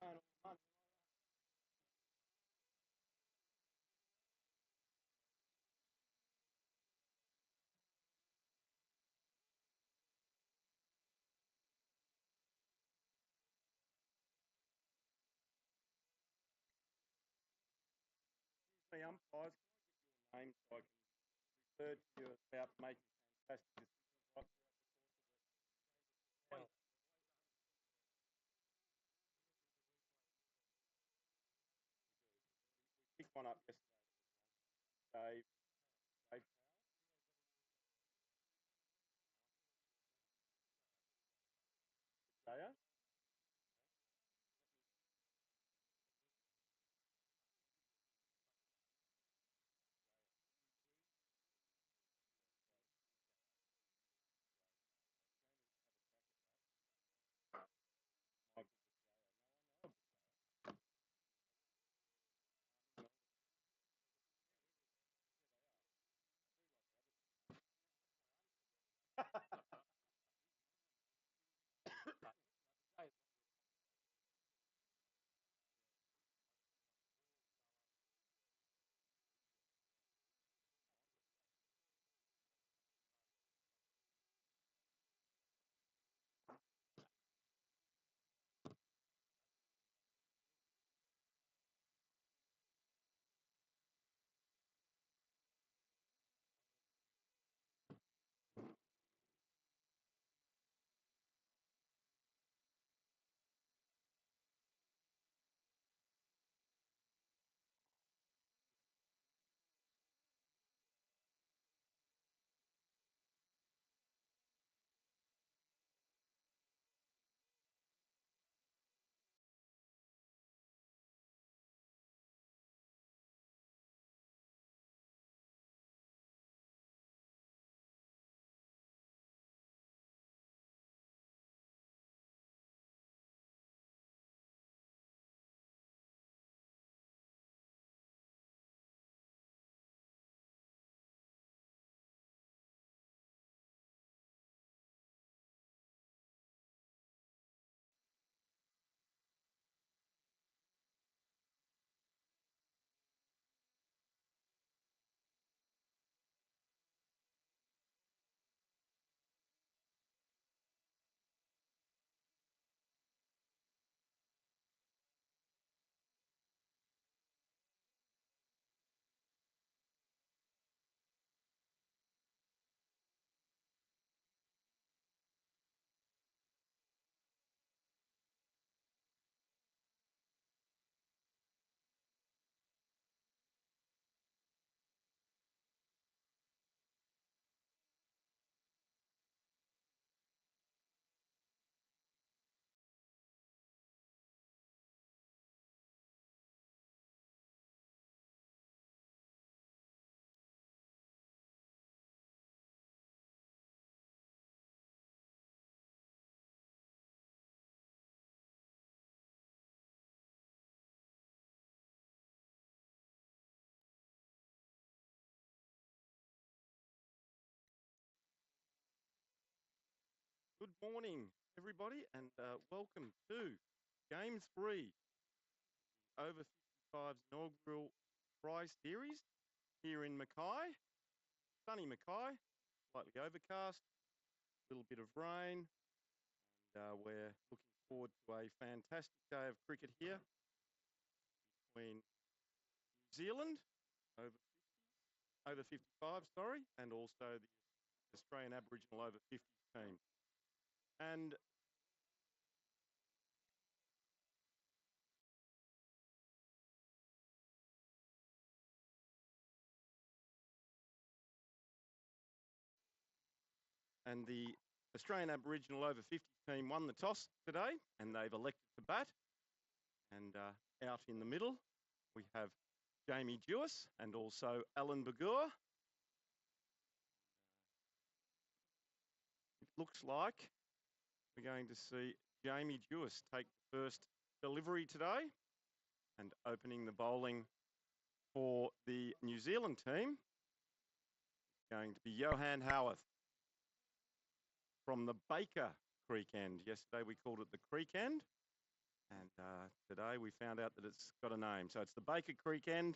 Hey, umpires, can I get your name so I can refer to you about making fantastic decisions right throughout the course of the We picked one up yesterday. Dave, Dave Jaya. Michael Jaya. No, I know. Good morning, everybody, and welcome to Game 3, over 55's inaugural prize series here in Mackay. Sunny Mackay, slightly overcast, a little bit of rain, and we're looking forward to a fantastic day of cricket here between New Zealand over 50, over 55, sorry, and also the Australian Aboriginal over 50s team. And the Australian Aboriginal over 50s team won the toss today, and they've elected to bat. And out in the middle, we have Jamie Jewis and also Alan Bagur. It looks like we're going to see Jamie Jewis take the first delivery today, and opening the bowling for the New Zealand team is going to be Johan Howarth from the Baker Creek end. Yesterday we called it the Creek end. And today we found out that it's got a name. So it's the Baker Creek end.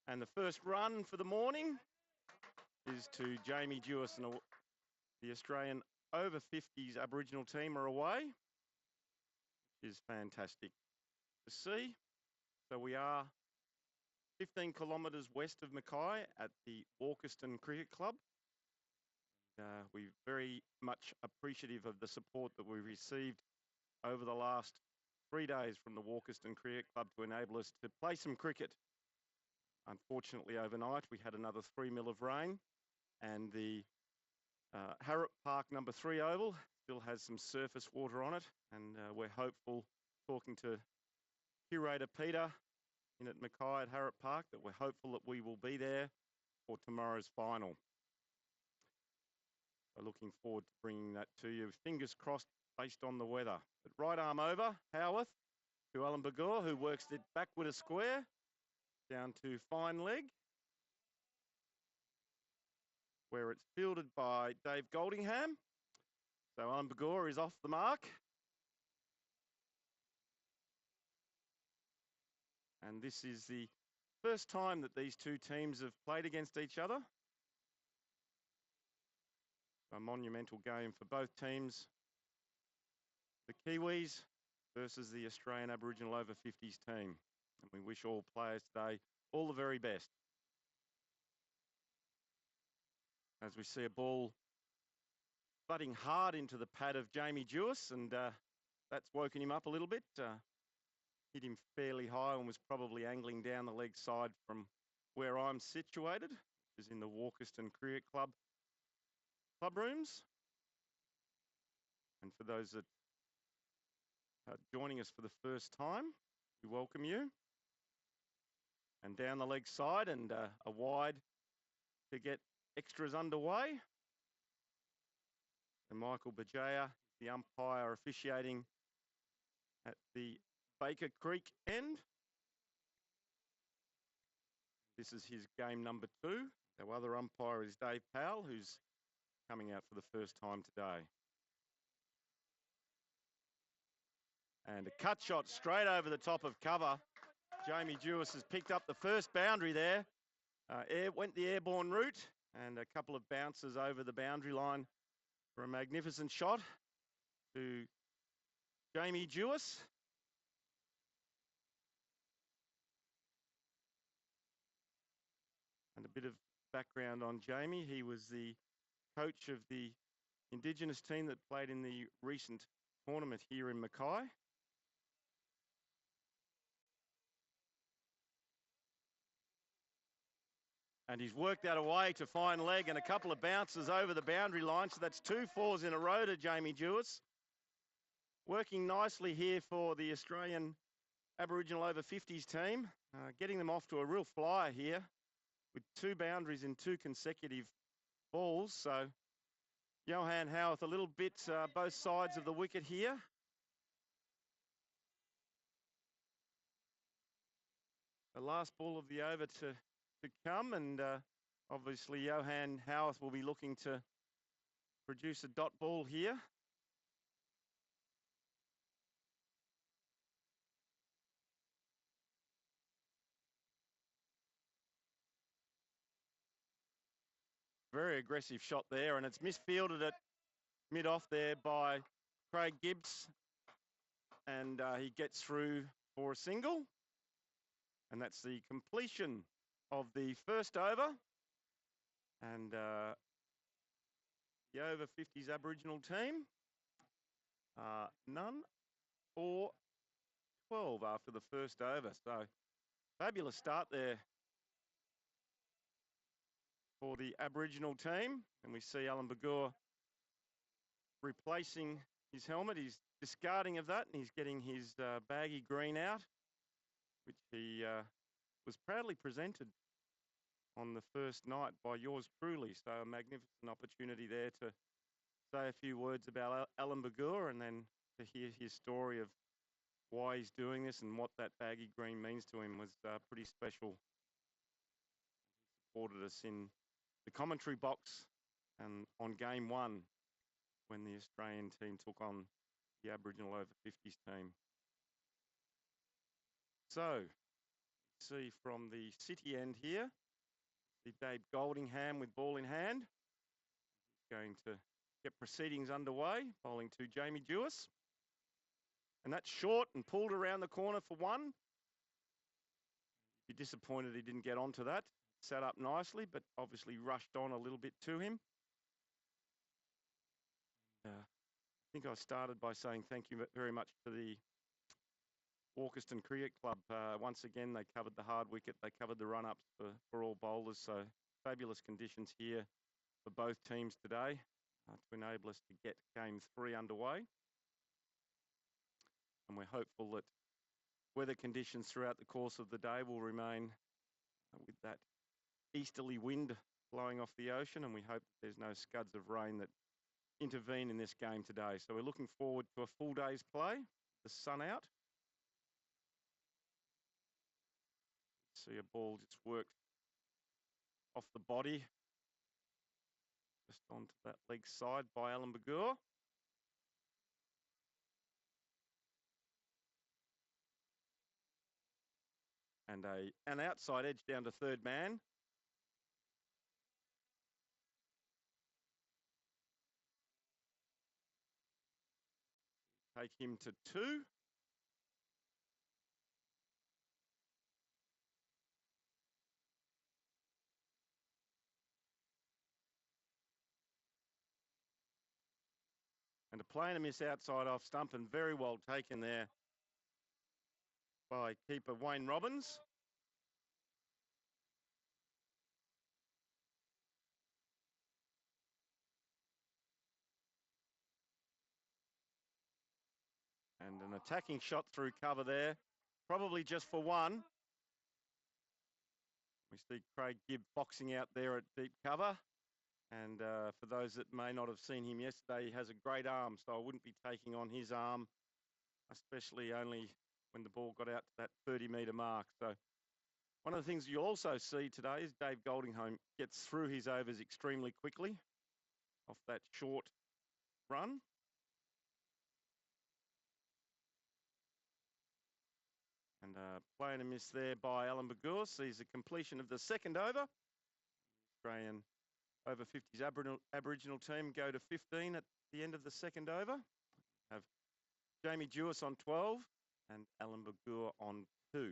And the first run for the morning is to Jamie Jewis, and the Australian over 50s Aboriginal team are away, which is fantastic to see. So we are 15 kilometres west of Mackay at the Walkerston Cricket Club. We're very much appreciative of the support that we received over the last 3 days from the Walkerston Cricket Club to enable us to play some cricket. Unfortunately, overnight we had another 3 mil of rain, and the Harrup Park number 3 oval still has some surface water on it, and we're hopeful, talking to curator Peter in at Mackay at Harrup Park, that we're hopeful that we will be there for tomorrow's final. So looking forward to bringing that to you. Fingers crossed based on the weather. But right arm over, Howarth to Alan Bagur, who works it back with a square, down to fine leg, where it's fielded by Dave Goldingham. So Alan Bagur is off the mark. And this is the first time that these two teams have played against each other. A monumental game for both teams. The Kiwis versus the Australian Aboriginal over 50s team. And we wish all players today all the very best. As we see a ball butting hard into the pad of Jamie Jewis, and that's woken him up a little bit. Hit him fairly high and was probably angling down the leg side from where I'm situated, which is in the Walkerston Cricket Club rooms. And for those that are joining us for the first time, we welcome you. And down the leg side, and a wide to get extras underway. And Michael Bajaya, the umpire, officiating at the Baker Creek end. This is his game number 2. Our other umpire is Dave Powell, who's coming out for the first time today. And a cut shot straight over the top of cover. Jamie Jewis has picked up the first boundary there. Went the airborne route, and a couple of bounces over the boundary line for a magnificent shot to Jamie Jewis. And a bit of background on Jamie. He was the coach of the Indigenous team that played in the recent tournament here in Mackay. And he's worked that away to fine leg, and a couple of bounces over the boundary line. So that's 2 fours in a row to Jamie Jewis. Working nicely here for the Australian Aboriginal over 50s team. Getting them off to a real flyer here with 2 boundaries in 2 consecutive balls. So Johan Howarth a little bit both sides of the wicket here. The last ball of the over to come, and obviously Johan Howarth will be looking to produce a dot ball here. Very aggressive shot there, and it's misfielded at mid-off there by Craig Gibbs, and he gets through for a single. And that's the completion of the first over. And the over 50s Aboriginal team, none or 12 after the first over. So fabulous start there for the Aboriginal team. And we see Alan Bagur replacing his helmet. He's discarding of that, and he's getting his baggy green out, which he was proudly presented on the first night by yours truly. So a magnificent opportunity there to say a few words about Alan Bagur, and then to hear his story of why he's doing this and what that baggy green means to him was pretty special. He supported us in the commentary box and on game 1 when the Australian team took on the Aboriginal over 50s team. So, see from the city end here, see Dave Goldingham with ball in hand. He's going to get proceedings underway, bowling to Jamie Jewis. And that's short and pulled around the corner for one. Be disappointed he didn't get onto that. Sat up nicely, but obviously rushed on a little bit to him. I think I started by saying thank you very much to the Walkerston Cricket Club. Once again, they covered the hard wicket. They covered the run-ups for all bowlers. So fabulous conditions here for both teams today to enable us to get game 3 underway. And we're hopeful that weather conditions throughout the course of the day will remain with that easterly wind blowing off the ocean, and we hope that there's no scuds of rain that intervene in this game today. So we're looking forward to a full day's play, the sun out. See a ball just worked off the body, just onto that leg side by Alan Bagur. And an outside edge down to third man. Take him to 2. And a play and a miss outside off stump, and very well taken there by keeper Wayne Robbins. And an attacking shot through cover there, probably just for one. We see Craig Gibb boxing out there at deep cover. And for those that may not have seen him yesterday, he has a great arm, so I wouldn't be taking on his arm, especially only when the ball got out to that 30-metre mark. So one of the things you'll also see today is Dave Goldingham gets through his overs extremely quickly off that short run. And play and a miss there by Alan Bagur sees the completion of the second over. Australian over 50s Aboriginal team go to 15 at the end of the second over. Have Jamie Jewis on 12 and Alan Bagur on 2.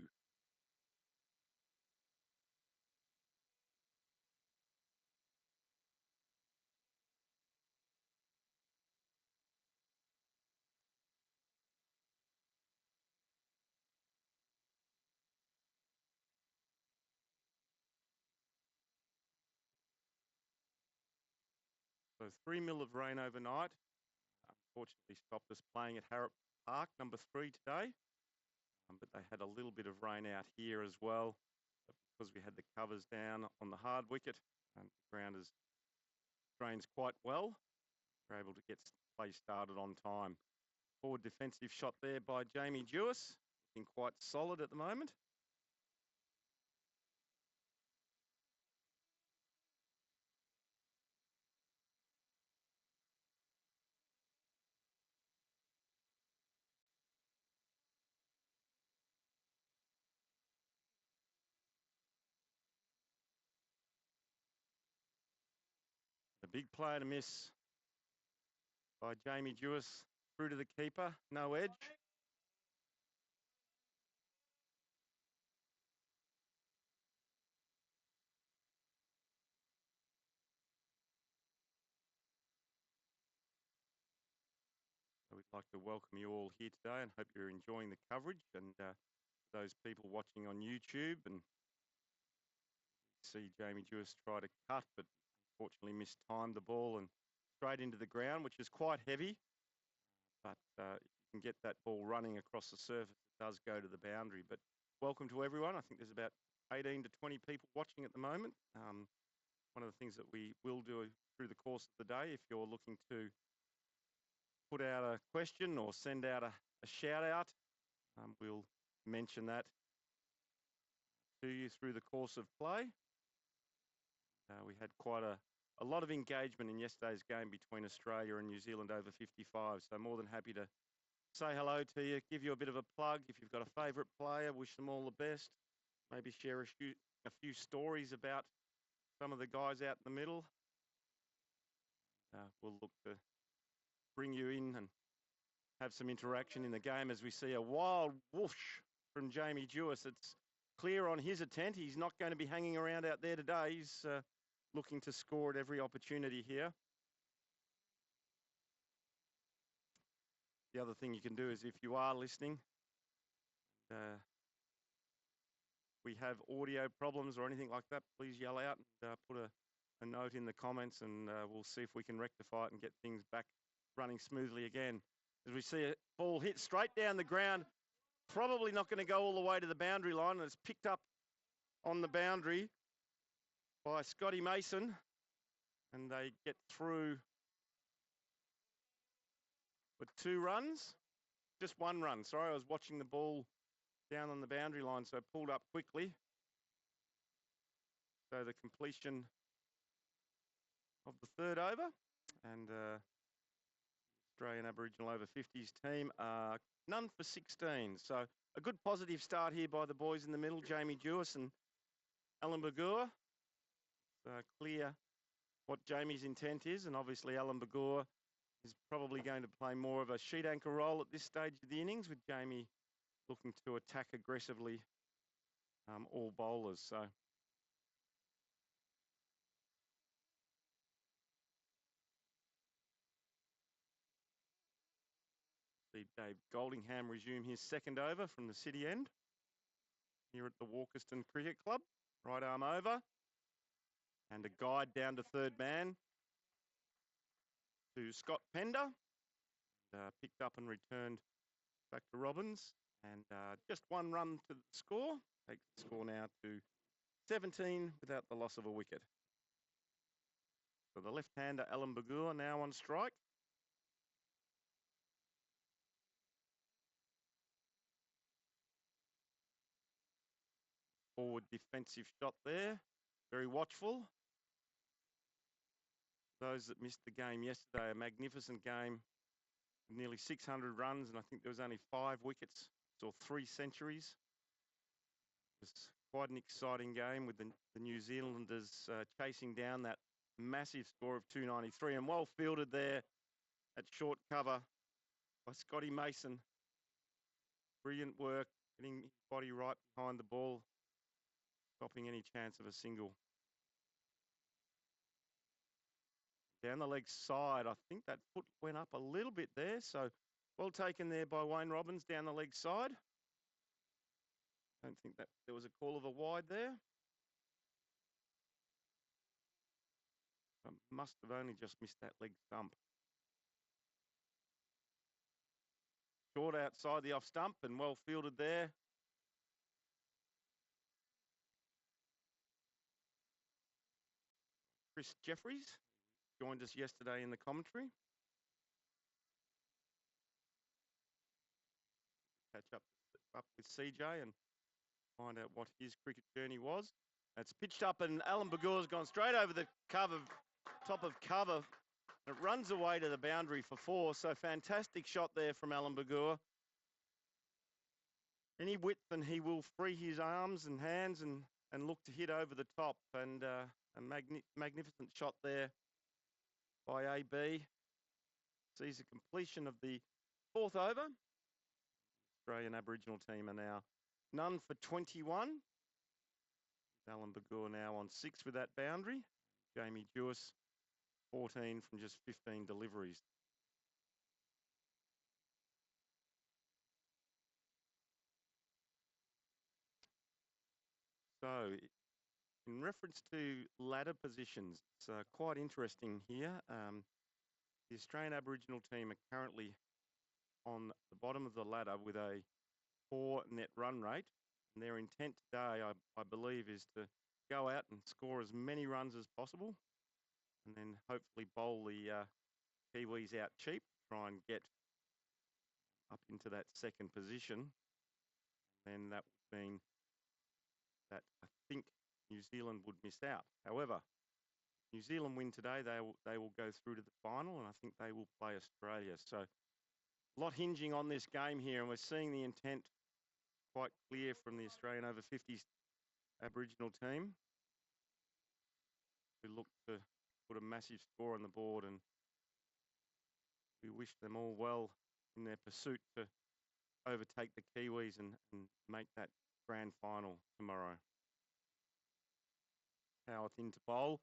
So 3 mil of rain overnight. Unfortunately stopped us playing at Harrup Park, number 3 today. But they had a little bit of rain out here as well. But because we had the covers down on the hard wicket and the ground is drains quite well, we're able to get play started on time. Forward defensive shot there by Jamie Jewis, looking quite solid at the moment. A big play to miss by Jamie Jewis through to the keeper, no edge. So we'd like to welcome you all here today and hope you're enjoying the coverage. And those people watching on YouTube, and see Jamie Jewis try to cut, but unfortunately mistimed the ball and straight into the ground, which is quite heavy. But if you can get that ball running across the surface, it does go to the boundary. But welcome to everyone. I think there's about 18 to 20 people watching at the moment. One of the things that we will do through the course of the day, if you're looking to put out a question or send out a shout out, we'll mention that to you through the course of play. We had quite a lot of engagement in yesterday's game between Australia and New Zealand over 55, so more than happy to say hello to you, give you a bit of a plug. If you've got a favourite player, wish them all the best. Maybe share a few stories about some of the guys out in the middle. We'll look to bring you in and have some interaction in the game as we see a wild whoosh from Jamie Jewis. It's clear on his intent. He's not going to be hanging around out there today. He's looking to score at every opportunity here. The other thing you can do is if you are listening, we have audio problems or anything like that, please yell out and put a note in the comments, and we'll see if we can rectify it and get things back running smoothly again. As we see a ball hit straight down the ground, probably not going to go all the way to the boundary line, and it's picked up on the boundary by Scotty Mason, and they get through with 2 runs. Just 1 run. Sorry, I was watching the ball down on the boundary line, so pulled up quickly. So the completion of the 3rd over, and Australian Aboriginal over 50s team are none for 16. So a good positive start here by the boys in the middle, Jamie Jewis and Alan Bagua. Clear what Jamie's intent is, and obviously Alan Bagua is probably going to play more of a sheet anchor role at this stage of the innings, with Jamie looking to attack aggressively all bowlers. So see Dave Goldingham resume his 2nd over from the city end here at the Walkerston Cricket Club. Right arm over, and a guide down to 3rd man to Scott Pender. Picked up and returned back to Robbins, and just 1 run to the score. Takes the score now to 17 without the loss of a wicket. So the left-hander Alan Bagua now on strike. Forward defensive shot there. Very watchful. Those that missed the game yesterday, a magnificent game. Nearly 600 runs, and I think there was only 5 wickets. Saw 3 centuries. It was quite an exciting game with the New Zealanders chasing down that massive score of 293, and well fielded there at short cover by Scotty Mason. Brilliant work, getting his body right behind the ball, stopping any chance of a single. Down the leg side, I think that foot went up a little bit there, so well taken there by Wayne Robbins down the leg side. Don't think that there was a call of a wide there. Must have only just missed that leg stump. Short outside the off stump and well fielded there. Chris Jeffries joined us yesterday in the commentary. Catch up with CJ and find out what his cricket journey was. It's pitched up, and Alan Bagua's gone straight over the cover, top of cover. It runs away to the boundary for 4. So fantastic shot there from Alan Bagua. Any width, and he will free his arms and hands and look to hit over the top. And a magnificent shot there by AB. Sees the completion of the 4th over. Australian Aboriginal team are now none for 21. Alan Bagua now on 6 with that boundary. Jamie Jewis, 14 from just 15 deliveries. So, in reference to ladder positions, it's quite interesting here. The Australian Aboriginal team are currently on the bottom of the ladder with a 4 net run rate. And their intent today, I believe, is to go out and score as many runs as possible, and then hopefully bowl the Kiwis out cheap, try and get up into that 2nd position. And then that would mean that I think New Zealand would miss out. However, New Zealand win today, they will go through to the final, and I think they will play Australia. So A lot hinging on this game here, and we're seeing the intent quite clear from the Australian over 50s Aboriginal team, who look to put a massive score on the board, and we wish them all well in their pursuit to overtake the Kiwis and make that grand final tomorrow. Howarth into bowl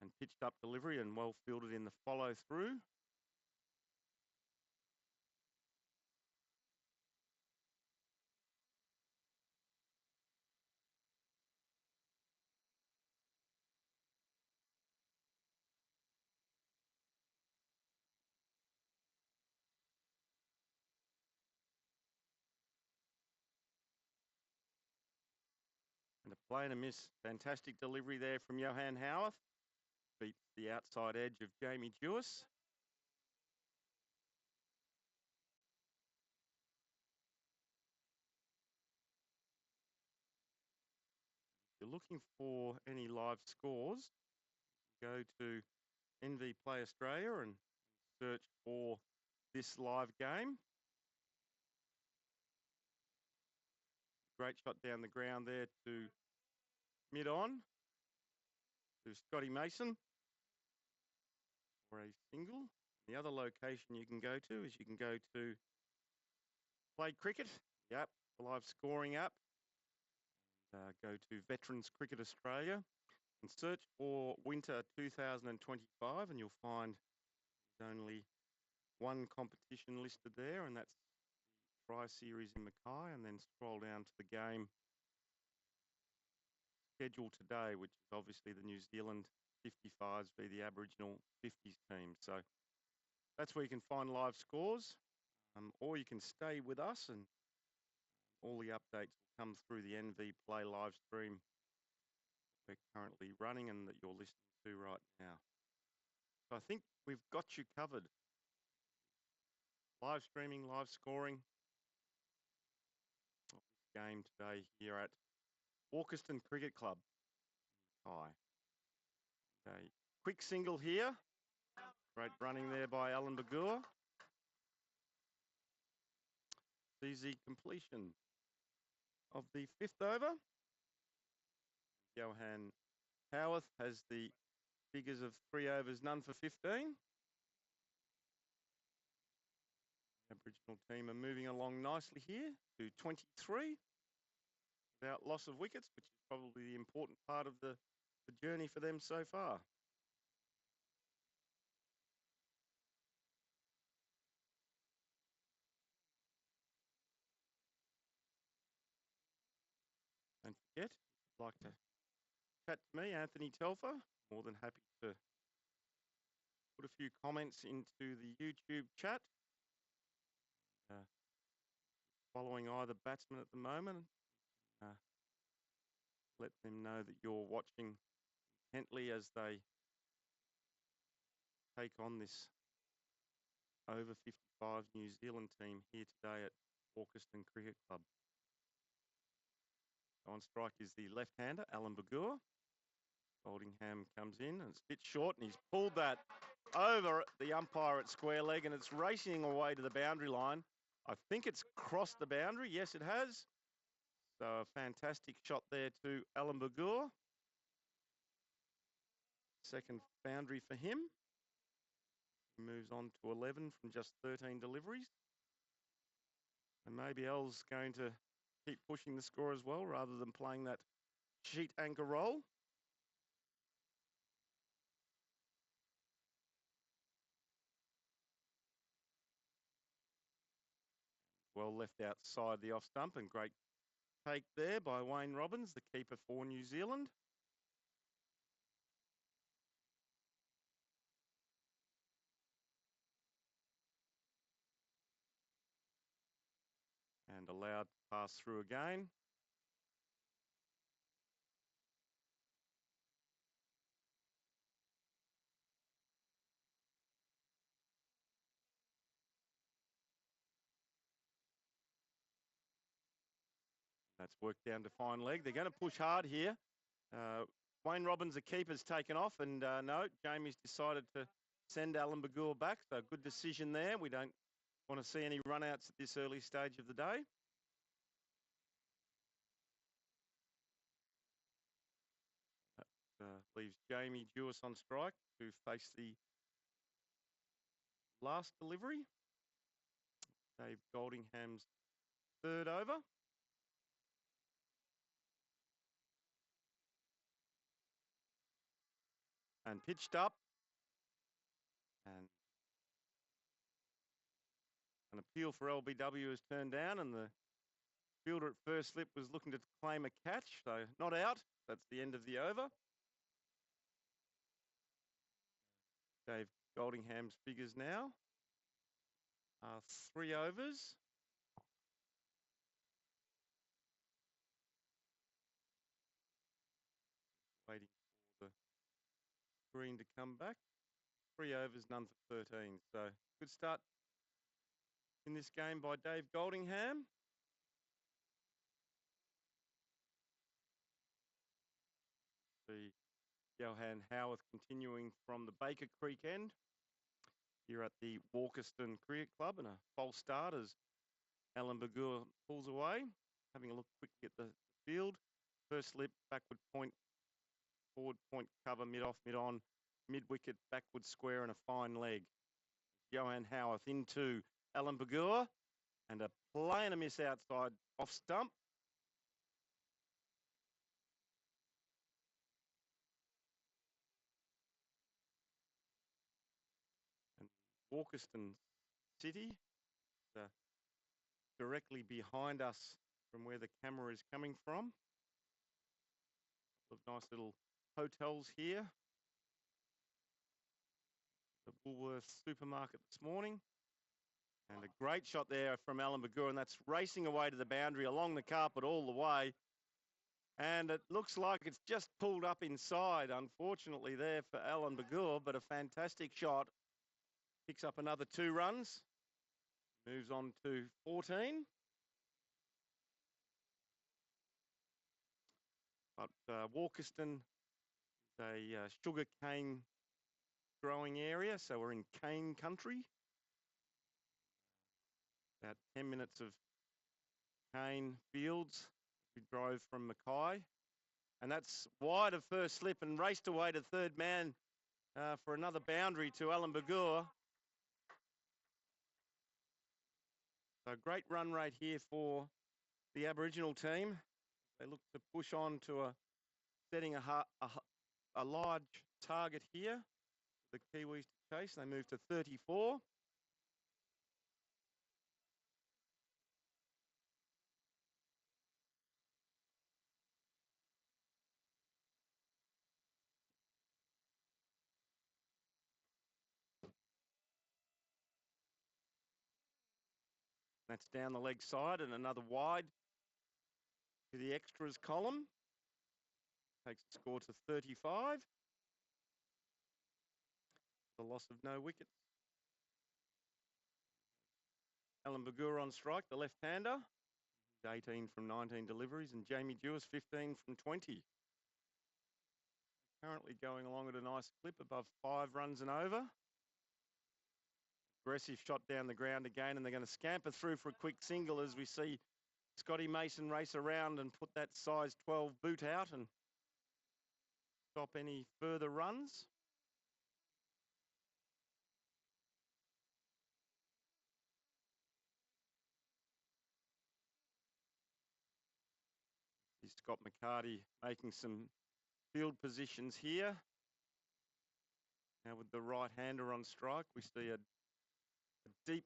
and pitched up delivery and well fielded in the follow through. And a play and a miss. Fantastic delivery there from Johan Howarth. Beats the outside edge of Jamie Jewis. If you're looking for any live scores, go to NV Play Australia and search for this live game. Great shot down the ground there to mid-on, to Scotty Mason for a single. The other location you can go to is you can go to Play Cricket, the app, the live scoring app. Go to Veterans Cricket Australia and search for Winter 2025, and you'll find there's only one competition listed there, and that's the Tri-Series in Mackay, and then scroll down to the game scheduled today, which is obviously the New Zealand 55's v the Aboriginal 50s team. So that's where you can find live scores, or you can stay with us and all the updates will come through the NV Play live stream we're currently running and that you're listening to right now. So I think we've got you covered. Live streaming, live scoring of this game today here at Walkerston Cricket Club. Hi. A quick single here. Great running there by Alan Bagur. Easy completion of the fifth over. Johan Howarth has the figures of 3 overs, none for 15. The Aboriginal team are moving along nicely here to 23 without loss of wickets, which is probably the important part of the journey for them so far. Don't forget, if you'd like to chat to me, Anthony Telfer, more than happy to put a few comments into the YouTube chat. Following either batsman at the moment, let them know that you're watching intently as they take on this over 55 New Zealand team here today at Walkerston Cricket Club. On strike is the left-hander, Alan Bagur. Goldingham comes in and it's a bit short, and he's pulled that over the umpire at square leg, and it's racing away to the boundary line. I think it's crossed the boundary. Yes, it has. So a fantastic shot there to Alan Bagur. Second boundary for him. He moves on to 11 from just 13 deliveries. And maybe L's going to keep pushing the score as well, rather than playing that sheet anchor role. Well left outside the off stump, and great take there by Wayne Robbins, the keeper for New Zealand. And allowed to pass through again. That's worked down to fine leg. They're going to push hard here. Wayne Robbins, the keeper's taken off, and no, Jamie's decided to send Alan Bagur back. So good decision there. We don't Want to see any run-outs at this early stage of the day? That leaves Jamie Jewis on strike to face the last delivery. Dave Goldingham's third over. And pitched up. And an appeal for LBW is turned down, and the fielder at first slip was looking to claim a catch, so not out. That's the end of the over. Dave Goldingham's figures now are 3 overs. Waiting for the green to come back. 3 overs, none for 13. So good start in this game by Dave Goldingham. The Johan Howarth continuing from the Baker Creek end here at the Walkerston Cricket Club, and a false start as Alan Bagur pulls away. Having a look quickly at the field. First slip, backward point, forward point cover, mid-off, mid-on, mid-wicket, backward square, and a fine leg. Johan Howarth into Alan Bagur, and a play and a miss outside off stump. And Walkerston City, directly behind us from where the camera is coming from. Nice little hotels here. The Woolworths supermarket this morning. And a great shot there from Alan Bagur, and that's racing away to the boundary along the carpet all the way. And it looks like it's just pulled up inside, unfortunately, there for Alan Bagur, but a fantastic shot. Picks up another 2 runs. Moves on to 14. But Walkerston is a sugar cane growing area, so we're in cane country. About 10 minutes of cane fields. We drove from Mackay. And that's wide of first slip and raced away to third man for another boundary to Alan Bagur. So great run rate here for the Aboriginal team. They look to push on to setting a large target here. The Kiwis to chase. They move to 34. That's down the leg side and another wide to the extras column. Takes the score to 35. The loss of no wickets. Alan Bagur on strike, the left-hander. 18 from 19 deliveries, and Jamie Jewis 15 from 20. Currently going along at a nice clip, above 5 runs and over. Aggressive shot down the ground again, and they're going to scamper through for a quick single as we see Scotty Mason race around and put that size 12 boot out and stop any further runs. Scott McCarty making some field positions here. Now with the right-hander on strike, we see a deep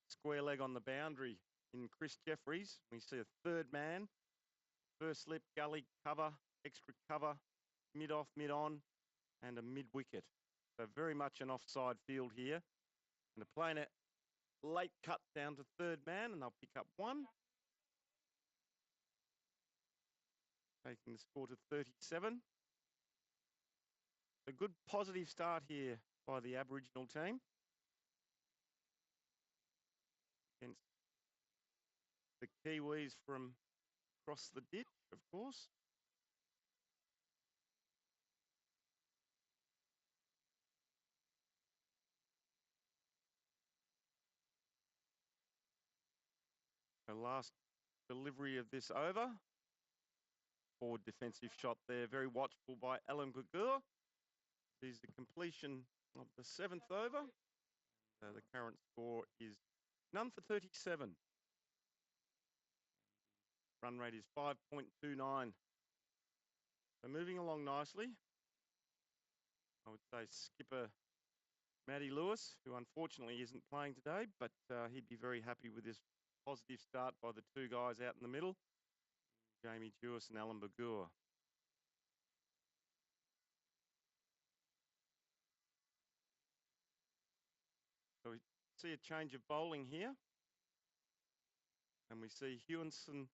square leg on the boundary in Chris Jeffries. We see a third man, first slip, gully, cover, extra cover, mid-off, mid-on, and a mid-wicket. So very much an offside field here. And they're playing a late cut down to third man, and they'll pick up 1. Taking the score to 37. A good positive start here by the Aboriginal team. Against the Kiwis from across the ditch, of course. The last delivery of this over. Forward defensive shot there, very watchful by Alan Gagur. Is the completion of the 7th over. The current score is none for 37. Run rate is 5.29. So moving along nicely. I would say skipper Matty Lewis, who unfortunately isn't playing today, but he'd be very happy with this positive start by the two guys out in the middle, Jamie Jewis and Alan Bagur. So we see a change of bowling here. And we see Hewinson.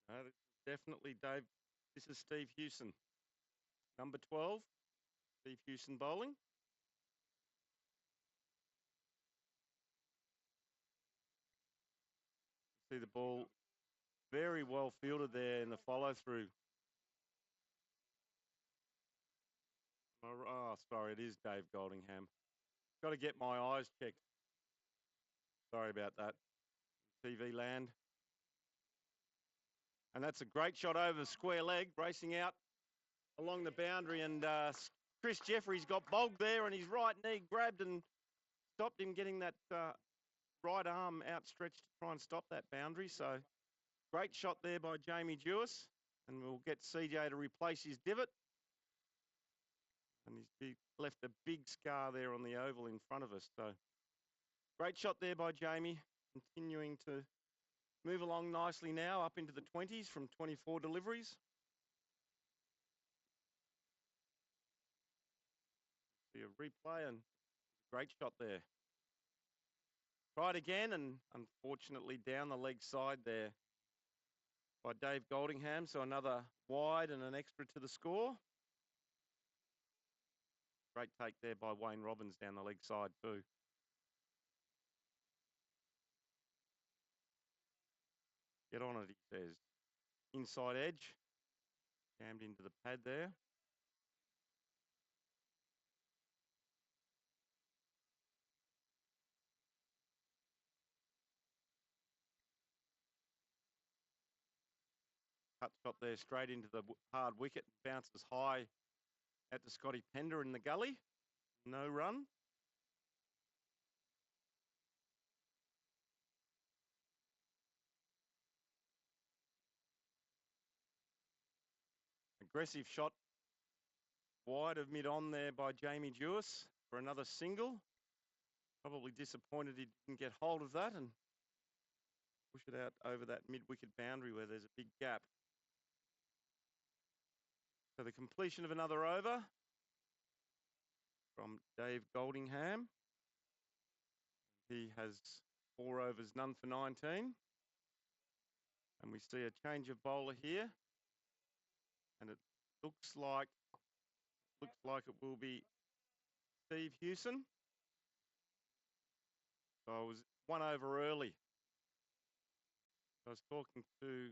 This is definitely Dave. This is Steve Hewson. Number 12, Steve Hewson bowling. See the ball very well fielded there in the follow through. Oh, sorry, it is Dave Goldingham. Got to get my eyes checked. Sorry about that. TV land. And that's a great shot over square leg, racing out along the boundary. And Chris Jeffries got bogged there, and his right knee grabbed and stopped him getting that right arm outstretched to try and stop that boundary. So great shot there by Jamie Jewis. And we'll get CJ to replace his divot. And he's left a big scar there on the oval in front of us. So great shot there by Jamie, continuing to move along nicely now up into the 20s from 24 deliveries. See a replay and great shot there. Tried again and unfortunately down the leg side there by Dave Goldingham. So another wide and an extra to the score. Great take there by Wayne Robbins down the leg side too. Get on it, he says. Inside edge. Jammed into the pad there. Cut shot there straight into the hard wicket. Bounces high at the Scotty Pender in the gully. No run. Aggressive shot wide of mid-on there by Jamie Jewis for another single. Probably disappointed he didn't get hold of that and push it out over that mid-wicket boundary where there's a big gap. So the completion of another over from Dave Goldingham. He has 4 overs, none for 19. And we see a change of bowler here. And it looks like it will be Steve Hewson. So I was 1 over early. I was talking to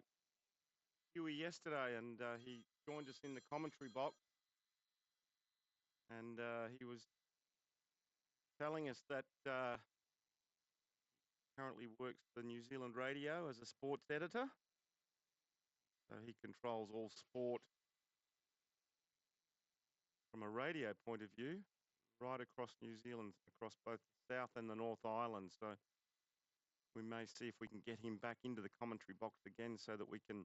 Huey yesterday, and he joined us in the commentary box. And he was telling us that currently works for New Zealand Radio as a sports editor. So he controls all sport from a radio point of view, right across New Zealand, across both the South and the North Island. So we may see if we can get him back into the commentary box again so that we can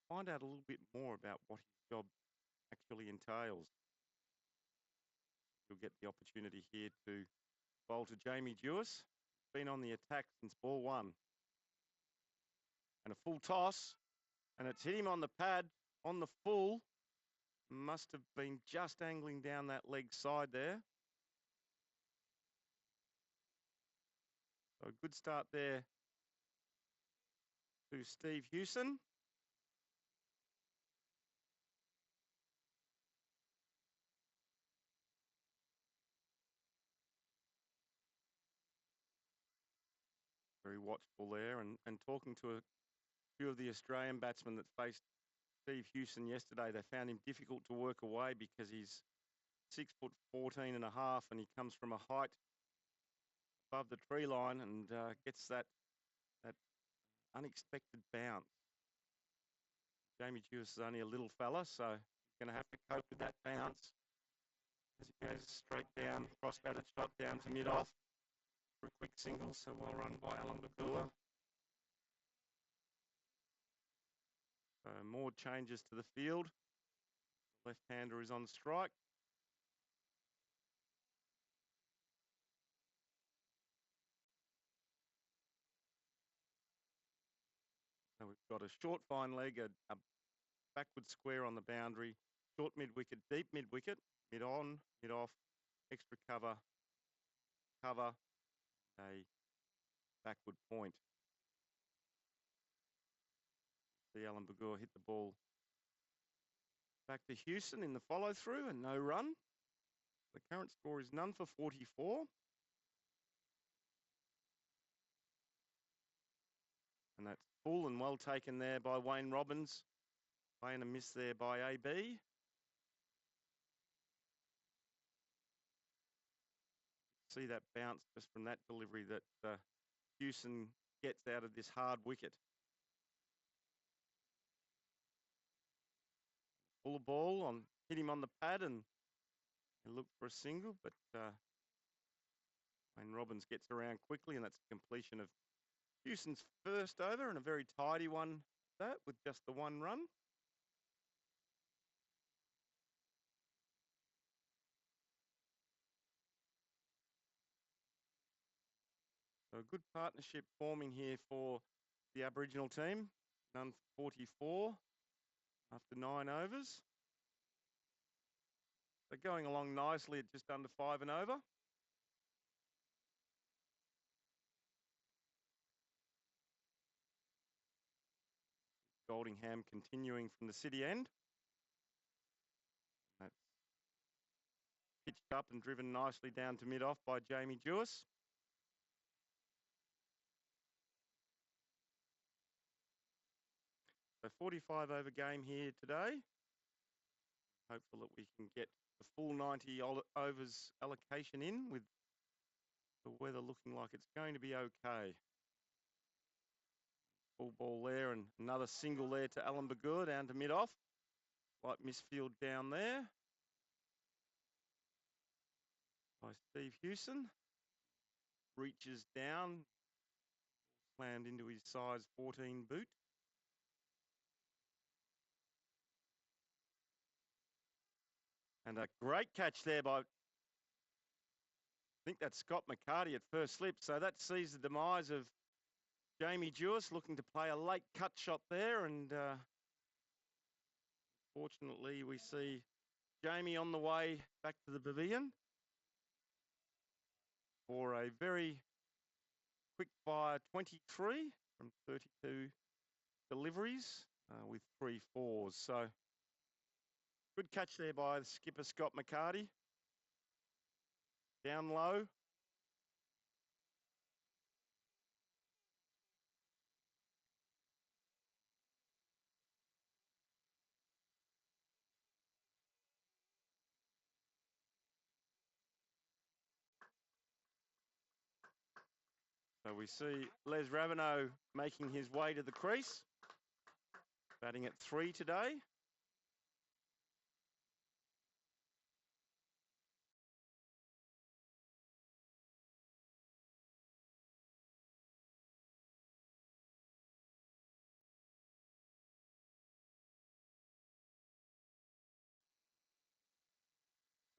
find out a little bit more about what his job actually entails. You'll get the opportunity here to bowl to Jamie Jewis. Been on the attack since ball 1. And a full toss. And it's hit him on the pad, on the full. Must have been just angling down that leg side there. So a good start there to Steve Hewson. Very watchful there and talking to a few of the Australian batsmen that faced Steve Hewson yesterday. They found him difficult to work away because he's 6'14" and a half, and he comes from a height above the tree line and gets that unexpected bounce. Jamie Jewis is only a little fella, so he's going to have to cope with that bounce as he goes straight down, cross-batted shot down to mid-off for a quick single, so well run by Alan Bagua. So more changes to the field. The left-hander is on strike. So we've got a short fine leg, a backward square on the boundary, short mid-wicket, deep mid-wicket, mid-on, mid-off, extra cover, a backward point. See Alan Bagua hit the ball back to Hewson in the follow-through and no run. The current score is none for 44. And that's full and well taken there by Wayne Robbins. Playing a miss there by AB. See that bounce just from that delivery that Hewson gets out of this hard wicket. Full ball on, hit him on the pad and look for a single, but Wayne Robbins gets around quickly, and that's the completion of Hewson's first over, and a very tidy one that with just the one run. So a good partnership forming here for the Aboriginal team. None for 44 after 9 overs. They're going along nicely at just under 5 and over. Goldingham continuing from the city end. That's pitched up and driven nicely down to mid-off by Jamie Jewis. So 45 over game here today. Hopeful that we can get the full 90 overs allocation in with the weather looking like it's going to be okay. Full ball there and another single there to Alan Bagua down to mid-off. Light misfield down there by Steve Hewson. Reaches down, slammed into his size 14 boot. And a great catch there by, I think that's Scott McCarty at first slip. So that sees the demise of Jamie Jewis looking to play a late cut shot there. And fortunately, we see Jamie on the way back to the pavilion for a very quick fire 23 from 32 deliveries with 3 fours. So good catch there by the skipper Scott McCarty. Down low. So we see Les Raveneau making his way to the crease. Batting at 3 today.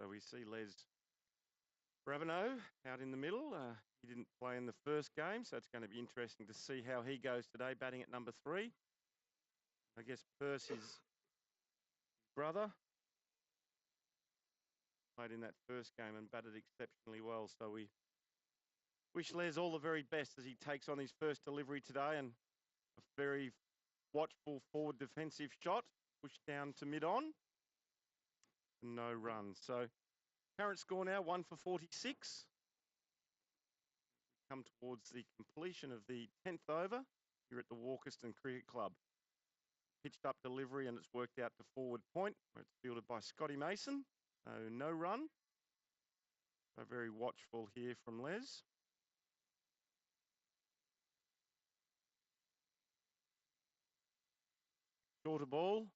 So we see Les Raveneau out in the middle. He didn't play in the first game, so it's going to be interesting to see how he goes today, batting at number 3. I guess Percy's brother played in that first game and batted exceptionally well. So we wish Les all the very best as he takes on his first delivery today, and a very watchful forward defensive shot, pushed down to mid-on. No runs. So current score now, 1 for 46. We come towards the completion of the 10th over here at the Walkerston Cricket Club. pitched up delivery and it's worked out to forward point, where it's fielded by Scotty Mason. So no run. So very watchful here from Les. Shorter ball,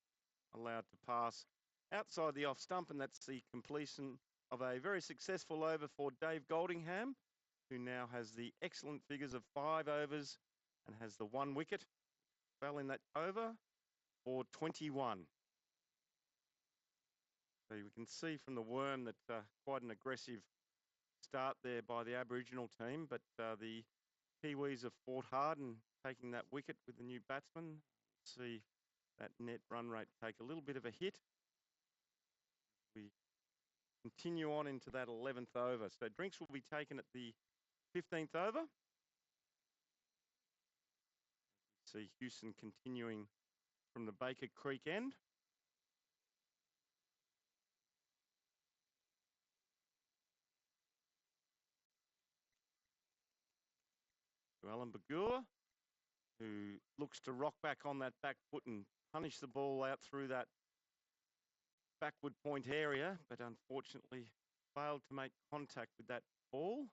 allowed to pass outside the off stump, and that's the completion of a very successful over for Dave Goldingham, who now has the excellent figures of 5 overs and has the 1 wicket. Fell in that over for 21. So we can see from the worm that quite an aggressive start there by the Aboriginal team, but the Kiwis have fought hard and taking that wicket with the new batsman. See that net run rate take a little bit of a hit. We continue on into that 11th over. So drinks will be taken at the 15th over. See Houston continuing from the Baker Creek end. To Alan Bagur, who looks to rock back on that back foot and punish the ball out through that backward point area, but unfortunately failed to make contact with that ball.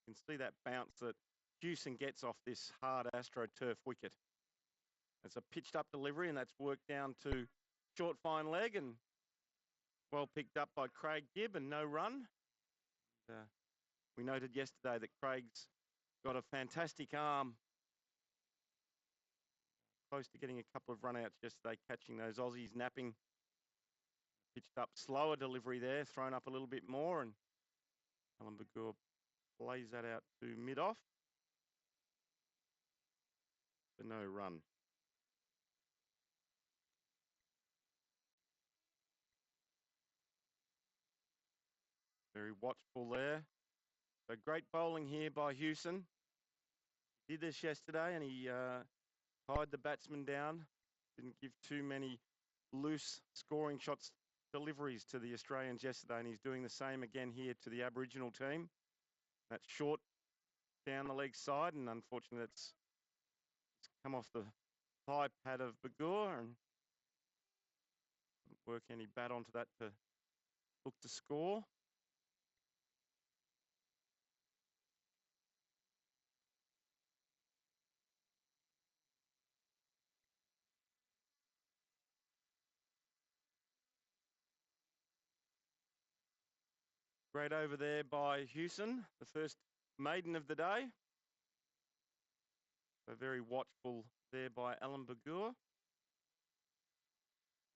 You can see that bounce that Houston gets off this hard AstroTurf wicket. It's a pitched up delivery, and that's worked down to short fine leg and well picked up by Craig Gibb, and no run. We noted yesterday that Craig's got a fantastic arm. Close to getting a couple of run-outs yesterday, catching those Aussies napping. Pitched up, slower delivery there, thrown up a little bit more, and Alan Bagur plays that out to mid-off. For no run. Very watchful there. So great bowling here by Houston. He did this yesterday and he tied the batsman down. Didn't give too many loose scoring shots deliveries to the Australians yesterday, and he's doing the same again here to the Aboriginal team. That's short down the leg side, and unfortunately that's come off the thigh pad of Bagur and didn't work any bat onto that to look to score. Great over there by Houston, the first maiden of the day. So very watchful there by Alan Bagur.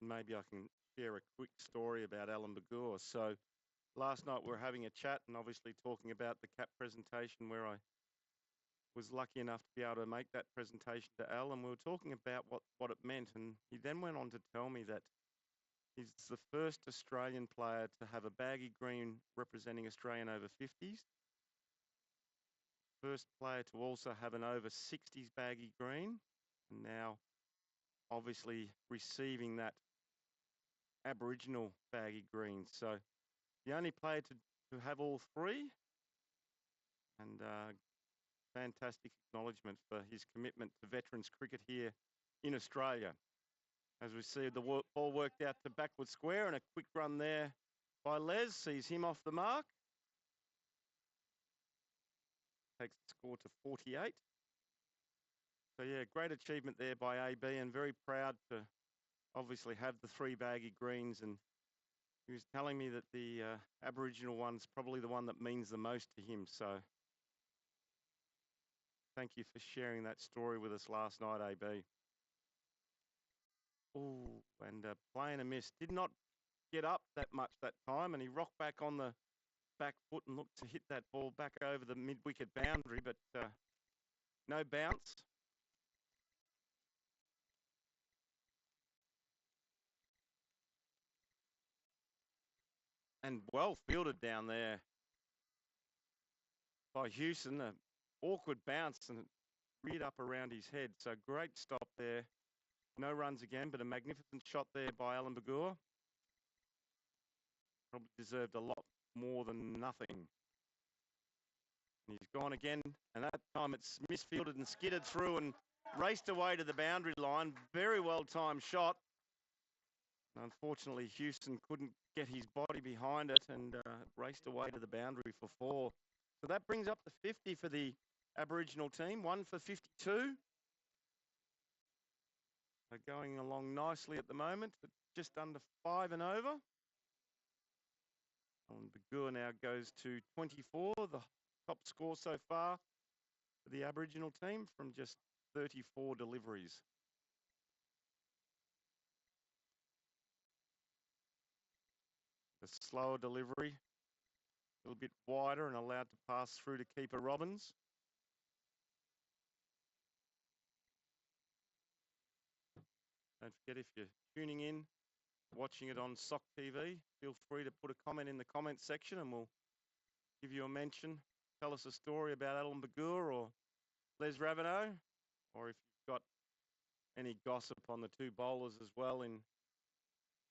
Maybe I can share a quick story about Alan Bagur. So last night we were having a chat and obviously talking about the CAP presentation, where I was lucky enough to be able to make that presentation to Al, and we were talking about what it meant. And he then went on to tell me that he's the first Australian player to have a baggy green representing Australian over 50s. First player to also have an over 60s baggy green, and now obviously receiving that Aboriginal baggy green. So the only player to have all three, and fantastic acknowledgement for his commitment to veterans cricket here in Australia. As we see the ball worked out to backward square, and a quick run there by Les sees him off the mark. Takes the score to 48. So yeah, great achievement there by AB, and very proud to obviously have the 3 baggy greens. And he was telling me that the Aboriginal one's probably the one that means the most to him. So thank you for sharing that story with us last night, AB. Oh, and playing a miss. Did not get up that much that time, and he rocked back on the back foot and looked to hit that ball back over the mid-wicket boundary, but no bounce. And well fielded down there by Houston. An awkward bounce and it reared up around his head. So great stop there. No runs again, but a magnificent shot there by Alan Bagur. Probably deserved a lot more than nothing. And he's gone again, and that time it's misfielded and skidded through, and raced away to the boundary line. Very well timed shot. Unfortunately, Houston couldn't get his body behind it and raced away to the boundary for 4. So that brings up the 50 for the Aboriginal team, 1 for 52. They're going along nicely at the moment, but just under 5 and over. And Bagua now goes to 24, the top score so far for the Aboriginal team from just 34 deliveries. The slower delivery, a little bit wider and allowed to pass through to keeper Robbins. Don't forget, if you're tuning in, watching it on SOC TV, feel free to put a comment in the comments section and we'll give you a mention. Tell us a story about Alan Bagua or Les Raveneau, or if you've got any gossip on the two bowlers as well in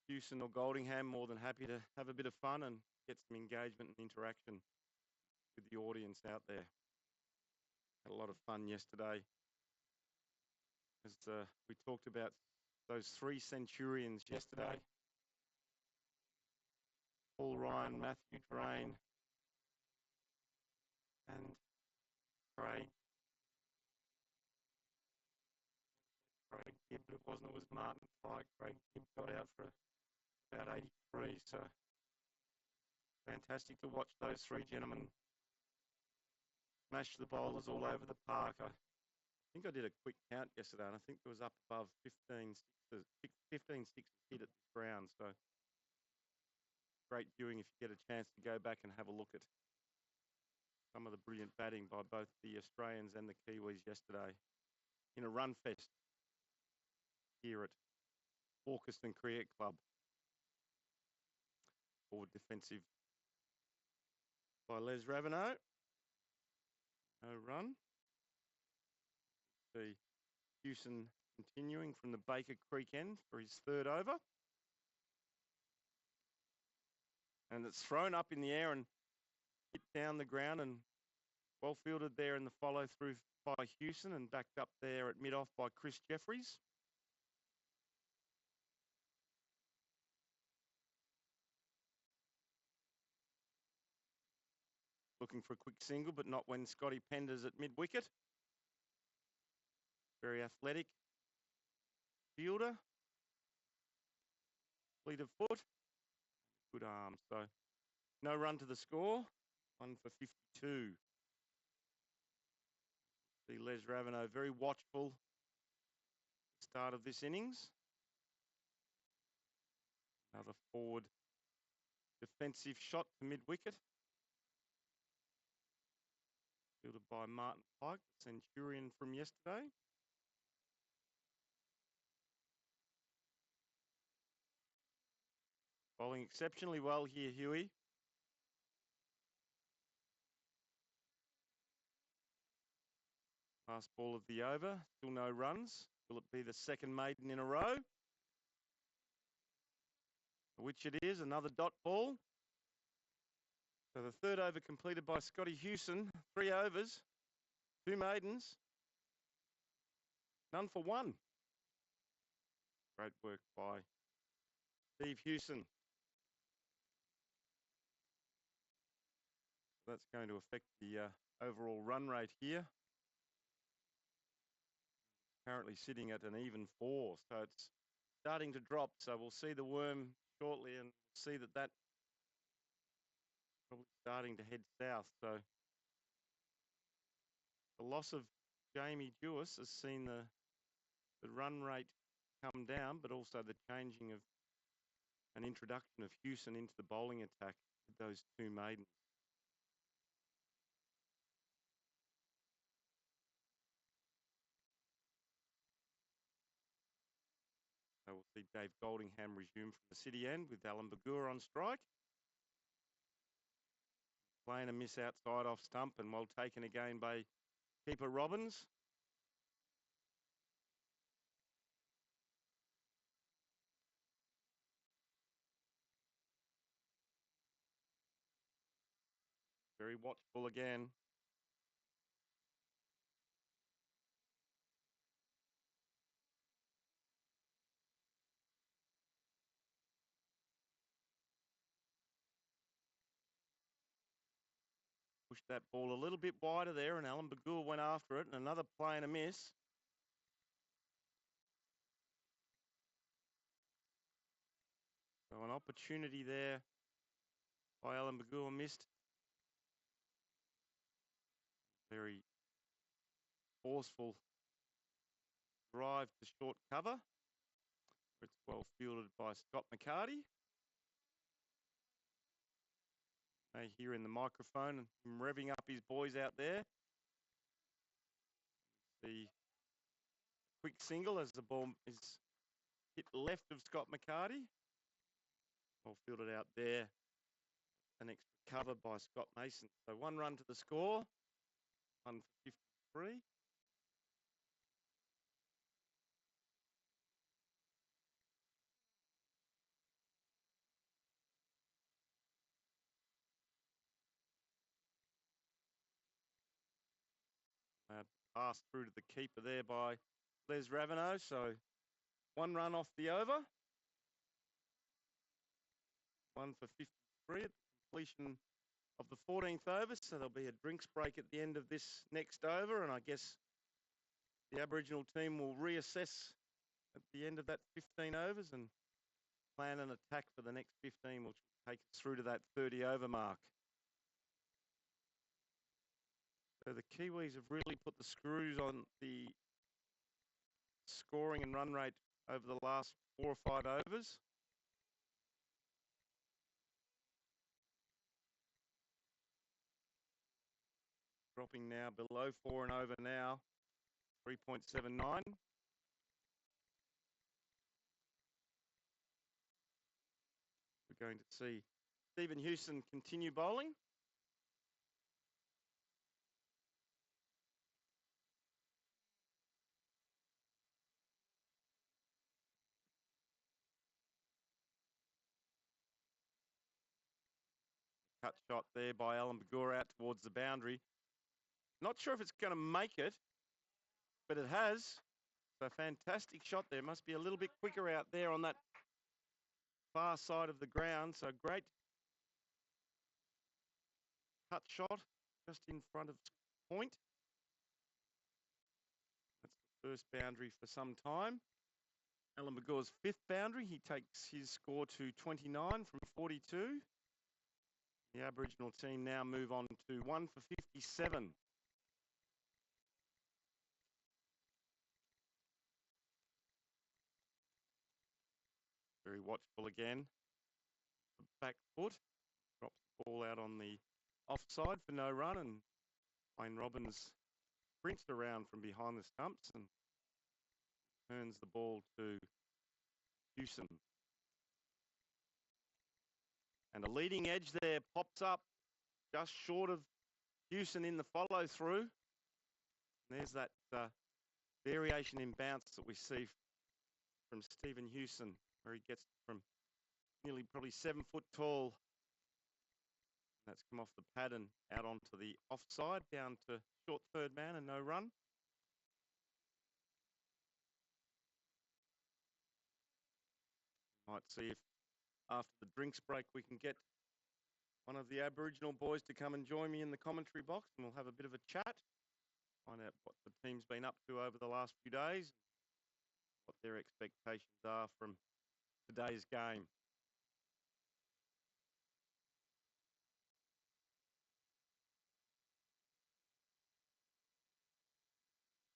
Houston or Goldingham, more than happy to have a bit of fun and get some engagement and interaction with the audience out there. Had a lot of fun yesterday as we talked about those 3 centurions yesterday. Paul Ryan, Matthew Drain, and Craig Gibb, but it wasn't. It was Martin Pike. Craig Gibb got out for about 83. So fantastic to watch those 3 gentlemen smash the bowlers all over the park. I think I did a quick count yesterday, and I think there was up above 15 sixes hit at this ground. So great viewing if you get a chance to go back and have a look at some of the brilliant batting by both the Australians and the Kiwis yesterday in a run fest here at Walkerston Cricket Club. Forward defensive by Les Raveneau. No run. See Houston continuing from the Baker Creek end for his 3rd over. And it's thrown up in the air and hit down the ground and well fielded there in the follow through by Houston and backed up there at mid-off by Chris Jeffries. Looking for a quick single, but not when Scotty Pender's at mid-wicket. Very athletic fielder. Fleet of foot. Good arm. So no run to the score. 1 for 52. See Les Raveneau very watchful start of this innings. Another forward defensive shot to mid-wicket. Fielded by Martin Pike, the centurion from yesterday. Bowling exceptionally well here, Huey. Last ball of the over, still no runs. Will it be the 2nd maiden in a row? Which it is, another dot ball. So the 3rd over completed by Scotty Houston. 3 overs, 2 maidens, none for 1. Great work by Steve Houston. That's going to affect the overall run rate here. Currently sitting at an even 4, so it's starting to drop. So we'll see the worm shortly and see that probably starting to head south. So the loss of Jamie Jewis has seen the run rate come down, but also the changing of an introduction of Houston into the bowling attack with those 2 maidens. So we'll see Dave Goldingham resume from the city end with Alan Bagua on strike. Playing a miss outside off stump and well taken again by keeper Robbins. Very watchful again. Pushed that ball a little bit wider there, and Alan Bagur went after it, and another play and a miss. So an opportunity there by Alan Bagur missed. Very forceful drive to short cover. It's well fielded by Scott McCarty. They hear in the microphone and him revving up his boys out there. The quick single as the ball is hit left of Scott McCarty. Well fielded out there. An extra cover by Scott Mason. So 1 run to the score. 1 for 53. Pass through to the keeper there by Les Raveneau. So 1 run off the over. 1 for 53 at the completion of the 14th over. So there'll be a drinks break at the end of this next over. And I guess the Aboriginal team will reassess at the end of that 15 overs and plan an attack for the next 15, which will take us through to that 30 over mark. So the Kiwis have really put the screws on the scoring and run rate over the last 4 or 5 overs. Dropping now below 4 and over now, 3.79. We're going to see Stephen Hewson continue bowling. Cut shot there by Alan Bagur out towards the boundary. Not sure if it's going to make it, but it has. So fantastic shot there. Must be a little bit quicker out there on that far side of the ground. So great cut shot just in front of point. That's the first boundary for some time. Alan Bagur's 5th boundary. He takes his score to 29 from 42. The Aboriginal team now move on to 1 for 57. Very watchful again. The back foot. Drops the ball out on the offside for no run, and Wayne Robbins sprints around from behind the stumps and turns the ball to Hewson. And a leading edge there pops up just short of Hewson in the follow through. There's that variation in bounce that we see from Stephen Hewson, where he gets from nearly probably 7 foot tall. That's come off the pad and out onto the offside, down to short third man and no run. Might see if after the drinks break we can get one of the Aboriginal boys to come and join me in the commentary box, and we'll have a bit of a chat, find out what the team's been up to over the last few days, what their expectations are from today's game.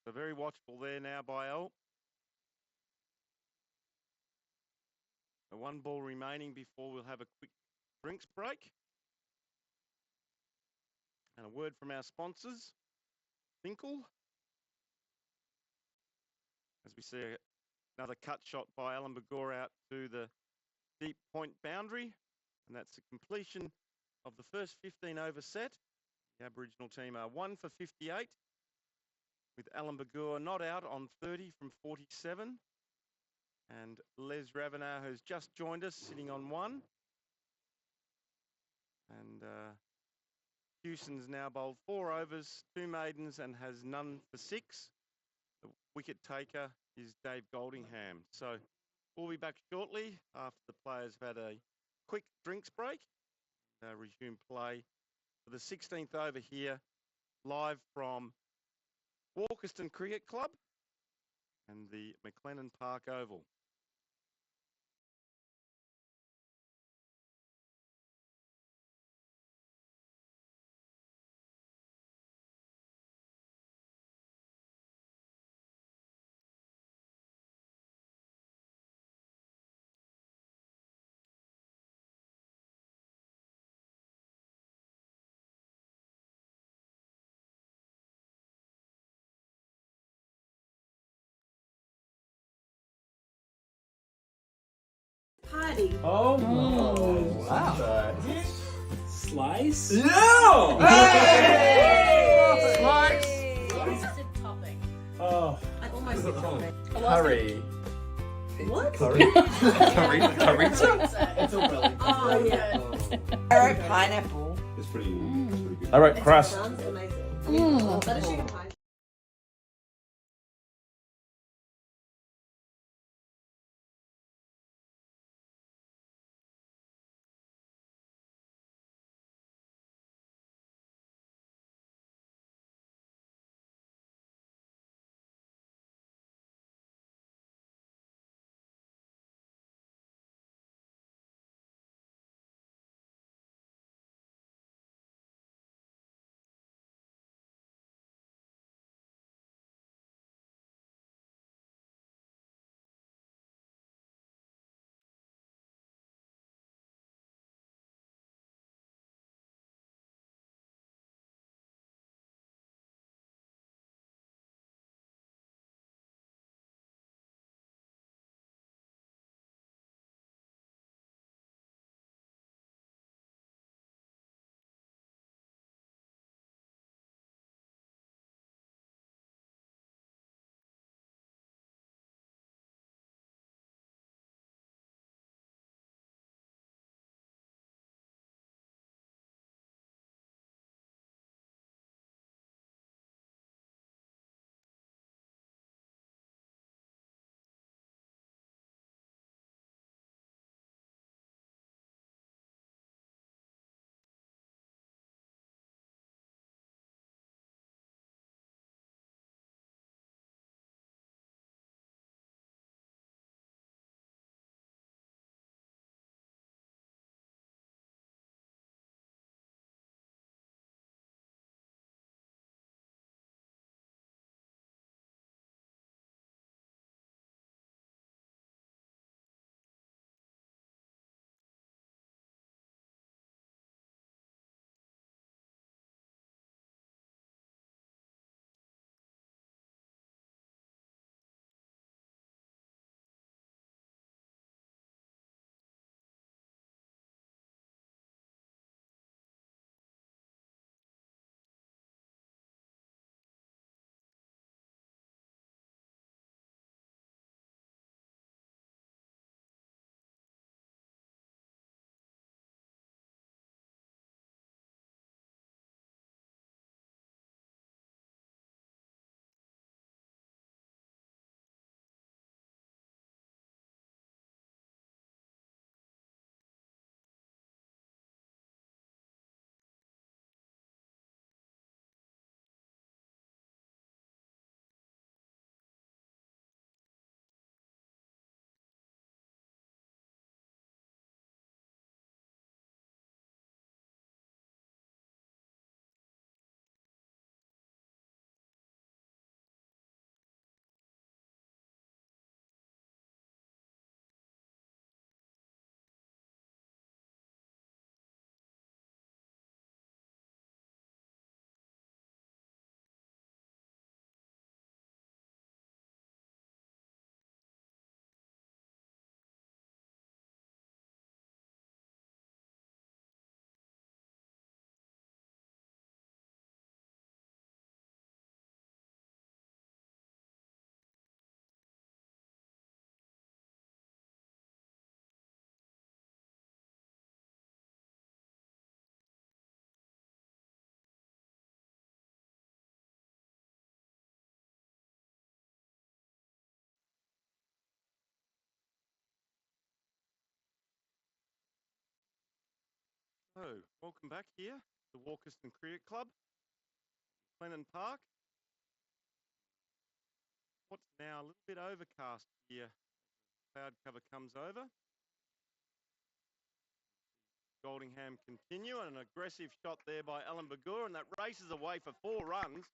So very watchful there now by Al. So 1 ball remaining before we'll have a quick drinks break. And a word from our sponsors, Finkel. As we see another cut shot by Alan Bagur out to the deep point boundary. And that's the completion of the first 15 over set. The Aboriginal team are 1 for 58, with Alan Bagur not out on 30 from 47. And Les Raveneau has just joined us, sitting on 1. And Hewson's now bowled 4 overs, 2 maidens, and has none for 6. The wicket taker is Dave Goldingham. So we'll be back shortly after the players have had a quick drinks break. Resume play for the 16th over here, live from Walkerston Cricket Club and the McLennan Park Oval. Party. Oh, Wow. Slice? No! Hey! Slice! I just said topping. Oh. I almost said topping. Curry. What? Curry? Curry? It's a relic. Oh, yeah. Harrup pineapple. It's pretty good. All right, crust. Sounds amazing. Mm. But a sugar pie. So, welcome back here. the Walkerston Cricket Club, Glennon Park. What's now a little bit overcast here. Cloud cover comes over. Goldingham continue, and an aggressive shot there by Alan Bagur, and that races away for 4 runs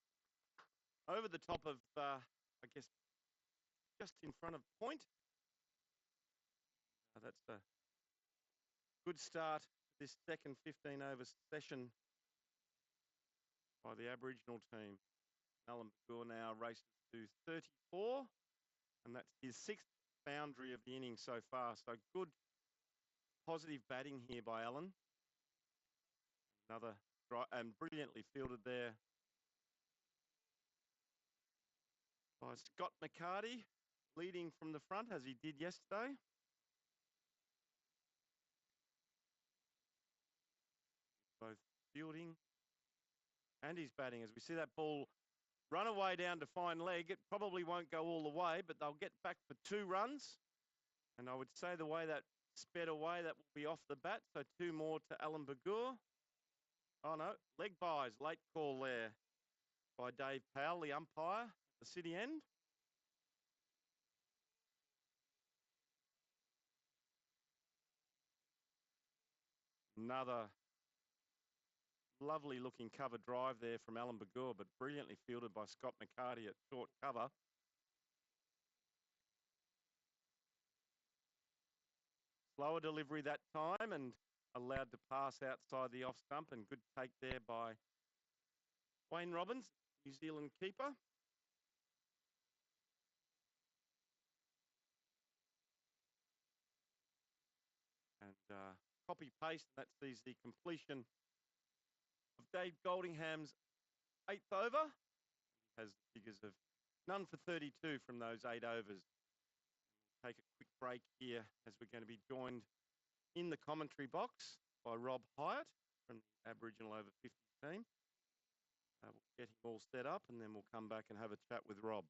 over the top of, I guess, just in front of point. That's a good start to this second 15-over session by the Aboriginal team. Alan Bagur now races to 34, and that's his 6th boundary of the innings so far. So good, positive batting here by Alan. Another and brilliantly fielded there by Scott McCarty, leading from the front as he did yesterday. Both fielding and his batting. As we see that ball run away down to fine leg, it probably won't go all the way, but they'll get back for 2 runs. And I would say the way that sped away, that will be off the bat. So 2 more to Alan Bagur. Oh no, leg buys, late call there by Dave Powell, the umpire at the city end. Another lovely looking cover drive there from Alan Bagur, but brilliantly fielded by Scott McCarty at short cover. Slower delivery that time and allowed to pass outside the off stump, and good take there by Wayne Robbins, New Zealand keeper. And copy paste, and that sees the completion of Dave Goldingham's 8th over. He has the figures of none for 32 from those 8 overs. We'll take a quick break here as we're going to be joined in the commentary box by Rob Hyatt from the Aboriginal over 50 team. We'll get him all set up, and then we'll come back and have a chat with Rob.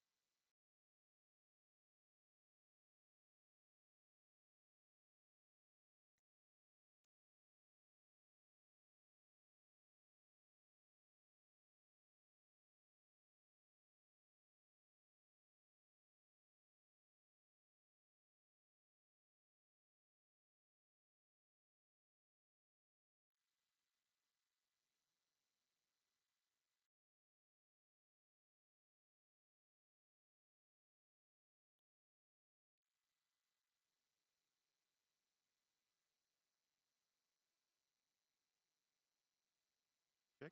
Check.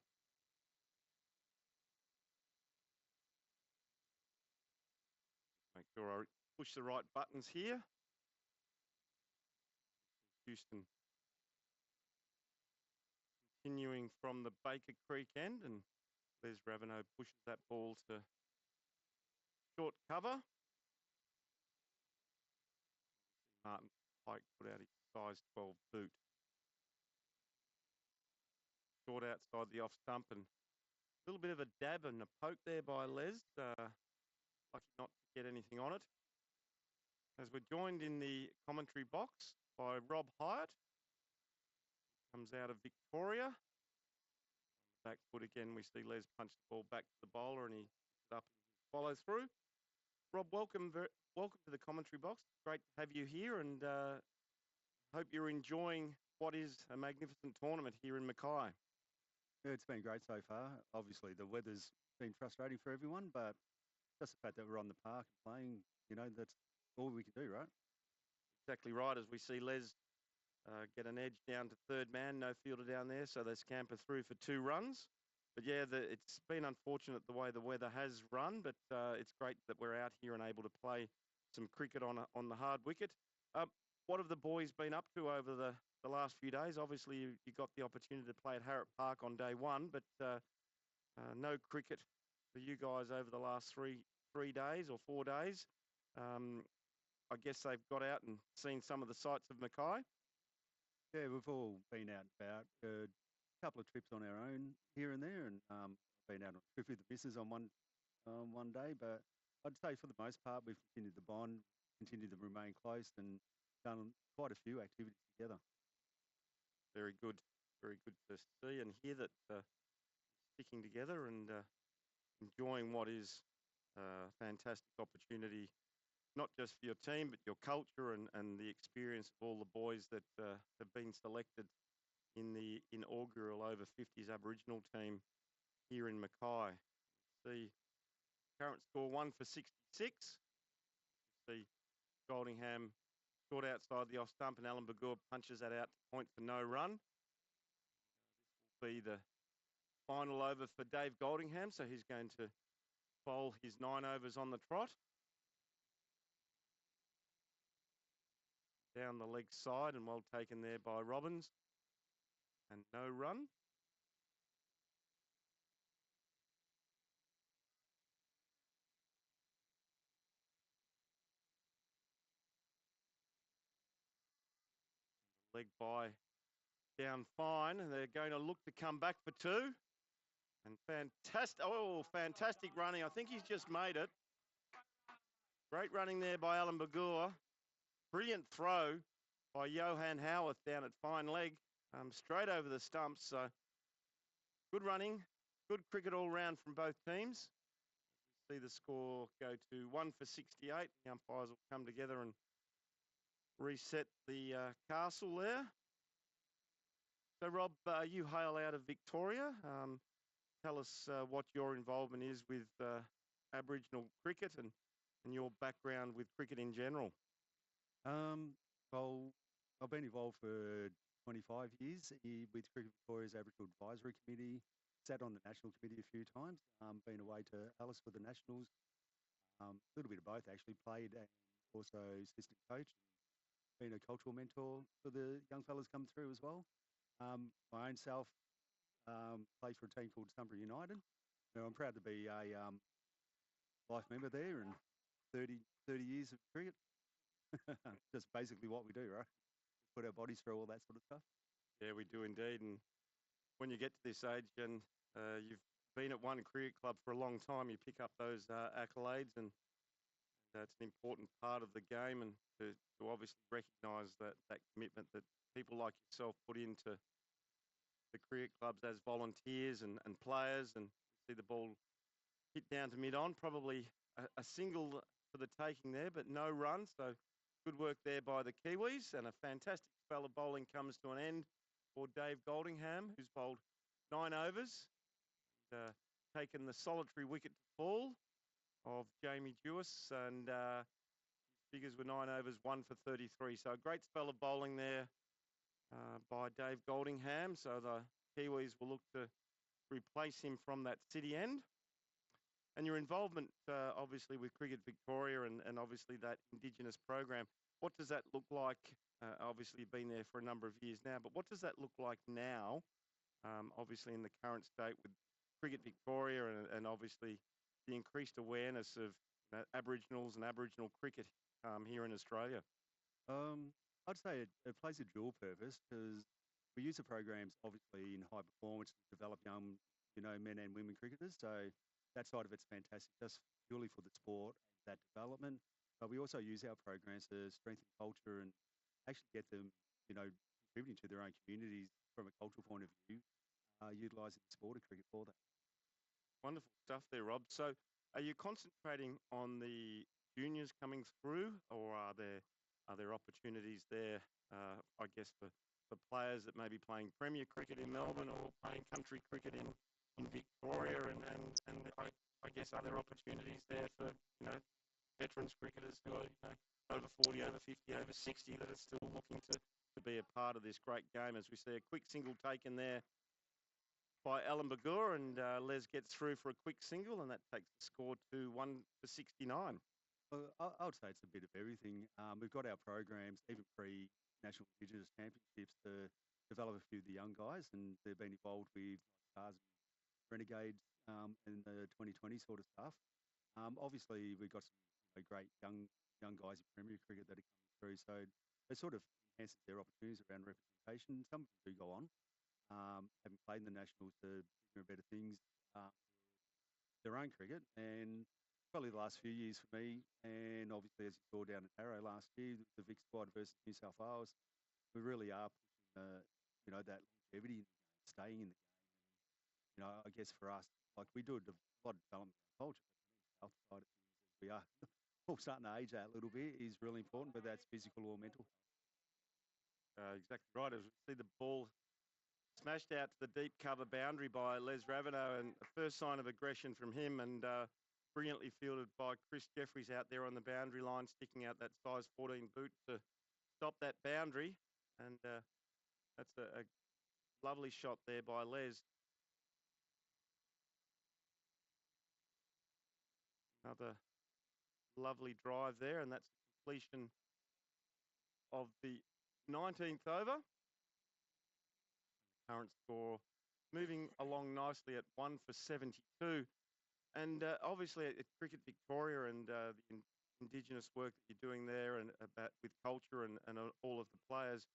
Make sure I push the right buttons here. Houston continuing from the Baker Creek end, and Les Raveneau pushes that ball to short cover. Martin Pike put out his size 12 boot. Short outside the off stump, and a little bit of a dab and a poke there by Les. Lucky not to get anything on it. As we're joined in the commentary box by Rob Hyatt. Comes out of Victoria. On the back foot again, we see Les punch the ball back to the bowler, and he picks it up and follow through. Rob, welcome to the commentary box. Great to have you here, and hope you're enjoying what is a magnificent tournament here in Mackay. Yeah, it's been great so far. Obviously, the weather's been frustrating for everyone, but just the fact that we're on the park and playing, that's all we can do, right? Exactly right. As we see Les get an edge down to third man, no fielder down there, so they scamper through for 2 runs. But yeah, it's been unfortunate the way the weather has run, but it's great that we're out here and able to play some cricket on the hard wicket. What have the boys been up to over the last few days? Obviously, you got the opportunity to play at Harrup Park on day 1, but no cricket for you guys over the last three days or 4 days. I guess they've got out and seen some of the sights of Mackay. Yeah, we've all been out and about. A couple of trips on our own here and there, and been out on a trip with the missus on one day. But I'd say for the most part, we've continued the bond, continued to remain close, and done quite a few activities together. Very good. very good to see and hear that sticking together and enjoying what is a fantastic opportunity, not just for your team, but your culture and the experience of all the boys that have been selected in the inaugural over 50s Aboriginal team here in Mackay. See current score 1 for 66. See Goldingham short outside the off stump and Alan Bagur punches that out to point for no run. This will be the final over for Dave Goldingham, so he's going to bowl his 9 overs on the trot. Down the leg side and well taken there by Robbins. And no run. Leg by down fine, and they're going to look to come back for 2. And fantastic running. I think he's just made it. Great running there by Alan Bagur. Brilliant throw by Johan Howarth down at fine leg, straight over the stumps. So good running, good cricket all round from both teams. See the score go to 1 for 68. The umpires will come together and reset the castle there. So Rob, you hail out of Victoria. Tell us what your involvement is with Aboriginal cricket and your background with cricket in general. Well, I've been involved for 25 years with Cricket Victoria's Aboriginal Advisory Committee. Sat on the National Committee a few times. Been away to Alice for the Nationals. A little bit of both actually. Played and also assistant coach. Been a cultural mentor for the young fellas come through as well. My own self played for a team called Sunbury United. Now, I'm proud to be a life member there and 30 years of cricket. Just basically what we do, right? Put our bodies through all that sort of stuff. Yeah, we do indeed. And when you get to this age and you've been at one cricket club for a long time, you pick up those accolades, and that's an important part of the game, and to obviously recognise that commitment that people like yourself put into the cricket clubs as volunteers and players, and see the ball hit down to mid-on, probably a single for the taking there, but no run. So good work there by the Kiwis, and a fantastic spell of bowling comes to an end for Dave Goldingham, who's bowled 9 overs, taken the solitary wicket to fall of Jamie Jewis, and his figures were 9 overs, 1 for 33. So a great spell of bowling there by Dave Goldingham. So the Kiwis will look to replace him from that city end. And your involvement, obviously, with Cricket Victoria and obviously that Indigenous program, what does that look like? Obviously, you've been there for a number of years now, but what does that look like now, obviously, in the current state with Cricket Victoria and obviously the increased awareness of Aboriginals and Aboriginal cricket here in Australia? I'd say it plays a dual purpose because we use the programs obviously in high performance to develop young, men and women cricketers. So that side of it's fantastic, just purely for the sport and that development. But we also use our programs to strengthen culture and actually get them, contributing to their own communities from a cultural point of view, utilising the sport of cricket for that. Wonderful stuff there, Rob. So are you concentrating on the juniors coming through, or are there opportunities there, I guess, for players that may be playing Premier cricket in Melbourne or playing country cricket in Victoria, and I guess are there opportunities there for veterans cricketers who are over 40, over 50, over 60 that are still looking to be a part of this great game? As we see a quick single taken there by Alan Bagur, and Les gets through for a quick single, and that takes the score to 1 for 69. Well, I would say it's a bit of everything. We've got our programs, even pre-National Indigenous Championships, to develop a few of the young guys, and they've been involved with Stars and Renegades and the 2020 sort of stuff. Obviously, we've got some great young guys in Premier cricket that are coming through, so it sort of enhances their opportunities around representation. Some of them do go on, having played in the Nationals to bigger and better things, their own cricket, and probably the last few years for me, and obviously as you saw down at Harrow last year, the Vic squad versus New South Wales, we really are pushing that longevity in the game, staying in the game. And, you know, I guess for us, like we do a lot of development in our culture, but the mental health side of things, as we are all starting to age that a little bit, is really important, whether that's physical or mental. Exactly right. As we see the ball smashed out to the deep cover boundary by Les Raveneau, and a first sign of aggression from him, and brilliantly fielded by Chris Jeffries out there on the boundary line, sticking out that size 14 boot to stop that boundary. And that's a lovely shot there by Les. Another lovely drive there, and that's the completion of the 19th over. Current score moving along nicely at 1 for 72. And obviously at Cricket Victoria and the Indigenous work that you're doing there and about with culture and all of the players,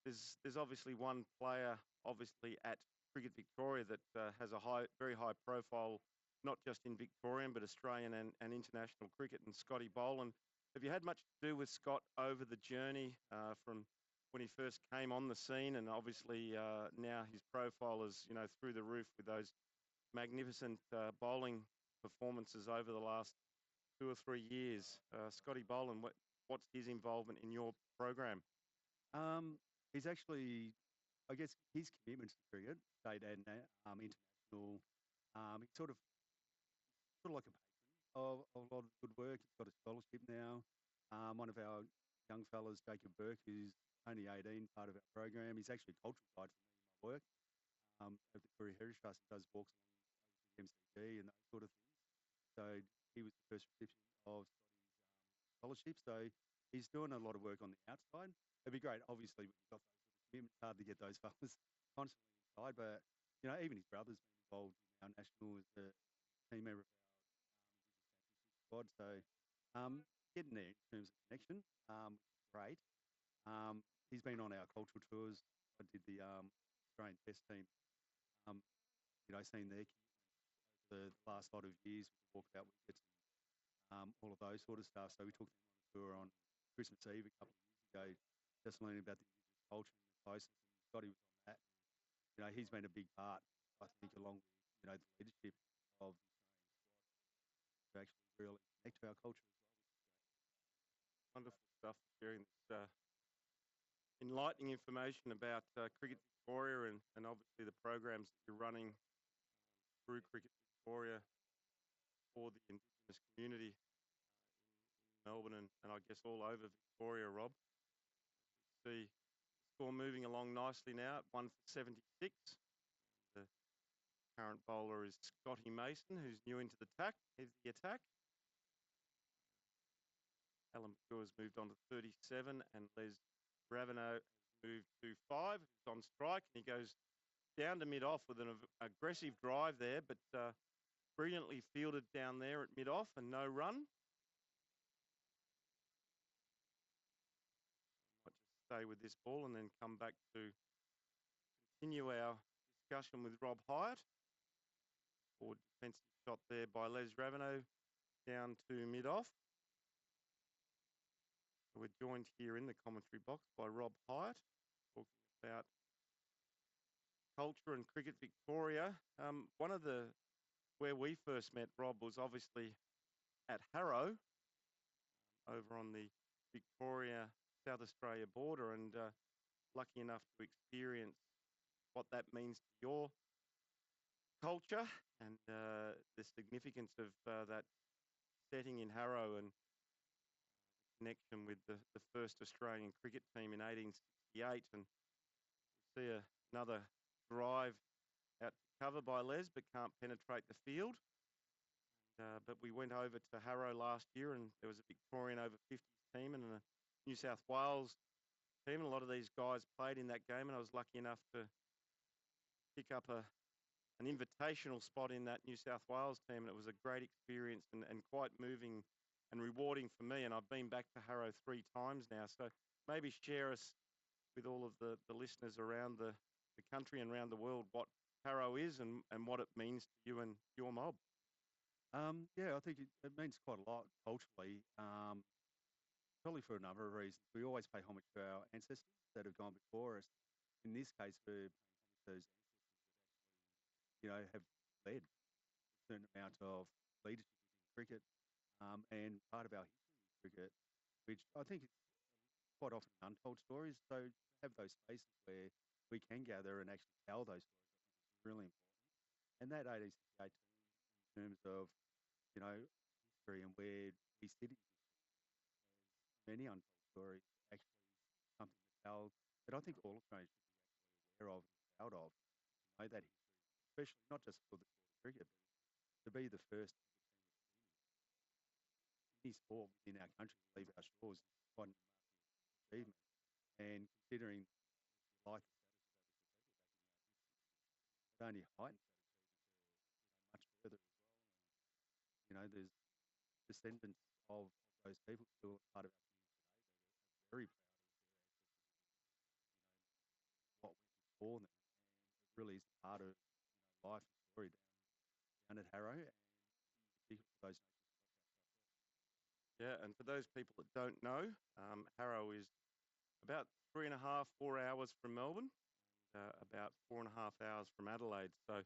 there's obviously one player obviously at Cricket Victoria that has a very high profile, not just in Victorian but Australian and international cricket, and Scotty Boland. Have you had much to do with Scott over the journey from when he first came on the scene, and obviously now his profile is through the roof with those magnificent bowling performances over the last 2 or 3 years? Scotty Boland, what's his involvement in your program? He's actually, I guess, his commitment to cricket, state and international. He's sort of like a patron of a lot of good work. He's got a scholarship now. One of our young fellas, Jacob Burke, who's only 18, part of our program. He's actually a cultural guide for me in my work. At the Korea Heritage Trust, he does walks along the MCG and those sort of things. So he was the first recipient of Scotty's scholarship. So he's doing a lot of work on the outside. It'd be great, obviously, when you've got those sort of commitments. It's hard to get those fellas constantly inside, but even his brother's been involved in our national as a team member of our Indigenous Championship squad. So getting there in terms of connection, which is great. He's been on our cultural tours. I did the Australian Test team. Seeing their commitment over the last lot of years with the walkabout wickets and all of those sort of stuff. So we took them on a tour on Christmas Eve a couple of years ago, just learning about the Indigenous culture and the closeness. And Scotty was on that. And, he's been a big part, I think, along with the leadership of the Australian squad to actually really connect to our culture as well, which is great. Wonderful stuff, sharing this enlightening information about Cricket Victoria and obviously the programs that you're running through Cricket Victoria for the Indigenous community in Melbourne and I guess all over Victoria, Rob. We see the score moving along nicely now at 1 for 76. The current bowler is Scotty Mason, who's new into the attack. Alan McClure has moved on to 37, and Les Raveneau has moved to 5, who's on strike, and he goes down to mid-off with an aggressive drive there, but brilliantly fielded down there at mid-off and no run. Might just stay with this ball and then come back to continue our discussion with Rob Hyatt. Forward defensive shot there by Les Raveneau down to mid-off. So we're joined here in the commentary box by Rob Hyatt, talking about culture and Cricket Victoria. One of where we first met, Rob, was obviously at Harrup over on the Victoria South Australia border, and lucky enough to experience what that means to your culture and the significance of that setting in Harrup and connection with the first Australian cricket team in 1868. And we see another drive out to cover by Les, but can't penetrate the field. But we went over to Harrup last year, and there was a Victorian over 50s team and a New South Wales team, and a lot of these guys played in that game, and I was lucky enough to pick up an invitational spot in that New South Wales team, and it was a great experience and quite moving and rewarding for me. And I've been back to Harrup 3 times now, so maybe share us with all of the listeners around the country and around the world what Harrup is and what it means to you and your mob. I think it means quite a lot culturally, probably for a number of reasons. We always pay homage to our ancestors that have gone before us. In this case, we're paying homage those ancestors that actually, have led a certain amount of leadership within cricket, and part of our history in cricket, which I think is quite often untold stories. So to have those spaces where we can gather and actually tell those stories, I think is really important. And that 1868 team, in terms of history and where we sit in history, has many untold stories. Actually, something to tell that I think all Australians should be actually aware of and proud of. To know that history, especially not just for the sport of cricket, but to be the first ever team of any sport within our country to leave our shores is quite an remarkable achievement. And considering, if you like, the status of Aboriginal people back in the mid-60s, it only heightened that achievement to much further as well. And there's descendants of those people still part of our community today that are very proud of their ancestors and what went before them. And it really is part of life and story down at Harrow, and in particular for those nations across our southwest. Yeah, and for those people that don't know, Harrow is about 3.5, 4 hours from Melbourne, about 4.5 hours from Adelaide. So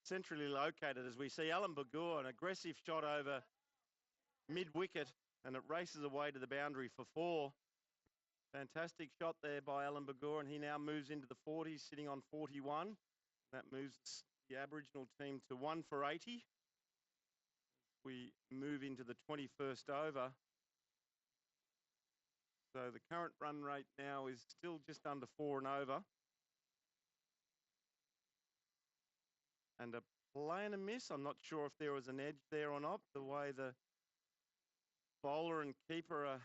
centrally located, as we see Alan Bagur, an aggressive shot over mid-wicket, and it races away to the boundary for 4. Fantastic shot there by Alan Bagur, and he now moves into the 40s, sitting on 41. That moves the Aboriginal team to 1 for 80. We move into the 21st over. So the current run rate now is still just under 4 and over. And a play and a miss. I'm not sure if there was an edge there or not, the way the bowler and keeper are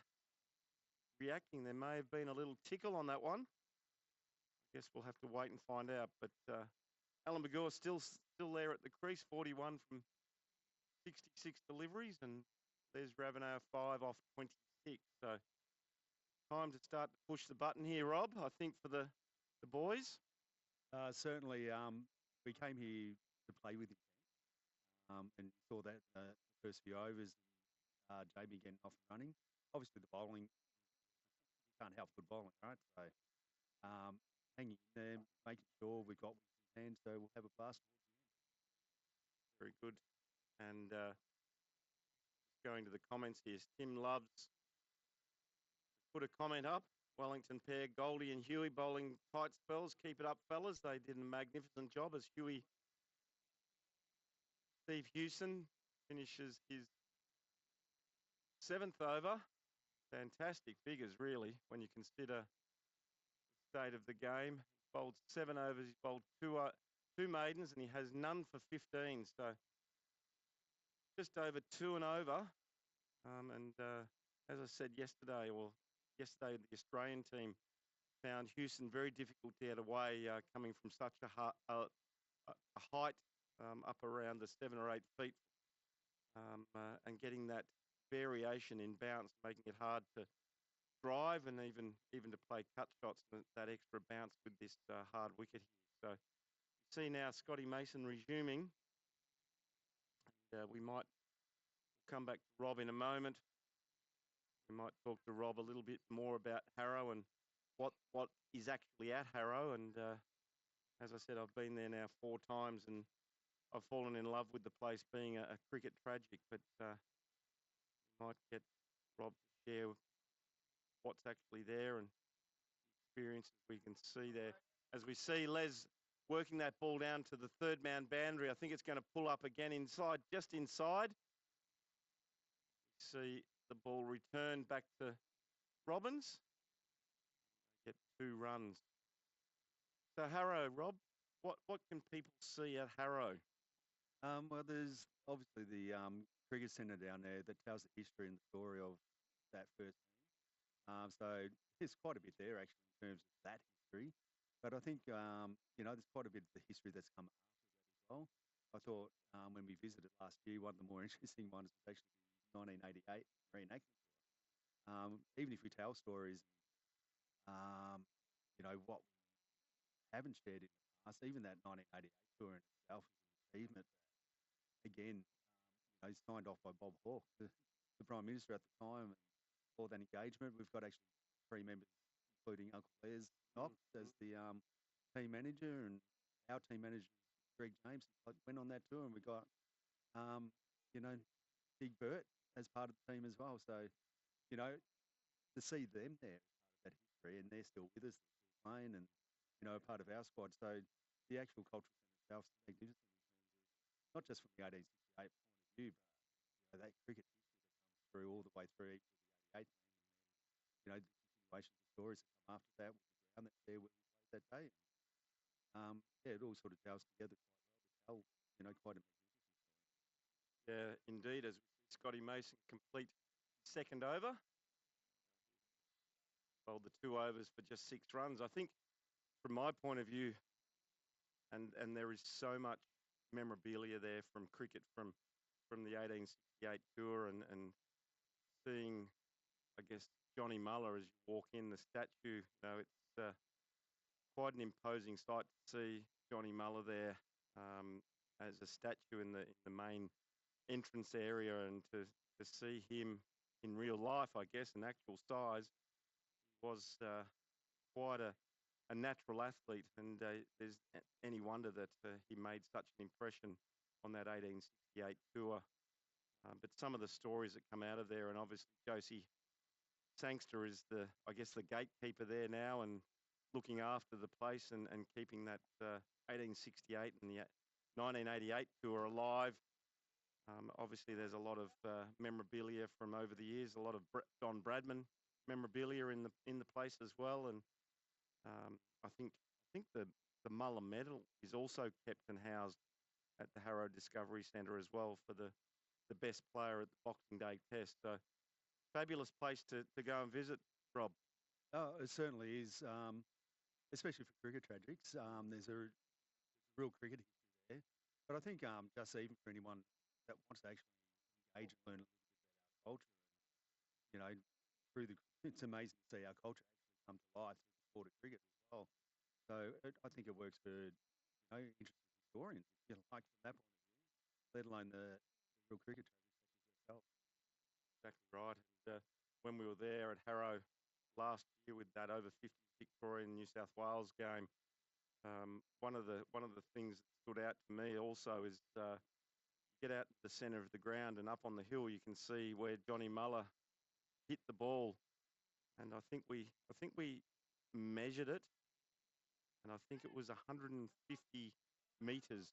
reacting. There may have been a little tickle on that one. I guess we'll have to wait and find out. But Alan Bagur still there at the crease, 41 from 66 deliveries, and there's Ravenel 5 off 26. So time to start to push the button here, Rob, I think, for the boys. Certainly, we came here to play with him, and you saw that the first few overs, Jamie getting off and running. Obviously, the bowling, you can't help good bowling, right? So hanging in there, making sure we've got wins in hand, so we'll have a blast towards the end. Very good. And going to the comments here, Tim Loves put a comment up. Wellington pair, Goldie and Huey bowling tight spells. Keep it up, fellas. They did a magnificent job as Steve Hewson finishes his 7th over. Fantastic figures, really, when you consider the state of the game. He bowled 7 overs, he's bowled two maidens, and he has none for 15. So just over 2 and over. As I said yesterday, the Australian team found Houston very difficult to get away, coming from such a height up around the 7 or 8 feet, and getting that variation in bounce, making it hard to drive and even to play cut shots, that extra bounce with this hard wicket here. So you see now Scotty Mason resuming, and we might come back to Rob in a moment. We might talk to Rob a little bit more about Harrow and what is actually at Harrow. And as I said, I've been there now 4 times, and I've fallen in love with the place, being a cricket tragic. But we might get Rob to share what's actually there and the experiences we can see there. As we see Les working that ball down to the 3rd man boundary, I think it's going to pull up again inside, just inside. We see the ball return back to Robbins. Get 2 runs. So Harrow, Rob, what can people see at Harrow? Well, there's obviously the cricket centre down there that tells the history and the story of that first team. So there's quite a bit there actually in terms of that history. But I think there's quite a bit of the history that's come after that as well. I thought when we visited last year, one of the more interesting ones was actually the 1988 reenactment tour. Even if we tell stories, what we haven't shared in the past, even that 1988 tour in itself is an achievement that, again, signed off by Bob Hawke, the Prime Minister at the time, and for that engagement. We've got actually 3 members, including Uncle Les Knox, as the team manager, and our team manager, Greg James, went on that tour, and we got, you know, Big Bert as part of the team as well. So, you know, to see them there as part of that history, and they're still with us, they're still playing, and you know, a part of our squad. So the actual cultural centre itself is magnificent in terms of not just from the 1868 point of view, but you know, that cricket history that comes through all the way through each of the 88 team, and then you know the continuation of stories that come after that with the ground that's there where we played that day. Yeah, it all sort of gels together quite well to tell, you know, quite a magnificent story. Yeah, indeed, as we see Scotty Mason complete second over. Bowled the 2 overs for just 6 runs. I think from my point of view, and there is so much memorabilia there from cricket from the 1868 tour, and seeing, I guess, Johnny Muller as you walk in, the statue, you know, it's quite an imposing sight to see Johnny Muller there as a statue in the main entrance area, and to see him in real life, I guess, in actual size, was quite a natural athlete, and there's any wonder that he made such an impression on that 1868 tour. But some of the stories that come out of there, and obviously Josie Sangster is I guess, the gatekeeper there now, and looking after the place and keeping that 1868 and the 1988 tour alive. Obviously, there's a lot of memorabilia from over the years, a lot of Don Bradman memorabilia in the place as well, and I think the Muller medal is also kept and housed at the Harrup Discovery Centre as well for the best player at the Boxing Day Test. So fabulous place to go and visit, Rob. Oh, it certainly is, especially for cricket tragics. There's a real cricket history there. But I think just even for anyone that wants to actually engage and learn a little bit about our culture, and you know, it's amazing to see our culture actually come to life through the sport of cricket as well. So I think it works for, you know, interested historians, if you like, from that point of view, let alone the real cricket tragics such as yourself. Exactly right. And when we were there at Harrow last year with that over 50 Victorian New South Wales game, one of the things that stood out to me also is you get out to the centre of the ground, and up on the hill you can see where Johnny Muller hit the ball, and I think we measured it, and I think it was 150 metres,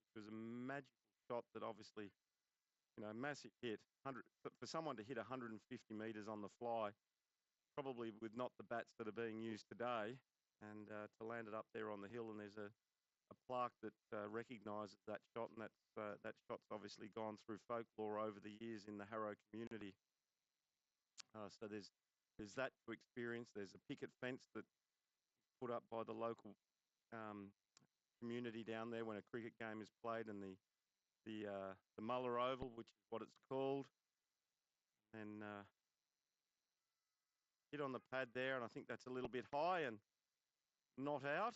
which was a magical shot that obviously, you know, massive hit. For someone to hit 150 metres on the fly, probably with not the bats that are being used today, and to land it up there on the hill, and there's a plaque that recognises that shot, and that shot's obviously gone through folklore over the years in the Harrow community. So there's that to experience. There's a picket fence that's put up by the local community down there when a cricket game is played, and the Muller Oval, which is what it's called, and hit on the pad there, and I think that's a little bit high and not out.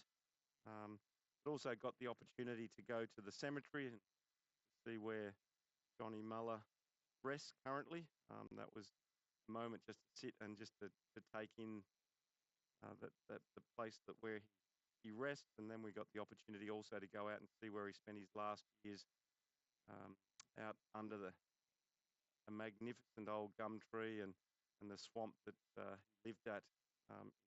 But also got the opportunity to go to the cemetery and see where Johnny Muller rests currently. That was a moment just to sit and just to take in the place where he rests, and then we got the opportunity also to go out and see where he spent his last years out under a magnificent old gum tree and the swamp that he lived at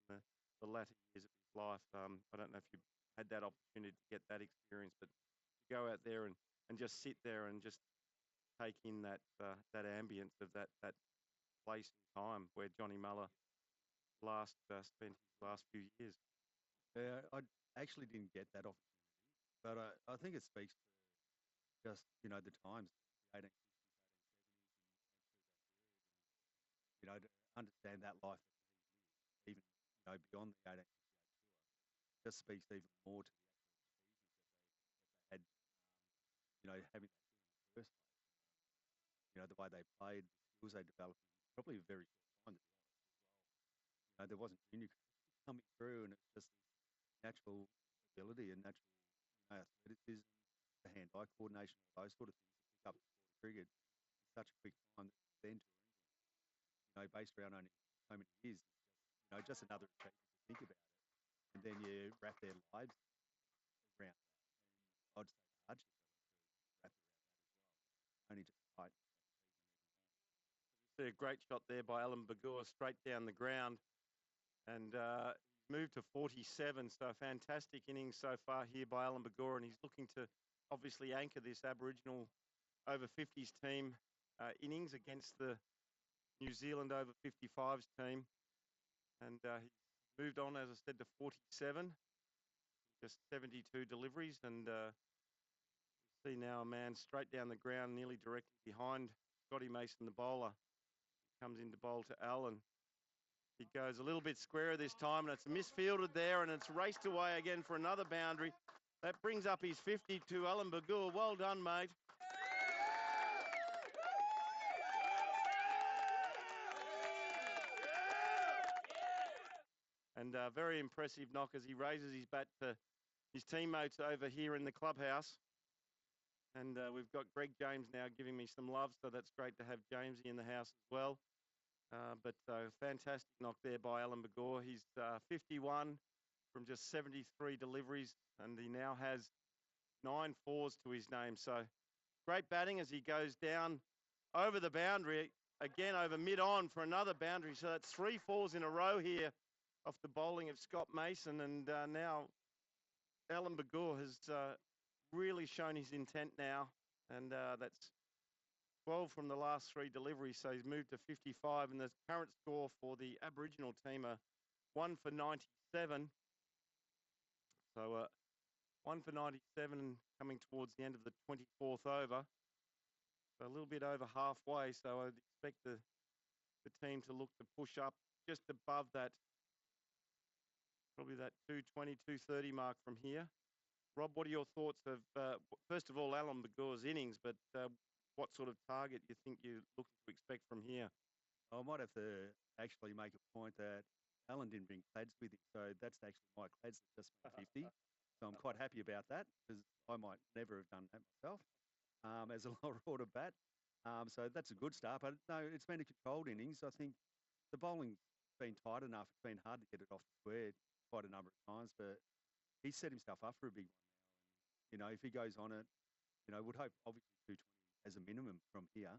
in the latter years of his life. I don't know if you had that opportunity to get that experience, but to go out there and just sit there and just take in that ambience of that place and time where Johnny Muller spent his last few years. Yeah, I actually didn't get that opportunity, but I think it speaks to just, you know, the times, the 1860s, 1870s, and through that period, and, you know, to understand that life that he lived, even, you know, beyond the 1868 tour, just speaks even more to the actual achievements that they had, you know, having that tour in the first place. You know, the way they played, the skills they developed in probably a very short time, to be honest, as well. You know, there wasn't junior cricket coming through, and it's just this natural ability and natural, you know, athleticism, the hand-eye coordination, all those sort of things to pick up the sport of cricket in such a quick time that then to England, you know, based around only so many years, is just, you know, just another achievement to think about it. And and then you wrap their lives around that. And I'd say the hardship of it to wrap around that as well. Only just tight. See a great shot there by Alan Bagur straight down the ground, and he's moved to 47. So fantastic innings so far here by Alan Bagur, and he's looking to obviously anchor this Aboriginal over 50s team innings against the New Zealand over 55s team. And he's moved on, as I said, to 47, just 72 deliveries, and we see now a man straight down the ground, nearly directly behind Scotty Mason, the bowler. He comes in to bowl to Alan. He goes a little bit squarer this time, and it's misfielded there, and it's raced away again for another boundary. That brings up his 50 to Alan Bagur. Well done, mate. And very impressive knock as he raises his bat to his teammates over here in the clubhouse. And we've got Greg James now giving me some love, so that's great to have Jamesy in the house as well. But fantastic knock there by Alan Bagur. He's 51 from just 73 deliveries, and he now has 9 fours to his name. So great batting as he goes down over the boundary, again over mid-on for another boundary. So that's 3 fours in a row here off the bowling of Scott Mason, and now Alan Bagur has really shown his intent now, and that's 12 from the last 3 deliveries, so he's moved to 55, and the current score for the Aboriginal team are 1 for 97. So 1 for 97 coming towards the end of the 24th over. So a little bit over halfway, so I'd expect the team to look to push up just above that, probably that 220, 230 mark from here. Rob, what are your thoughts of, first of all, Alan Bagur's innings, but what sort of target you think you're looking to expect from here? I might have to actually make a point that Alan didn't bring plaids with him, so that's actually my plaids that just made 50. So I'm quite happy about that, because I might never have done that myself as a lower order bat. So that's a good start. But no, it's been a controlled innings. I think the bowling's been tight enough. It's been hard to get it off the square quite a number of times, but he's set himself up for a big one now. And, you know, if he goes on it, you know, would hope obviously 220 as a minimum from here.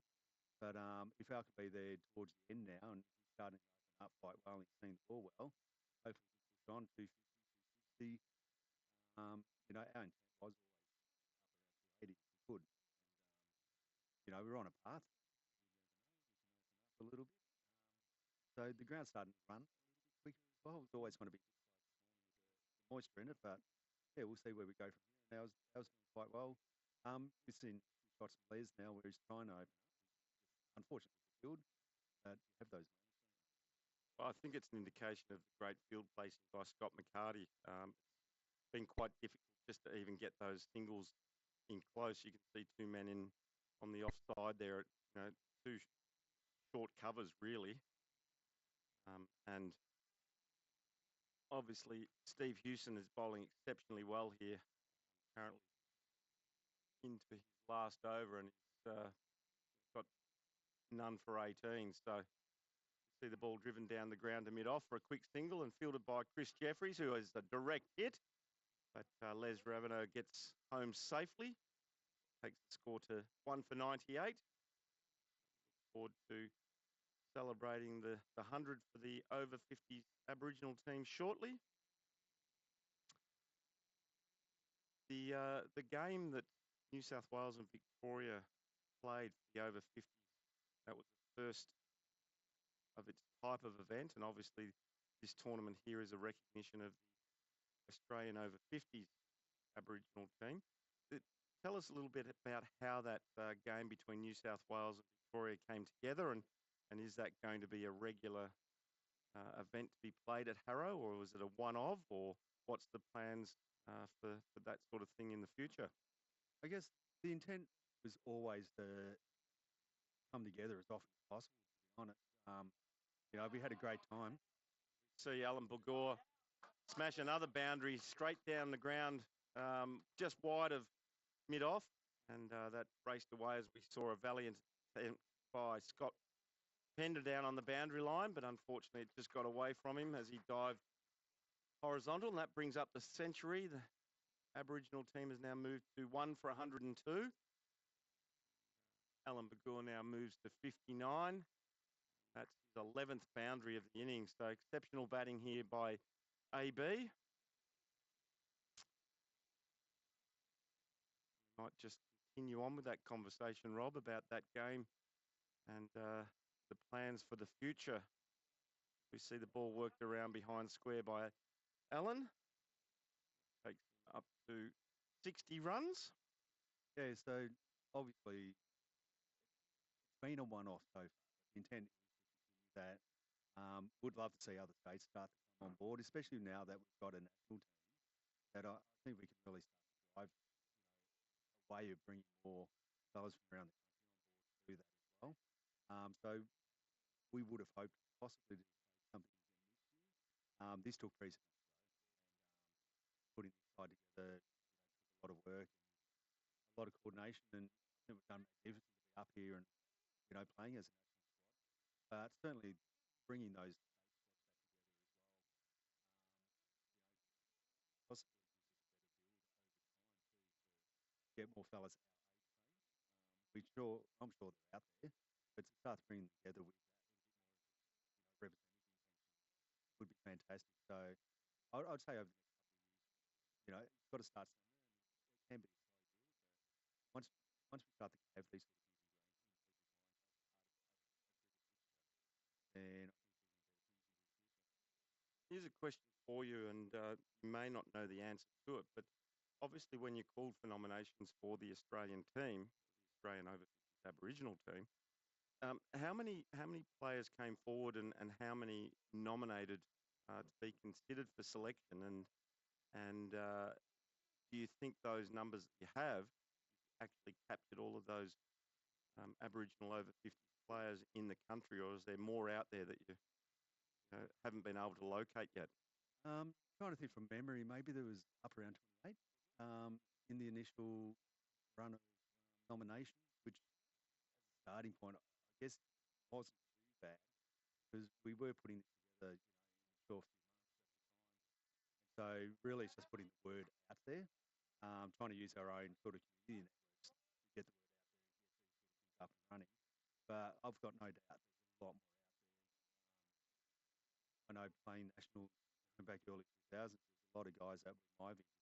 But if Al can be there towards the end now, and he's starting to open up quite well, and he's seen the ball well, hopefully he can push on 250, 260. You know, our intent was always up around 280 if we could. And, you know, we're on a path. You never know, we can open up a little bit. So the ground's starting to run a little bit quicker as well. It was always going to be this side this morning with the moisture in it, but yeah, we'll see where we go from here. Now, that was going quite well. We've seen a few shots from Les now where he's trying to open up. Unfortunately for the field, you have those moments. Well, I think it's an indication of the great field placing by Scott McCarty. It's been quite difficult just to even get those singles in close. You can see 2 men in on the offside there, you know, 2 short covers really. And obviously Steve Hewson is bowling exceptionally well here, currently into his last over, and he's got none for 18. So see the ball driven down the ground to mid-off for a quick single and fielded by Chris Jeffries, who is a direct hit. But Les Ravenel gets home safely, takes the score to 1 for 98. Look forward to celebrating the 100 for the over 50s Aboriginal team shortly. The game that New South Wales and Victoria played for the over 50s, that was the first of its type of event, and obviously this tournament here is a recognition of the Australian over 50s Aboriginal team. Tell us a little bit about how that game between New South Wales and Victoria came together, and is that going to be a regular event to be played at Harrup, or was it a one-off, or what's the plans for that sort of thing in the future? I guess the intent was always to come together as often as possible, to be honest. You know, we had a great time. See Alan Bagur smash another boundary straight down the ground, just wide of mid-off, and that raced away as we saw a valiant attempt by Scott Pender down on the boundary line, but unfortunately it just got away from him as he dived horizontal, and that brings up the century. The Aboriginal team has now moved to 1 for 102. Alan Bagur now moves to 59. That's his 11th boundary of the innings, so exceptional batting here by AB. Might just continue on with that conversation, Rob, about that game and the plans for the future. We see the ball worked around behind square by Alan. Takes him up to 60 runs. Yeah, so obviously it's been a one-off so far. The intent is to continue that. Would love to see other states start to come on board, especially now that we've got a national team that I think we can really start to drive a way of bringing more fellas from around the country on board to do that as well. So we would have hoped possibly to play something again this year. This took precedence though, and putting this side together took a lot of work and a lot of coordination, and I think we've done magnificent to be up here and playing as a national squad. But certainly bringing those state squads back together as well, possibly gives us a better build over time too to get more fellas our age range. I'm sure they're out there, but to start bringing them together with that little bit more representative intention would be fantastic. So I'd say over the next couple of years, it's got to start somewhere, and it can be a slow build. But once we start to have these sort of things ingrained in people's minds as a part of a cricket fixture, then I think we can better things into the future. Here's a question for you, and you may not know the answer to it, but obviously when you called for nominations for the Australian team, the Australian over 50s Aboriginal team, how many players came forward and how many nominated to be considered for selection? And do you think those numbers that you have actually captured all of those Aboriginal over 50s players in the country, or is there more out there that you haven't been able to locate yet? Trying to think from memory, maybe there was up around 28 in the initial run of nominations, which as a starting point, I guess wasn't too bad because we were putting this together, in a short few months at the time. And so really it's just putting the word out there, trying to use our own sort of community networks to get the word out there and get these sort of things up and running. But I've got no doubt there's a lot more out there. I know playing nationals back early 2000s, there's a lot of guys that were my vintage,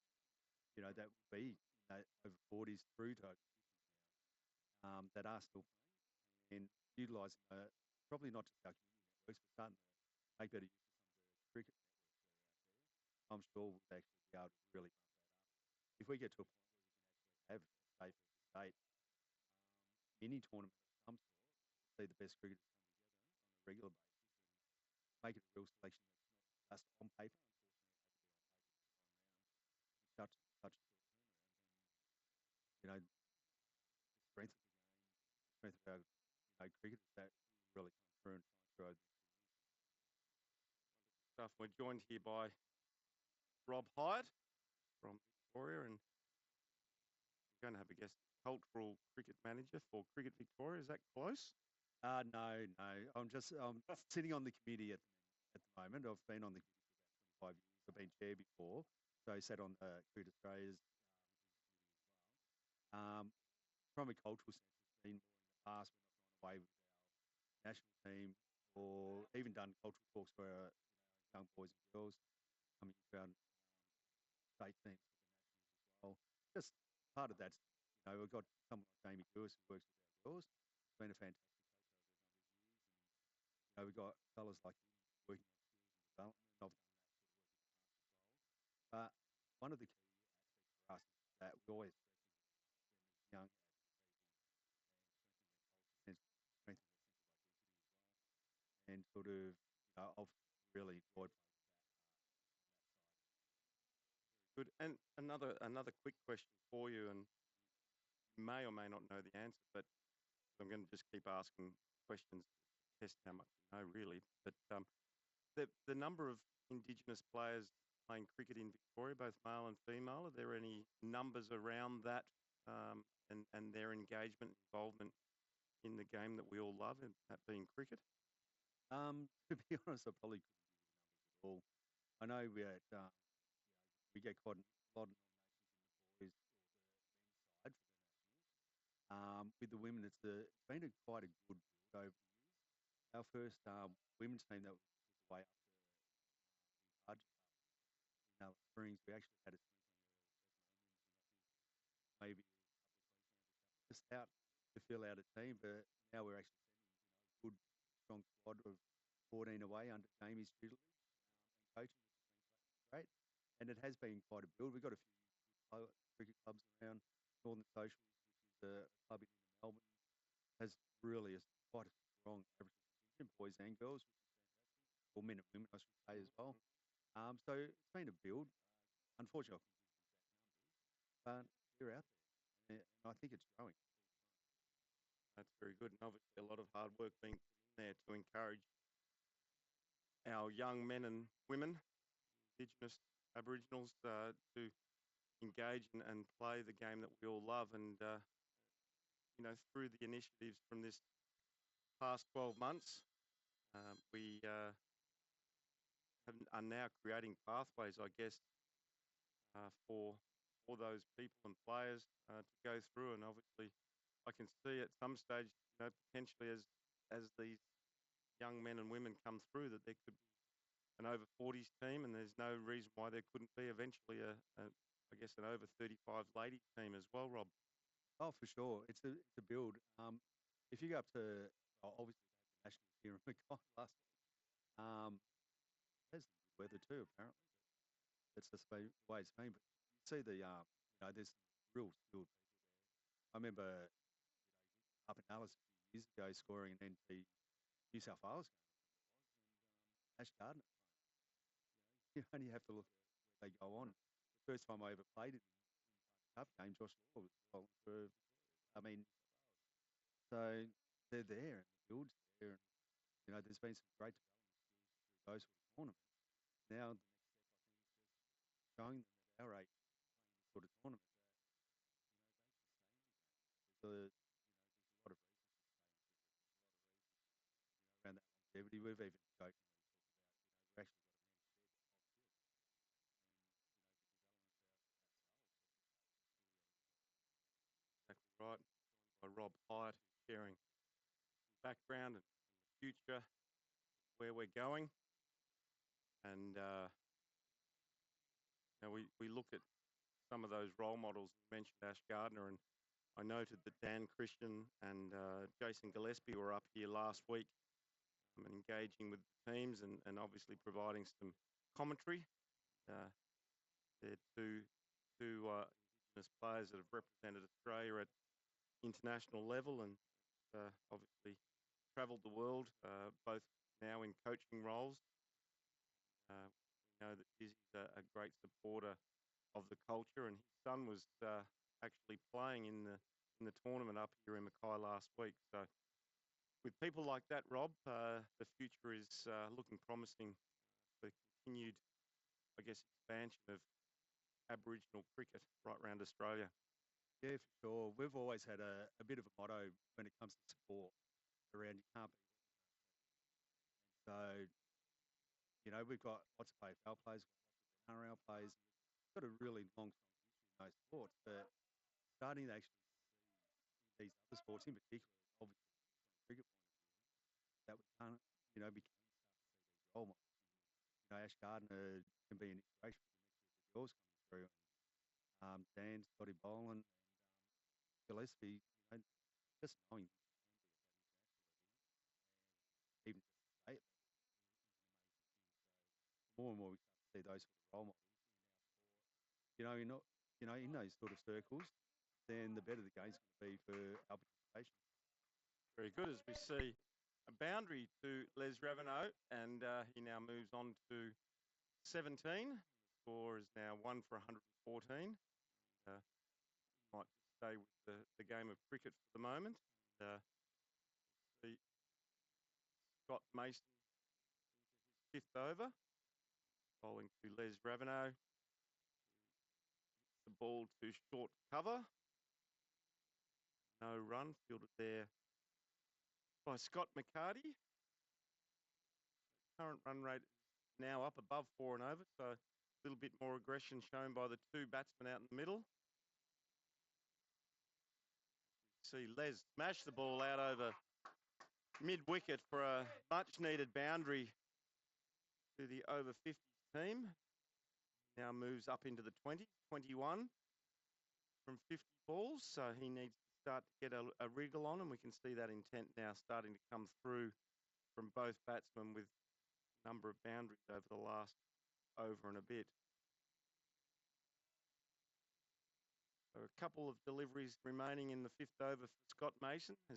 that would be in that over 40s through to over 50s now, that are still playing and utilising probably not just our community networks, but starting to make better use of some of the cricket networks that are out there. I'm sure we'll actually be able to really bump that up. If we get to a point where we can actually have a state versus state mini tournament of some sort, to see the best cricketers come together on a regular basis and make it a real selection that's not just on paper. Unfortunately, it had to be on paper this time around in such a short turnaround. And the strength of the game, the strength of our cricketers that will really come through and shine through over the next few years. Stuff. We're joined here by Rob Hyatt from Victoria, and I'm going to have a guess. Cultural cricket manager for Cricket Victoria. Is that close? No. I'm sitting on the committee at the moment. I've been on the committee for about 25 years. I've been chair before, so I sat on Cricket Australia's committee as well. From a cultural sense, it's been more in the past. We're not gone away with our national team, or even done cultural talks for our young boys and girls coming into our state teams for the nationals as well. Just part of that's, we've got someone like Jamie Lewis who works with our girls. He's been a fantastic coach over a number of years, and we've got fellas like him working on skills and development. I've done that sort of work in the past as well. But one of the key aspects for us is that we always strengthen them as young as we see them, and strengthen their sense of identity as well. And sort of, I've really enjoyed playing that part on that side. Good. And another quick question for you, and you may or may not know the answer, but I'm going to just keep asking questions to test how much you know, really. But the number of Indigenous players playing cricket in Victoria, both male and female, are there any numbers around that and their engagement, involvement in the game that we all love, and that being cricket? To be honest, I probably couldn't give you the numbers at all. I know we had, we get quite a lot of nominations in the boys or the men's side for the nationals. With the women, it's been quite a good build over the years. Our first women's team that was away up to the Argent in Alice Springs, we actually had a Queensland maybe a couple of weeks just out to fill out a team, but now we're actually sending a good strong squad of 14 away under Jamie's tutelage and coaching, which has been great. And it has been quite a build. We've got a few good cricket clubs around. Northern Socials, which is a club in Melbourne, has really quite a strong Aboriginal contingent, boys and girls, which is fantastic. Or men and women, I should say, as well. So it's been a build. Unfortunately, I couldn't give exact numbers, but they're out there, and I think it's growing. That's very good, and obviously a lot of hard work being put in there to encourage our young men and women, Indigenous Aboriginals, to engage and play the game that we all love. And through the initiatives from this past 12 months, we are now creating pathways, I guess, for those people and players to go through. And obviously, I can see at some stage, potentially as these young men and women come through, that there could be an over 40s team, and there's no reason why there couldn't be eventually I guess an over 35s ladies team as well, Rob. Oh, for sure. It's a build. If you go up to obviously the Nationals here in Mackay last week, there's some good weather too, apparently. That's just the way it's been. But you see there's some real skilled people there. I remember up in Alice a few years ago scoring an NT New South Wales game, I think it was, and Ash Gardner. You only have to look at where they go on. The first time I ever played it in Cup game, Josh Law was bowling for Victoria. I mean, so they're there and the build's there, and there's been some great development through those sort of tournaments. Now the next step, I think, is just showing them at our age playing this sort of tournament that they can stay in the game. There's a lot of reasons to stay in cricket. There's a lot of reasons around that longevity. We've even jokingly talked about, we're actually got a men's shed off field, and Exactly right. Joined by Rob Hyatt, who's sharing some background and the future, where we're going. And we look at some of those role models. You mentioned Ash Gardner, and I noted that Dan Christian and Jason Gillespie were up here last week and engaging with the teams and obviously providing some commentary. They're two Indigenous players that have represented Australia at international level and obviously travelled the world, both now in coaching roles. We know that Dizzy's a great supporter of the culture, and his son was actually playing in the tournament up here in Mackay last week. So with people like that, Rob, the future is looking promising for continued, I guess, expansion of Aboriginal cricket right around Australia. Yeah, for sure. We've always had a bit of a motto when it comes to sport around you can't be what you can't see. So, we've got lots of AFL players, we've got lots of NRL players. We've got a really long, strong history in those sports, but starting to actually see these other sports, in particular, obviously from a cricket point of view, that we can't, we can start to see these role models. Ash Gardner can be an inspiration for the next group of girls coming through. And Dan, Scotty Boland, and Gillespie, just knowing you can be at that international level, and even just the state level, is an amazing thing. So the more and more we start to see those sort of role models in our sport, in those sort of circles, then the better the game's going to be for our participation. Very good, as we see a boundary to Les Raveneau, and he now moves on to 17. The score is now 1 for 114. Might just stay with the game of cricket for the moment. See Scott Mason into his 5th over, bowling to Les Raveneau. Hits the ball to short cover. No run, fielded there by Scott McCarty. Current run rate is now up above 4 and over, so a little bit more aggression shown by the two batsmen out in the middle. See Les smash the ball out over mid-wicket for a much-needed boundary to the over 50s team. Now moves up into the 20s, 21 from 50 balls, so he needs to start to get a wriggle on, and we can see that intent now starting to come through from both batsmen with a number of boundaries over the last over and a bit. So a couple of deliveries remaining in the fifth over for Scott Mason as he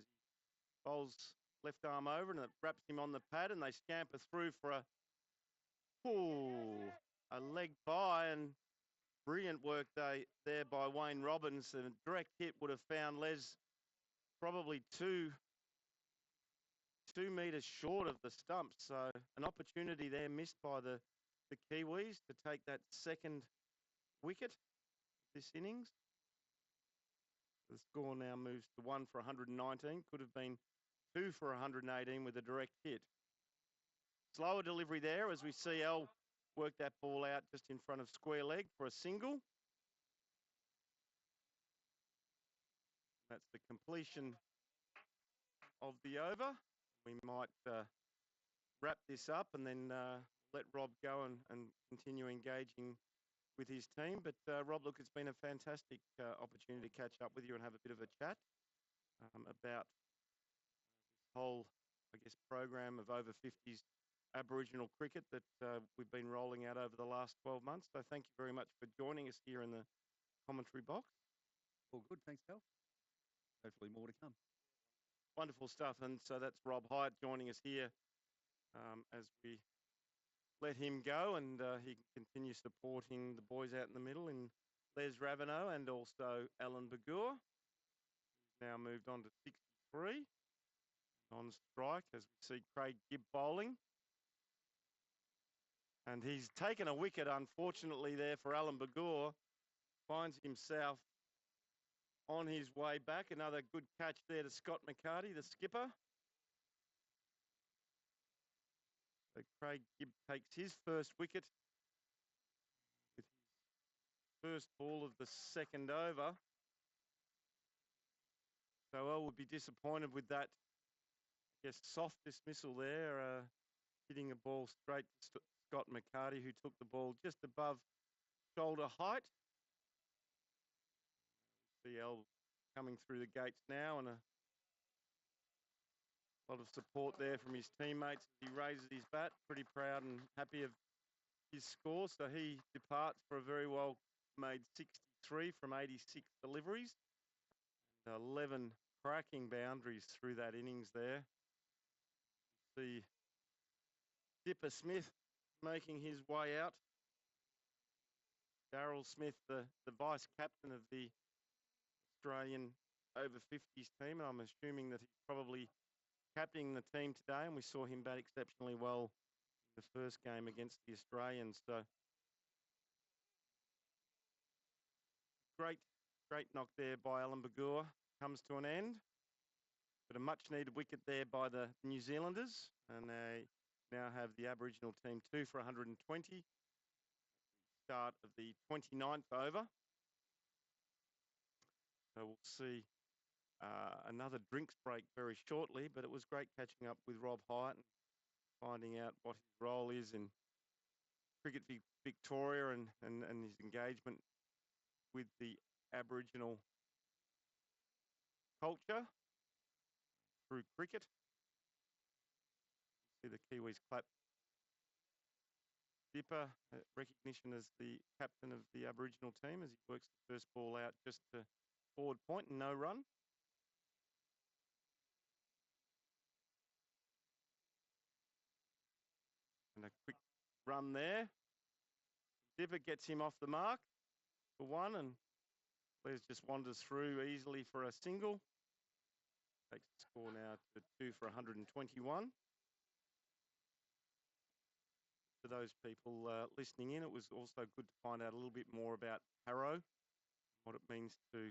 bowls left arm over and it wraps him on the pad, and they scamper through for a leg by, and brilliant work there by Wayne Robbins. A direct hit would have found Les probably two metres short of the stumps. So an opportunity there missed by the Kiwis to take that second wicket this innings. The score now moves to 1 for 119. Could have been 2 for 118 with a direct hit. Slower delivery there as we see L work that ball out just in front of square leg for a single. That's the completion of the over. We might wrap this up and then let Rob go and continue engaging with his team. But Rob, look, it's been a fantastic opportunity to catch up with you and have a bit of a chat about this whole, I guess, program of over 50s Aboriginal cricket that we've been rolling out over the last 12 months. So thank you very much for joining us here in the commentary box. All good, thanks, Cal. Hopefully more to come. Wonderful stuff. And so that's Rob Hyatt joining us here as we let him go, and he can continue supporting the boys out in the middle in Les Raveneau and also Alan Bagur, who's now moved on to 63 on strike as we see Craig Gibb bowling. And he's taken a wicket, unfortunately, there for Alan Bagur. Finds himself on his way back. Another good catch there to Scott McCarty, the skipper. So Craig Gibb takes his first wicket with his first ball of the second over. So I would be disappointed with that, I guess, soft dismissal there, hitting a ball straight to Scott McCarty, who took the ball just above shoulder height. See L coming through the gates now, and a lot of support there from his teammates as he raises his bat. Pretty proud and happy of his score. So he departs for a very well made 63 from 86 deliveries. 11 cracking boundaries through that innings there. See Dipper Smith making his way out. Darryl Smith, the vice captain of the Australian over 50s team, and I'm assuming that he's probably captaining the team today, and we saw him bat exceptionally well in the first game against the Australians. So great knock there by Alan Bagur comes to an end. But a much needed wicket there by the New Zealanders, and they now have the Aboriginal team 2 for 120. Start of the 29th over. So we'll see another drinks break very shortly, but it was great catching up with Rob Hyatt and finding out what his role is in Cricket Victoria and his engagement with the Aboriginal culture through cricket. See the Kiwis clap Dipper, recognition as the captain of the Aboriginal team as he works the first ball out just to forward point and no run. And a quick run there. Dipper gets him off the mark for one, and Les just wanders through easily for a single. Takes the score now to 2 for 121. For those people listening in, it was also good to find out a little bit more about Harrup, what it means to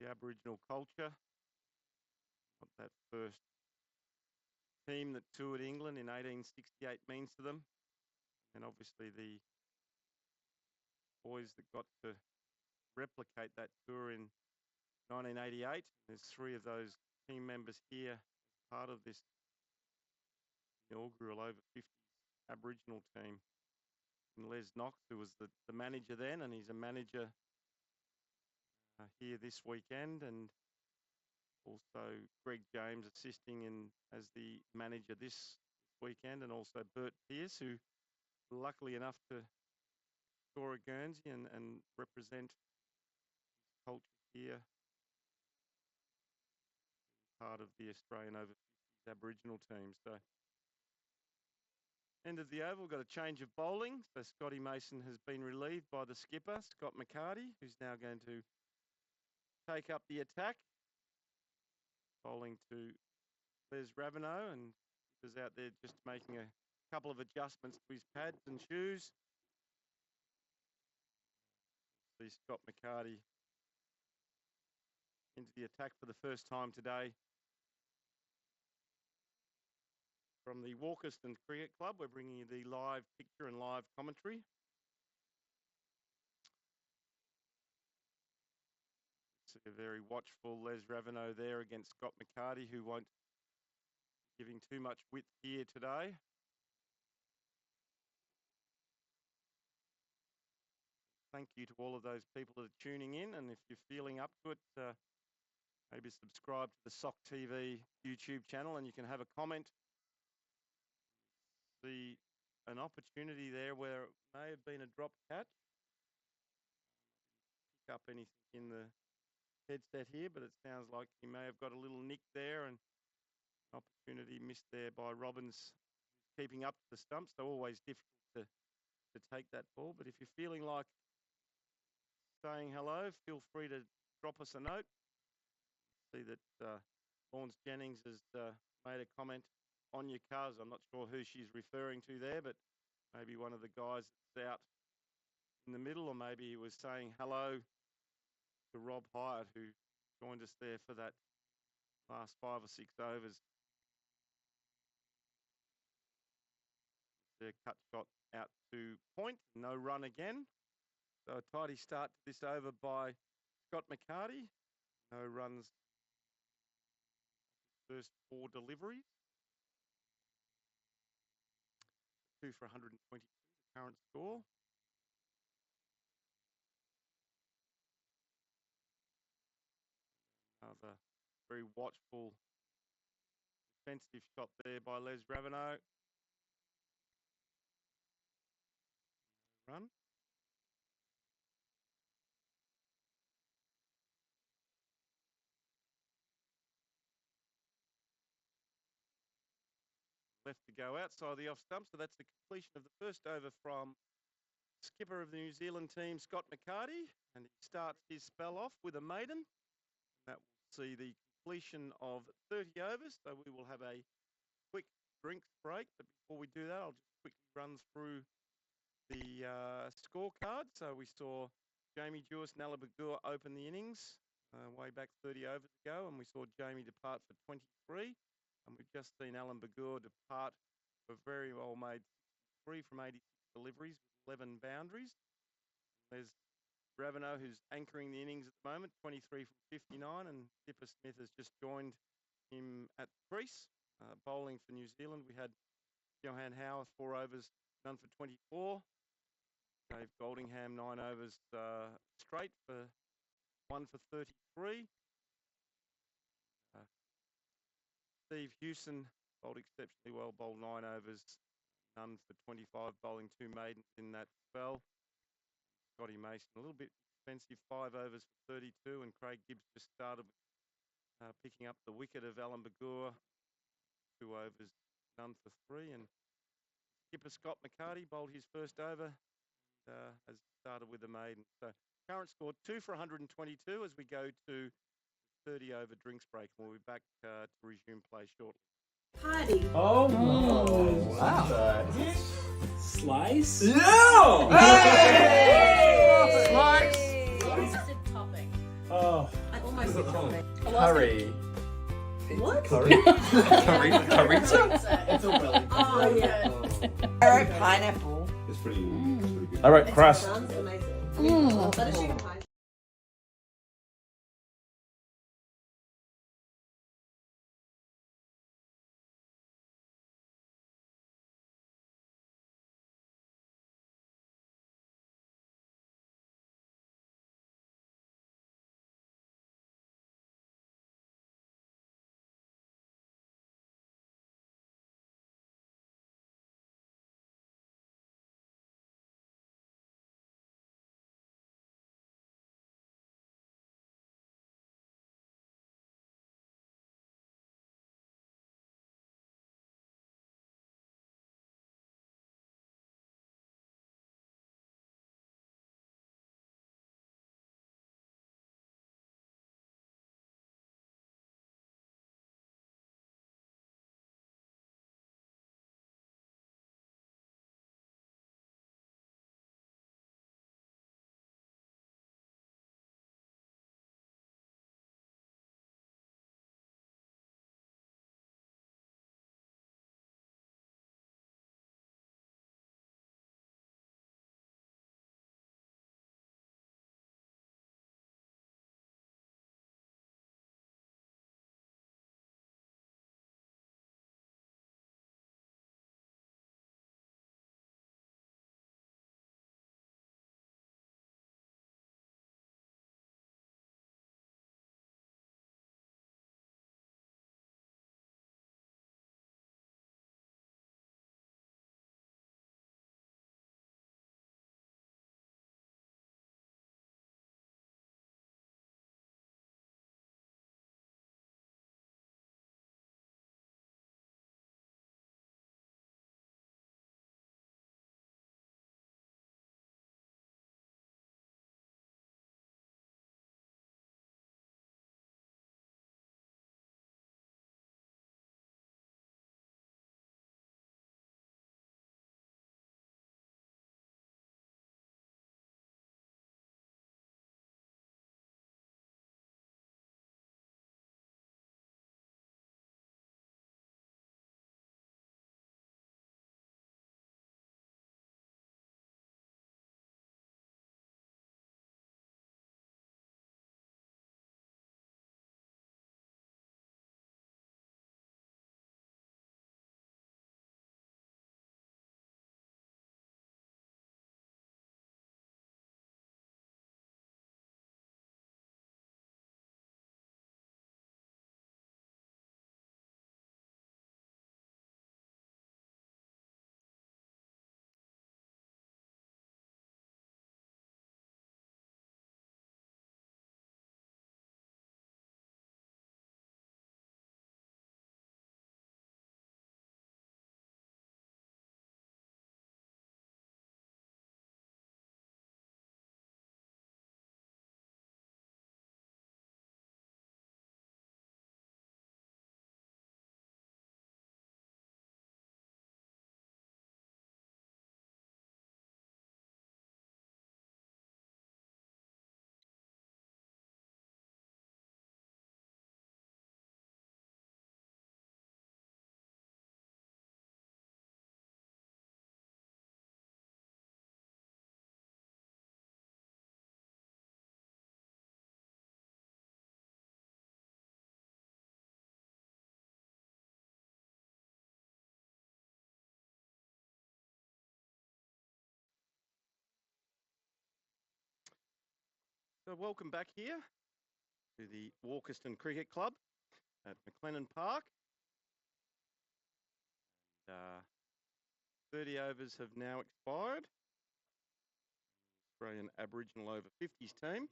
the Aboriginal culture, what that first team that toured England in 1868 means to them. And obviously the boys that got to replicate that tour in 1988. There's 3 of those team members here as part of this inaugural over 50s Aboriginal team. And Les Knox, who was the manager then, and he's a manager here this weekend, and also Greg James assisting as the manager this weekend, and also Bert Pearce, who luckily enough to score a Guernsey and represent culture here, part of the Australian over 50s Aboriginal team. So end of the over, we've got a change of bowling. So Scotty Mason has been relieved by the skipper, Scott McCarty, who's now going to take up the attack. Bowling to Les Raveneau, and he was out there just making a couple of adjustments to his pads and shoes. See Scott McCarty into the attack for the first time today. From the Walkerston Cricket Club, we're bringing you the live picture and live commentary. See a very watchful Les Raveneau there against Scott McCarty, who won't be giving too much width here today. Thank you to all of those people that are tuning in, and if you're feeling up to it, maybe subscribe to the Sock TV YouTube channel and you can have a comment. See an opportunity there where it may have been a drop catch. Pick up anything in the headset here, but it sounds like he may have got a little nick there, and an opportunity missed there by Robbins, keeping up to the stumps. So always difficult to take that ball, but if you're feeling like saying hello, feel free to drop us a note. See that Lawrence Jennings has made a comment on your cars. I'm not sure who she's referring to there, but maybe one of the guys that's out in the middle, or maybe he was saying hello to Rob Hyatt, who joined us there for that last 5 or 6 overs. Their cut shot out to point, no run again. So a tidy start to this over by Scott McCarty. No runs, first 4 deliveries. 2 for 122, the current score. Another very watchful defensive shot there by Les Raveneau. Run. Left to go outside the off stump, so that's the completion of the first over from skipper of the New Zealand team, Scott McCarty, and he starts his spell off with a maiden. That will see the completion of 30 overs, so we will have a quick drinks break, but before we do that, I'll just quickly run through the scorecard. So we saw Jamie Jewis and Alan Bagur open the innings way back 30 overs ago, and we saw Jamie depart for 23. And we've just seen Alan Bagur depart for a very well-made 63 from 86 deliveries with 11 boundaries. There's Raveneau, who's anchoring the innings at the moment, 23 from 59, and Dipper Smith has just joined him at the crease. Bowling for New Zealand, we had Johan Howarth 4 overs, none for 24. Dave Goldingham 9 overs straight for 1 for 33. Steve Hewson bowled exceptionally well, bowled 9 overs, none for 25, bowling 2 maidens in that spell. Scotty Mason, a little bit expensive, 5 overs for 32, and Craig Gibbs just started picking up the wicket of Alan Bagur, 2 overs, none for 3. And skipper Scott McCarty bowled his first over, and has started with a maiden. So current score 2 for 122 as we go to 30 over drinks break, and we'll be back to resume play shortly. Party. Oh, Wow. Slice? No! Hey! Slice. Almost said topping. Oh, I almost said topping. Curry. What? Curry? Curry? It's a relic. Oh, yeah. I wrote pineapple. It's pretty good. I wrote crust. Sounds amazing. Mm. That is chicken pie. So welcome back here to the Walkerston Cricket Club at McLennan Park. 30 overs have now expired. Australian Aboriginal over 50s team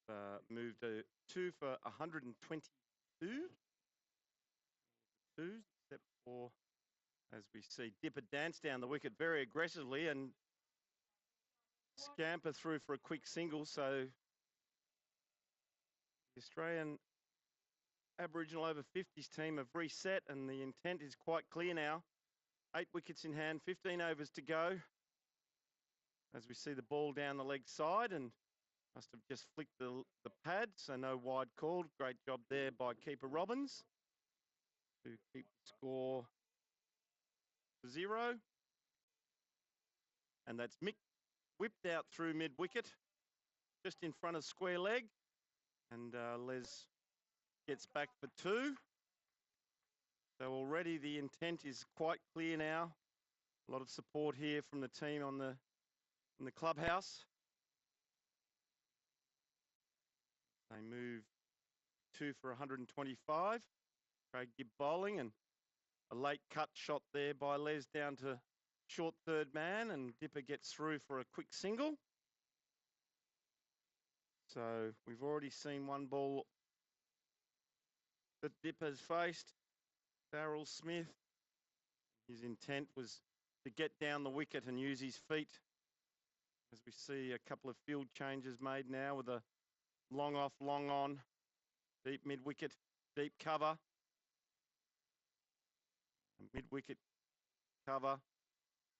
have moved to 2 for 122 twos, except for, as we see, Dipper dance down the wicket very aggressively and scamper through for a quick single. So the Australian Aboriginal over 50s team have reset, and the intent is quite clear now. 8 wickets in hand, 15 overs to go. As we see the ball down the leg side, and Must have just flicked the pad, so no wide called. Great job there by keeper Robbins to keep the score to 0. And that's Mick whipped out through mid-wicket, just in front of square leg. And Les gets back for 2. So already the intent is quite clear now. A lot of support here from the team in the clubhouse. They move 2 for 125. Craig Gibb bowling, and a late cut shot there by Les down to short third man, and Dipper gets through for a quick single. So we've already seen one ball that Dipper's faced. Darryl Smith, his intent was to get down the wicket and use his feet. As we see a couple of field changes made now with a long off, long on, deep mid-wicket, deep cover. Mid-wicket cover.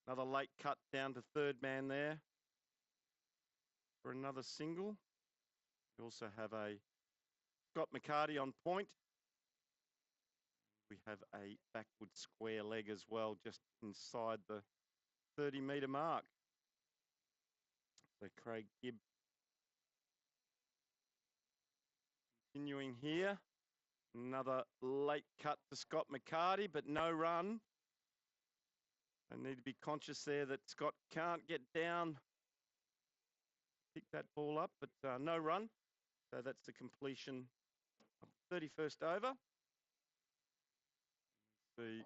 Another late cut down to third man there for another single. We also have a Scott McCarty on point. We have a backward square leg as well, just inside the 30-metre mark. So Craig Gibb continuing here. Another late cut to Scott McCarty, but no run. I need to be conscious there that Scott can't get down, pick that ball up, but no run. So that's the completion of the 31st over. See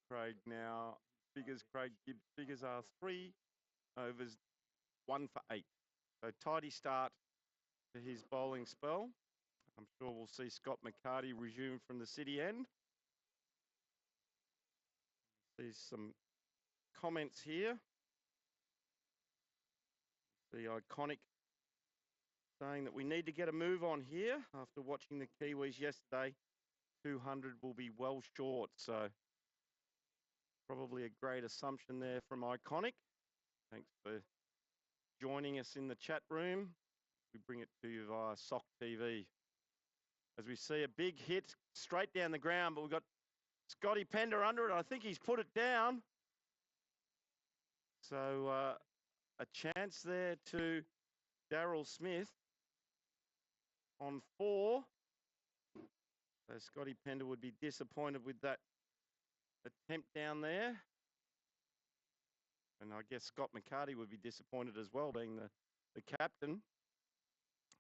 Craig now, Craig Gibbs' figures are 3 overs, 1 for 8. So tidy start to his bowling spell. I'm sure we'll see Scott McCarty resume from the city end. See some comments here. The Iconic saying that we need to get a move on here after watching the Kiwis yesterday. 200 will be well short, so probably a great assumption there from Iconic. Thanks for joining us in the chat room. We bring it to you via Sock TV. As we see a big hit straight down the ground, but we've got Scotty Pender under it. I think he's put it down. So a chance there to Darryl Smith on 4. So Scotty Pender would be disappointed with that attempt down there. And I guess Scott McCarty would be disappointed as well, being the captain.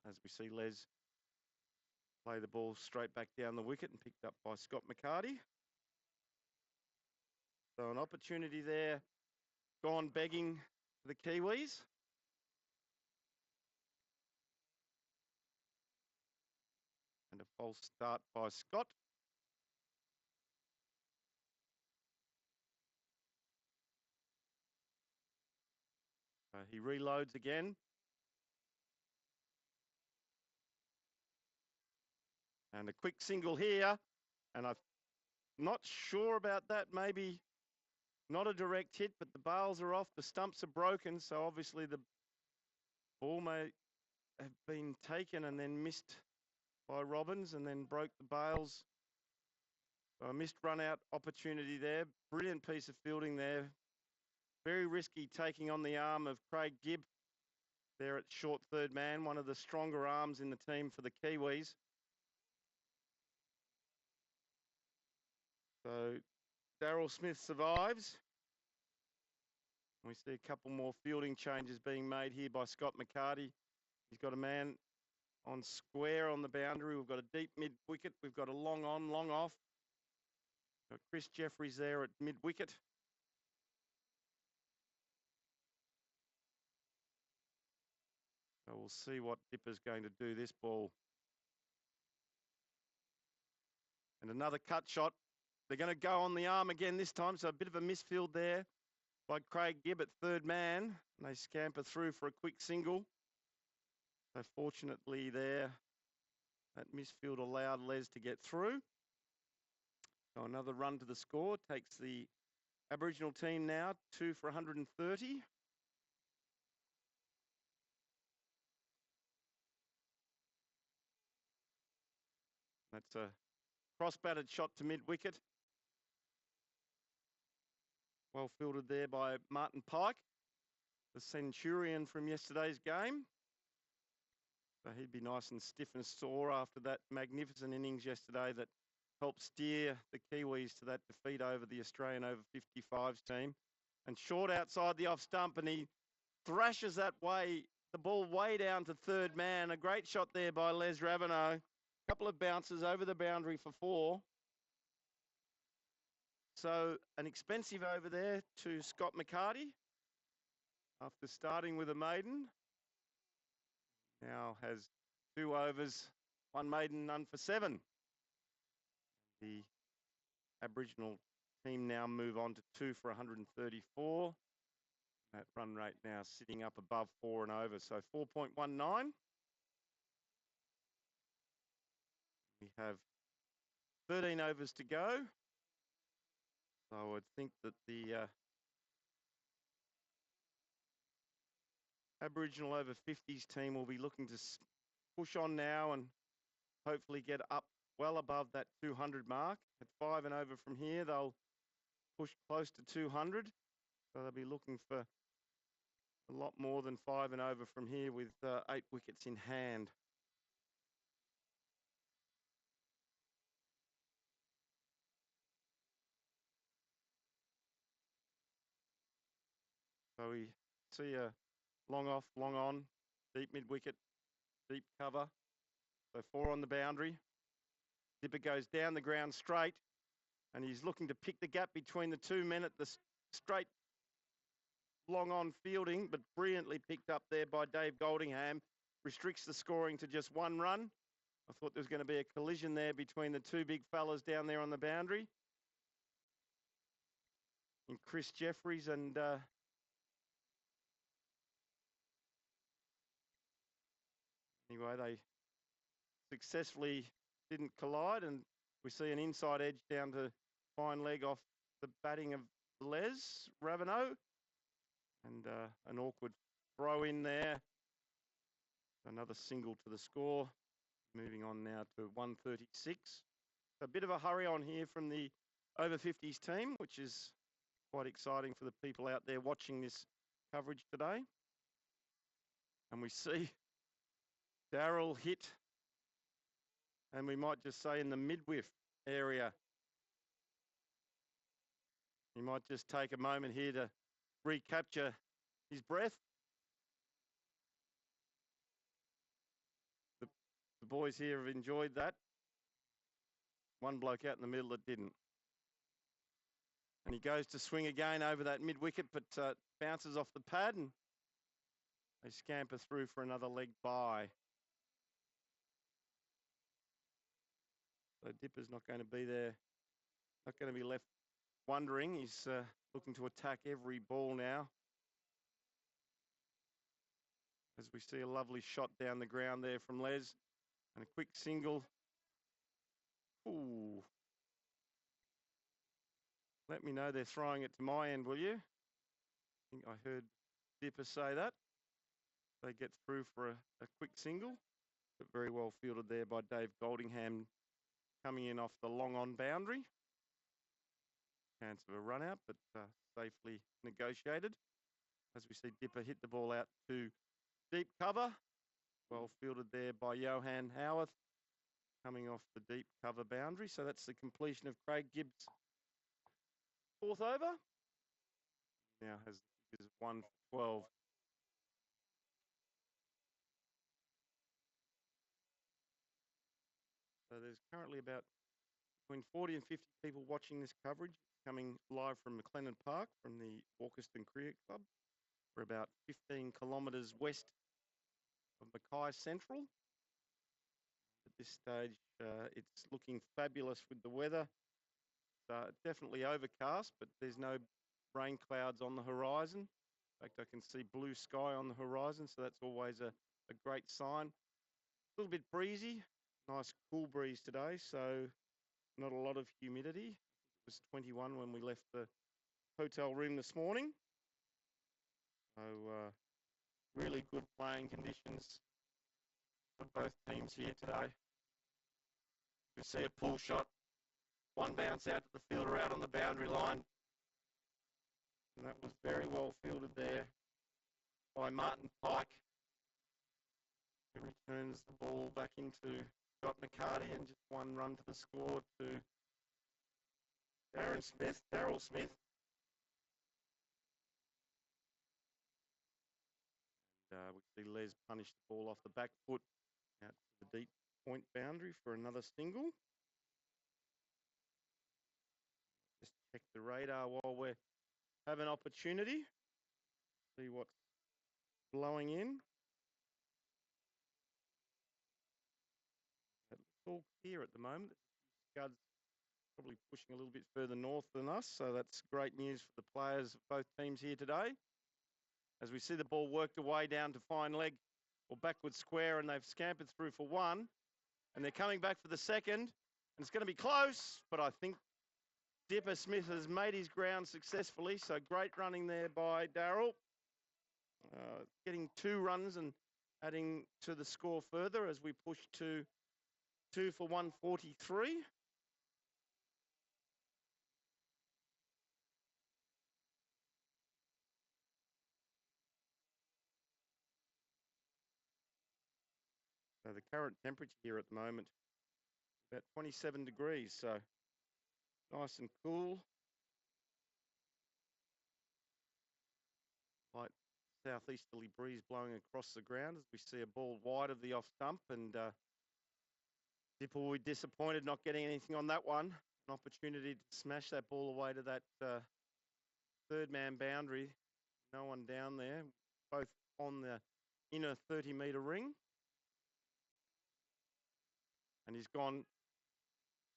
As we see Les play the ball straight back down the wicket and picked up by Scott McCarty. So an opportunity there gone begging for the Kiwis. And a false start by Scott. He reloads again. And a quick single here. And I'm not sure about that. Maybe not a direct hit, but the bails are off. The stumps are broken. So obviously the ball may have been taken and then missed by Robbins and then broke the bails. So a missed run out opportunity there. Brilliant piece of fielding there. Very risky taking on the arm of Craig Gibb there at short third man, one of the stronger arms in the team for the Kiwis. So Darryl Smith survives. We see a couple more fielding changes being made here by Scott McCarty. He's got a man on square on the boundary. We've got a deep mid-wicket. We've got a long on, long off. Got Chris Jeffries there at mid-wicket. So we'll see what Dipper's going to do this ball. And another cut shot. They're going to go on the arm again this time, so a bit of a misfield there by Craig Gibb at third man. And they scamper through for a quick single. So fortunately there, that misfield allowed Les to get through. So another run to the score takes the Aboriginal team now 2 for 130. That's a cross-batted shot to mid-wicket. Well fielded there by Martin Pike, the Centurion from yesterday's game. So he'd be nice and stiff and sore after that magnificent innings yesterday that helped steer the Kiwis to that defeat over the Australian over 55's team. And short outside the off stump, and he thrashes that way, the ball way down to third man. A great shot there by Les Raveneau. A couple of bounces over the boundary for 4. So an expensive over there to Scott McCarty after starting with a maiden. Now has 2 overs, 1 maiden, none for 7. The Aboriginal team now move on to 2 for 134. That run rate now sitting up above 4 and over, so 4.19. We have 13 overs to go. So I would think that the Aboriginal over 50s team will be looking to push on now and hopefully get up well above that 200 mark. At 5 and over from here, they'll push close to 200. So they'll be looking for a lot more than 5 and over from here with 8 wickets in hand. So we see a long off, long on, deep mid-wicket, deep cover. So 4 on the boundary. Dipper goes down the ground straight, and he's looking to pick the gap between the 2 men at the straight long on fielding, but brilliantly picked up there by Dave Goldingham. Restricts the scoring to just 1 run. I thought there was going to be a collision there between the 2 big fellas down there on the boundary. And Chris Jeffries and anyway, they successfully didn't collide, and we see an inside edge down to fine leg off the batting of Les Raveneau, and an awkward throw in there. Another single to the score. Moving on now to 136. A bit of a hurry on here from the over 50s team, which is quite exciting for the people out there watching this coverage today. And we see Darryl hit, and we might just say in the mid-whiff area. He might just take a moment here to recapture his breath. The boys here have enjoyed that. One bloke out in the middle that didn't. And he goes to swing again over that mid-wicket, but bounces off the pad, and they scamper through for another leg by. So Dipper's not going to be there, not going to be left wondering. He's looking to attack every ball now. As we see a lovely shot down the ground there from Les, and a quick single. Ooh. Let me know they're throwing it to my end, will you? I think I heard Dipper say that. They get through for a quick single, but very well fielded there by Dave Goldingham, coming in off the long on boundary. Chance of a run out, but safely negotiated. As we see Dipper hit the ball out to deep cover. Well fielded there by Johan Howarth, coming off the deep cover boundary. So that's the completion of Craig Gibbs' 4th over. Now has 1 for 12. So there's currently about between 40 and 50 people watching this coverage, coming live from McLennan Park from the Walkerston Cricket Club. We're about 15 kilometres west of Mackay Central. At this stage, it's looking fabulous with the weather. Definitely overcast, but there's no rain clouds on the horizon. In fact, I can see blue sky on the horizon, so that's always a great sign. A little bit breezy, nice cool breeze today, so not a lot of humidity. It was 21 when we left the hotel room this morning. So really good playing conditions for both teams here today. We see a pull shot. One bounce out to the fielder out on the boundary line. And that was very well fielded there by Martin Pike. He returns the ball back into Scott McCarty and just one run to the score to Daryl Smith. And we see Les punish the ball off the back foot out to the deep point boundary for another single. Just check the radar while we have an opportunity. See what's blowing in. It's all clear at the moment. Scuds probably pushing a little bit further north than us, so that's great news for the players of both teams here today. As we see the ball worked away down to fine leg or backward square, and they've scampered through for one, and they're coming back for the second, and it's going to be close, but I think Dipper Smith has made his ground successfully, so great running there by Daryl. Getting 2 runs and adding to the score further as we push to 2 for 143. So the current temperature here at the moment, about 27 degrees, so nice and cool. Light southeasterly breeze blowing across the ground as we see a ball wide of the off stump, and Dipper will be disappointed not getting anything on that one. An opportunity to smash that ball away to that third man boundary. No one down there, both on the inner 30-metre ring. And he's gone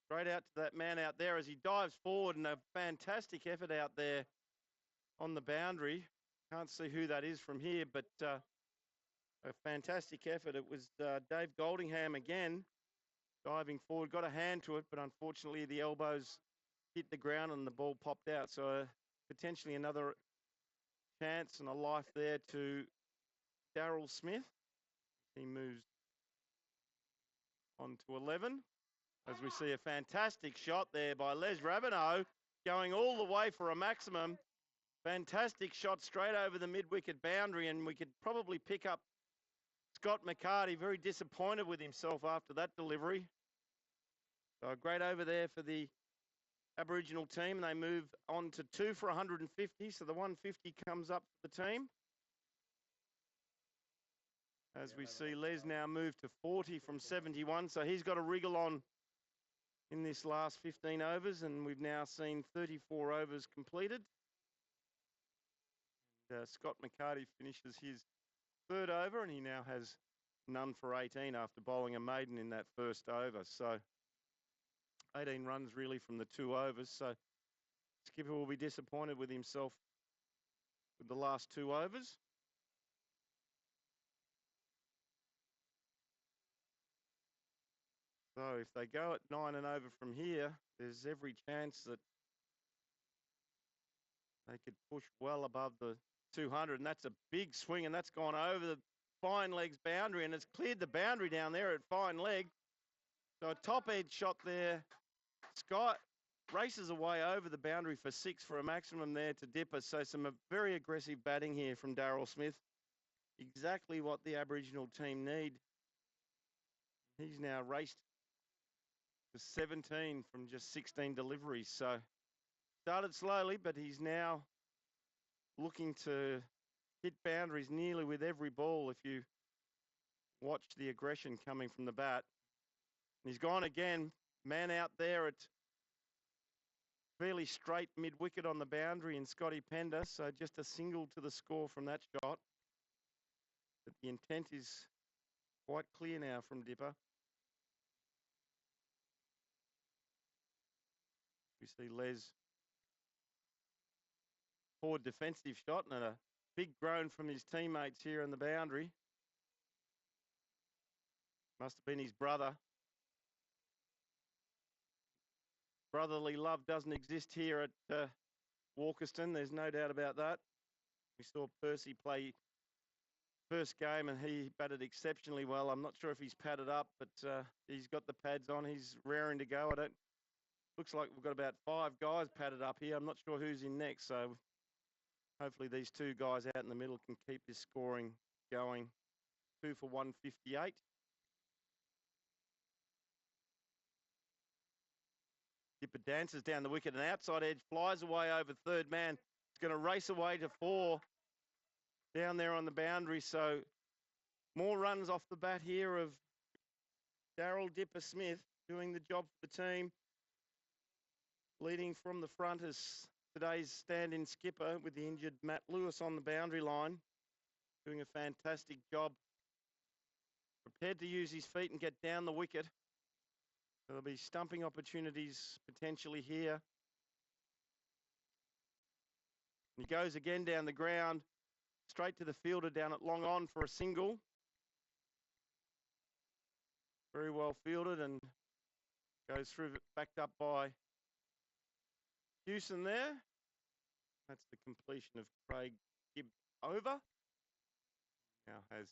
straight out to that man out there as he dives forward, and a fantastic effort out there on the boundary. Can't see who that is from here, but a fantastic effort. It was Dave Goldingham again, diving forward, got a hand to it, but unfortunately the elbows hit the ground and the ball popped out. So potentially another chance and a life there to Daryl Smith. He moves on to 11 as we see a fantastic shot there by Les Rabineau going all the way for a maximum. Fantastic shot straight over the mid-wicket boundary, and we could probably pick up Scott McCarty, very disappointed with himself after that delivery. So a great over there for the Aboriginal team. They move on to 2 for 150, so the 150 comes up for the team. As we see Les now move to 40 from 71, so he's got a wriggle on in this last 15 overs, and we've now seen 34 overs completed. And, Scott McCarty finishes his 3rd over, and he now has none for 18 after bowling a maiden in that first over. So 18 runs really from the 2 overs. So skipper will be disappointed with himself with the last 2 overs. So if they go at 9 and over from here, there's every chance that they could push well above the 200, and that's a big swing, and that's gone over the fine legs boundary, and it's cleared the boundary down there at fine leg. So a top edge shot there. Scott races away over the boundary for 6 for a maximum there to Dipper. So some very aggressive batting here from Daryl Smith. Exactly what the Aboriginal team need. He's now raced to 17 from just 16 deliveries. So started slowly, but he's now looking to hit boundaries nearly with every ball if you watch the aggression coming from the bat. And he's gone again, man out there at fairly straight mid-wicket on the boundary in Scotty Pender, so just a single to the score from that shot. But the intent is quite clear now from Dipper. We see Les forward defensive shot and a big groan from his teammates here on the boundary. Must have been his brother. Brotherly love doesn't exist here at Walkerston. There's no doubt about that. We saw Percy play first game, and he batted exceptionally well. I'm not sure if he's padded up, but he's got the pads on. He's raring to go. Looks like we've got about 5 guys padded up here. I'm not sure who's in next, so hopefully these 2 guys out in the middle can keep this scoring going. 2 for 158. Dipper dances down the wicket, and outside edge flies away over third man. It's going to race away to 4 down there on the boundary. So more runs off the bat here of Daryl Dipper Smith doing the job for the team. Leading from the front is today's stand-in skipper with the injured Matt Lewis on the boundary line. Doing a fantastic job. Prepared to use his feet and get down the wicket. There'll be stumping opportunities potentially here. He goes again down the ground, straight to the fielder down at long on for a single. Very well fielded and goes through, backed up by Hewson there. That's the completion of Craig Gibb over. Now has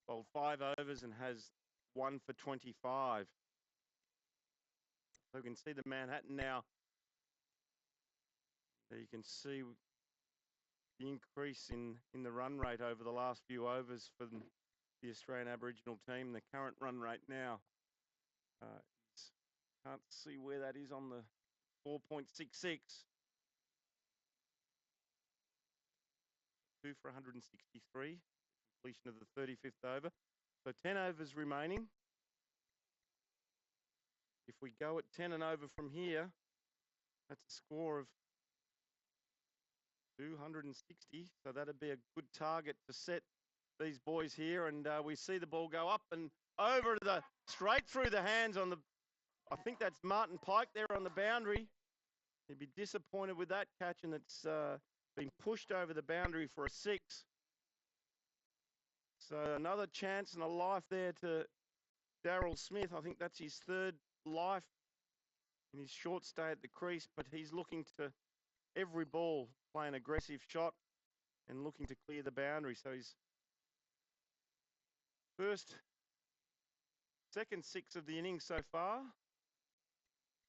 bowled 5 overs and has 1 for 25. So we can see the Manhattan now. There you can see the increase in the run rate over the last few overs for the Australian Aboriginal team. The current run rate now, can't see where that is on the 4.66. 2 for 163, completion of the 35th over. So 10 overs remaining. If we go at 10 and over from here, that's a score of 260. So that'd be a good target to set these boys here. And we see the ball go up and over straight through the hands on the, I think that's Martin Pike there on the boundary. He'd be disappointed with that catch, and it's been pushed over the boundary for a 6. So another chance and a life there to Daryl Smith. I think that's his 3rd life in his short stay at the crease, but he's looking to every ball play an aggressive shot and looking to clear the boundary. So his second 6 of the innings so far.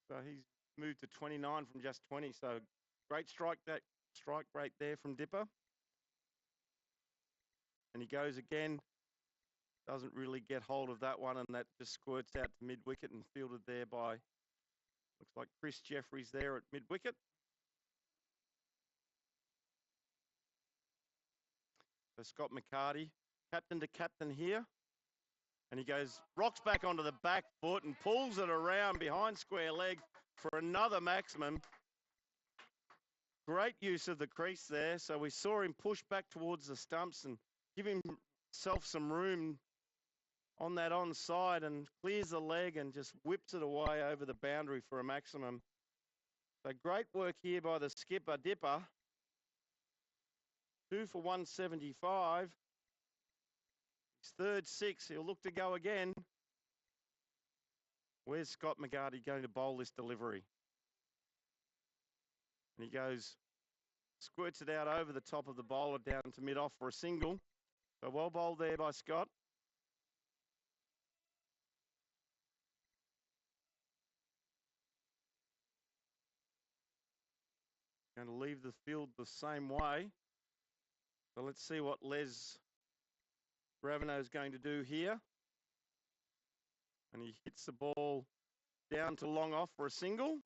So he's moved to 29 from just 20. So great strike rate there from Dipper. And he goes again. Doesn't really get hold of that one, and that just squirts out to mid-wicket and fielded there by, looks like Chris Jeffries there at mid-wicket. So Scott McCarty, captain to captain here. And he goes, rocks back onto the back foot and pulls it around behind square leg for another maximum. Great use of the crease there. So we saw him push back towards the stumps and give himself some room on that onside, and clears the leg and just whips it away over the boundary for a maximum. So great work here by the skipper, Dipper. 2 for 175. His 3rd 6. He'll look to go again. Where's Scott McGarty going to bowl this delivery? And he goes, squirts it out over the top of the bowler down to mid-off for a single. So well bowled there by Scott. Going to leave the field the same way. So let's see what Les Ravenel is going to do here. And he hits the ball down to long off for a single.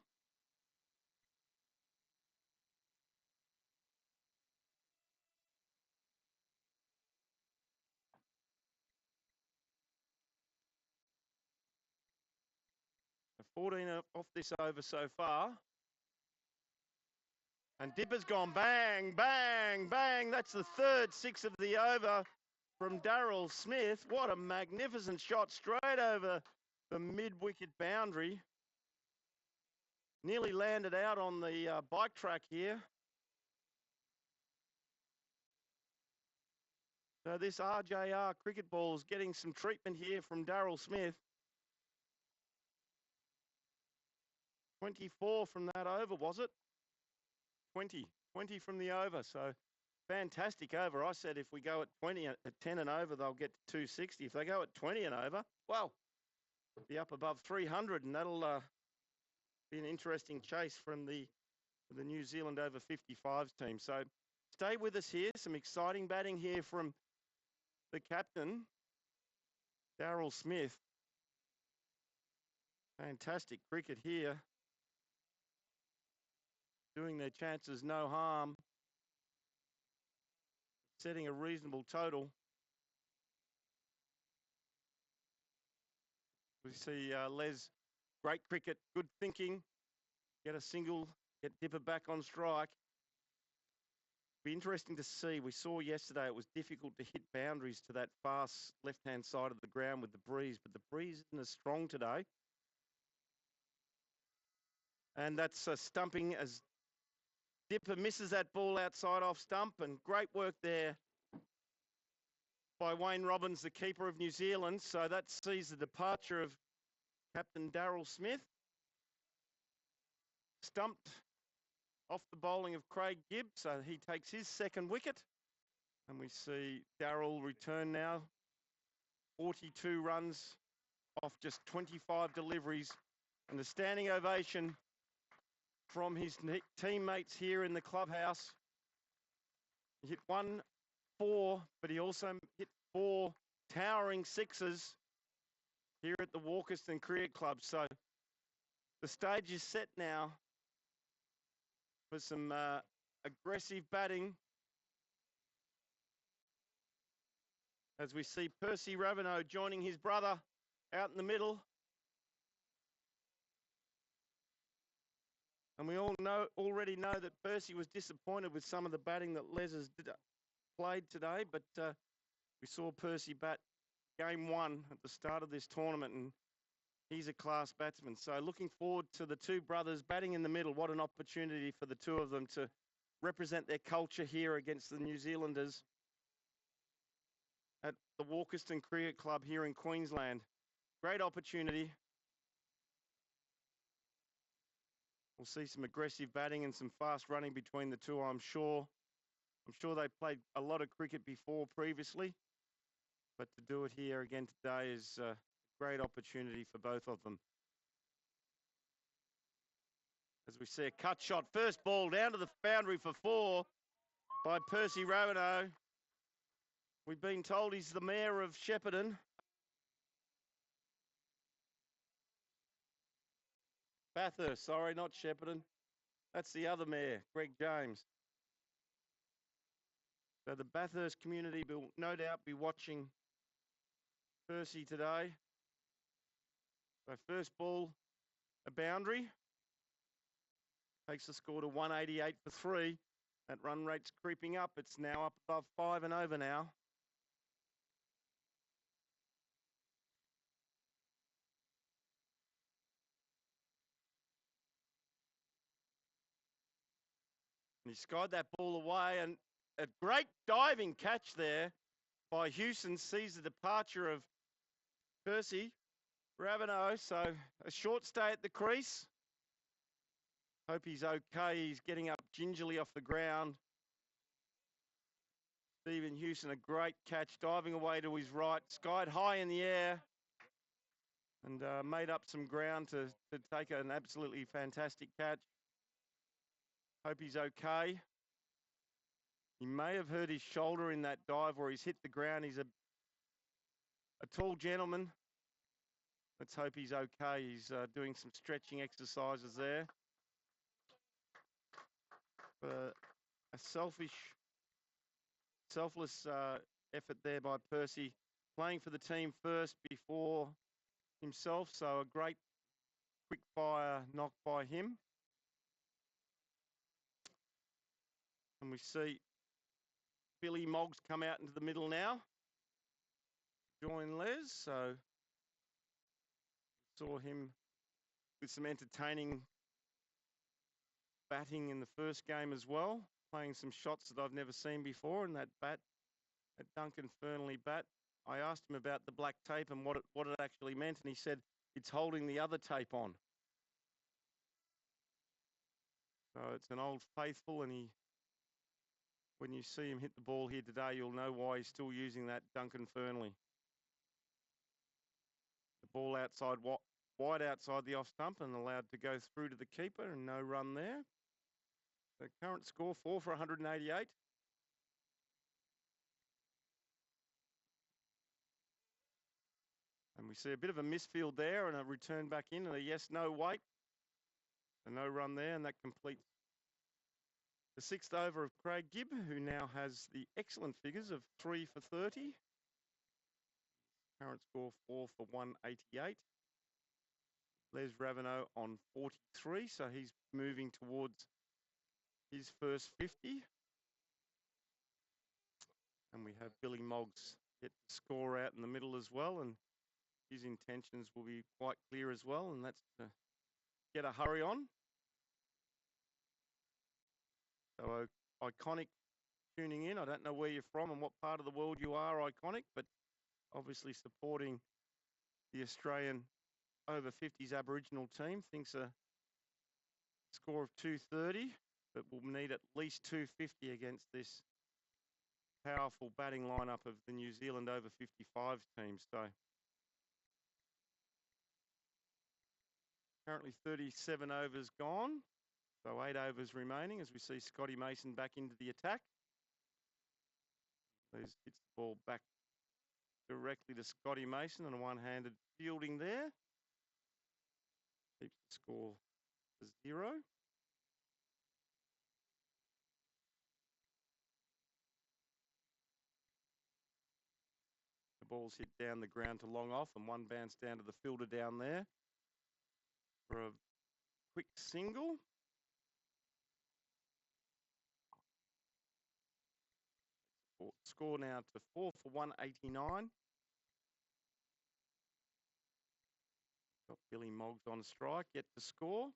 So 14 off this over so far. And Dipper's gone bang, bang, bang. That's the 3rd 6 of the over from Daryl Smith. What a magnificent shot straight over the mid-wicket boundary. Nearly landed out on the bike track here. So this RJR cricket ball is getting some treatment here from Daryl Smith. 24 from that over, was it? 20 from the over. So fantastic over. I said if we go at 20, at 10 and over, they'll get to 260. If they go at 20 and over, well, be up above 300, and that'll be an interesting chase from the New Zealand over 55's team. So stay with us here. Some exciting batting here from the captain, Darryl Smith. Fantastic cricket here. Doing their chances no harm. Setting a reasonable total. We see Les, great cricket, good thinking. Get a single, get Dipper back on strike. Be interesting to see. We saw yesterday it was difficult to hit boundaries to that fast left-hand side of the ground with the breeze, but the breeze isn't as strong today. And that's stumping as Dipper misses that ball outside off stump, and great work there by Wayne Robbins, the keeper of New Zealand. So that sees the departure of Captain Darryl Smith. Stumped off the bowling of Craig Gibb, so he takes his second wicket. And we see Darryl return now. 42 runs off just 25 deliveries. And a standing ovation from his teammates here in the clubhouse. He hit 1-4, but he also hit 4 towering sixes here at the Walkerston Cricket Club. So the stage is set now for some aggressive batting. As we see Percy Raveneau joining his brother out in the middle. And we already know that Percy was disappointed with some of the batting that Les has played today, but we saw Percy bat game 1 at the start of this tournament, and he's a class batsman. So looking forward to the two brothers batting in the middle. What an opportunity for the two of them to represent their culture here against the New Zealanders at the Walkerston Cricket Club here in Queensland. Great opportunity. We'll see some aggressive batting and some fast running between the two, I'm sure. I'm sure they played a lot of cricket before previously, but to do it here again today is a great opportunity for both of them. As we see a cut shot, first ball down to the boundary for 4 by Percy Raveneau. We've been told he's the mayor of Shepparton. Bathurst, sorry, not Shepparton. That's the other mayor, Greg James. So the Bathurst community will no doubt be watching Percy today. So first ball, a boundary. Takes the score to 188 for 3. That run rate's creeping up. It's now up above 5 and over now. He skied that ball away, and a great diving catch there by Hewson sees the departure of Percy Raveneau. So a short stay at the crease. Hope he's okay. He's getting up gingerly off the ground. Stephen Hewson, a great catch, diving away to his right, skied high in the air, and made up some ground to take an absolutely fantastic catch. Hope he's okay. He may have hurt his shoulder in that dive where he's hit the ground. He's a tall gentleman. Let's hope he's okay. He's doing some stretching exercises there. A selfless effort there by Percy, playing for the team first before himself. So a great quick fire knock by him. And we see Billy Moggs come out into the middle now. Join Les. So saw him with some entertaining batting in the first game as well, playing some shots that I've never seen before. And that bat, that Duncan Fernley bat, I asked him about the black tape and what it actually meant, and he said it's holding the other tape on. So it's an old faithful, and he When you see him hit the ball here today, you'll know why he's still using that Duncan Fernley. The ball outside, wide outside the off stump and allowed to go through to the keeper, and no run there. The current score, 4 for 188. And we see a bit of a misfield there and a return back in and a yes-no wait. A no run there, and that completes the 6th over of Craig Gibb, who now has the excellent figures of 3 for 30. Current score 4 for 188. Les Raveneau on 43, so he's moving towards his first 50. And we have Billy Moggs get the score out in the middle as well, and his intentions will be quite clear as well, and that's to get a hurry on. So Iconic tuning in. I don't know where you're from and what part of the world you are, Iconic, but obviously supporting the Australian over 50s Aboriginal team. Thinks a score of 230, but we'll need at least 250 against this powerful batting lineup of the New Zealand over 55s team. So currently 37 overs gone, so 8 overs remaining as we see Scotty Mason back into the attack. Hits the ball back directly to Scotty Mason and a one-handed fielding there. Keeps the score to 0. The ball's hit down the ground to long off, and one bounce down to the fielder down there for a quick single. Score now to 4 for 189. Got Billy Moggs on strike, yet to score.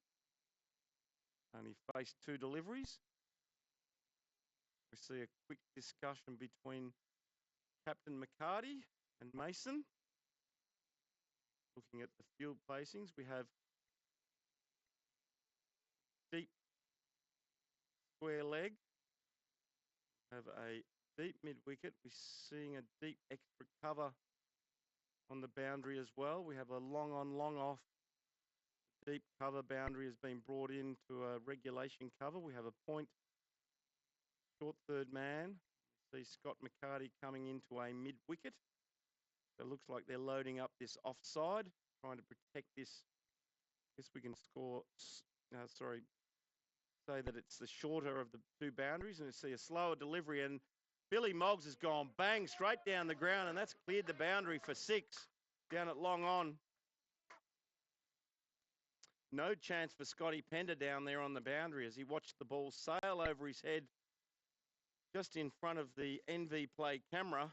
Only faced 2 deliveries. We see a quick discussion between Captain McCarty and Mason. Looking at the field placings, we have deep square leg. Have a deep mid-wicket. We're seeing a deep extra cover on the boundary as well. We have a long on, long off. Deep cover boundary has been brought into a regulation cover. We have a point, short third man. See Scott McCarty coming into a mid-wicket. So it looks like they're loading up this offside, trying to protect this. I guess we can say that it's the shorter of the 2 boundaries, and we see a slower delivery, and Billy Moggs has gone bang straight down the ground, and that's cleared the boundary for 6 down at long on. No chance for Scotty Pender down there on the boundary as he watched the ball sail over his head just in front of the NV Play camera.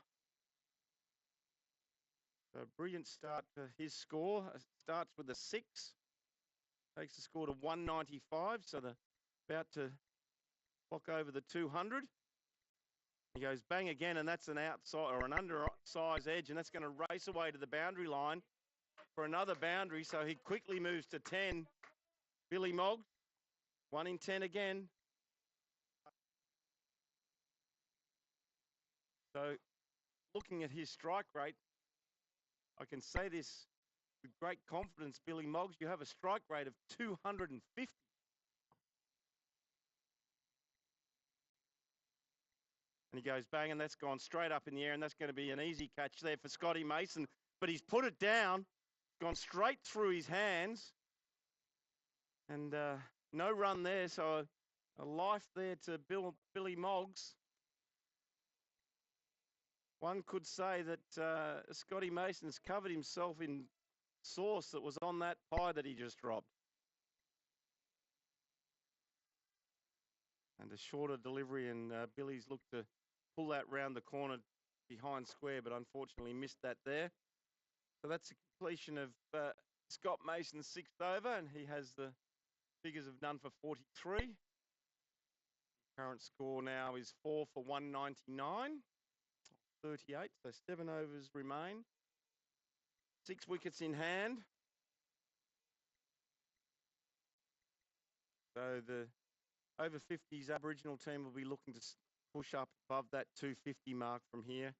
So a brilliant start to his score. Starts with a 6. Takes the score to 195, so they're about to clock over the 200. He goes bang again, and that's an outside or an undersized edge, and that's going to race away to the boundary line for another boundary. So he quickly moves to 10. Billy Moggs, 1 in 10 again. So looking at his strike rate, I can say this with great confidence, Billy Moggs, you have a strike rate of 250. And he goes bang, and that's gone straight up in the air, and that's going to be an easy catch there for Scotty Mason. But he's put it down, gone straight through his hands, and no run there. So a life there to Billy Moggs. One could say that Scotty Mason's covered himself in sauce that was on that pie that he just dropped. And a shorter delivery, and Billy's looked to pull that round the corner behind square, but unfortunately missed that there. So that's the completion of Scott Mason's 6th over, and he has the figures of none for 43. Current score now is 4 for 199, 38, so 7 overs remain. 6 wickets in hand. So the over 50s Aboriginal team will be looking to push up above that 250 mark from here.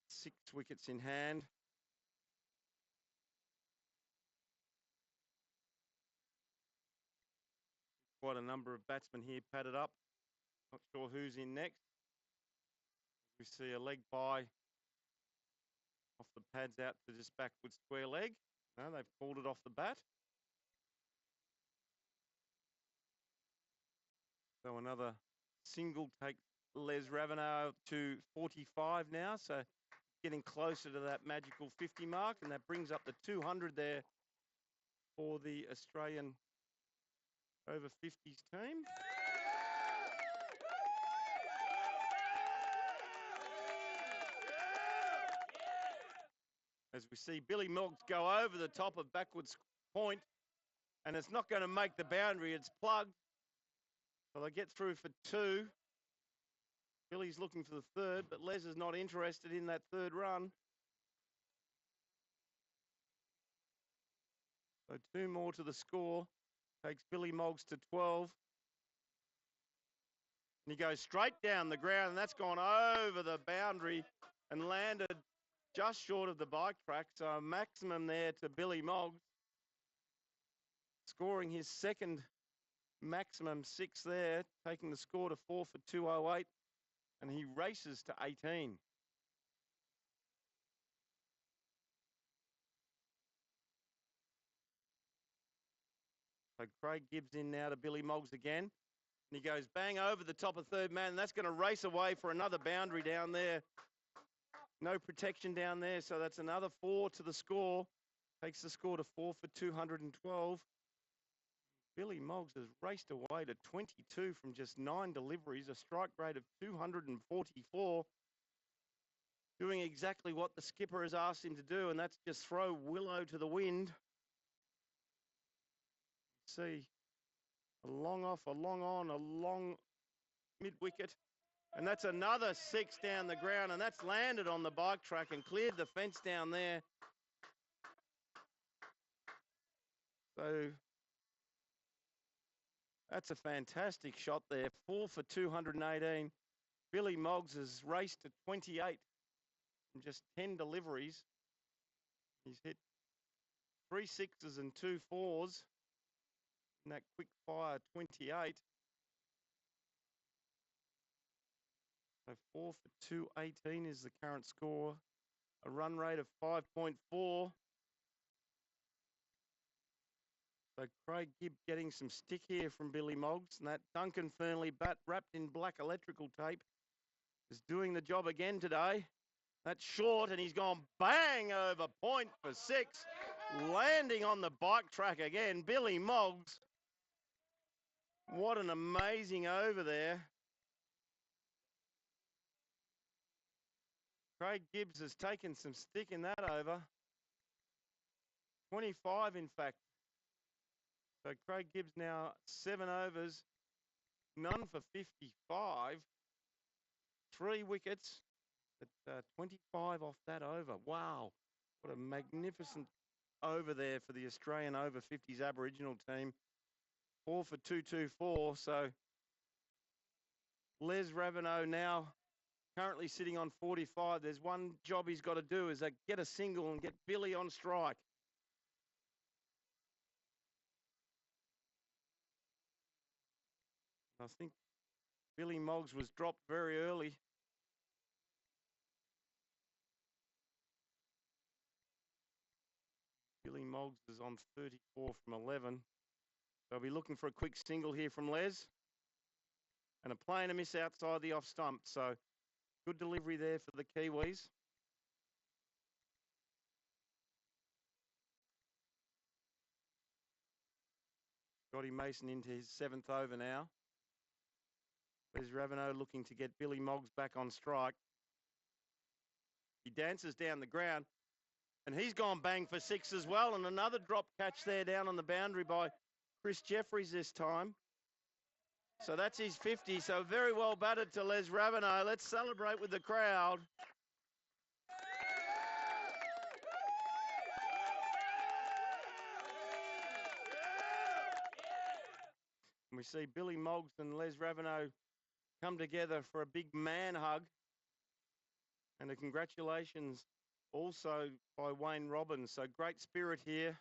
6 wickets in hand. Quite a number of batsmen here padded up. Not sure who's in next. We see a leg by off the pads out to just backward square leg. No, they've pulled it off the bat. So another single takes Les Ravenel to 45 now. So getting closer to that magical 50 mark. And that brings up the 200 there for the Australian over 50s team. As we see Billy Milks go over the top of backwards point, and it's not going to make the boundary, it's plugged. So they get through for 2. Billy's looking for the 3rd, but Les is not interested in that 3rd run. So 2 more to the score. Takes Billy Moggs to 12. And he goes straight down the ground, and that's gone over the boundary and landed just short of the bike track. So a maximum there to Billy Moggs, scoring his 2nd maximum 6 there, taking the score to 4 for 208, and he races to 18. So Craig Gibbs in now to Billy Moggs again. And he goes bang over the top of 3rd man, and that's going to race away for another boundary down there. No protection down there, so that's another 4 to the score. Takes the score to 4 for 212. Billy Moggs has raced away to 22 from just 9 deliveries, a strike rate of 244. Doing exactly what the skipper has asked him to do, and that's just throw Willow to the wind. See, a long off, a long on, a long mid-wicket. And that's another 6 down the ground, and that's landed on the bike track and cleared the fence down there. So that's a fantastic shot there. 4 for 218. Billy Moggs has raced to 28 from just 10 deliveries. He's hit 3 6s and 2 4s in that quick fire 28. So 4 for 218 is the current score. A run rate of 5.4. So Craig Gibb getting some stick here from Billy Moggs. And that Duncan Fernley bat wrapped in black electrical tape is doing the job again today. That's short, and he's gone bang over point for 6. Landing on the bike track again. Billy Moggs. What an amazing over there. Craig Gibbs has taken some stick in that over. 25, in fact. So Craig Gibbs now 7 overs, none for 55. 3 wickets at 25 off that over. Wow, what a magnificent over there for the Australian over 50s Aboriginal team. 4 for 224. So Les Ravenel now currently sitting on 45. There's one job he's got to do, is get a single and get Billy on strike. I think Billy Moggs was dropped very early. Billy Moggs is on 34 from 11. So I'll be looking for a quick single here from Les. And a play and a miss outside the off stump. So good delivery there for the Kiwis. Scotty Mason into his 7th over now. There's Ravenel looking to get Billy Moggs back on strike. He dances down the ground, and he's gone bang for 6 as well. And another drop catch there down on the boundary by Chris Jeffries this time. So that's his 50. So very well batted to Les Ravenel. Let's celebrate with the crowd. And we see Billy Moggs and Les Raveneau come together for a big man hug. And a congratulations also by Wayne Robbins. So great spirit here.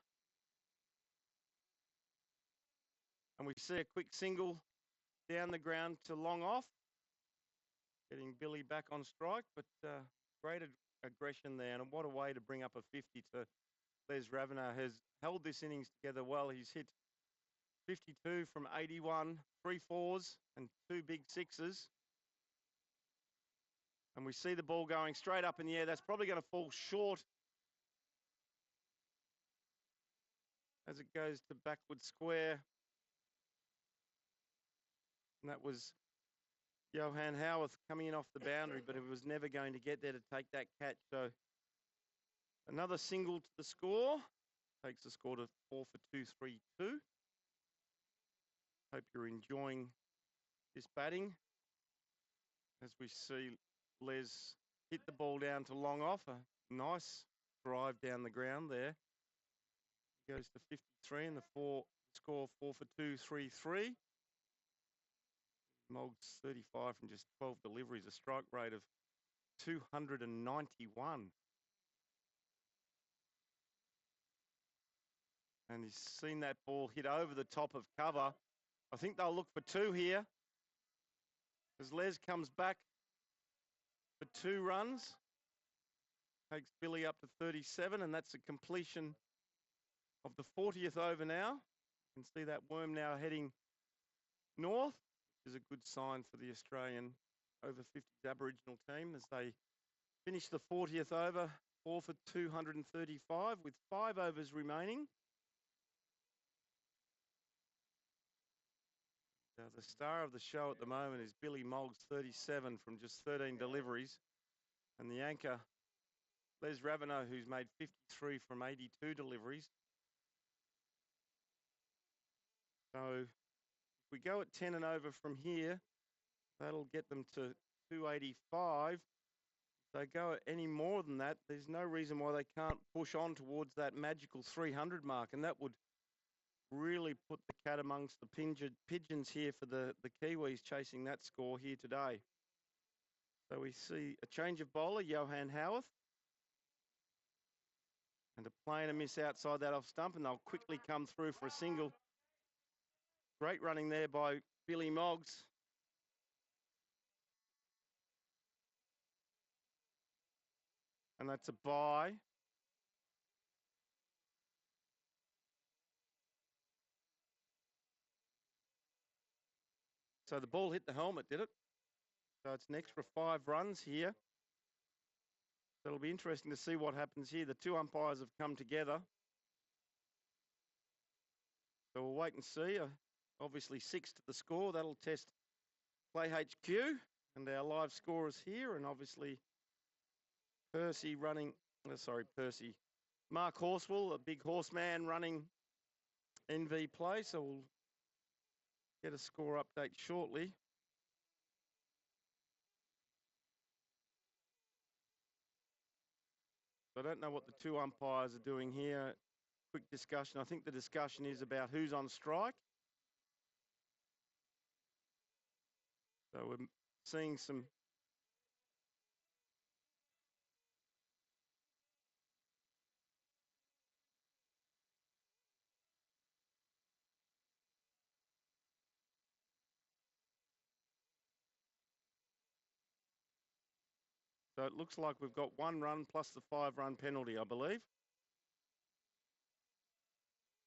And we see a quick single down the ground to long off, getting Billy back on strike, but great aggression there. And what a way to bring up a 50 to Les Raveneau. Has held this innings together well. He's hit 52 from 81, 3 fours and 2 big sixes. And we see the ball going straight up in the air. That's probably going to fall short as it goes to backward square. And that was Johan Howarth coming in off the boundary, but it was never going to get there to take that catch. So another single to the score. Takes the score to 4 for 2, 3, 2. Hope you're enjoying this batting as we see Les hit the ball down to long off. A nice drive down the ground there. Goes to 53 and the score 4 for 2, 3, 3. Moggs 35 from just 12 deliveries, a strike rate of 291. And he's seen that ball hit over the top of cover. I think they'll look for 2 here as Les comes back for 2 runs. Takes Billy up to 37, and that's a completion of the 40th over now. You can see that worm now heading north, which is a good sign for the Australian over 50s Aboriginal team as they finish the 40th over, 4 for 235 with 5 overs remaining. The star of the show at the moment is Billy Moggs, 37 from just 13 deliveries. And the anchor, Les Raveneau, who's made 53 from 82 deliveries. So if we go at 10 and over from here, that'll get them to 285. If they go at any more than that, there's no reason why they can't push on towards that magical 300 mark. And that would really put the cat amongst the pigeons here for the Kiwis chasing that score here today. So we see a change of bowler, Johan Howarth. And a play and a miss outside that off stump, and they'll quickly come through for a single. Great running there by Billy Moggs. And that's a bye. So the ball hit the helmet, did it? So it's an extra 5 runs here. So it'll be interesting to see what happens here. The 2 umpires have come together. So we'll wait and see. Obviously 6 to the score. That'll test Play HQ and our live scorers here. And obviously Percy. Mark Horswell, a big horseman running NV Play. So we'll get a score update shortly. I don't know what the 2 umpires are doing here. Quick discussion. I think the discussion is about who's on strike. So we're seeing some So it looks like we've got 1 run plus the 5-run penalty, I believe.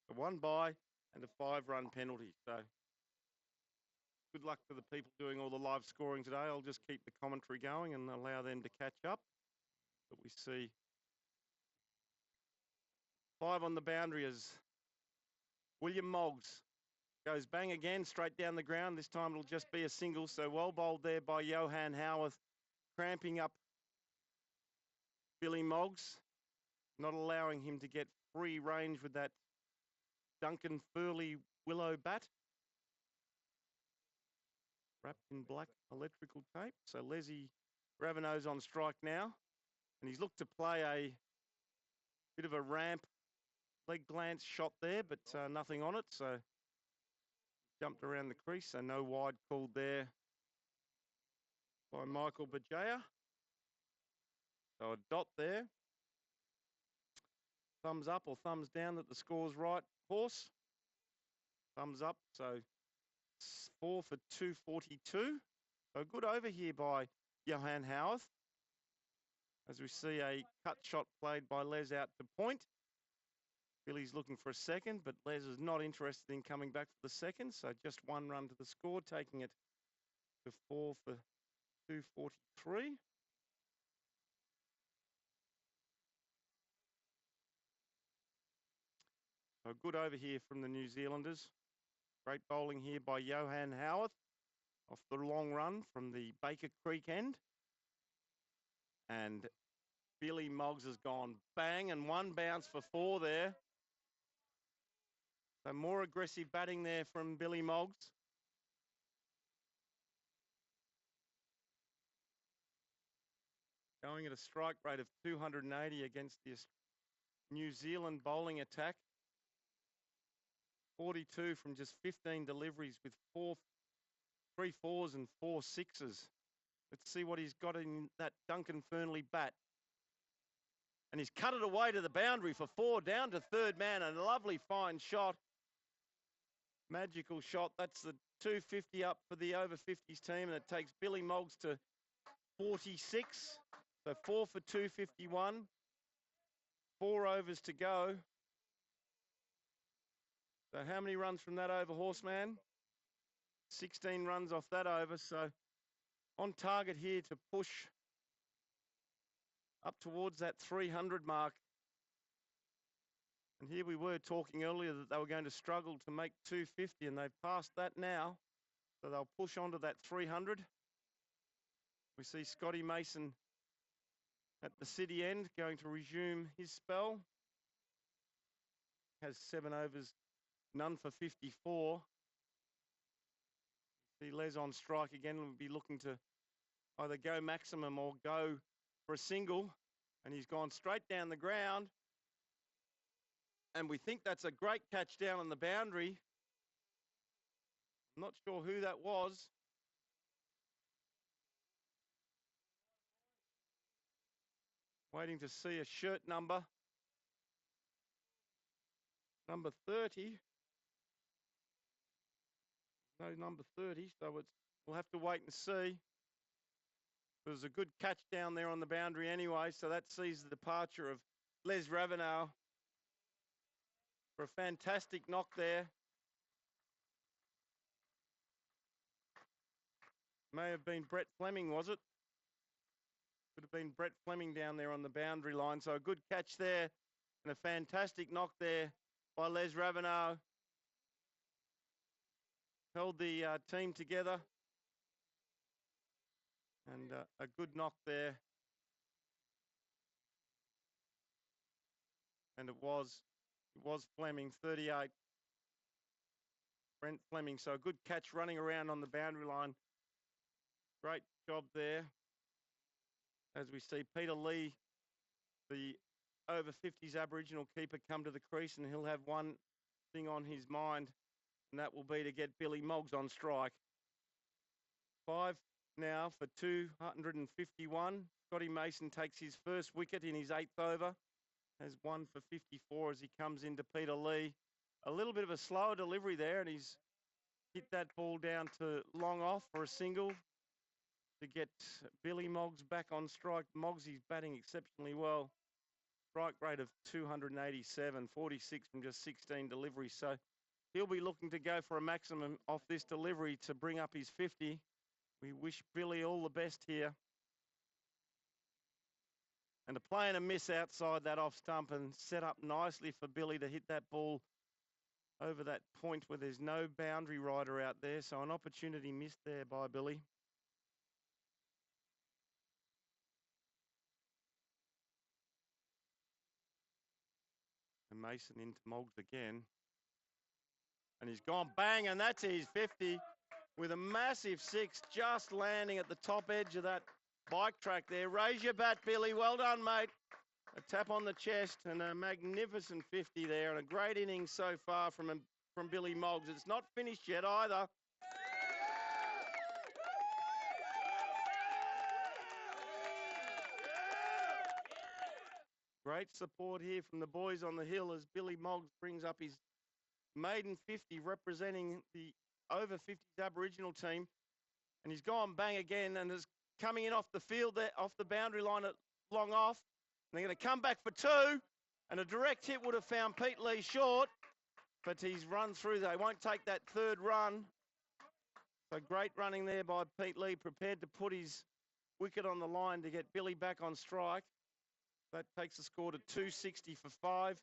A 1 bye and a 5-run penalty. So good luck to the people doing all the live scoring today. I'll just keep the commentary going and allow them to catch up. But we see 5 on the boundary as William Moggs goes bang again, straight down the ground. This time it'll just be a single. So well bowled there by Johan Howarth, cramping up Billy Moggs, not allowing him to get free range with that Duncan Furley willow bat. Wrapped in black electrical tape. So Leslie Raveneau's on strike now. And he's looked to play a bit of a ramp leg glance shot there, but nothing on it. So jumped around the crease, so no wide called there by Michael Bajaya. So a dot there. Thumbs up or thumbs down that the score's right, horse. Thumbs up, so 4 for 242. So good over here by Johan Howarth. As we see a cut shot played by Les out to point. Billy's looking for a second, but Les is not interested in coming back for the second, so just one run to the score, taking it to 4 for 243. So good over here from the New Zealanders. Great bowling here by Johan Howarth off the long run from the Baker Creek end. And Billy Moggs has gone bang and one bounce for 4 there. So more aggressive batting there from Billy Moggs. Going at a strike rate of 280 against the New Zealand bowling attack. 42 from just 15 deliveries with 3 4s and 4 6s. Let's see what he's got in that Duncan Fernley bat. And he's cut it away to the boundary for 4, down to third man, and a lovely fine shot. Magical shot. That's the 250 up for the over 50s team, and it takes Billy Moggs to 46. So 4 for 251. 4 overs to go. So how many runs from that over, Horseman? 16 runs off that over. So on target here to push up towards that 300 mark. And here we were talking earlier that they were going to struggle to make 250, and they've passed that now. So they'll push on to that 300. We see Scotty Mason at the city end going to resume his spell. Has 7 overs, none for 54. See Les on strike again. We'll be looking to either go maximum or go for a single. And he's gone straight down the ground. And we think that's a great catch down on the boundary. I'm not sure who that was. Waiting to see a shirt number. Number 30. No number 30, so we'll have to wait and see. There's a good catch down there on the boundary anyway, so that sees the departure of Les Ravenel for a fantastic knock there. May have been Brett Fleming, was it? Could have been Brett Fleming down there on the boundary line. So a good catch there and a fantastic knock there by Les Ravenel. Held the team together. And a good knock there. And it was Fleming, 38. Brent Fleming. So a good catch running around on the boundary line. Great job there. As we see Peter Lee, the over 50s Aboriginal keeper, come to the crease, and he'll have one thing on his mind, and that will be to get Billy Moggs on strike. 5 now for 251. Scotty Mason takes his first wicket in his 8th over. Has 1 for 54 as he comes into Peter Lee. A little bit of a slower delivery there, and he's hit that ball down to long off for a single to get Billy Moggs back on strike. Moggs is batting exceptionally well. Strike rate of 287, 46 from just 16 deliveries. So he'll be looking to go for a maximum off this delivery to bring up his 50. We wish Billy all the best here. And a play and a miss outside that off stump, and set up nicely for Billy to hit that ball over that point where there's no boundary rider out there. So an opportunity missed there by Billy. And Mason into Moggs again. And he's gone bang, and that's his 50 with a massive 6, just landing at the top edge of that bike track there. Raise your bat, Billy. Well done, mate. A tap on the chest and a magnificent 50 there, and a great innings so far from from Billy Moggs. It's not finished yet either. Great support here from the boys on the hill as Billy Moggs brings up his maiden 50 representing the over 50s Aboriginal team. And he's gone bang again and is coming in off the field there, off the boundary line at long off. And they're going to come back for two. And a direct hit would have found Pete Lee short. But he's run through. They won't take that third run. So great running there by Pete Lee, prepared to put his wicket on the line to get Billy back on strike. That takes the score to 260 for 5.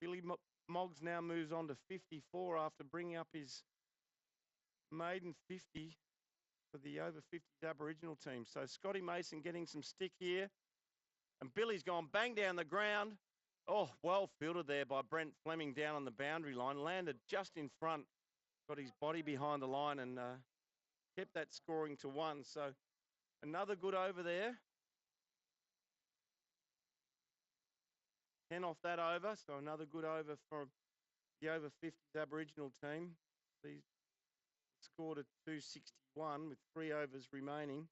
Billy Moggs now moves on to 54 after bringing up his maiden 50 for the over 50s Aboriginal team. So Scotty Mason getting some stick here. And Billy's gone bang down the ground. Oh, well fielded there by Brent Fleming down on the boundary line. Landed just in front. Got his body behind the line and kept that scoring to 1. So another good over there. 10 off that over. So another good over for the over 50s Aboriginal team. These scored at 261 with 3 overs remaining.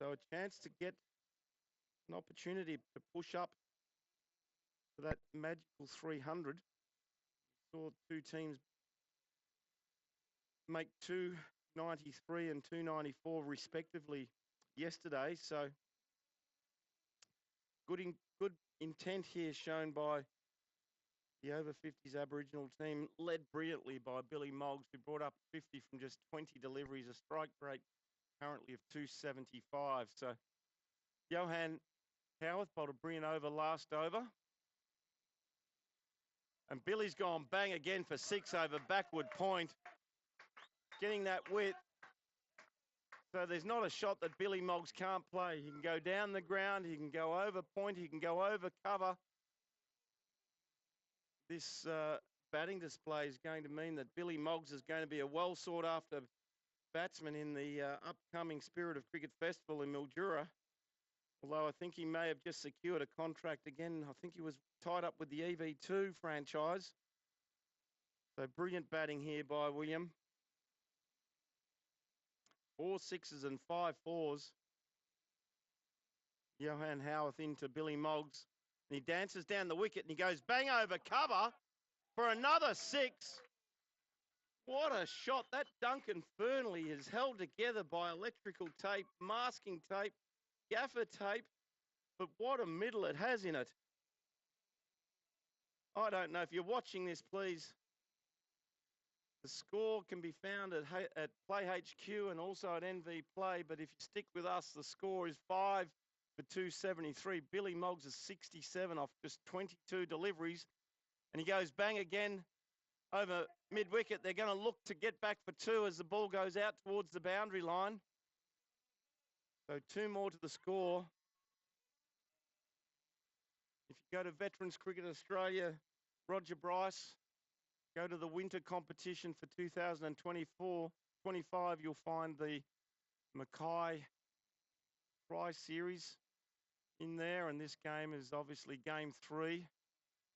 So a chance to get an opportunity to push up to that magical 300. Saw two teams make 293 and 294 respectively yesterday. So good intent here shown by the over 50s Aboriginal team, led brilliantly by Billy Moggs, who brought up 50 from just 20 deliveries, a strike rate currently of 275. So Johan Howarth bowled a brilliant over last over. And Billy's gone bang again for 6 over backward point, getting that width. So there's not a shot that Billy Moggs can't play. He can go down the ground, he can go over point, he can go over cover. This batting display is going to mean that Billy Moggs is going to be a well sought after batsman in the upcoming Spirit of Cricket Festival in Mildura. Although I think he may have just secured a contract again. I think he was tied up with the EV2 franchise. So brilliant batting here by William. 4 6s and 5 4s. Johan Howarth into Billy Moggs. And he dances down the wicket and he goes bang over cover for another 6. What a shot. That Duncan Fernley is held together by electrical tape, masking tape, gaffer tape. But what a middle it has in it. I don't know. If you're watching this, please. The score can be found at Play HQ and also at NV Play. But if you stick with us, the score is 5 for 273. Billy Moggs is 67 off just 22 deliveries. And he goes bang again over mid-wicket. They're going to look to get back for 2 as the ball goes out towards the boundary line. So 2 more to the score. If you go to Veterans Cricket Australia, Roger Bryce, go to the winter competition for 2024-25, you'll find the Mackay Try Series in there, and this game is obviously game 3.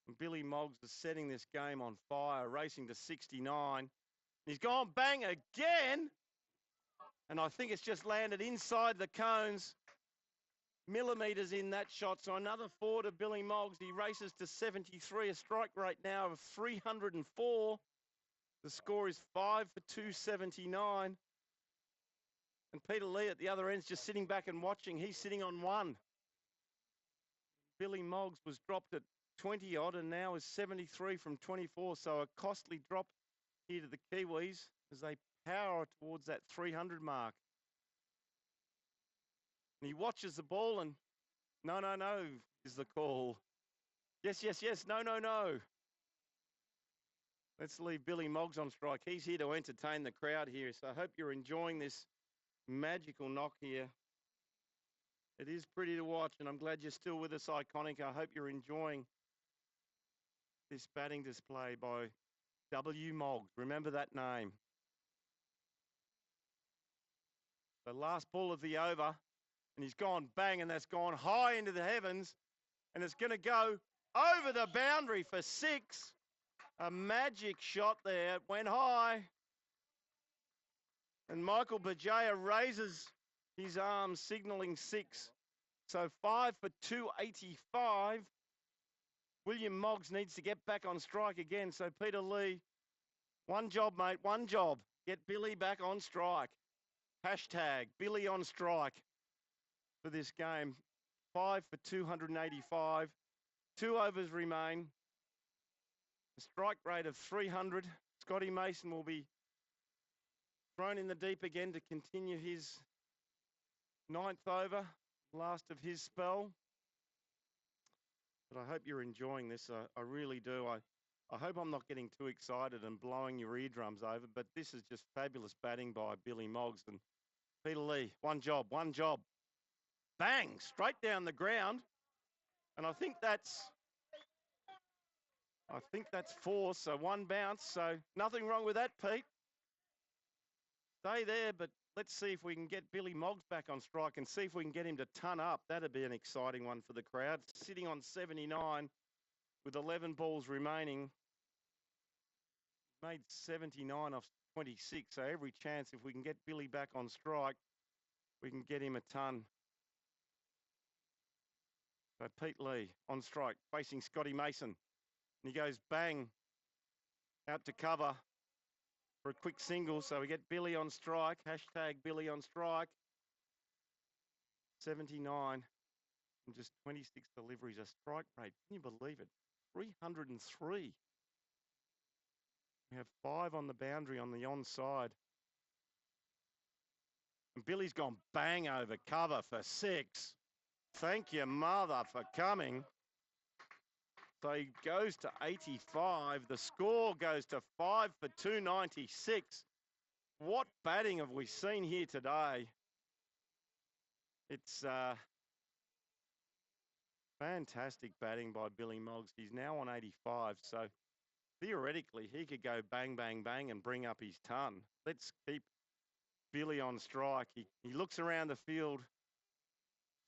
And Billy Moggs is setting this game on fire, racing to 69. He's gone bang again, and I think it's just landed inside the cones. Millimetres in that shot, so another 4 to Billy Moggs. He races to 73, a strike rate now of 304. The score is 5 for 279. And Peter Lee at the other end's just sitting back and watching. He's sitting on 1. Billy Moggs was dropped at 20 odd and now is 73 from 24, so a costly drop here to the Kiwis as they power towards that 300 mark. And he watches the ball and no is the call. Yes, no. Let's leave Billy Moggs on strike. He's here to entertain the crowd here, so I hope you're enjoying this magical knock here. It is pretty to watch, and I'm glad you're still with us, Iconic. I hope you're enjoying this batting display by W. Moggs. Remember that name. The last ball of the over. And he's gone bang, and that's gone high into the heavens. And it's going to go over the boundary for 6. A magic shot there. It went high. And Michael Bajaya raises his arms, signalling 6. So 5 for 285. William Moggs needs to get back on strike again. So Peter Lee, one job, mate, one job. Get Billy back on strike. Hashtag Billy on strike for this game. 5 for 285. 2 overs remain. A strike rate of 300. Scotty Mason will be thrown in the deep again to continue his 9th over, last of his spell. But I hope you're enjoying this. I really do. I hope I'm not getting too excited and blowing your eardrums over, but this is just fabulous batting by Billy Moggs and Peter Lee. One job, one job. Bang, straight down the ground. And I think that's 4, so one bounce. So nothing wrong with that, Pete. Stay there, but let's see if we can get Billy Moggs back on strike and see if we can get him to ton up. That'd be an exciting one for the crowd. Sitting on 79 with 11 balls remaining. Made 79 off 26, so every chance if we can get Billy back on strike, we can get him a ton. So Pete Lee on strike, facing Scotty Mason. And he goes bang out to cover for a quick single. So we get Billy on strike. Hashtag Billy on strike. 79 and just 26 deliveries. A strike rate, can you believe it? 303. We have 5 on the boundary on the onside. And Billy's gone bang over cover for 6. Thank you, mother, for coming. So he goes to 85. The score goes to 5 for 296. What batting have we seen here today? It's fantastic batting by Billy Moggs. He's now on 85. So theoretically, he could go bang, bang, bang and bring up his ton. Let's keep Billy on strike. He looks around the field.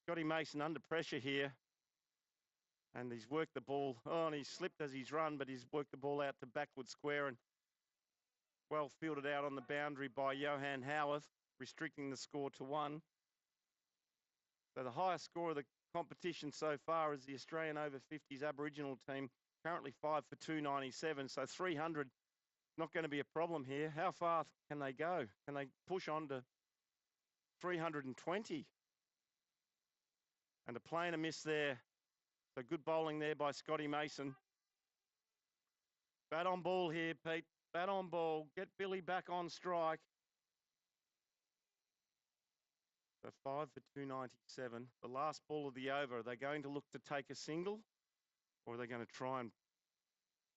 Scotty Mason under pressure here. And he's worked the ball. Oh, and he's slipped as he's run, but he's worked the ball out to backward square and well fielded out on the boundary by Johan Harrup, restricting the score to 1. So the highest score of the competition so far is the Australian over 50s Aboriginal team, currently 5 for 297. So 300, not going to be a problem here. How far can they go? Can they push on to 320? And a play and a miss there. So good bowling there by Scotty Mason. Bat on ball here, Pete. Bat on ball. Get Billy back on strike. So 5 for 297. The last ball of the over. Are they going to look to take a single? Or are they going to try and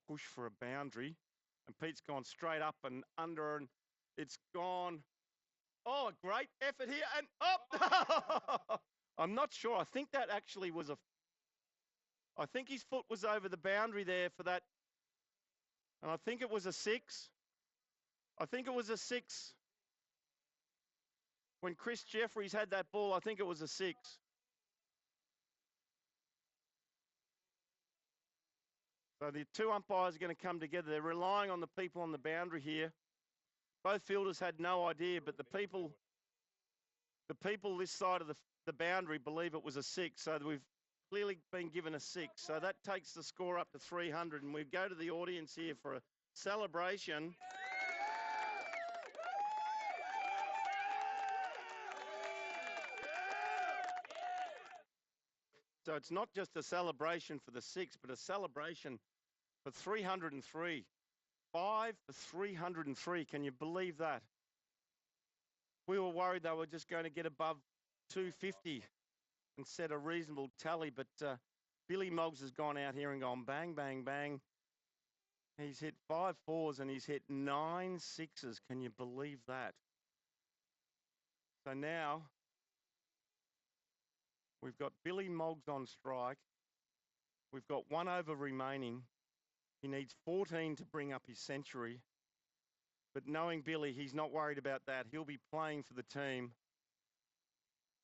push for a boundary? And Pete's gone straight up and under, and it's gone. Oh, great effort here. And up! I'm not sure. I think that actually was I think his foot was over the boundary there for that. And I think it was a 6. I think it was a 6. When Chris Jeffries had that ball, I think it was a 6. So the 2 umpires are going to come together. They're relying on the people on the boundary here. Both fielders had no idea, but the people this side of the boundary believe it was a 6. So we've clearly been given a 6. So that takes the score up to 300. And we go to the audience here for a celebration. So it's not just a celebration for the 6, but a celebration for 303. 5 for 303. Can you believe that? We were worried they were just going to get above 250 and set a reasonable tally, but Billy Moggs has gone out here and gone bang, bang, bang. He's hit 5 4s and he's hit 9 6s. Can you believe that? So now we've got Billy Moggs on strike. We've got 1 over remaining. He needs 14 to bring up his century. But knowing Billy, he's not worried about that. He'll be playing for the team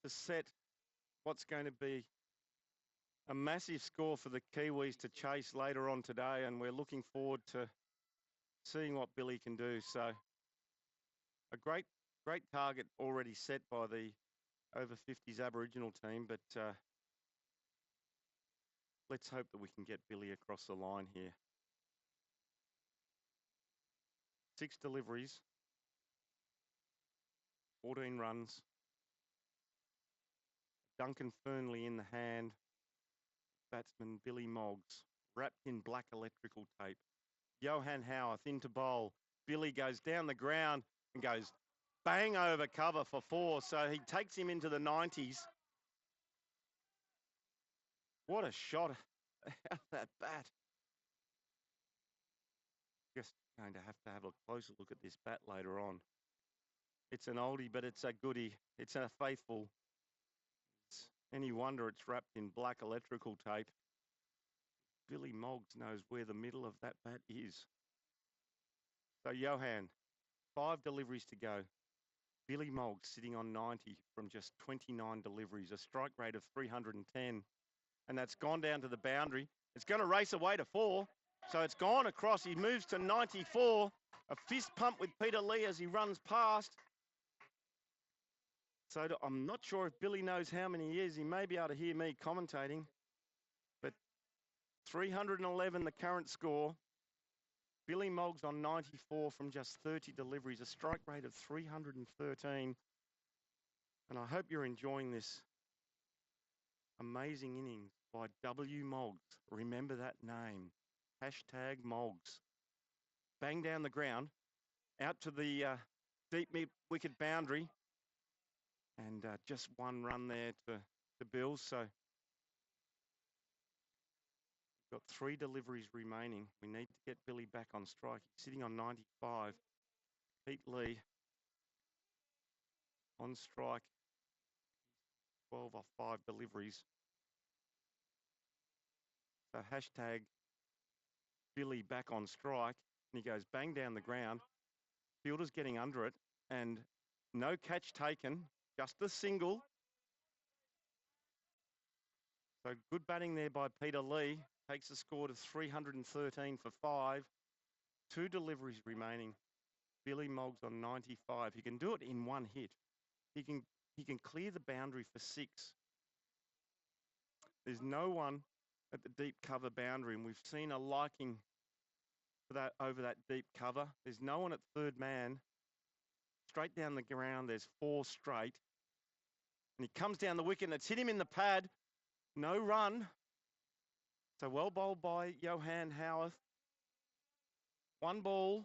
to set what's going to be A massive score for the Kiwis to chase later on today, and we're looking forward to seeing what Billy can do. So a great target already set by the over 50s Aboriginal team, but let's hope that we can get Billy across the line here. 6 deliveries, 14 runs. Duncan Fernley in the hand. Batsman Billy Moggs, wrapped in black electrical tape. Johan Howarth into bowl. Billy goes down the ground and goes bang over cover for 4. So he takes him into the 90s. What a shot out that bat. Just going to have a closer look at this bat later on. It's an oldie, but it's a goodie. It's a faithful. It's any wonder it's wrapped in black electrical tape. Billy Moggs knows where the middle of that bat is. So Johan, 5 deliveries to go. Billy Moggs sitting on 90 from just 29 deliveries, a strike rate of 310. And that's gone down to the boundary. It's going to race away to 4. So it's gone across. He moves to 94. A fist pump with Peter Lee as he runs past. So I'm not sure if Billy knows how many he is. He may be able to hear me commentating. But 311 the current score. Billy Moggs on 94 from just 30 deliveries, a strike rate of 313. And I hope you're enjoying this amazing innings by W. Moggs. Remember that name. Hashtag Moggs. Bang down the ground, out to the deep mid-wicket boundary. And just 1 run there to Bill. So we've got 3 deliveries remaining. We need to get Billy back on strike. He's sitting on 95. Pete Lee on strike. 12 off 5 deliveries. So hashtag Billy back on strike. And he goes bang down the ground. Fielder's getting under it. And no catch taken. Just a single. So good batting there by Peter Lee. Takes the score to 313 for 5. 2 deliveries remaining. Billy Moggs on 95. He can do it in 1 hit. He can clear the boundary for 6. There's no one at the deep cover boundary, and we've seen a liking for that over that deep cover. There's no one at third man. Straight down the ground, there's 4 straight. And he comes down the wicket, and it's hit him in the pad. No run. So well bowled by Johan Howarth. 1 ball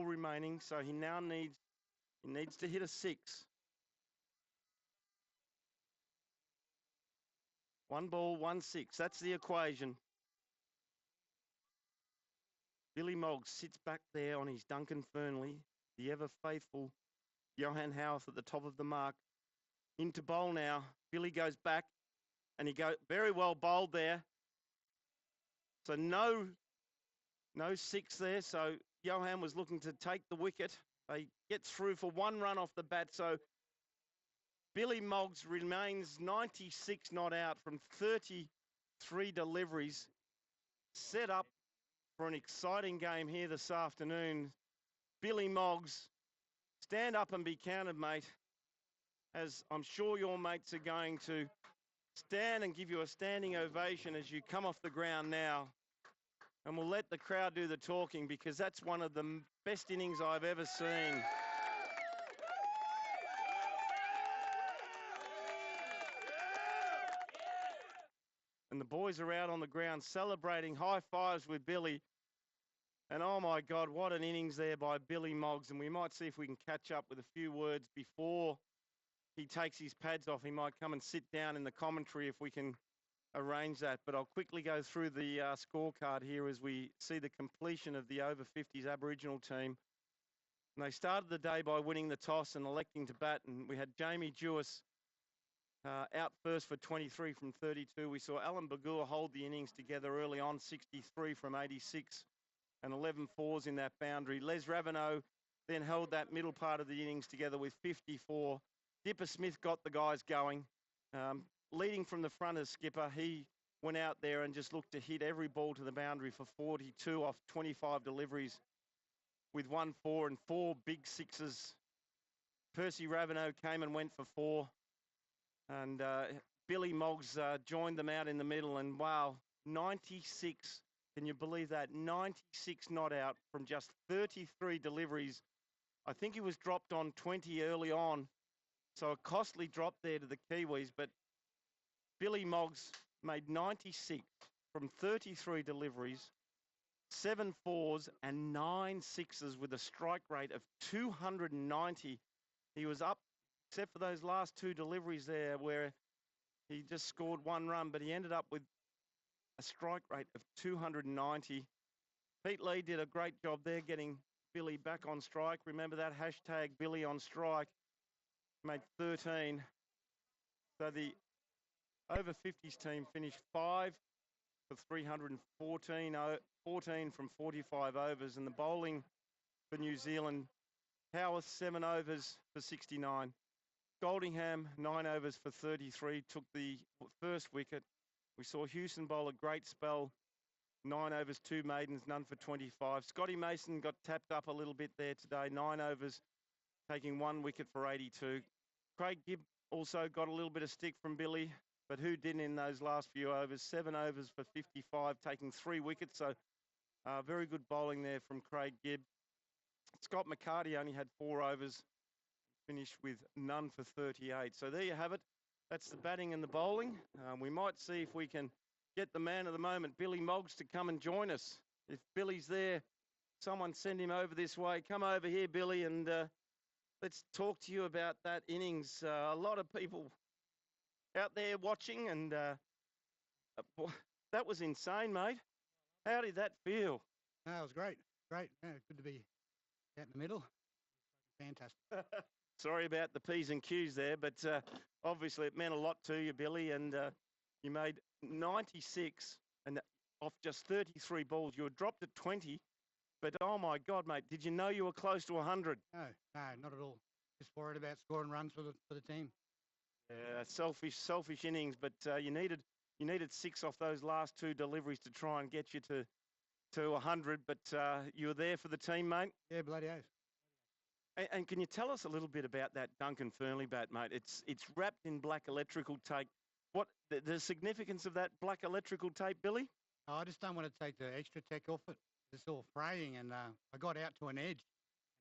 remaining. So he now needs to hit a 6. 1 ball, 1 6. That's the equation. Billy Moggs sits back there on his Duncan Fernley, the ever faithful Johan Howarth at the top of the mark. Into bowl now. Billy goes back, and he goes very well bowled there. So no 6 there. So Johan was looking to take the wicket. They get through for 1 run off the bat. So Billy Moggs remains 96 not out from 33 deliveries. Set up for an exciting game here this afternoon. Billy Moggs, stand up and be counted, mate, as I'm sure your mates are going to stand and give you a standing ovation as you come off the ground now. And we'll let the crowd do the talking, because that's one of the best innings I've ever seen. And the boys are out on the ground celebrating, high fives with Billy. And oh my God, what an innings there by Billy Moggs. And we might see if we can catch up with a few words before he takes his pads off. He might come and sit down in the commentary if we can arrange that. But I'll quickly go through the scorecard here as we see the completion of the over 50s Aboriginal team. And they started the day by winning the toss and electing to bat. And we had Jamie Jewis out first for 23 from 32. We saw Alan Bagua hold the innings together early on, 63 from 86 and 11 fours in that boundary. Les Raveneau then held that middle part of the innings together with 54. Dipper Smith got the guys going. leading from the front as skipper, he went out there and just looked to hit every ball to the boundary for 42 off 25 deliveries with 1-4 and 4 big sixes. Percy Raveneau came and went for 4. And Billy Moggs joined them out in the middle. And wow, 96. Can you believe that? 96 not out from just 33 deliveries. I think he was dropped on 20 early on. So a costly drop there to the Kiwis. But Billy Moggs made 96 from 33 deliveries, 7 4s and 9 6s with a strike rate of 290. He was up, except for those last 2 deliveries there where he just scored 1 run, but he ended up with a strike rate of 290. Pete Lee did a great job there getting Billy back on strike. Remember that hashtag Billy on strike, made 13. So the over 50s team finished 5 for 314, 14 from 45 overs, and the bowling for New Zealand, Howarth 7 overs for 69. Goldingham 9 overs for 33 took the first wicket. We saw Houston bowl a great spell, 9 overs, 2 maidens, none for 25. Scotty Mason got tapped up a little bit there today, 9 overs, taking 1 wicket for 82. Craig Gibb also got a little bit of stick from Billy, but who didn't in those last few overs? 7 overs for 55, taking 3 wickets. So very good bowling there from Craig Gibb. Scott McCarty only had 4 overs, finished with none for 38. So there you have it. That's the batting and the bowling. We might see if we can get the man of the moment, Billy Moggs, to come and join us. If Billy's there, someone send him over this way. Come over here, Billy, and let's talk to you about that innings. A lot of people out there watching, and that was insane, mate. How did that feel? No, it was great. Great. Yeah, good to be out in the middle. Fantastic. Sorry about the P's and Q's there, but obviously it meant a lot to you, Billy, and you made 96 and off just 33 balls. You were dropped at 20, but oh my God, mate, did you know you were close to 100? No, not at all. Just worried about scoring runs for the team. Yeah, selfish innings, but you needed 6 off those last 2 deliveries to try and get you to 100, but you were there for the team, mate. Yeah, bloody oath. And can you tell us a little bit about that Duncan Fernley bat, mate? It's wrapped in black electrical tape. What the significance of that black electrical tape, Billy? Oh, I just don't want to take the extra tech off it. It's all fraying, and I got out to an edge.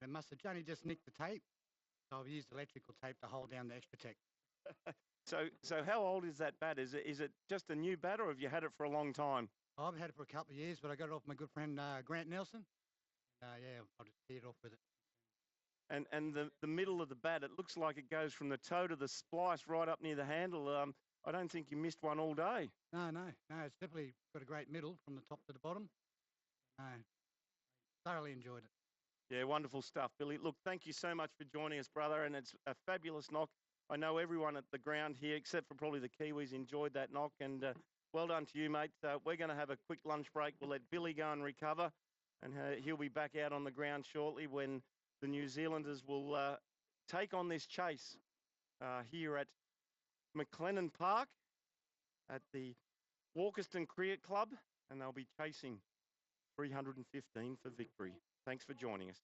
And it must have only just nicked the tape. So I've used electrical tape to hold down the extra tech. So how old is that bat? Is it just a new bat, or have you had it for a long time? I've had it for a couple of years, but I got it off my good friend Grant Nelson. Yeah, I'll just tee it off with it. And the middle of the bat, it looks like it goes from the toe to the splice right up near the handle. I don't think you missed one all day. No, it's definitely got a great middle from the top to the bottom. Thoroughly enjoyed it. Yeah, wonderful stuff, Billy. Look, thank you so much for joining us, brother, and it's a fabulous knock. I know everyone at the ground here, except for probably the Kiwis, enjoyed that knock, and well done to you, mate. We're going to have a quick lunch break. We'll let Billy go and recover, and he'll be back out on the ground shortly when the New Zealanders will take on this chase here at McLennan Park at the Walkerston Cricket Club, and they'll be chasing 315 for victory. Thanks for joining us.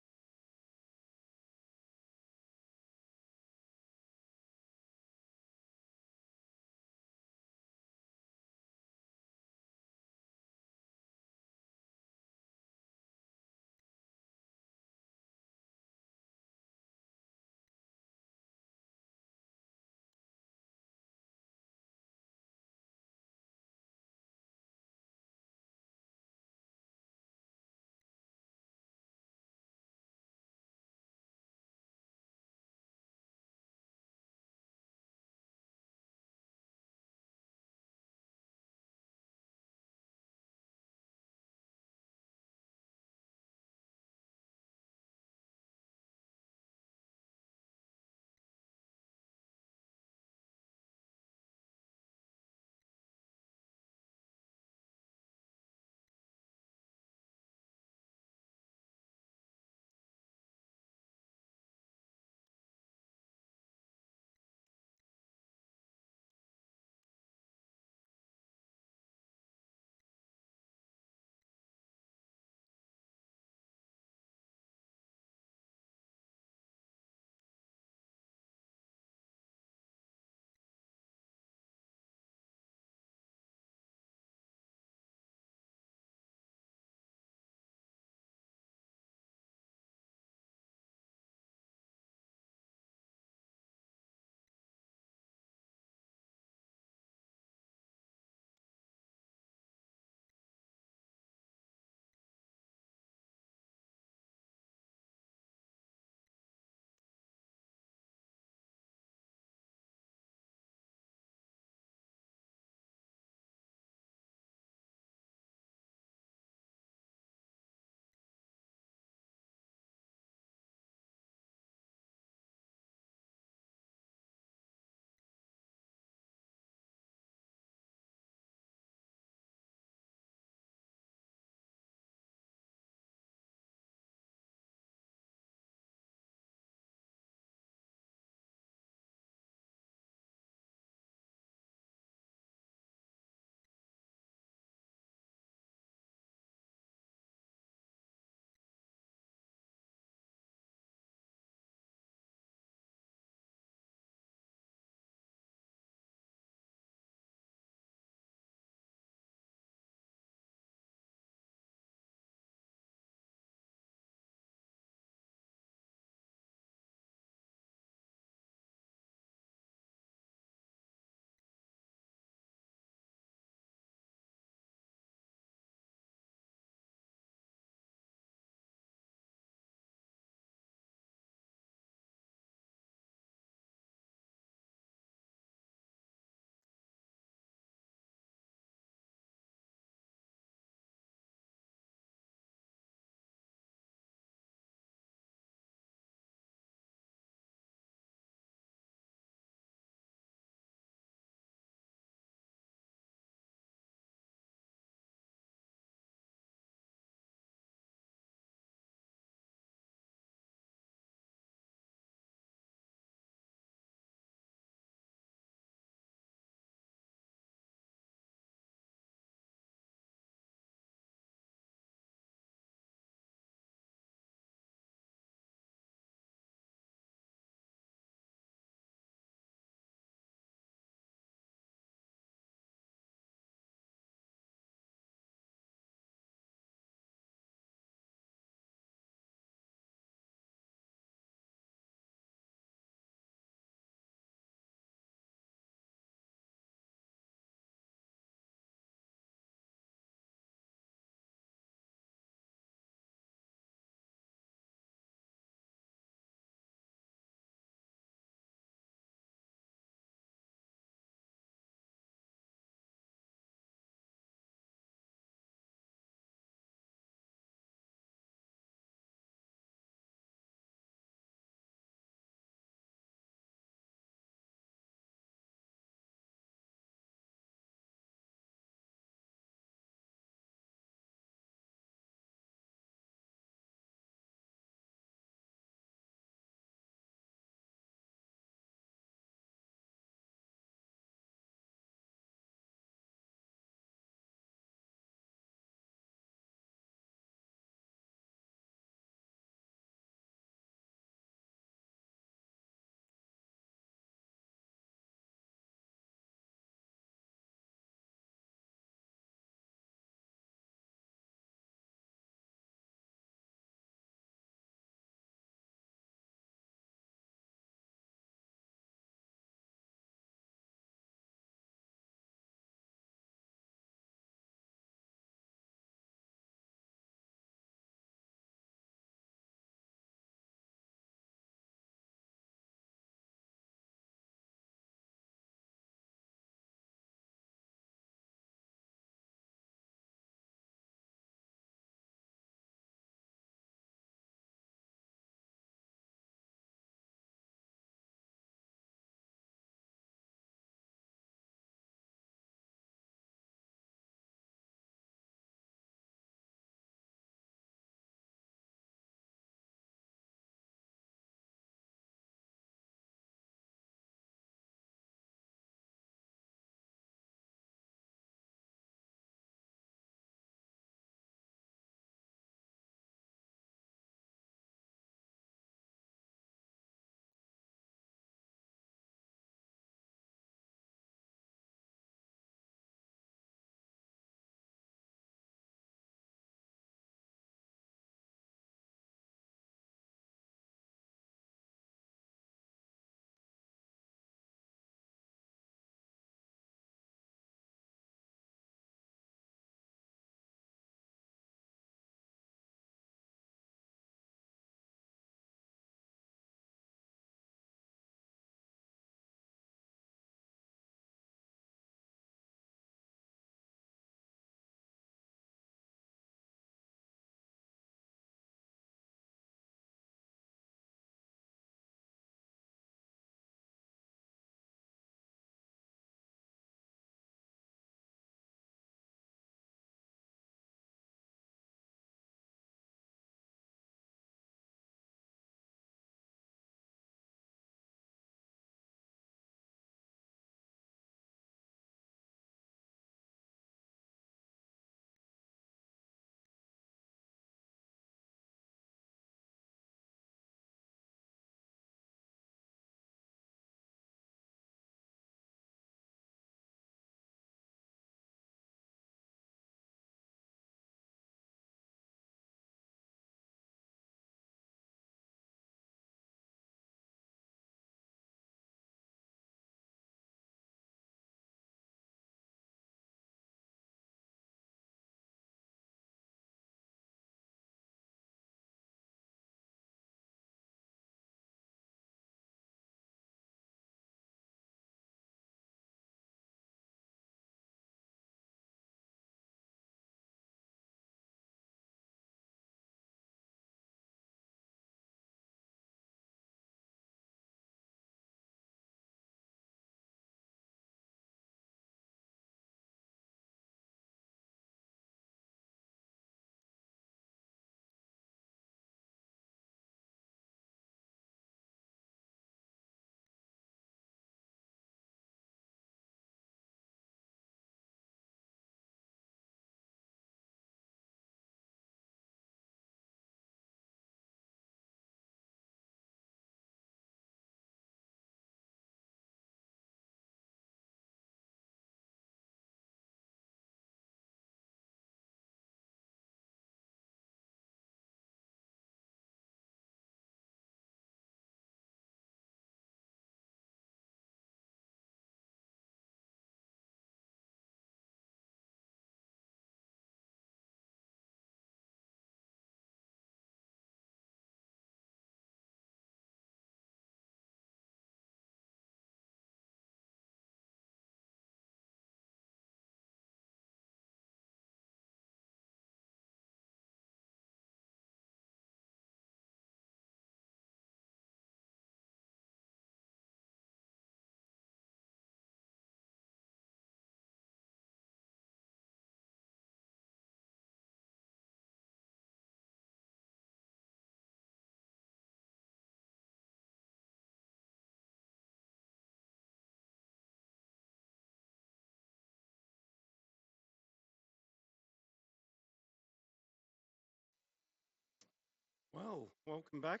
Well, welcome back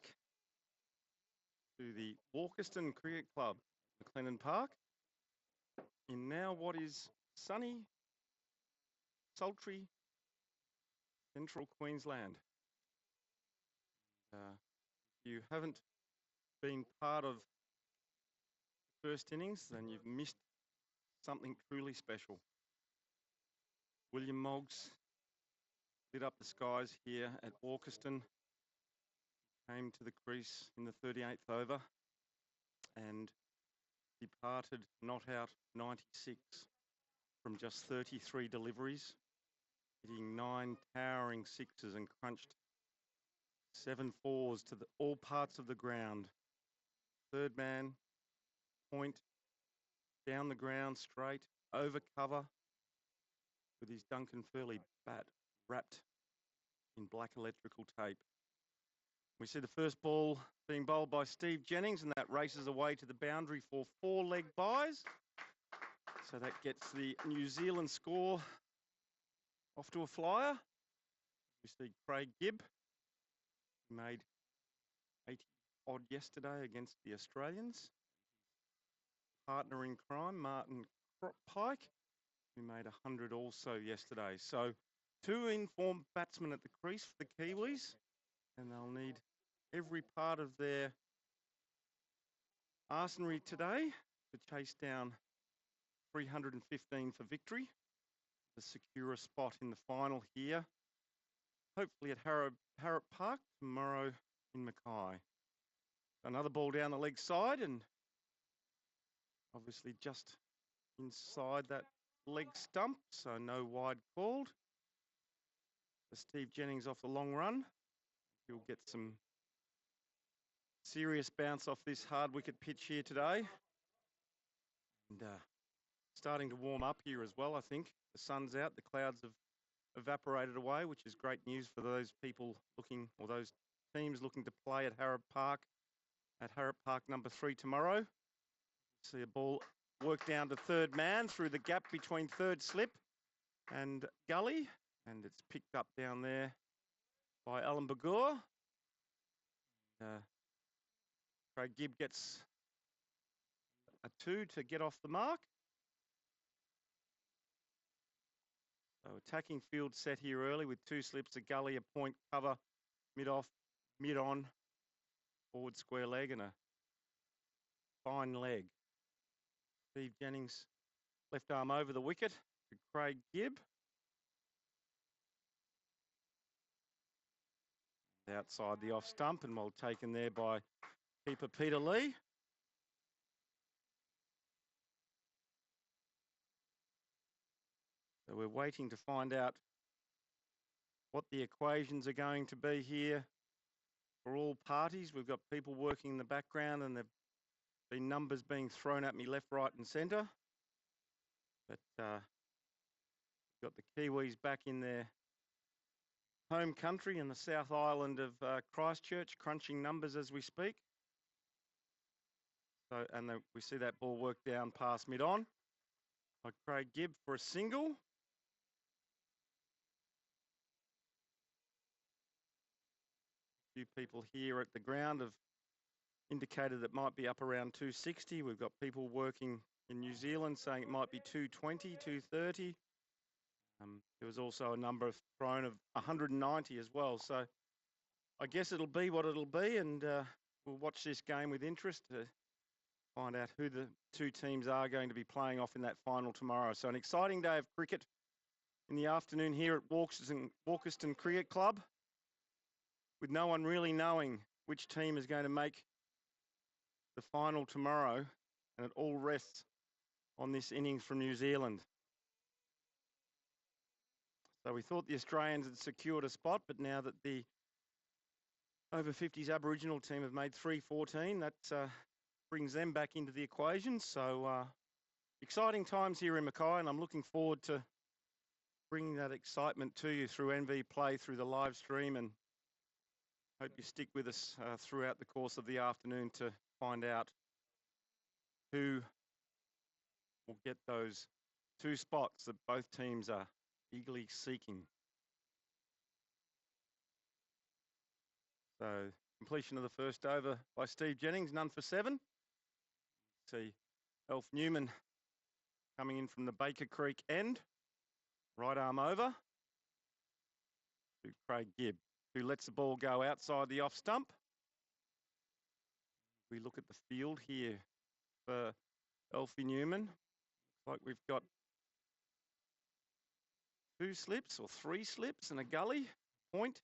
to the Walkerston Cricket Club, McLennan Park, in now what is sunny, sultry, central Queensland. If you haven't been part of the first innings, then you've missed something truly special. William Moggs lit up the skies here at Walkerston, came to the crease in the 38th over and departed not out 96 from just 33 deliveries, hitting 9 towering sixes and crunched 7 fours to all parts of the ground. Third man, point, down the ground, straight, over cover, with his Duncan Furley bat wrapped in black electrical tape. We see the first ball being bowled by Steve Jennings, and that races away to the boundary for 4-leg buys. So that gets the New Zealand score off to a flyer. We see Craig Gibb, who made 80 odd yesterday against the Australians. Partner in crime, Martin Pike, who made 100 also yesterday. So 2 informed batsmen at the crease for the Kiwis, and they'll need every part of their arsenal today to chase down 315 for victory, to secure a spot in the final here, hopefully at Harrup Park tomorrow in Mackay. Another ball down the leg side, and obviously just inside that leg stump, so no wide called. For Steve Jennings off the long run, he'll get some serious bounce off this hard wicket pitch here today. And starting to warm up here as well, I think. The sun's out, the clouds have evaporated away, which is great news for those people looking, or those teams looking to play at Harrup Park, at Harrup Park number 3 tomorrow. See a ball work down to third man through the gap between third slip and gully, and it's picked up down there by Alan Bagur. Craig Gibb gets a 2 to get off the mark. So attacking field set here early with 2 slips, a gully, a point cover, mid-off, mid-on, forward square leg and a fine leg. Steve Jennings, left arm over the wicket to Craig Gibb. Outside the off stump and well taken there by keeper Peter Lee. So we're waiting to find out what the equations are going to be here for all parties. We've got people working in the background and there've been numbers being thrown at me left, right and centre. But we've got the Kiwis back in their home country in the South Island of Christchurch, crunching numbers as we speak. So, and we see that ball work down past mid-on by Craig Gibb for a single. A few people here at the ground have indicated it might be up around 260. We've got people working in New Zealand saying it might be 220, 230. There was also a number thrown of 190 as well. So I guess it'll be what it'll be, and we'll watch this game with interest to find out who the 2 teams are going to be playing off in that final tomorrow. So an exciting day of cricket in the afternoon here at Walkerston Cricket Club, with no one really knowing which team is going to make the final tomorrow, and it all rests on this innings from New Zealand. So we thought the Australians had secured a spot, but now that the over 50s Aboriginal team have made 314, that brings them back into the equation. So exciting times here in Mackay, and I'm looking forward to bringing that excitement to you through NV Play, through the live stream, and hope you stick with us throughout the course of the afternoon to find out who will get those 2 spots that both teams are eagerly seeking. So completion of the first over by Steve Jennings, none for 7. See Elf Newman coming in from the Baker Creek end, right arm over to Craig Gibb, who lets the ball go outside the off stump. We look at the field here for Elfie Newman. Looks like we've got 2 slips or 3 slips and a gully. Point,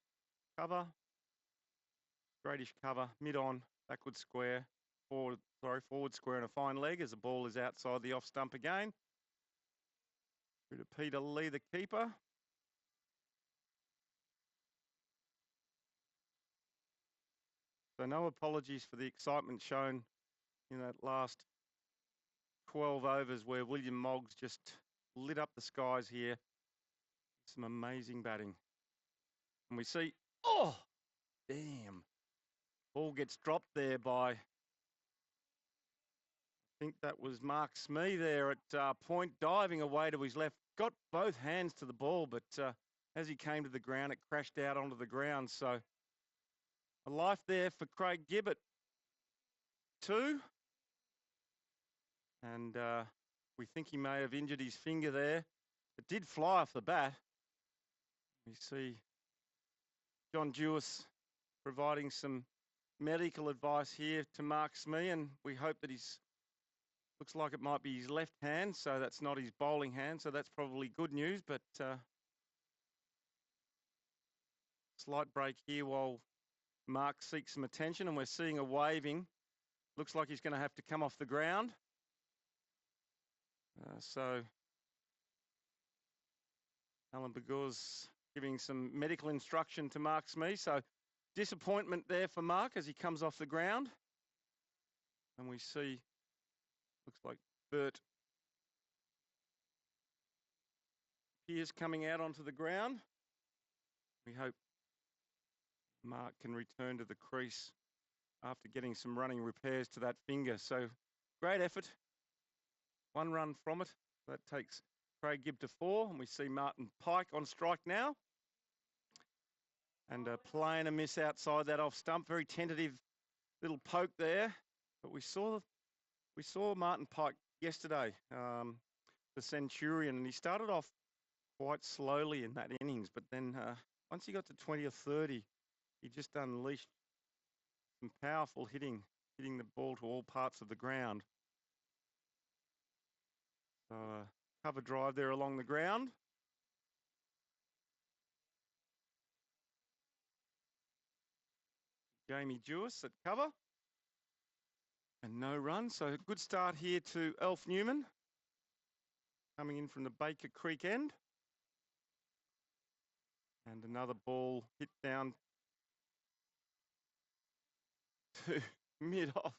cover, straightish cover, mid on, backward square, forward square and a fine leg as the ball is outside the off stump again. Through to Peter Lee, the keeper. So no apologies for the excitement shown in that last 12 overs where William Moggs just lit up the skies here. Some amazing batting. And we see, oh, damn. Ball gets dropped there by, I think that was Mark Smee there at point, diving away to his left. Got both hands to the ball, but as he came to the ground, it crashed out onto the ground. So a life there for Craig Gibbett, 2. And we think he may have injured his finger there. It did fly off the bat. We see John Dewis providing some medical advice here to Mark Smee, and we hope that looks like it might be his left hand, so that's not his bowling hand, so that's probably good news, but slight break here while Mark seeks some attention, and we're seeing a waving. Looks like he's going to have to come off the ground. So Alan Bagur's giving some medical instruction to Mark Smee, so disappointment there for Mark as he comes off the ground. And we see, looks like Bert Pearce coming out onto the ground. We hope Mark can return to the crease after getting some running repairs to that finger. So great effort. 1 run from it. That takes Craig Gibb to 4, and we see Martin Pike on strike now. And playing a miss outside that off stump. Very tentative little poke there. But we saw Martin Pike yesterday, the Centurion, and he started off quite slowly in that innings, but then once he got to 20 or 30, he just unleashed some powerful hitting the ball to all parts of the ground. So cover drive there along the ground. Jamie Jewis at cover. And no run, so good start here to Elf Newman. Coming in from the Baker Creek end. And another ball hit down to mid-off.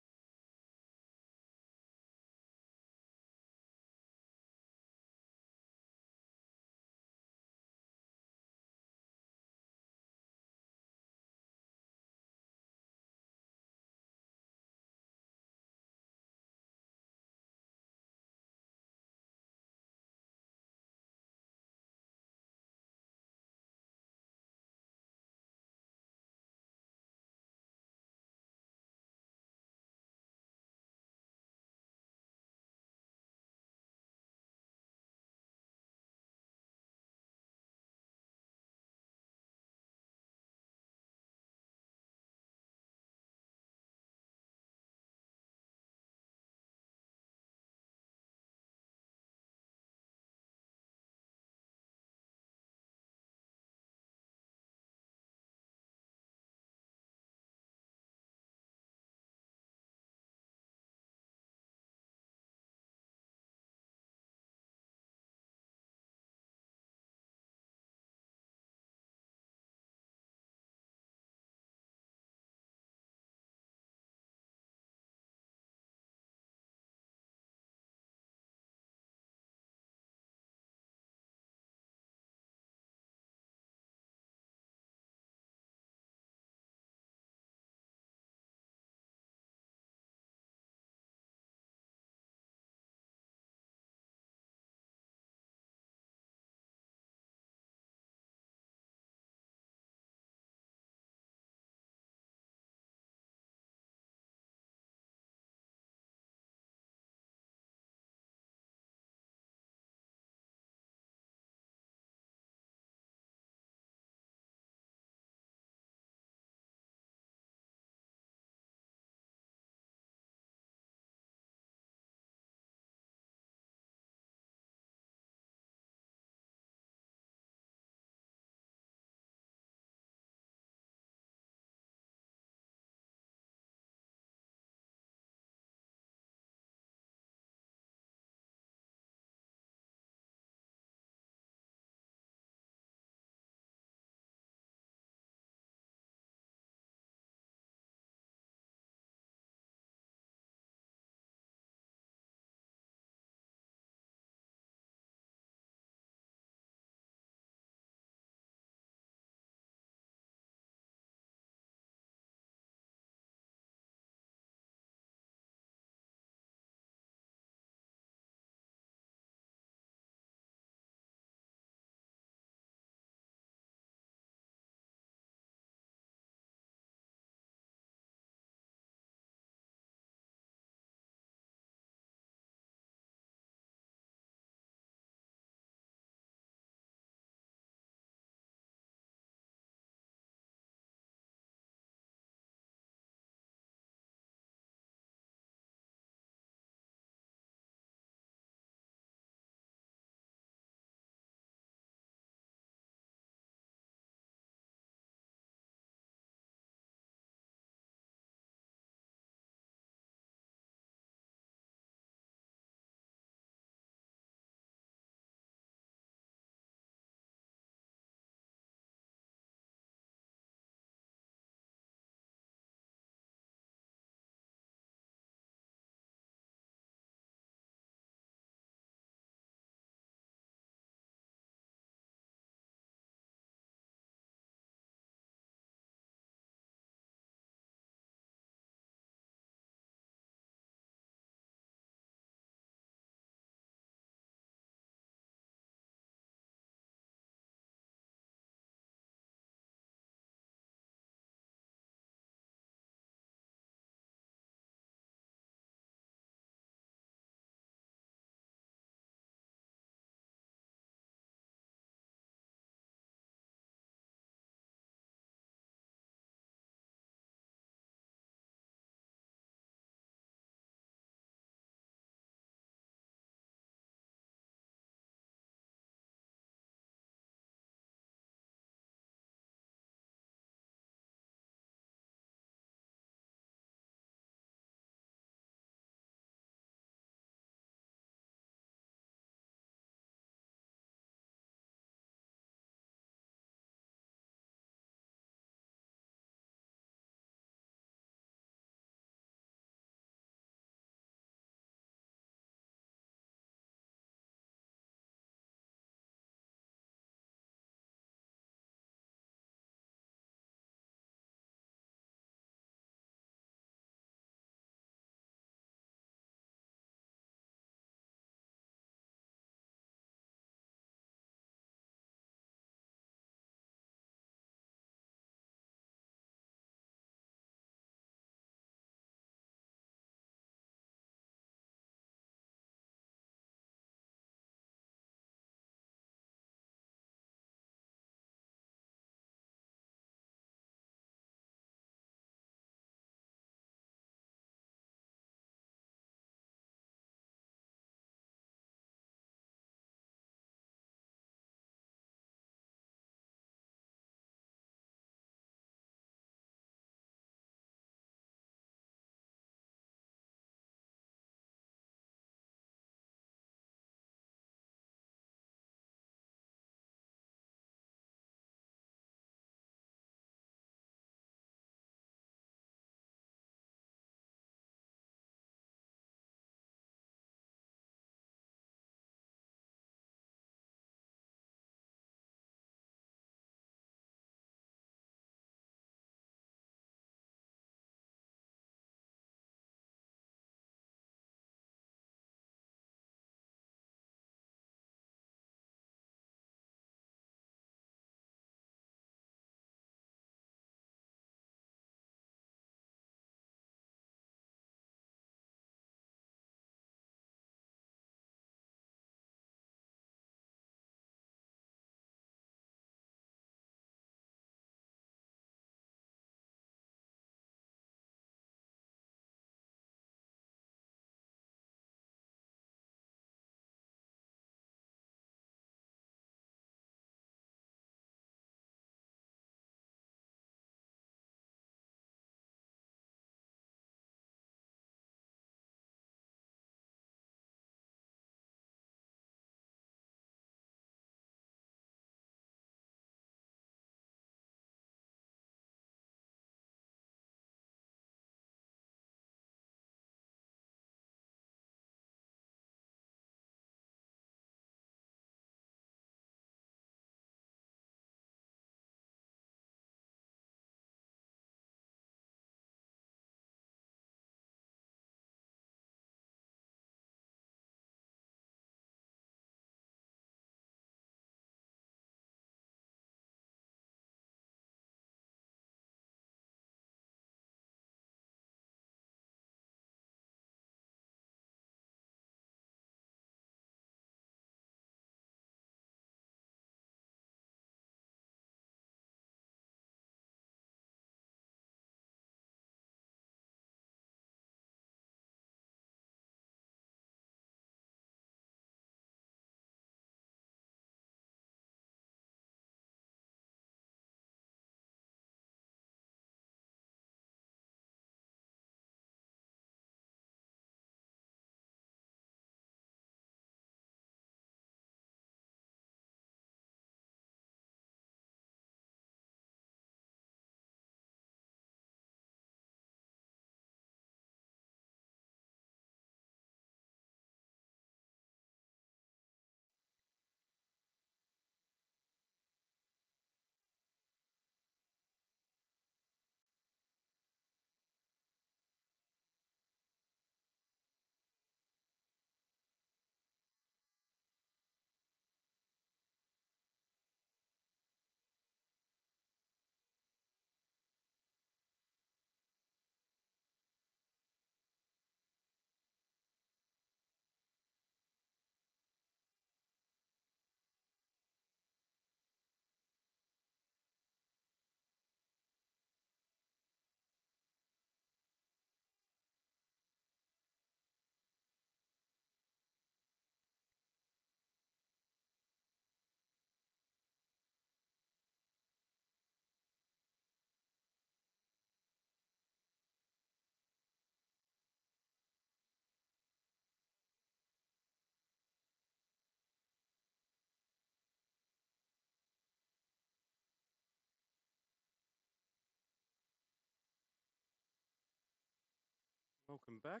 Welcome back.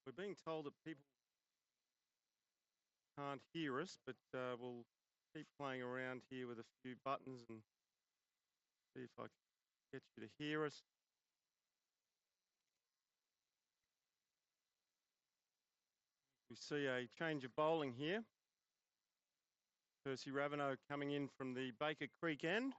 We're being told that people can't hear us, but we'll keep playing around here with a few buttons and see if I can get you to hear us. We see a change of bowling here. Percy Raveneau coming in from the Baker Creek end.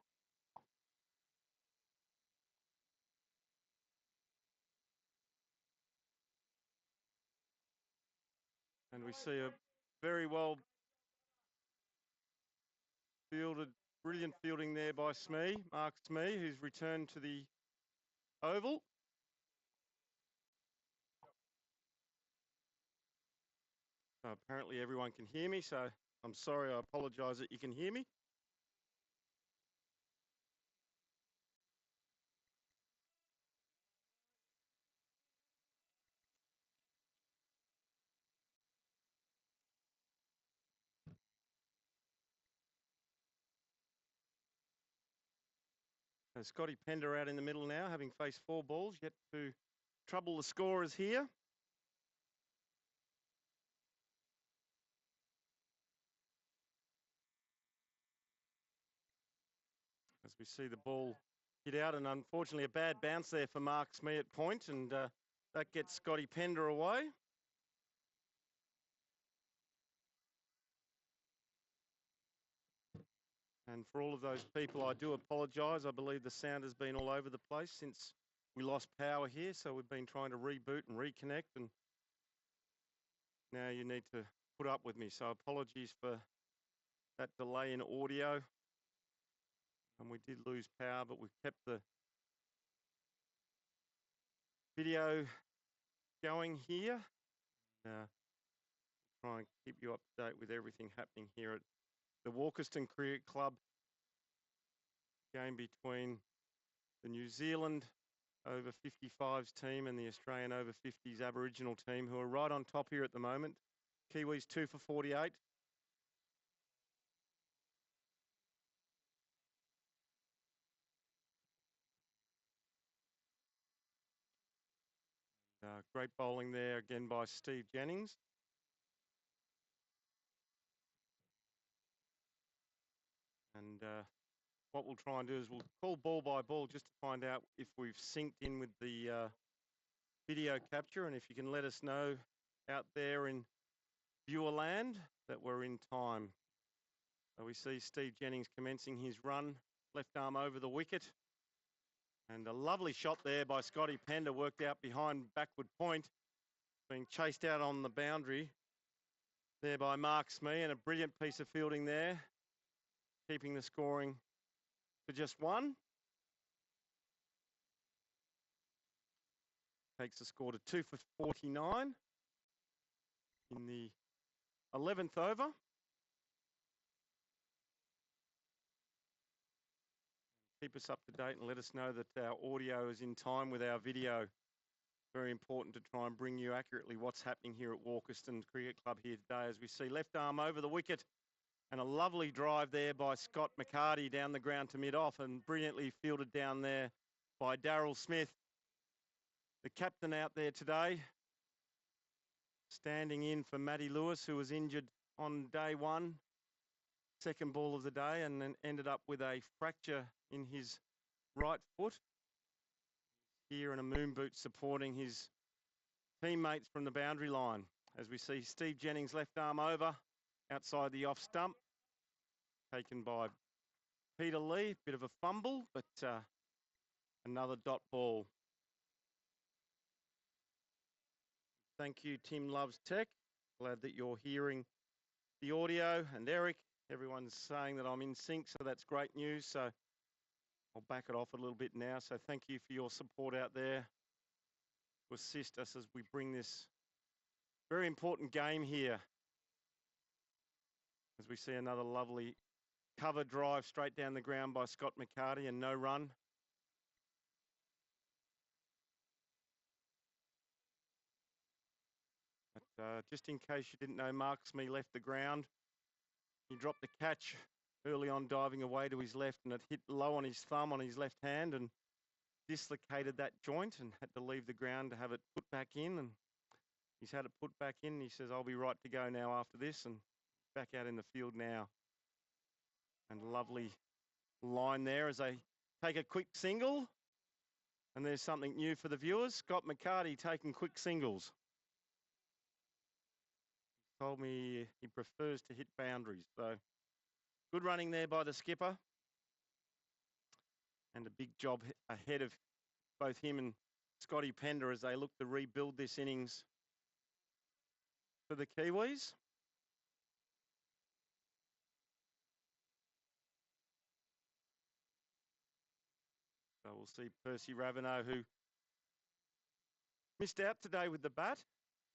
And we see a very well fielded, brilliant fielding there by Smee, Mark Smee, who's returned to the oval. Apparently everyone can hear me, so I'm sorry, I apologise that you can hear me. And Scotty Pender out in the middle now, having faced 4 balls, yet to trouble the scorers here. As we see the ball hit out, and unfortunately a bad bounce there for Mark Smee at point, and that gets Scotty Pender away. And for all of those people, I do apologise. I believe the sound has been all over the place since we lost power here, so we've been trying to reboot and reconnect, and now you need to put up with me. So apologies for that delay in audio. And we did lose power, but we've kept the video going here. Try and keep you up to date with everything happening here at the Walkerston Cricket Club. Game between the New Zealand over 55's team and the Australian over 50's Aboriginal team, who are right on top here at the moment. Kiwis 2 for 48. Great bowling there again by Steve Jennings. And what we'll try and do is we'll call ball by ball just to find out if we've synced in with the video capture, and if you can let us know out there in viewer land that we're in time. So we see Steve Jennings commencing his run, left arm over the wicket. And a lovely shot there by Scotty Pender, worked out behind backward point, being chased out on the boundary there by Mark Smee, and a brilliant piece of fielding there, keeping the scoring to just 1. Takes the score to 2 for 49 in the 11th over. Keep us up to date and let us know that our audio is in time with our video. Very important to try and bring you accurately what's happening here at Walkerston Cricket Club here today, as we see left arm over the wicket, and a lovely drive there by Scott McCarty down the ground to mid-off, and brilliantly fielded down there by Darryl Smith, the captain out there today, standing in for Matty Lewis, who was injured on day 1, second ball of the day, and then ended up with a fracture in his right foot. Here in a moon boot supporting his teammates from the boundary line, as we see Steve Jennings left arm over outside the off stump, taken by Peter Lee. Bit of a fumble, but another dot ball. Thank you, Tim Loves Tech. Glad that you're hearing the audio. And Eric, everyone's saying that I'm in sync, so that's great news. So I'll back it off a little bit now. So thank you for your support out there to assist us as we bring this very important game here. As we see another lovely cover drive straight down the ground by Scott McCarty, and no run. But just in case you didn't know, Mark Smee left the ground. He dropped the catch early on, diving away to his left, and it hit low on his thumb on his left hand and dislocated that joint and had to leave the ground to have it put back in. And he's had it put back in. And he says, I'll be right to go now after this. And back out in the field now. And lovely line there as they take a quick single. And there's something new for the viewers. Scott McCarty taking quick singles. He told me he prefers to hit boundaries. So good running there by the skipper. And a big job ahead of both him and Scotty Pender as they look to rebuild this innings for the Kiwis. So we'll see Percy Raveneau, who missed out today with the bat.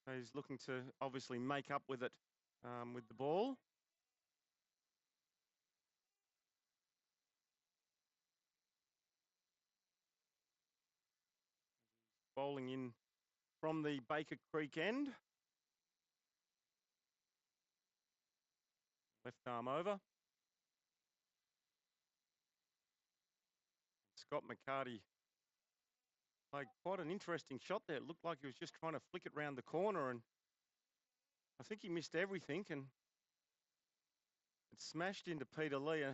So he's looking to obviously make up with it with the ball. Bowling in from the Baker Creek end. Left arm over. Scott McCarty played quite an interesting shot there. It looked like he was just trying to flick it round the corner, and I think he missed everything, and it smashed into Peter Lee. I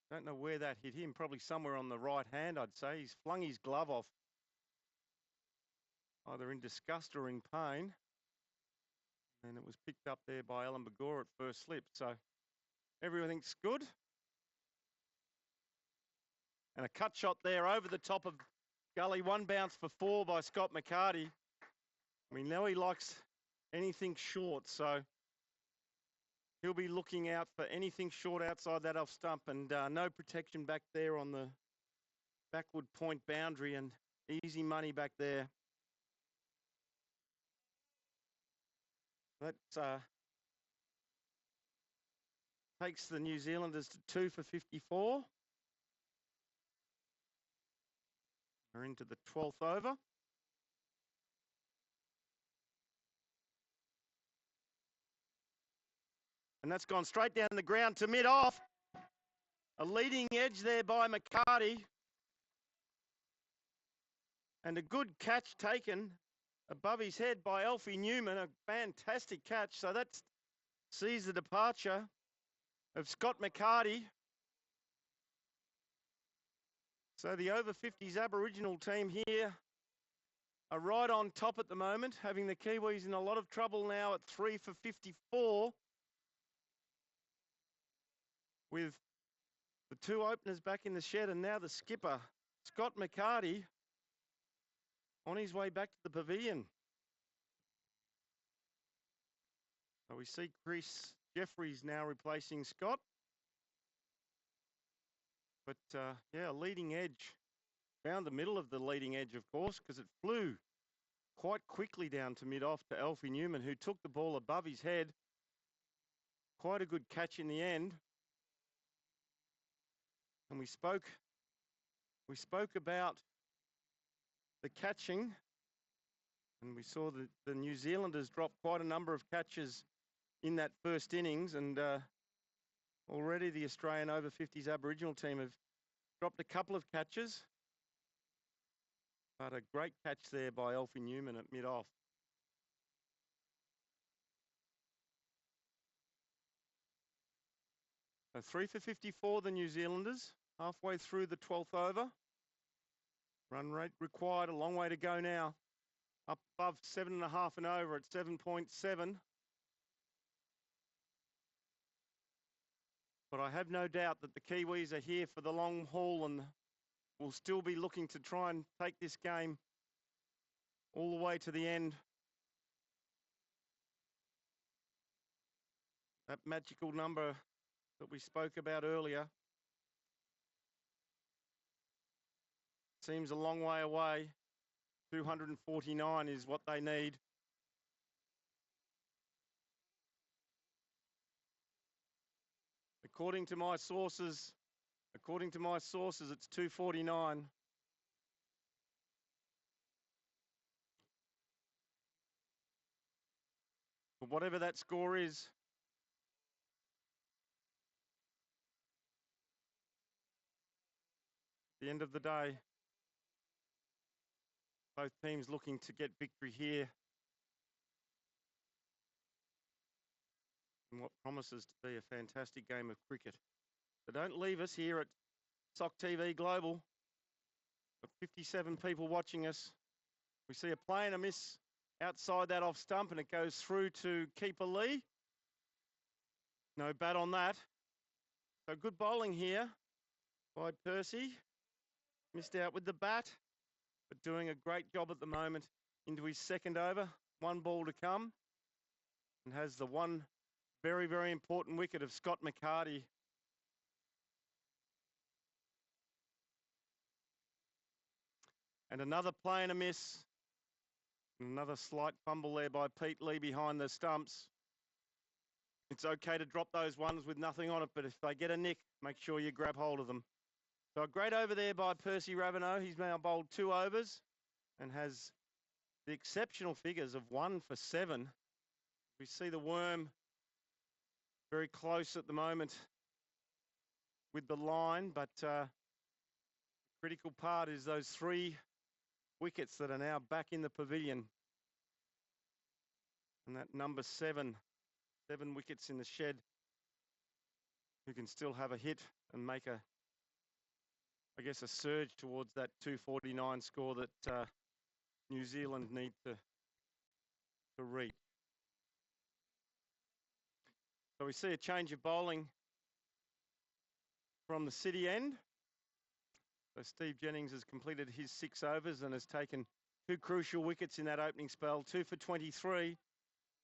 don't know where that hit him, probably somewhere on the right hand, I'd say. He's flung his glove off, either in disgust or in pain. And it was picked up there by Alan Bagora at first slip. So everything's good. And a cut shot there over the top of gully. One bounce for 4 by Scott McCarty. We know he likes anything short, so he'll be looking out for anything short outside that off stump, and no protection back there on the backward point boundary, and easy money back there. That takes the New Zealanders to 2 for 54. We're into the 12th over. And that's gone straight down the ground to mid-off. A leading edge there by McCarty. And a good catch taken above his head by Alfie Newman. A fantastic catch. So that sees the departure of Scott McCarty. So the over 50s Aboriginal team here are right on top at the moment, having the Kiwis in a lot of trouble now at 3 for 54. With the 2 openers back in the shed, and now the skipper, Scott McCarty, on his way back to the pavilion. So we see Chris Jeffries now replacing Scott. But yeah, leading edge. Found the middle of the leading edge, of course, because it flew quite quickly down to mid-off to Alfie Newman, who took the ball above his head. Quite a good catch in the end. And we spoke about the catching, and we saw the New Zealanders drop quite a number of catches in that first innings, and already the Australian over 50s Aboriginal team have dropped a couple of catches, but a great catch there by Alfie Newman at mid-off. So 3 for 54, the New Zealanders, halfway through the 12th over. Run rate required, a long way to go now. Up above 7.5 and over at 7.7. But I have no doubt that the Kiwis are here for the long haul and will still be looking to try and take this game all the way to the end. That magical number that we spoke about earlier seems a long way away. 249 is what they need. According to my sources, it's 249. But whatever that score is, the end of the day, both teams looking to get victory here in what promises to be a fantastic game of cricket. So don't leave us here at Sock TV Global. Got 57 people watching us. We see a play and a miss outside that off stump, and it goes through to keeper Lee. No bat on that. So good bowling here by Percy. Missed out with the bat, but doing a great job at the moment into his second over. One ball to come, and has the one very, very important wicket of Scott McCarty. And another play and a miss. Another slight fumble there by Pete Lee behind the stumps. It's okay to drop those ones with nothing on it, but if they get a nick, make sure you grab hold of them. So a great over there by Percy Raveneau. He's now bowled 2 overs and has the exceptional figures of 1 for 7. We see the worm very close at the moment with the line, but the critical part is those 3 wickets that are now back in the pavilion. And that number 7 wickets in the shed, who can still have a hit and make a surge towards that 249 score that New Zealand need to reach. So we see a change of bowling from the City end. So Steve Jennings has completed his 6 overs and has taken 2 crucial wickets in that opening spell, 2 for 23.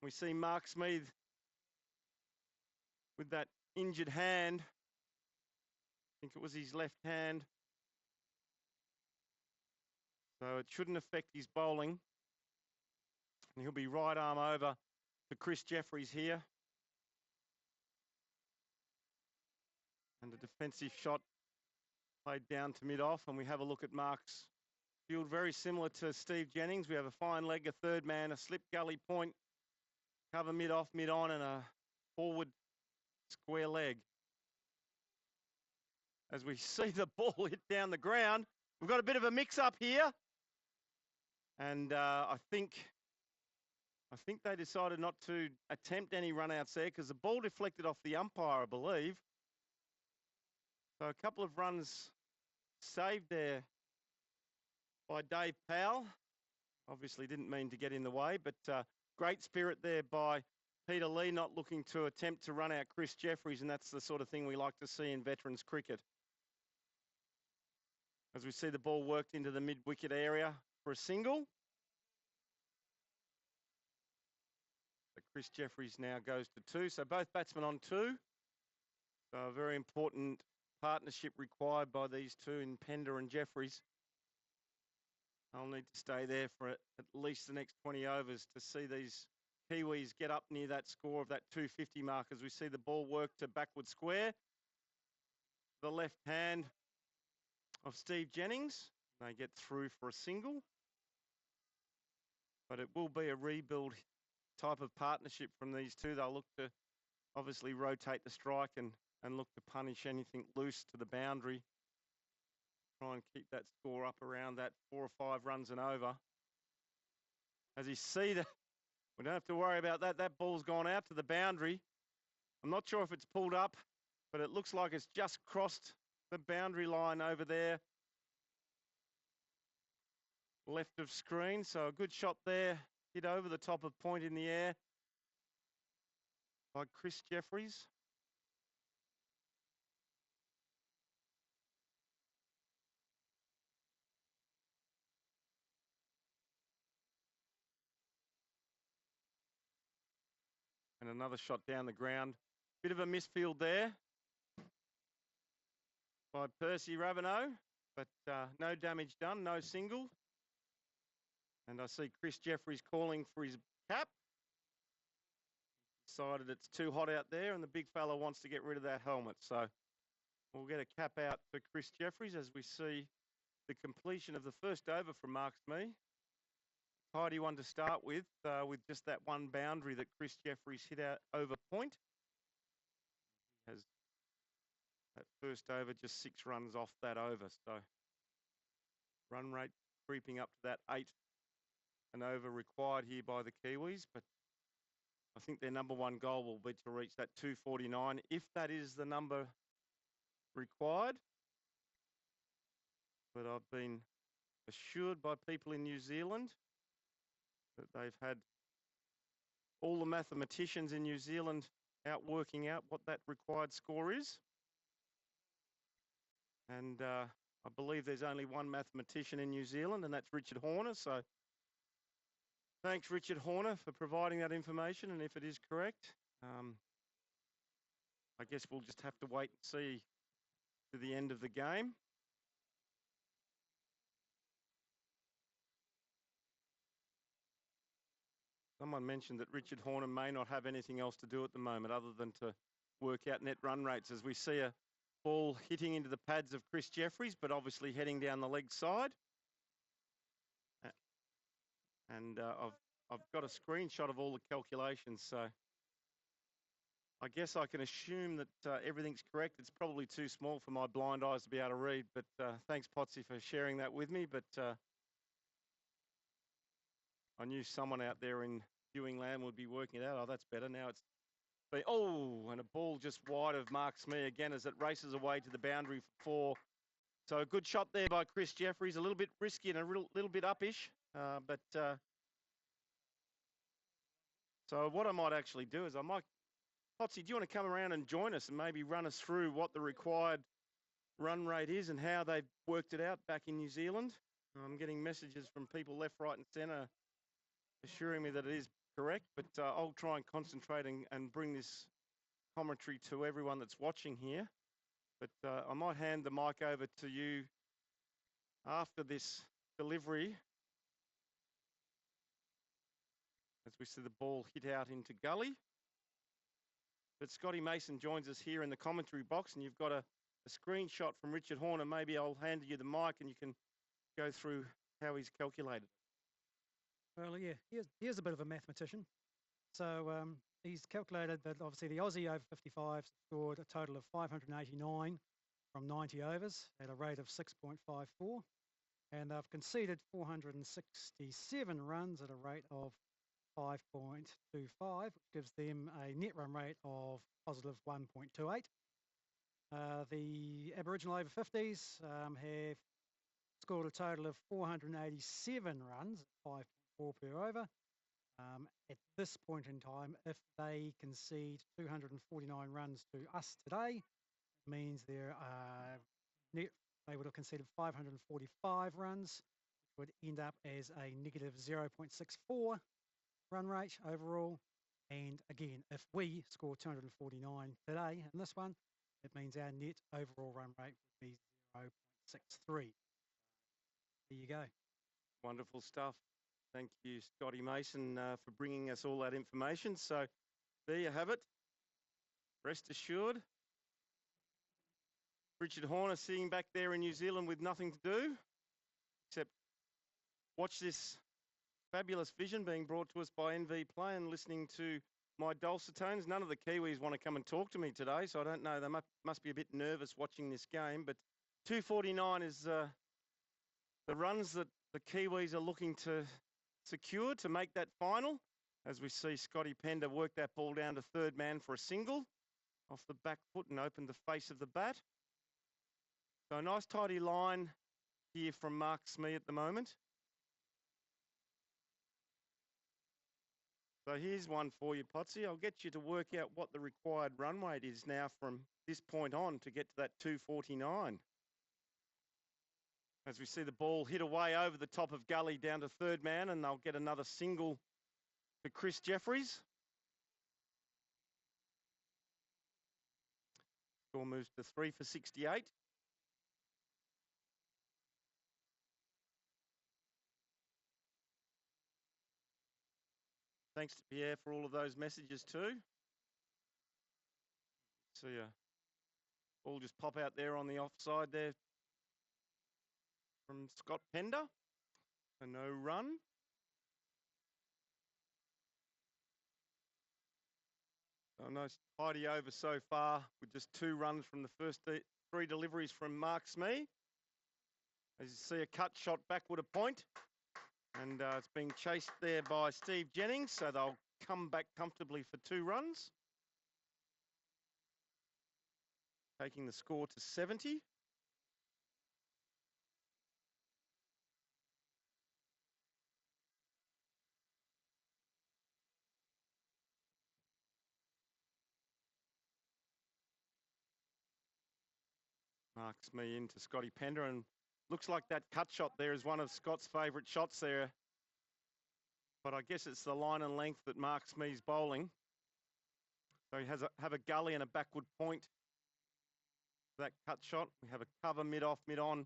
We see Mark Smeeth with that injured hand. I think it was his left hand. So it shouldn't affect his bowling. And he'll be right arm over to Chris Jeffries here. And a defensive shot played down to mid-off. And we have a look at Mark's field, very similar to Steve Jennings. We have a fine leg, a third man, a slip gully point, cover mid-off, mid-on, and a forward square leg. As we see the ball hit down the ground, we've got a bit of a mix-up here. And I think they decided not to attempt any run-outs there because the ball deflected off the umpire, I believe. So a couple of runs saved there by Dave Powell. Obviously didn't mean to get in the way, but great spirit there by Peter Lee, not looking to attempt to run out Chris Jeffries, and that's the sort of thing we like to see in veterans cricket. As we see the ball worked into the mid-wicket area for a single. So Chris Jeffries now goes to 2. So both batsmen on 2. So a very important partnership required by these two in Pender and Jeffries. I'll need to stay there for at least the next 20 overs to see these Kiwis get up near that score of that 250 mark as we see the ball work to backward square. The left hand of Steve Jennings. They get through for a single. But it will be a rebuild type of partnership from these two. They'll look to obviously rotate the strike and look to punish anything loose to the boundary. Try and keep that score up around that 4 or 5 runs and over. As you see that, we don't have to worry about that. That ball's gone out to the boundary. I'm not sure if it's pulled up, but it looks like it's just crossed the boundary line over there. Left of screen, so a good shot there. Hit over the top of point in the air by Chris Jeffries. And another shot down the ground. Bit of a misfield there by Percy Raveneau, but no damage done, no single. And I see Chris Jeffries calling for his cap. Decided it's too hot out there and the big fella wants to get rid of that helmet. So we'll get a cap out for Chris Jeffries as we see the completion of the first over from Mark Smee. Tidy one to start with just that one boundary that Chris Jeffries hit out over point. He has that first over, just 6 runs off that over. So Run rate creeping up to that 8 and over required here by the Kiwis, but I think their number one goal will be to reach that 249 if that is the number required. But I've been assured by people in New Zealand that they've had all the mathematicians in New Zealand out working out what that required score is. And I believe there's only one mathematician in New Zealand, and that's Richard Horner. So thanks, Richard Horner, for providing that information. And if it is correct, I guess we'll just have to wait and see to the end of the game. Someone mentioned that Richard Horner may not have anything else to do at the moment other than to work out net run rates, as we see a ball hitting into the pads of Chris Jeffries, but obviously heading down the leg side. And I've got a screenshot of all the calculations, so I guess I can assume that everything's correct. It's probably too small for my blind eyes to be able to read, but thanks, Potsy, for sharing that with me. But I knew someone out there in viewing land would be working it out. Oh, that's better. Now it's and a ball just wide of Mark Smee again as it races away to the boundary for 4. So a good shot there by Chris Jeffries, a little bit risky and a little bit uppish, but so what I might actually do is Potsy, do you want to come around and join us and maybe run us through what the required run rate is and how they've worked it out back in New Zealand? I'm getting messages from people left, right and centre assuring me that it is correct, but I'll try and concentrate and bring this commentary to everyone that's watching here. But I might hand the mic over to you after this delivery as we see the ball hit out into gully. But Scotty Mason joins us here in the commentary box, and you've got a screenshot from Richard Horner. Maybe I'll hand you the mic and you can go through how he's calculated. Well, yeah, here's a bit of a mathematician. So he's calculated that obviously the Aussie over 55 scored a total of 589 from 90 overs at a rate of 6.54. And they've conceded 467 runs at a rate of 5.25, which gives them a net run rate of positive 1.28. The Aboriginal over 50s have scored a total of 487 runs at 5.4 per over. At this point in time, if they concede 249 runs to us today, it means they would have conceded 545 runs, which would end up as a negative 0.64 run rate overall. And again, if we score 249 today in this one, it means our net overall run rate would be 0.63. There you go. Wonderful stuff. Thank you, Scotty Mason, for bringing us all that information. So there you have it. Rest assured. Richard Horner sitting back there in New Zealand with nothing to do except watch this fabulous vision being brought to us by NV Play and listening to my dulcet tones. None of the Kiwis want to come and talk to me today, so I don't know. They must be a bit nervous watching this game. But 249 is the runs that the Kiwis are looking to secure to make that final. As we see Scotty Pender work that ball down to third man for a single off the back foot and open the face of the bat. So a nice tidy line here from Mark Smee at the moment. So here's one for you, Potsy. I'll get you to work out what the required run rate is now from this point on to get to that 249. As we see the ball hit away over the top of gully down to third man, and they'll get another single to Chris Jeffries. Score moves to 3 for 68. Thanks to Pierre for all of those messages too. See a ball just pop out there on the offside there from Scott Pender. A no run. A nice tidy over so far with just 2 runs from the first 3 deliveries from Mark Smee. As you see, a cut shot backward a point. And it's being chased there by Steve Jennings, so they'll come back comfortably for 2 runs. Taking the score to 70. Marks me into Scotty Pender, and looks like that cut shot there is one of Scott's favourite shots there. But I guess it's the line and length that marks me's bowling. So he has have a gully and a backward point for that cut shot. We have a cover mid-off, mid-on,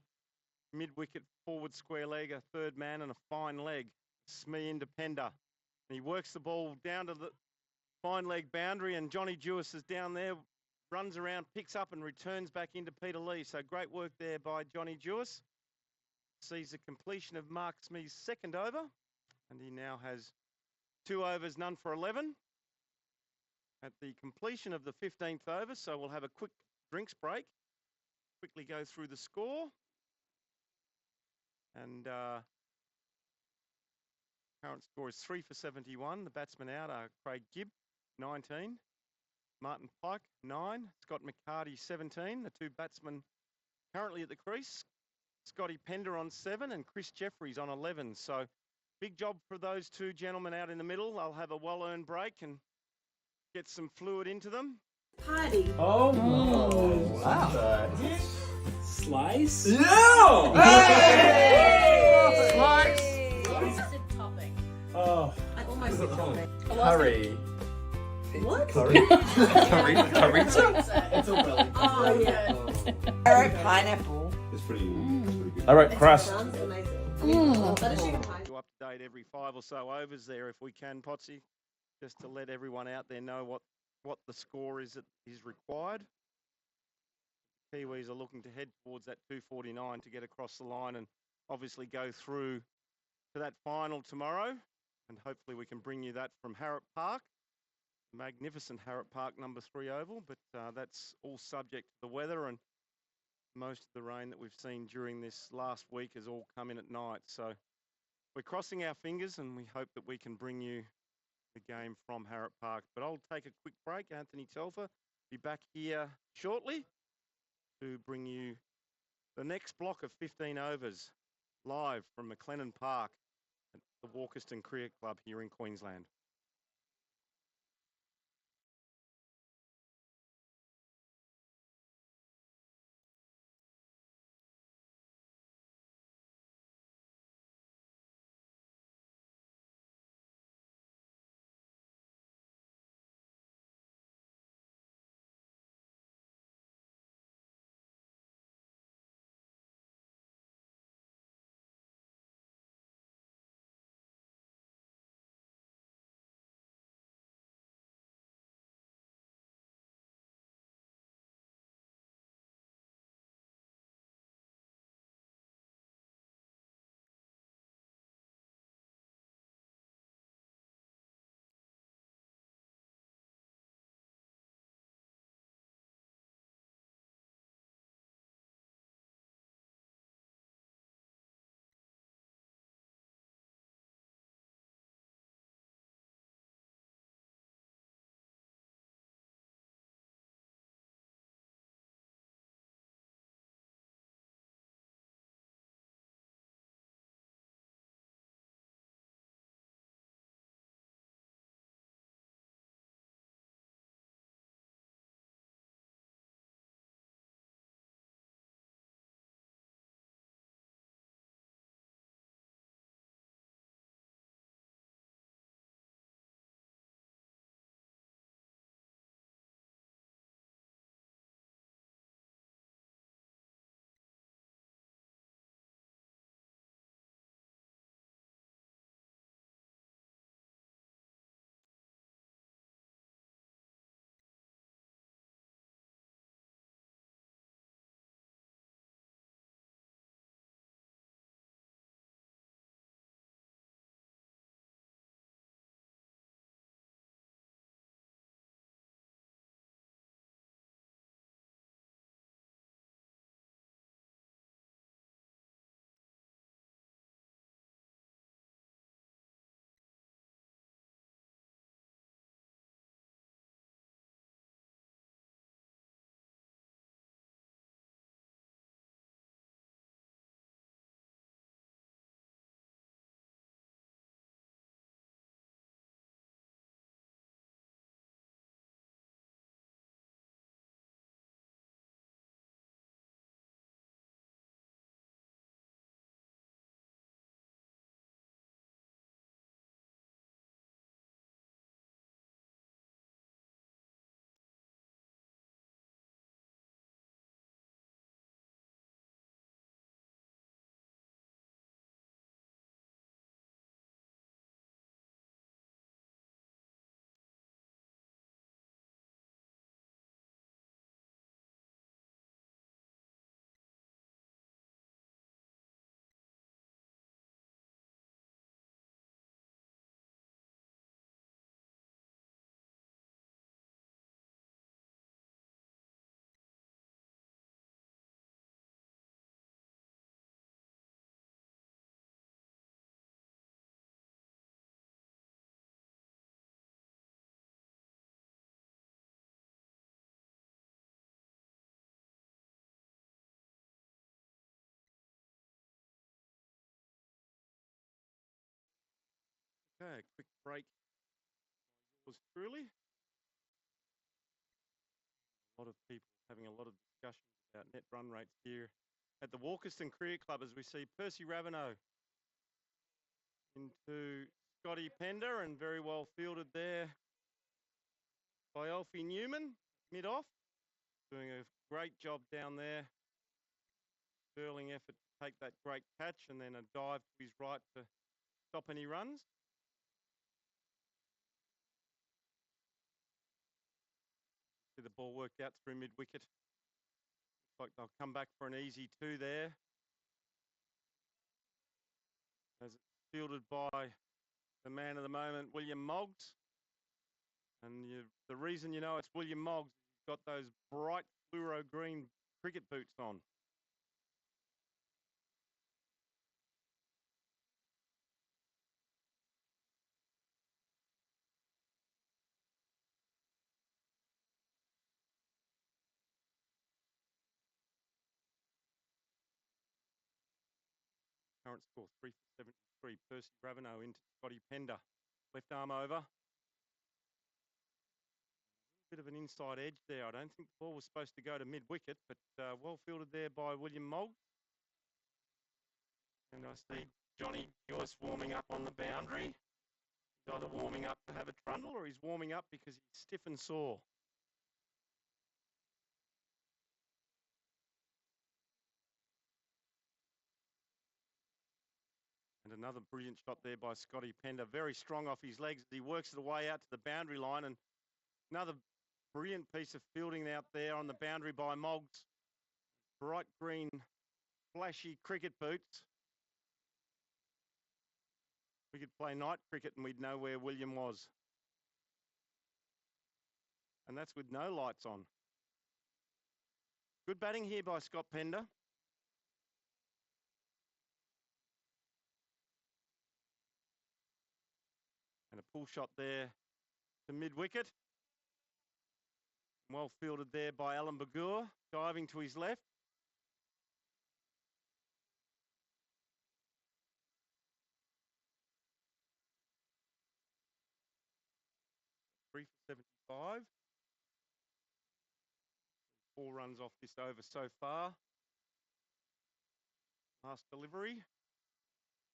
mid-wicket, forward square leg, a third man and a fine leg. Smee into Pender. And he works the ball down to the fine leg boundary, and Johnny Jewis is down there, runs around, picks up and returns back into Peter Lee. So great work there by Johnny Jewis. Sees the completion of Mark Smee's second over, and he now has 2 overs, none for 11 at the completion of the 15th over. So we'll have a quick drinks break, quickly go through the score. And current score is 3 for 71. The batsmen out are Craig Gibb, 19. Martin Pike, 9. Scott McCarty, 17. The 2 batsmen currently at the crease. Scotty Pender on 7 and Chris Jeffries on 11. So big job for those 2 gentlemen out in the middle. They'll have a well-earned break and get some fluid into them. Party. Oh, wow. Slice? No! Slice. I said topping. Oh. I almost said topping. Curry. What? Curry? Chorizo? It's a belly. Oh, yeah. Carrot pineapple. It's pretty good. All right, crust. Sounds amazing. That is sugar pie. To update every 5 or so overs there if we can, Potsy, just to let everyone out there know what the score is that is required. Kiwis are looking to head towards that 249 to get across the line and obviously go through to that final tomorrow. And hopefully we can bring you that from Harrup Park. Magnificent Harrup Park number 3 oval, but that's all subject to the weather, and most of the rain that we've seen during this last week has all come in at night. So we're crossing our fingers and we hope that we can bring you the game from Harrup Park. But I'll take a quick break. Anthony Telfer be back here shortly to bring you the next block of 15 overs live from McLennan Park at the Walkerston Cricket Club here in Queensland. Okay, quick break. Yours truly. A lot of people having a lot of discussions about net run rates here at the Walkerston Career Club as we see Percy Raveneau into Scotty Pender, and very well fielded there by Alfie Newman, mid-off. Doing a great job down there. Sterling effort to take that great catch and then a dive to his right to stop any runs. See the ball worked out through mid-wicket. Looks like they'll come back for an easy two there. As it's fielded by the man of the moment, William Moggs. And the reason you know it's William Moggs is he's got those bright fluoro green cricket boots on. Current score 3 for 73. Percy Raveneau into Scotty Pender. Left arm over. Bit of an inside edge there. I don't think the ball was supposed to go to mid-wicket, but well fielded there by William Moggs. And I see Johnny Joyce warming up on the boundary. He's either warming up to have a trundle or he's warming up because he's stiff and sore. And another brilliant shot there by Scotty Pender. Very strong off his legs as he works it away out to the boundary line. And another brilliant piece of fielding out there on the boundary by Moggs. Bright green, flashy cricket boots. We could play night cricket and we'd know where William was. And that's with no lights on. Good batting here by Scott Pender. And a pull shot there to mid-wicket. Well fielded there by Alan Bagur, diving to his left. Three for 75. 4 runs off this over so far. Last delivery.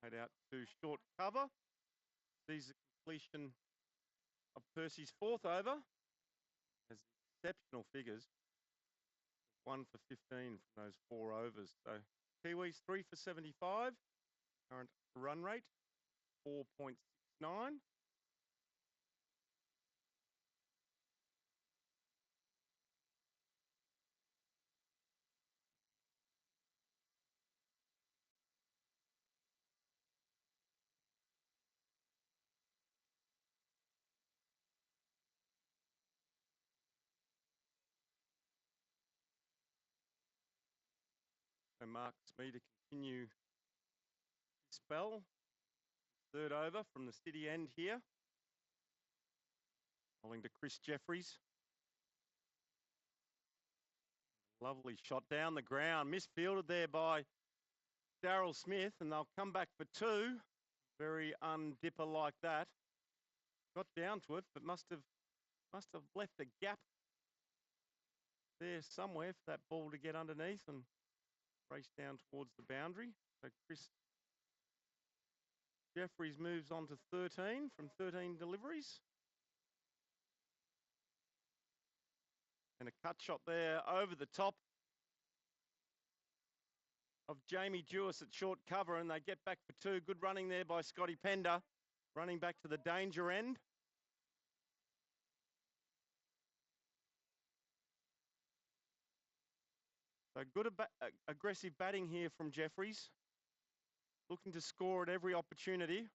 Made out to short cover. Sees the completion of Percy's 4th over. Has exceptional figures. 1 for 15 from those 4 overs. So Kiwis 3 for 75. Current run rate 4.69. So Mark Smee to continue his spell. 3rd over from the city end here. Bowling to Chris Jeffries. Lovely shot down the ground. Misfielded there by Daryl Smith, and they'll come back for 2. Very undipper like that. Got down to it, but must have left a gap there somewhere for that ball to get underneath and race down towards the boundary. So Chris Jeffries moves on to 13 from 13 deliveries. And a cut shot there over the top of Jamie Jewis at short cover, and they get back for 2. Good running there by Scotty Pender, running back to the danger end. So good aggressive batting here from Jeffries. Looking to score at every opportunity.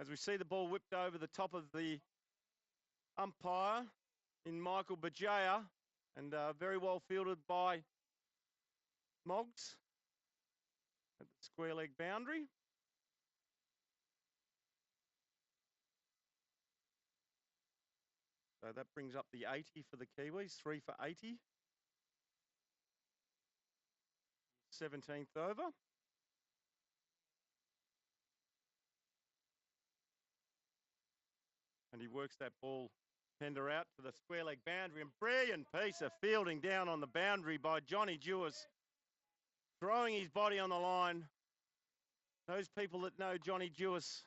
As we see the ball whipped over the top of the umpire in Michael Bajaya, and very well fielded by Moggs at the square leg boundary. So that brings up the 80 for the Kiwis, 3 for 80. 17th over. He works that ball tender out to the square leg boundary, and brilliant piece of fielding down on the boundary by Johnny Jewis, throwing his body on the line. Those people that know Johnny Jewis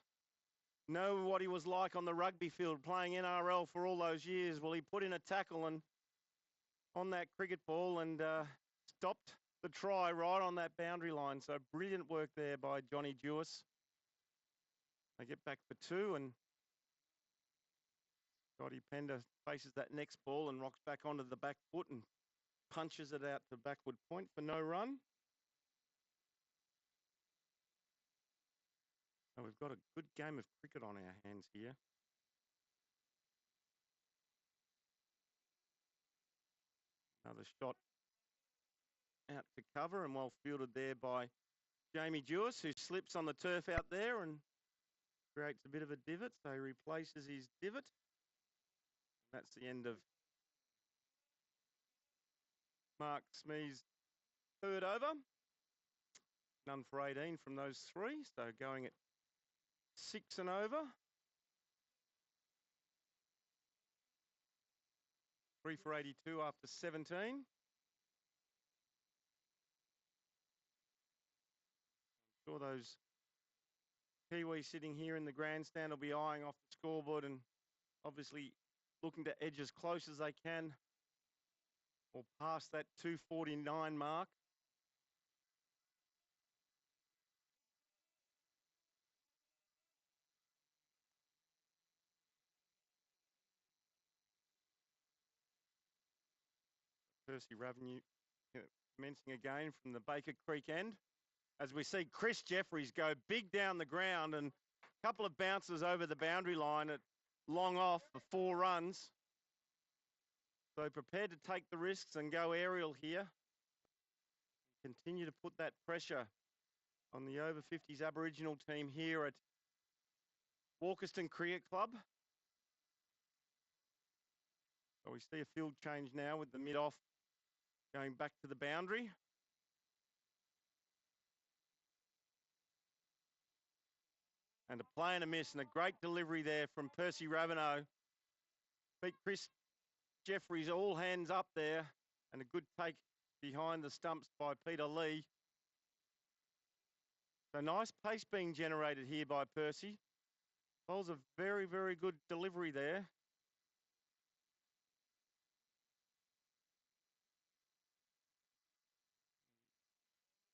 know what he was like on the rugby field playing NRL for all those years. Well, he put in a tackle and on that cricket ball and stopped the try right on that boundary line. So brilliant work there by Johnny Jewis. They get back for 2, and Scotty Pender faces that next ball and rocks back onto the back foot and punches it out to backward point for no run. So we've got a good game of cricket on our hands here. Another shot out to cover and well fielded there by Jamie Jewis, who slips on the turf out there and creates a bit of a divot. So he replaces his divot. That's the end of Mark Smee's third over. None for 18 from those 3. So going at 6 and over. 3 for 82 after 17. I'm sure those Kiwis sitting here in the grandstand will be eyeing off the scoreboard and obviously looking to edge as close as they can or past that 249 mark. Percy Revenue commencing again from the Baker Creek end. As we see Chris Jeffries go big down the ground and a couple of bounces over the boundary line at long off for 4 runs. So prepared to take the risks and go aerial here. Continue to put that pressure on the over 50s Aboriginal team here at Walkerston Cricket Club. So we see a field change now with the mid-off going back to the boundary. And a play and a miss, and a great delivery there from Percy Ravenel. Beat Chris Jeffries all hands up there, and a good take behind the stumps by Peter Lee. So nice pace being generated here by Percy. Bowls a very, very good delivery there.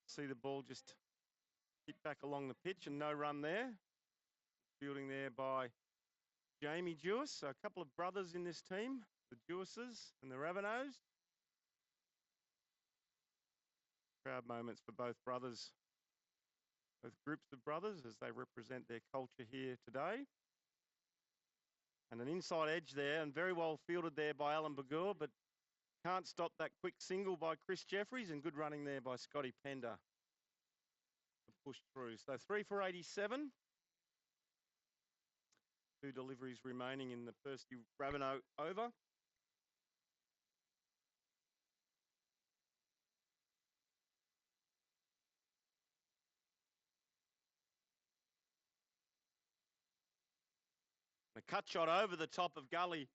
See the ball just hit back along the pitch and no run there. Fielding there by Jamie Jewis. So a couple of brothers in this team, the Jewises and the Ravenos. Proud moments for both brothers, both groups of brothers as they represent their culture here today. And an inside edge there and very well fielded there by Alan Bagur, but can't stop that quick single by Chris Jeffries and good running there by Scotty Pender to push through. So 3 for 87. 2 deliveries remaining in the Percy Ravenel over. A cut shot over the top of gully.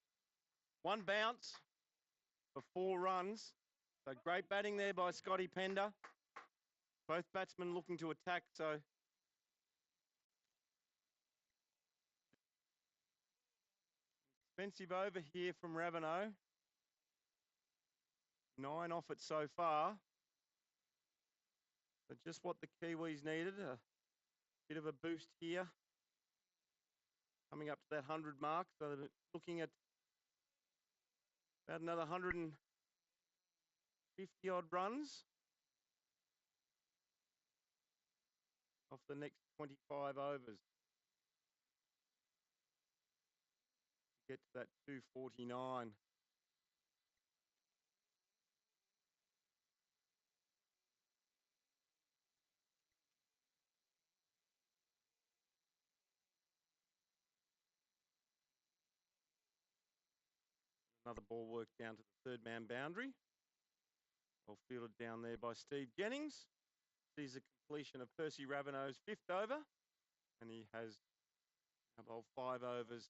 1 bounce for 4 runs. So great batting there by Scotty Pender. Both batsmen looking to attack, so expensive over here from Ravenel. 9 off it so far. But just what the Kiwis needed, a bit of a boost here. Coming up to that 100 mark, so they're looking at about another 150 odd runs off the next 25 overs. Get to that 249. Another ball work down to the 3rd man boundary. Well fielded down there by Steve Jennings. Sees the completion of Percy Ravenel's 5th over. And he has about 5 overs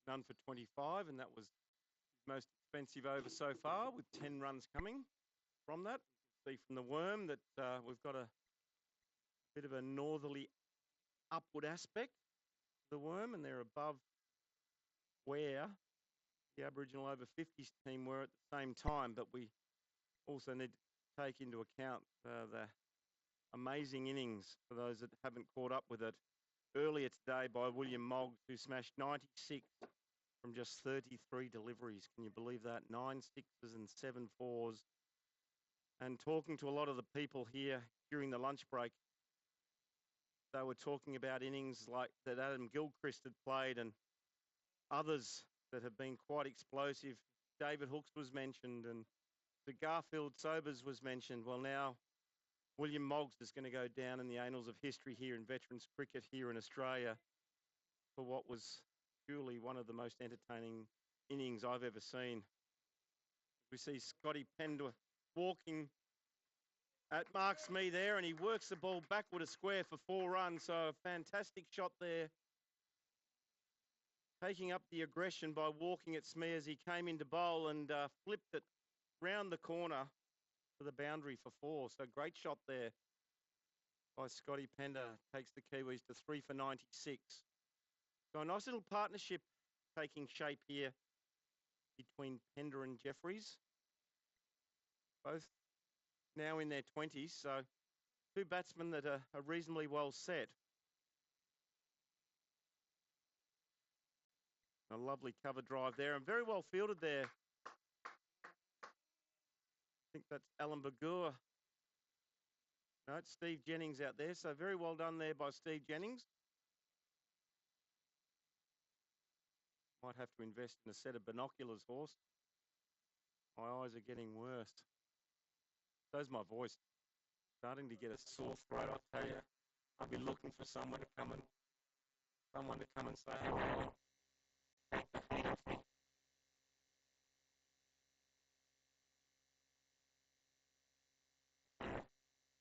none for 25, and that was his most expensive over so far, with 10 runs coming from that. You can see from the worm that we've got a bit of a northerly upward aspect to the worm, and they're above where the Aboriginal over 50s team were at the same time. But we also need to take into account the amazing innings, for those that haven't caught up with it, earlier today by William Moggs, who smashed 96 from just 33 deliveries. Can you believe that? 9 sixes and 7 fours. And talking to a lot of the people here during the lunch break, they were talking about innings like that Adam Gilchrist had played and others that have been quite explosive. David Hooks was mentioned, and the Garfield Sobers was mentioned. Well, now William Moggs is going to go down in the annals of history here in veterans cricket here in Australia for what was truly one of the most entertaining innings I've ever seen. We see Scotty Pender walking at marks me there, and he works the ball backward a square for 4 runs. So a fantastic shot there, taking up the aggression by walking at Smee as he came into bowl and flipped it round the corner to the boundary for 4. So great shot there by Scotty Pender. Takes the Kiwis to 3 for 96. So a nice little partnership taking shape here between Pender and Jeffries. Both now in their 20s, so 2 batsmen that are reasonably well set. A lovely cover drive there, and very well fielded there. I think that's Alan Bagur. No, it's Steve Jennings out there, so very well done there by Steve Jennings. Might have to invest in a set of binoculars, Horse. My eyes are getting worse. So's my voice. Starting to get a sore throat, I'll tell you. I'll be looking for someone to come and say hello. Take the heat off me.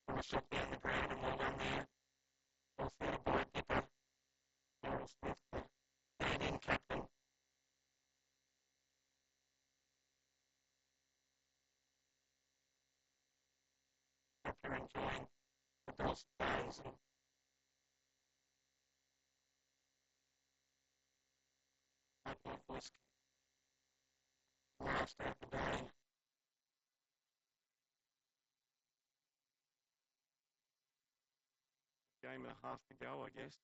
I shut down the ground and all in there. All fielded by Dipper. Errol Smith, the Canadian captain. Hope you're enjoying the best days and hope my voice can last out the day. Game and a half to go, I guess.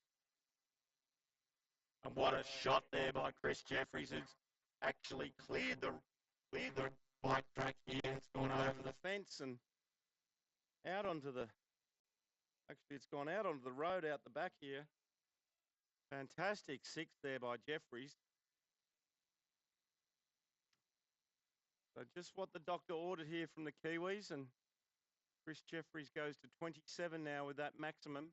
And what a shot there by Chris Jeffries, who's actually cleared the bike track here. It's gone over the fence and out onto the, actually it's gone out onto the road out the back here. Fantastic 6 there by Jeffries. So just what the doctor ordered here from the Kiwis, and Chris Jeffries goes to 27 now with that maximum,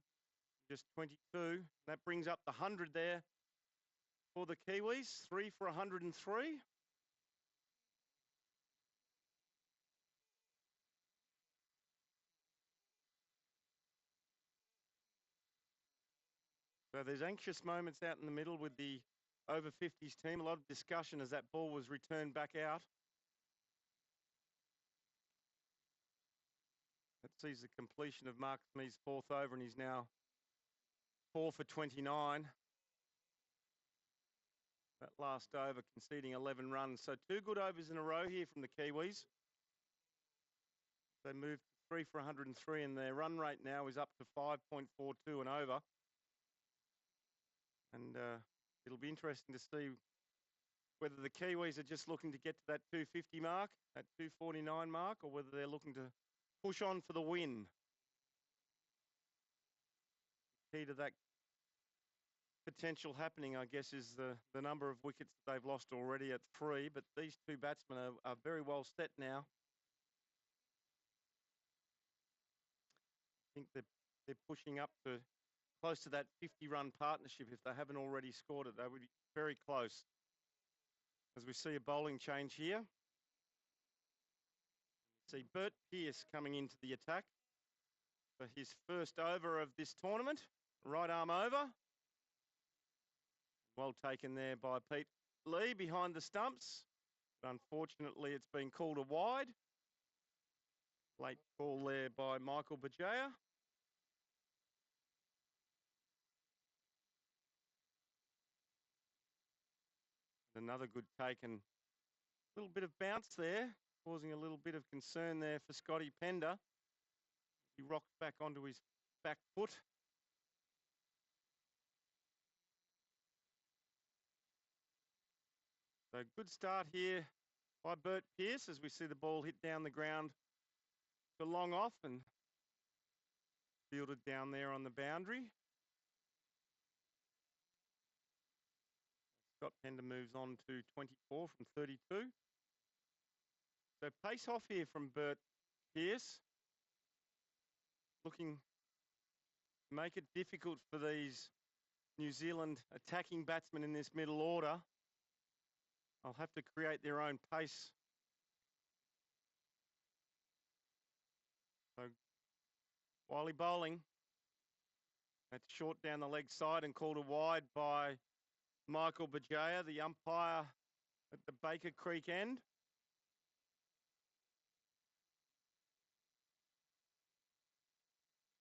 just 22. That brings up the 100 there for the Kiwis, 3 for 103. So there's anxious moments out in the middle with the over 50s team. A lot of discussion as that ball was returned back out. That sees the completion of Mark Smee's 4th over, and he's now 4 for 29. That last over conceding 11 runs. So 2 good overs in a row here from the Kiwis. They moved to 3 for 103, and their run rate now is up to 5.42 and over. And it'll be interesting to see whether the Kiwis are just looking to get to that 250 mark, that 249 mark, or whether they're looking to push on for the win. Key to that potential happening, I guess, is the number of wickets that they've lost already at 3, but these 2 batsmen are very well set now. I think they're pushing up to close to that 50-run partnership. If they haven't already scored it, they would be very close. As we see a bowling change here. See Bert Pearce coming into the attack for his first over of this tournament. Right arm over. Well taken there by Pete Lee behind the stumps. But unfortunately, it's been called a wide. Late call there by Michael Bajaya. Another good take and a little bit of bounce there, causing a little bit of concern there for Scotty Pender. He rocked back onto his back foot. So good start here by Bert Pearce as we see the ball hit down the ground for long off and fielded down there on the boundary. Scott Pender moves on to 24 from 32. So pace off here from Bert Pearce. Looking to make it difficult for these New Zealand attacking batsmen in this middle order. I'll have to create their own pace. So Wiley bowling. That's short down the leg side and called a wide by Michael Bajaya, the umpire at the Baker Creek end.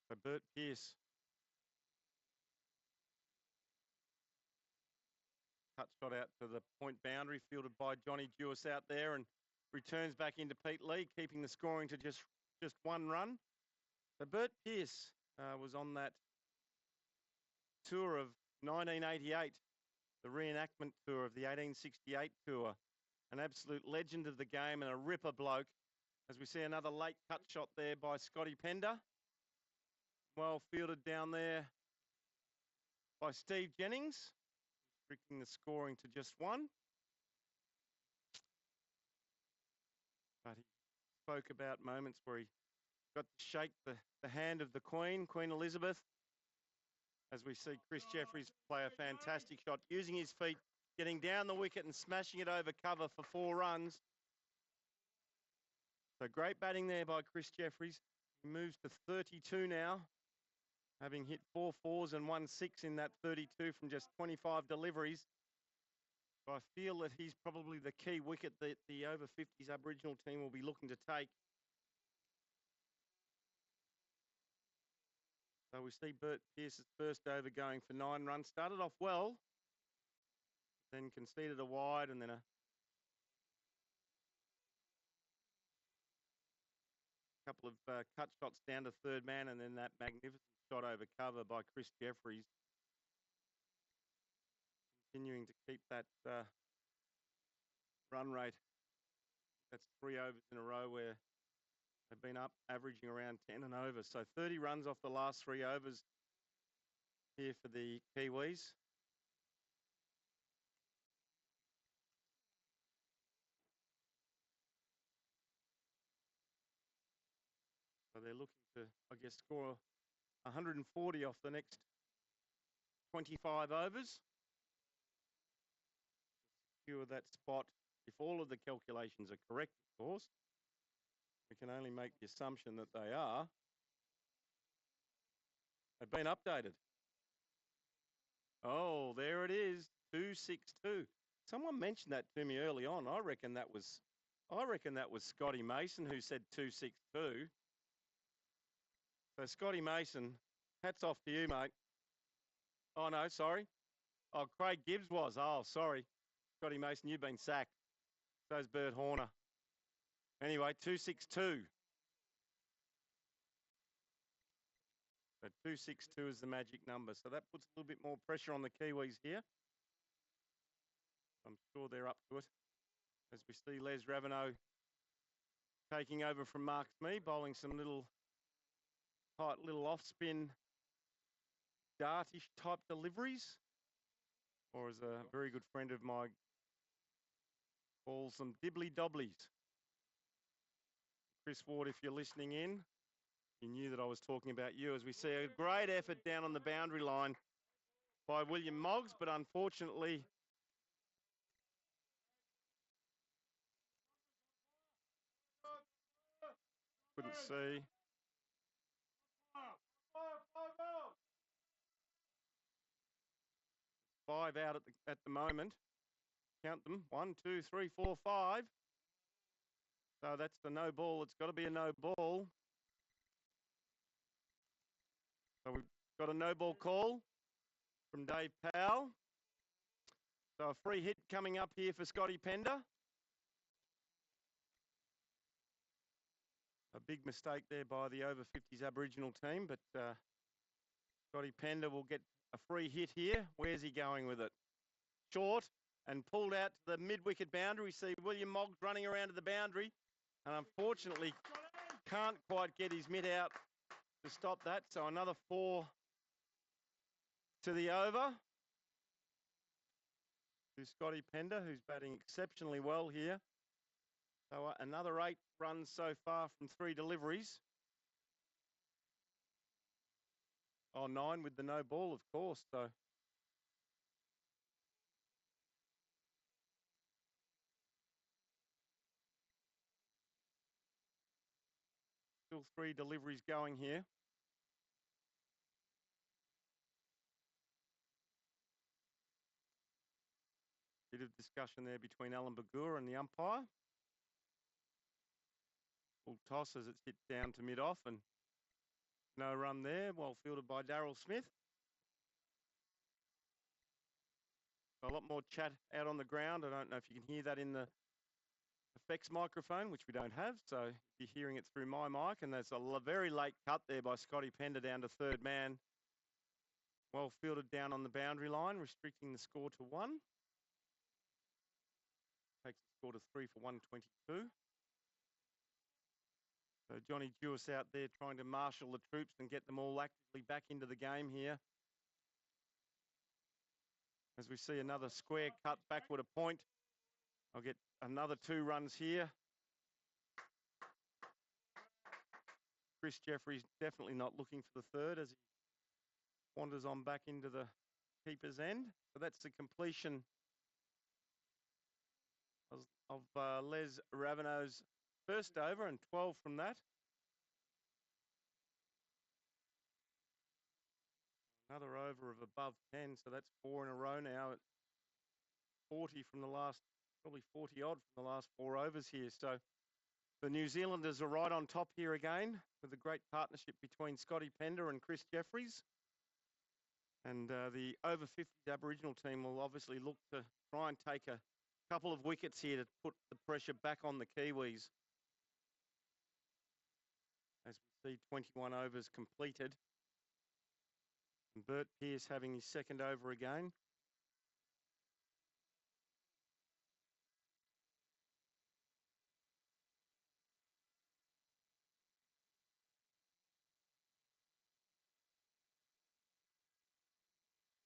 So Bert Pearce. Cut shot out to the point boundary, fielded by Johnny Jewis out there and returns back into Pete Lee, keeping the scoring to just one run. So Bert Pearce was on that tour of 1988, the reenactment tour of the 1868 tour. An absolute legend of the game and a ripper bloke. As we see another late cut shot there by Scotty Pender. Well fielded down there by Steve Jennings, restricting the scoring to just one. But he spoke about moments where he got to shake the hand of the Queen Elizabeth. As we see Chris Jeffries play a fantastic shot, using his feet, getting down the wicket and smashing it over cover for 4 runs. So great batting there by Chris Jeffries. He moves to 32 now, having hit 4 fours and 1 6 in that 32 from just 25 deliveries. So I feel that he's probably the key wicket that the over 50s Aboriginal team will be looking to take. So we see Bert Pearce's first over going for 9 runs. Started off well, then conceded a wide and then a couple of cut shots down to third man, and then that magnificent shot over cover by Chris Jeffries. Continuing to keep that run rate. That's 3 overs in a row where they've been up, averaging around 10 and over. So 30 runs off the last 3 overs here for the Kiwis. So they're looking to, I guess, score 140 off the next 25 overs. Secure that spot, if all of the calculations are correct, of course. We can only make the assumption that they are. They've been updated. Oh, there it is, 262. Someone mentioned that to me early on. I reckon that was Scotty Mason who said 262. So Scotty Mason, hats off to you, mate. Oh no, sorry. Oh, Craig Gibbs was. Oh, sorry. Scotty Mason, you've been sacked. So's Bert Horner. Anyway, 262. So 262 is the magic number. So that puts a little bit more pressure on the Kiwis here. I'm sure they're up to it. As we see Les Raveneau taking over from Mark Smee, bowling some tight little off-spin, dartish type deliveries. Or as a very good friend of mine calls them, dibbly-dobblies. Chris Ward, if you're listening in, you knew that I was talking about you, as we see a great effort down on the boundary line by William Moggs, but unfortunately couldn't see. Five out at the moment. count them. 1, 2, 3, 4, 5. So that's the no ball. It's got to be a no ball. So we've got a no ball call from Dave Powell. So a free hit coming up here for Scotty Pender. A big mistake there by the over 50s Aboriginal team, but Scotty Pender will get a free hit here. Where's he going with it? Short and pulled out to the mid-wicket boundary. We see William Moggs running around to the boundary and unfortunately can't quite get his mitt out to stop that. So another 4 to the over to Scotty Pender, who's batting exceptionally well here. So another 8 runs so far from 3 deliveries. Oh, 9 with the no ball, of course. So still 3 deliveries going here. Bit of discussion there between Alan Bagura and the umpire. Full toss as it's hit down to mid-off and no run there. Well fielded by Daryl Smith. A lot more chat out on the ground. I don't know if you can hear that in the effects microphone, which we don't have. So you're hearing it through my mic. And there's a very late cut there by Scotty Pender down to third man. Well fielded down on the boundary line, restricting the score to 1. Takes the score to 3 for 122. So Johnny Jewis out there trying to marshal the troops and get them all actively back into the game here. As we see another square cut backward a point. I'll get another 2 runs here. Chris Jeffries definitely not looking for the third as he wanders on back into the keeper's end. So that's the completion of Les Ravenau's first over and 12 from that. Another over of above 10, so that's 4 in a row now. At 40 from the last, probably 40 odd from the last 4 overs here. So the New Zealanders are right on top here again with a great partnership between Scotty Pender and Chris Jeffries. And the over 50s Aboriginal team will obviously look to try and take a couple of wickets here to put the pressure back on the Kiwis. As we see 21 overs completed. And Bert Pearce having his second over again.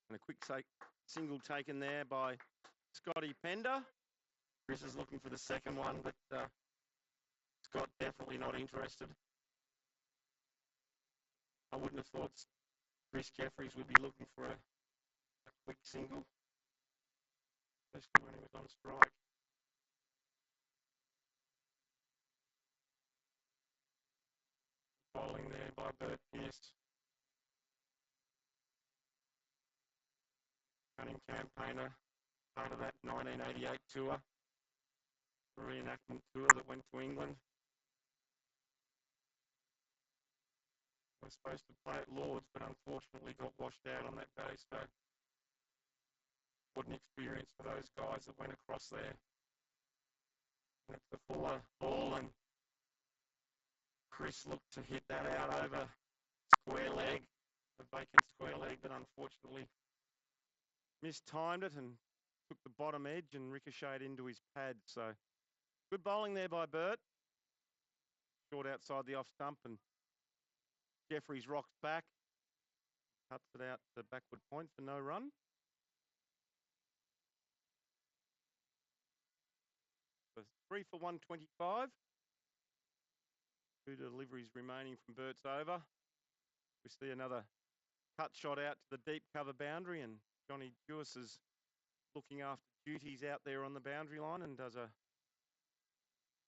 And a quick single taken there by Scotty Pender. Chris is looking for the second one, but Scott definitely not interested. I wouldn't have thought Chris Jeffries would be looking for a quick single, especially when he was on strike. Bowling there by Bert Pearce. Cunning campaigner, part of that 1988 tour, reenactment tour that went to England. Was supposed to play at Lord's, but unfortunately got washed out on that day. So, what an experience for those guys that went across there. That's the fuller ball, and Chris looked to hit that out over square leg, the vacant square leg, but unfortunately mistimed it and took the bottom edge and ricocheted into his pad. So, good bowling there by Bert. Short outside the off stump, and Jeffries rocks back, cuts it out to backward point for no run. So 3 for 125. 2 deliveries remaining from Bert's over. We see another cut shot out to the deep cover boundary, and Johnny Jewis is looking after duties out there on the boundary line and does a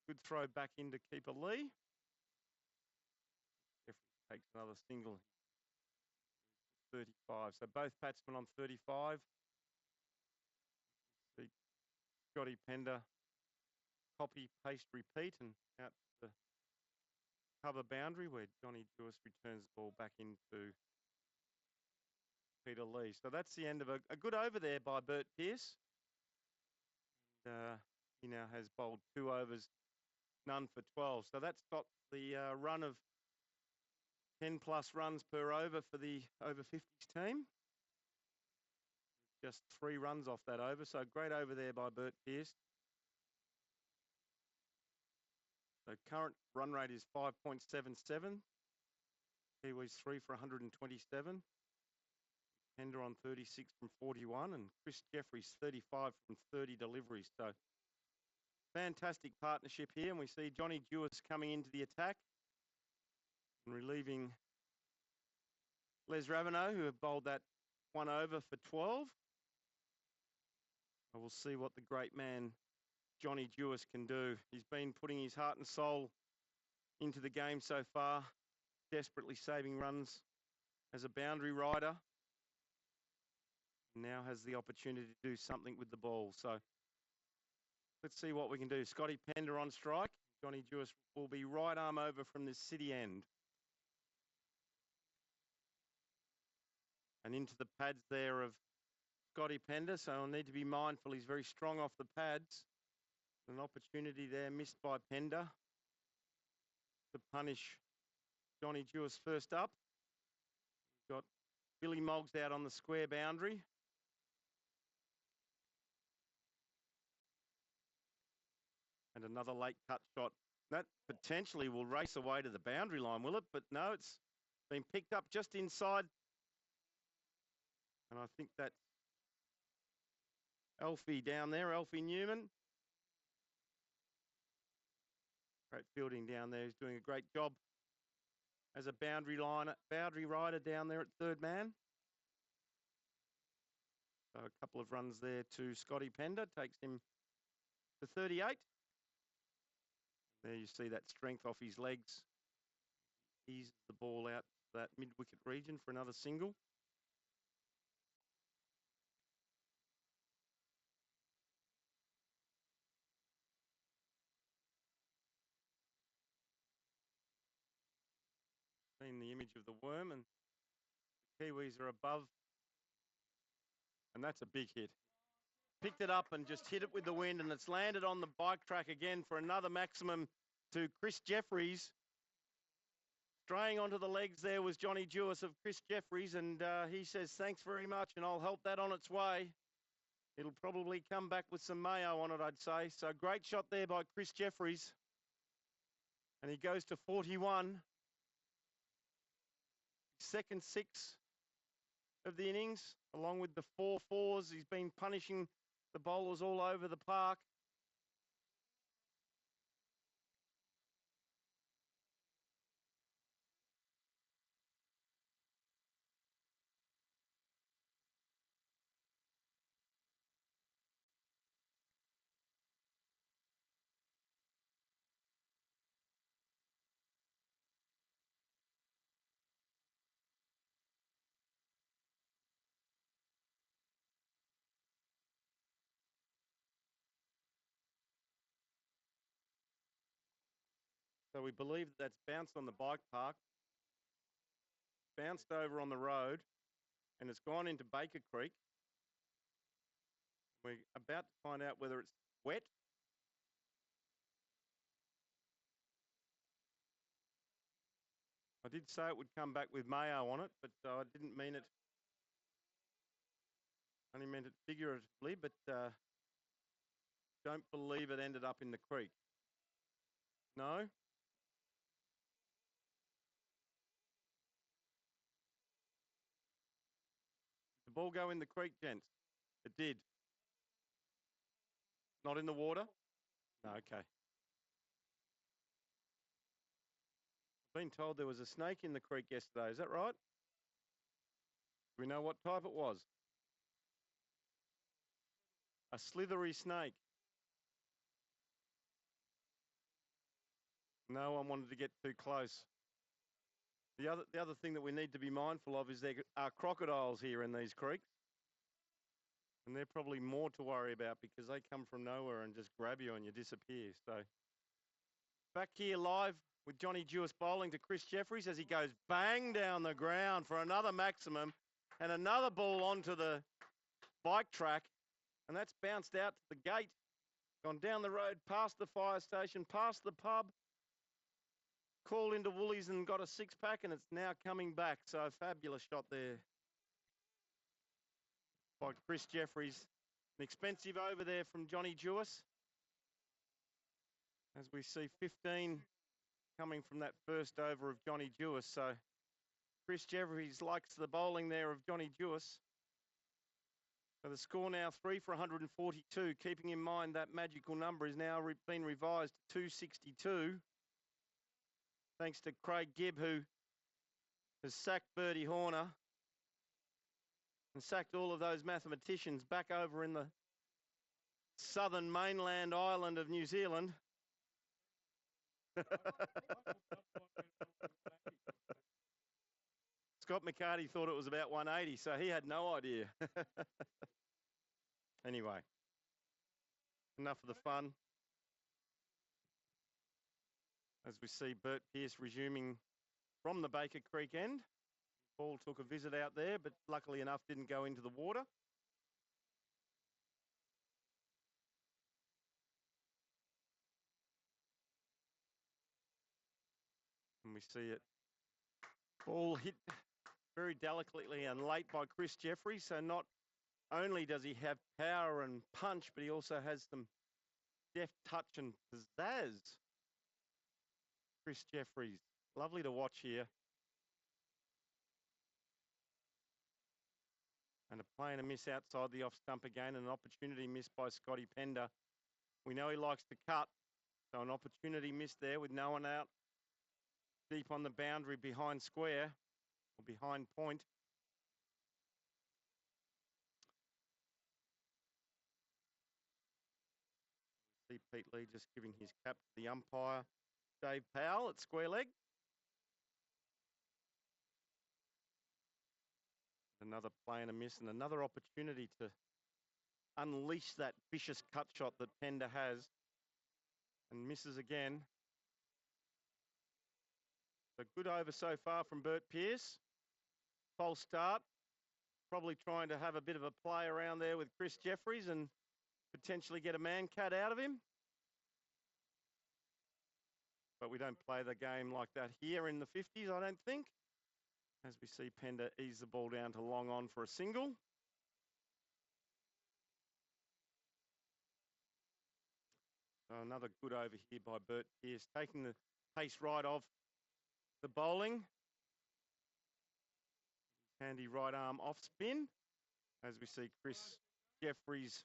good throw back into keeper Lee. Jeffries takes another single. 35. So both batsmen on 35. Scotty Pender, copy, paste, repeat, and out to the cover boundary where Johnny Jewis returns the ball back into Peter Lee. So that's the end of a good over there by Bert Pearce. And, he now has bowled 2 overs, none for 12. So that's got the run of 10 plus runs per over for the over 50s team. Just 3 runs off that over. So great over there by Bert Pearce. So current run rate is 5.77. Kiwis 3 for 127. Pender on 36 from 41, and Chris Jeffries 35 from 30 deliveries. So fantastic partnership here, and we see Johnny Jewis coming into the attack and relieving Les Raveneau, who have bowled that 1 over for 12. And we'll see what the great man Johnny Jewis can do. He's been putting his heart and soul into the game so far, desperately saving runs as a boundary rider. Now has the opportunity to do something with the ball. So let's see what we can do. Scotty Pender on strike. Johnny Jewis will be right arm over from the city end. And into the pads there of Scotty Pender. So I'll need to be mindful. He's very strong off the pads. An opportunity there missed by Pender to punish Johnny Jewis first up. We've got Billy Moggs out on the square boundary. And another late cut shot. That potentially will race away to the boundary line, will it? But no, it's been picked up just inside. And I think that's Alfie down there, Alfie Newman. Great fielding down there. He's doing a great job as a boundary rider down there at third man. So a couple of runs there to Scotty Pender. Takes him to 38. There you see that strength off his legs. Eases the ball out to that mid-wicket region for another single. Seen the image of the worm, and the Kiwis are above. And that's a big hit. Picked it up and just hit it with the wind, and it's landed on the bike track again for another maximum to Chris Jeffries. Straying onto the legs there was Johnny Jewis of Chris Jeffries, and he says, thanks very much, and I'll help that on its way. It'll probably come back with some mayo on it, I'd say. So great shot there by Chris Jeffries. And he goes to 41. Second 6 of the innings, along with the 4 fours. He's been punishing the bowlers all over the park. So we believe that's bounced on the bike park, bounced over on the road, and it's gone into Baker Creek. We're about to find out whether it's wet. I did say it would come back with mayo on it, but I didn't mean it. Only meant it figuratively, but don't believe it ended up in the creek. No? Did the ball go in the creek, gents? It did. Not in the water? No, okay. I've been told there was a snake in the creek yesterday. Is that right? Do we know what type it was? A slithery snake. No one wanted to get too close. The other thing that we need to be mindful of is there are crocodiles here in these creeks. And they're probably more to worry about because they come from nowhere and just grab you and you disappear. So back here live with Johnny Jewis bowling to Chris Jeffries as he goes bang down the ground for another maximum and another ball onto the bike track. And that's bounced out to the gate, gone down the road, past the fire station, past the pub, called into Woolies and got a six-pack, and it's now coming back. So a fabulous shot there by Chris Jeffries. An expensive over there from Johnny Jewis. As we see 15 coming from that first over of Johnny Jewis. So Chris Jeffries likes the bowling there of Johnny Jewis. So the score now 3 for 142, keeping in mind that magical number is now been revised to 262. Thanks to Craig Gibb, who has sacked Bertie Horner and sacked all of those mathematicians back over in the southern mainland island of New Zealand. Scott McCarty thought it was about 180, so he had no idea. Anyway, enough of the fun. As we see Bert Pearce resuming from the Baker Creek end. Ball took a visit out there, but luckily enough didn't go into the water. And we see it all hit very delicately and late by Chris Jeffries. So not only does he have power and punch, but he also has some deft touch and pizzazz. Chris Jeffries, lovely to watch here. And a play and a miss outside the off stump again, and an opportunity missed by Scotty Pender. We know he likes to cut, so an opportunity missed there with no one out deep on the boundary behind square or behind point. See Pete Lee just giving his cap to the umpire, Dave Powell at square leg. Another play and a miss, and another opportunity to unleash that vicious cut shot that Pender has, and misses again. A good over so far from Bert Pearce. False start. Probably trying to have a bit of a play around there with Chris Jeffries and potentially get a man cut out of him. But we don't play the game like that here in the 50s, I don't think. As we see Pender ease the ball down to long on for a single. So another good over here by Bert Pearce, taking the pace right off the bowling. Handy right arm off spin. As we see Chris Jeffries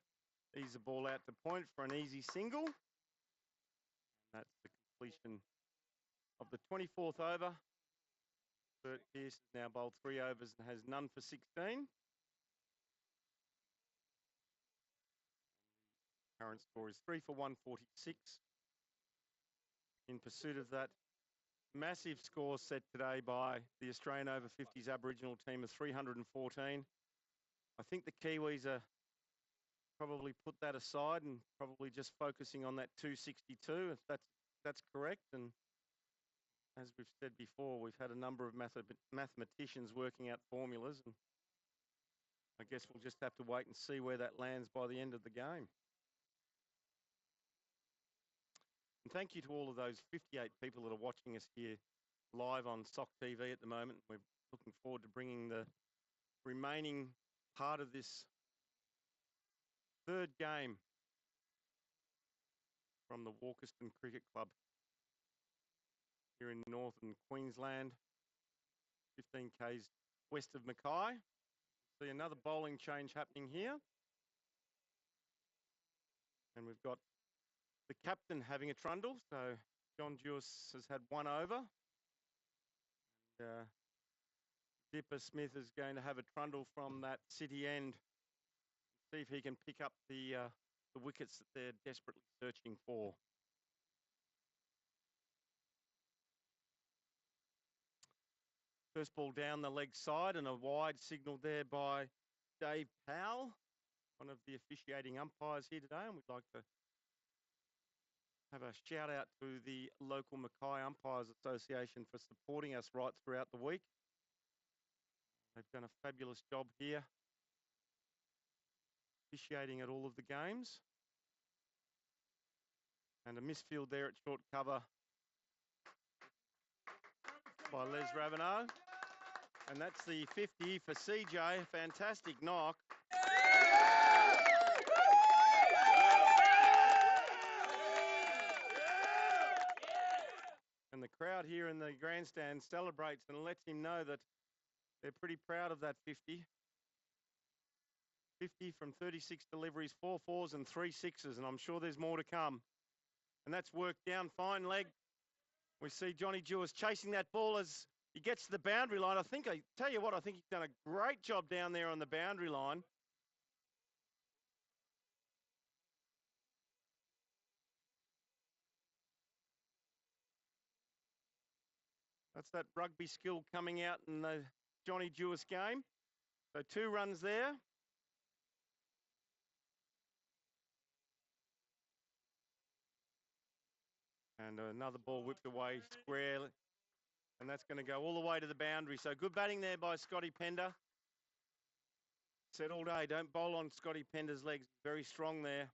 ease the ball out to point for an easy single. And that's the completion of the 24th over. Bert Pearce has now bowled 3 overs and has none for 16. Current score is 3 for 146. In pursuit of that massive score set today by the Australian over 50s Aboriginal team of 314. I think the Kiwis are probably put that aside and probably just focusing on that 262, if that's correct. And as we've said before, we've had a number of mathematicians working out formulas, and I guess we'll just have to wait and see where that lands by the end of the game. And thank you to all of those 58 people that are watching us here live on SOC TV at the moment. We're looking forward to bringing the remaining part of this third game from the Walkerston Cricket Club here in northern Queensland, 15 k's west of Mackay. See another bowling change happening here. And we've got the captain having a trundle, so John Jewis has had 1 over. And, Dipper Smith is going to have a trundle from that city end. See if he can pick up the wickets that they're desperately searching for. First ball down the leg side and a wide signal there by Dave Powell. one of the officiating umpires here today, and we'd like to have a shout out to the local Mackay Umpires Association for supporting us right throughout the week. They've done a fabulous job here, officiating at all of the games. And a misfield there at short cover by Les Ravenel. And that's the 50 for CJ. Fantastic knock. And the crowd here in the grandstand celebrates and lets him know that they're pretty proud of that 50. 50 from 36 deliveries, 4 fours and 3 sixes, and I'm sure there's more to come. And that's worked down, fine leg. We see Johnny Jewis chasing that ball as he gets to the boundary line. I tell you what, I think he's done a great job down there on the boundary line. That's that rugby skill coming out in the Johnny Jewis game. So 2 runs there. And another ball whipped away squarely. And that's going to go all the way to the boundary. So good batting there by Scotty Pender. Said all day, don't bowl on Scotty Pender's legs. Very strong there.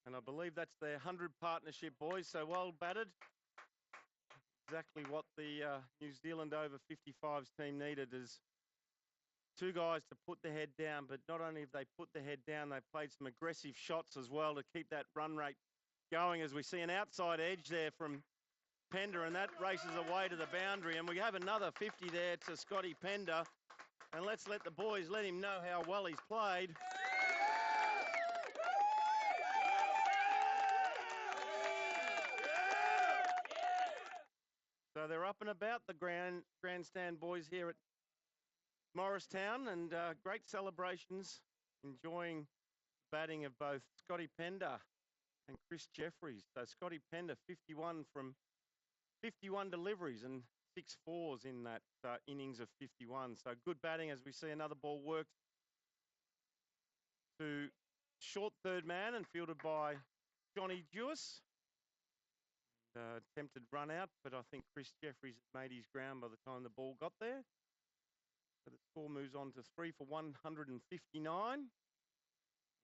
And I believe that's their 100 partnership, boys. So well batted. Exactly what the New Zealand over 55's team needed is 2 guys to put the head down. But not only have they put the head down, they played some aggressive shots as well to keep that run rate going, as we see an outside edge there from Pender, and that races away to the boundary. And we have another 50 there to Scotty Pender. And let's let the boys let him know how well he's played. So they're up and about the grandstand, boys, here at Morristown, and great celebrations, enjoying the batting of both Scotty Pender and Chris Jeffries. So Scotty Pender, 51 from 51 deliveries and 6 fours in that innings of 51. So good batting as we see another ball worked to short third man and fielded by Johnny Jewis. Attempted run out, but I think Chris Jeffries had made his ground by the time the ball got there. So the score moves on to 3 for 159.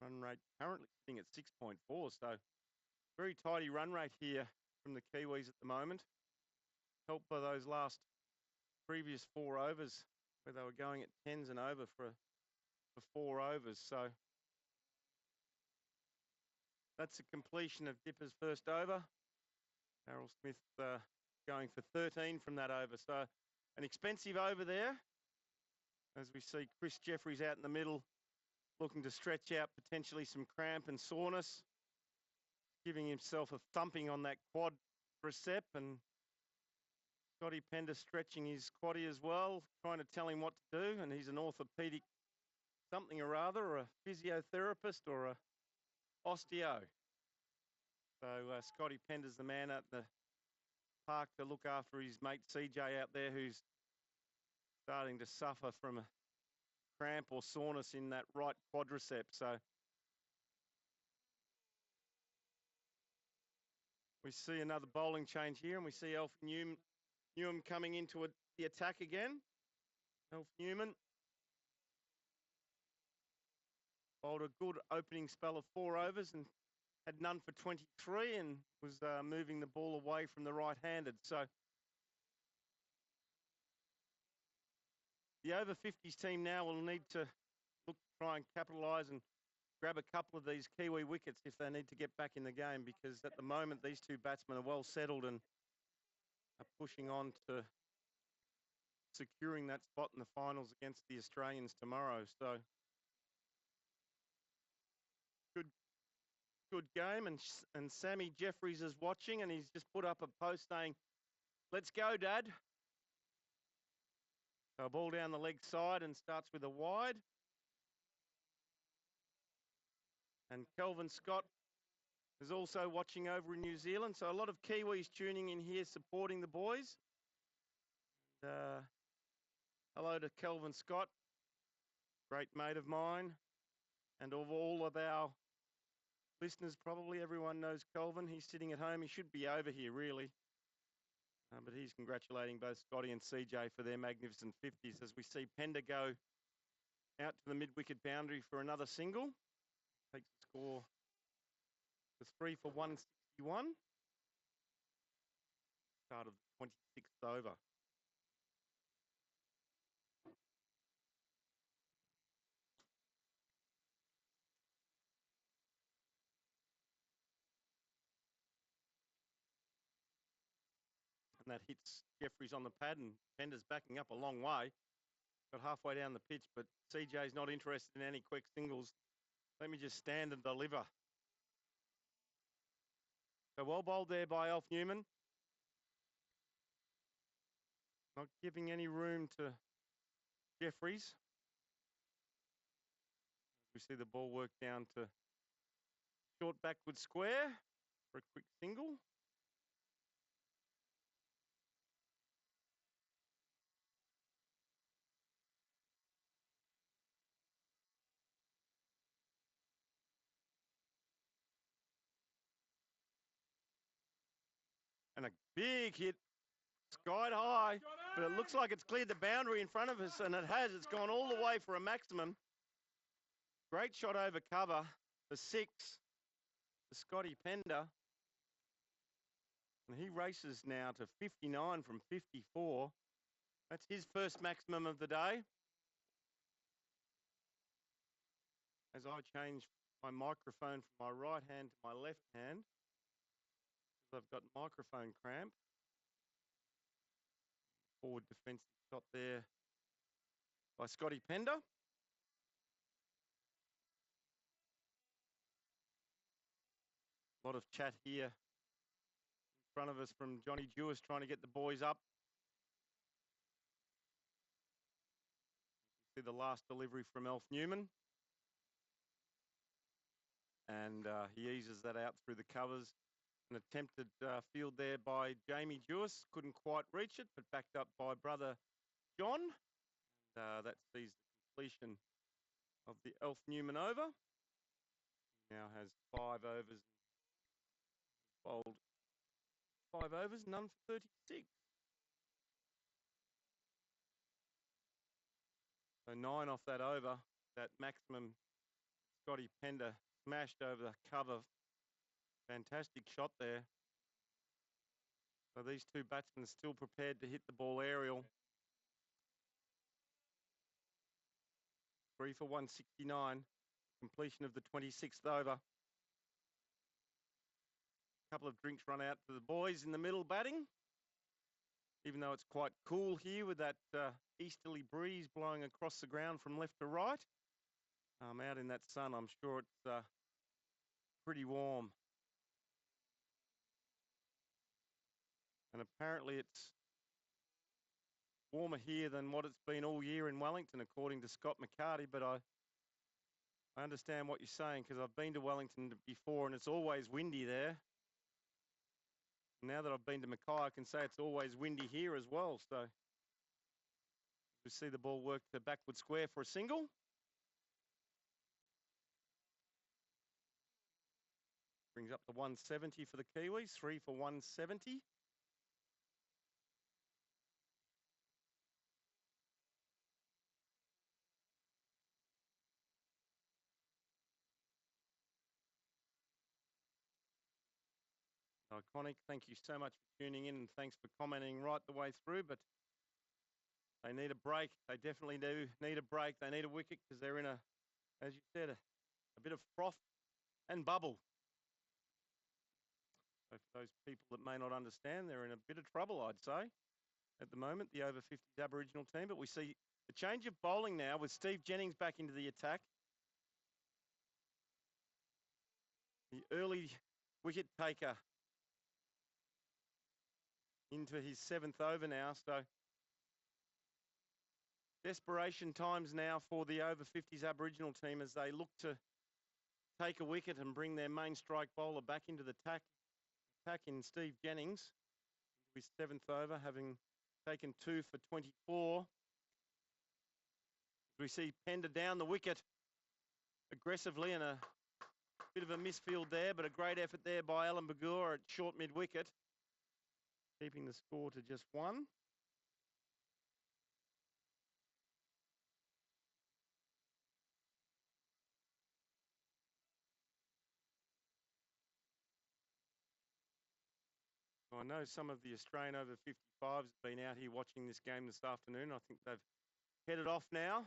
Run rate currently sitting at 6.4. So very tidy run rate here from the Kiwis at the moment. Helped by those previous 4 overs where they were going at 10s and over for 4 overs. So that's a completion of Dipper's first over. Darryl Smith going for 13 from that over. So an expensive over there, as we see Chris Jeffries out in the middle, looking to stretch out potentially some cramp and soreness, giving himself a thumping on that quadricep, and Scotty Pender stretching his quaddy as well, trying to tell him what to do. And he's an orthopedic something or other, or a physiotherapist, or a osteo. So Scotty Pender's the man at the park to look after his mate CJ out there, who's starting to suffer from a cramp or soreness in that right quadricep. So we see another bowling change here, and we see Alf Newman coming into the attack again. Alf Newman bowled a good opening spell of 4 overs and had none for 23, and was moving the ball away from the right-handed. So the over 50s team now will need to look to try and capitalise and grab a couple of these Kiwi wickets if they need to get back in the game, because at the moment these 2 batsmen are well settled and are pushing on to securing that spot in the finals against the Australians tomorrow. So good game, and Sammy Jeffries is watching, and he's just put up a post saying, "Let's go, Dad." So a ball down the leg side and starts with a wide. And Kelvin Scott is also watching over in New Zealand. So a lot of Kiwis tuning in here, supporting the boys. Hello to Kelvin Scott, great mate of mine, and of all of our listeners, probably everyone knows Kelvin. He's sitting at home. He should be over here, really. But he's congratulating both Scotty and CJ for their magnificent 50s as we see Pender go out to the mid-wicket boundary for another single. Takes the score to 3 for 161. Start of the 26th over. And that hits Jeffries on the pad, and Pender's backing up a long way. Got halfway down the pitch, but CJ's not interested in any quick singles. Let me just stand and deliver. So well bowled there by Alf Newman. Not giving any room to Jeffries. We see the ball work down to short backward square for a quick single. And a big hit, sky high, but it looks like it's cleared the boundary in front of us, and it has. It's gone all the way for a maximum. Great shot over cover for 6 for Scotty Pender. And he races now to 59 from 54. That's his first maximum of the day. As I change my microphone from my right hand to my left hand, because I've got microphone cramp. Forward defensive shot there by Scotty Pender. A lot of chat here in front of us from Johnny Jewis trying to get the boys up. See the last delivery from Alf Newman. And he eases that out through the covers. An attempted field there by Jamie Jewis. Couldn't quite reach it, but backed up by brother John. And that sees the completion of the Alf Newman over. He now has 5 overs. Bowled 5 overs, none for 36. So 9 off that over. That maximum Scotty Pender smashed over the cover. Fantastic shot there. So these two batsmen are still prepared to hit the ball aerial. 3 for 169. Completion of the 26th over. Couple of drinks run out to the boys in the middle batting. Even though it's quite cool here with that easterly breeze blowing across the ground from left to right. Out in that sun, I'm sure it's pretty warm. And apparently it's warmer here than what it's been all year in Wellington, according to Scott McCarty. But I understand what you're saying, because I've been to Wellington before and it's always windy there. Now that I've been to Mackay, I can say it's always windy here as well. So we see the ball work to backward square for a single. Brings up to 170 for the Kiwis, 3 for 170. Iconic, thank you so much for tuning in, and thanks for commenting right the way through. But they need a break. They definitely do need a break. They need a wicket because they're in as you said, a bit of froth and bubble. So for those people that may not understand, they're in a bit of trouble, I'd say, at the moment, the over 50s Aboriginal team. But we see the change of bowling now with Steve Jennings back into the attack. The early wicket taker into his 7th over now. So desperation times now for the over 50s Aboriginal team as they look to take a wicket and bring their main strike bowler back into the attack in Steve Jennings, his 7th over, having taken 2 for 24. We see Pender down the wicket aggressively, and a bit of a misfield there, but a great effort there by Alan Bagua at short mid-wicket, keeping the score to just 1. I know some of the Australian over 55s have been out here watching this game this afternoon. I think they've headed off now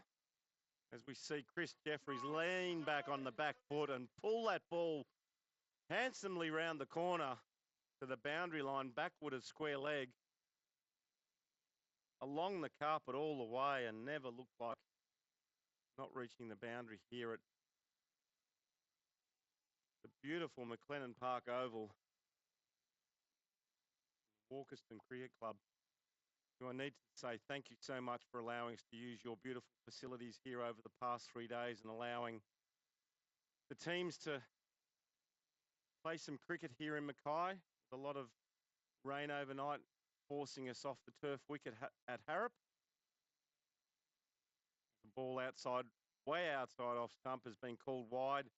as we see Chris Jeffries lean back on the back foot and pull that ball handsomely round the corner to the boundary line, backward of square leg, along the carpet all the way, and never looked like not reaching the boundary here at the beautiful McLennan Park Oval, Walkerston Cricket Club. I need to say thank you so much for allowing us to use your beautiful facilities here over the past 3 days and allowing the teams to play some cricket here in Mackay. A lot of rain overnight forcing us off the turf wicket at Harrup. The ball outside, way outside off stump, has been called wide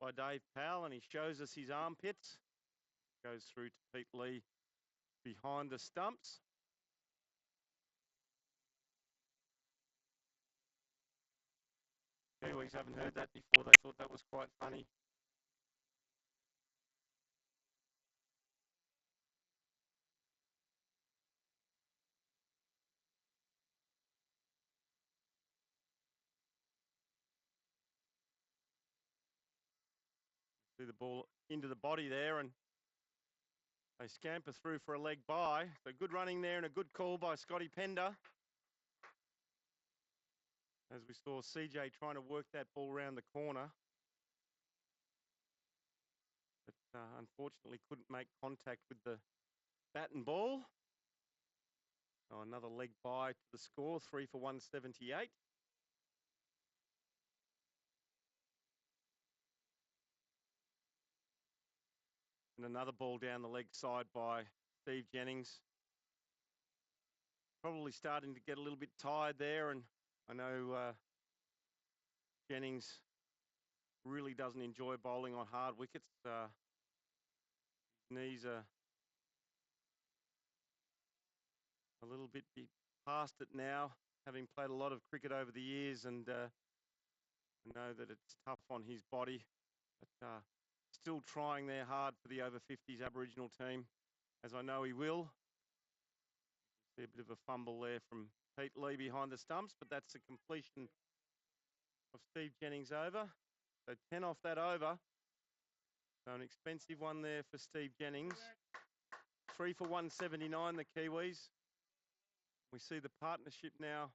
by Dave Powell, and he shows us his armpits. Goes through to Pete Lee behind the stumps. Kiwis haven't heard that before. They thought that was quite funny. See the ball into the body there, and they scamper through for a leg by. So good running there and a good call by Scotty Pender. As we saw CJ trying to work that ball around the corner, but unfortunately couldn't make contact with the bat and ball. Oh, another leg by to the score, 3 for 178. And another ball down the leg side by Steve Jennings. Probably starting to get a little bit tired there, and I know Jennings really doesn't enjoy bowling on hard wickets. His knees are a little bit past it now, having played a lot of cricket over the years, and I know that it's tough on his body, but still trying there hard for the over 50s Aboriginal team, as I know he will. See a bit of a fumble there from Pete Lee behind the stumps, but that's the completion of Steve Jennings' over. So 10 off that over. So an expensive one there for Steve Jennings. 3 for 179, the Kiwis. We see the partnership now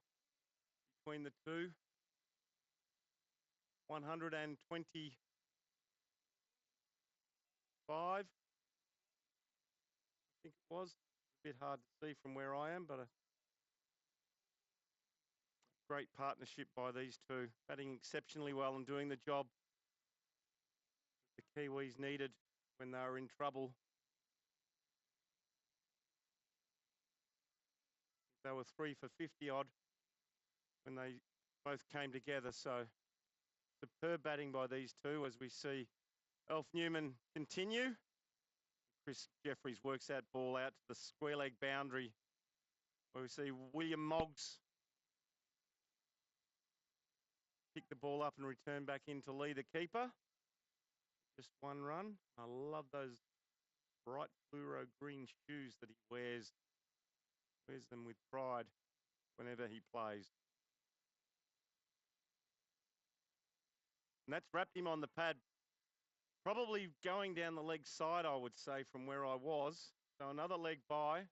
between the two. 125, I think it was. A bit hard to see from where I am, but a great partnership by these two, batting exceptionally well and doing the job the Kiwis needed when they were in trouble. They were 3 for 50 odd when they both came together. So superb batting by these two as we see Alf Newman continue. Chris Jeffries works that ball out to the square leg boundary where we see William Moggs pick the ball up and return back in to lead the keeper. Just one run. I love those bright fluoro green shoes that he wears. Wears them with pride whenever he plays. And that's wrapped him on the pad. Probably going down the leg side, I would say, from where I was. So another leg by.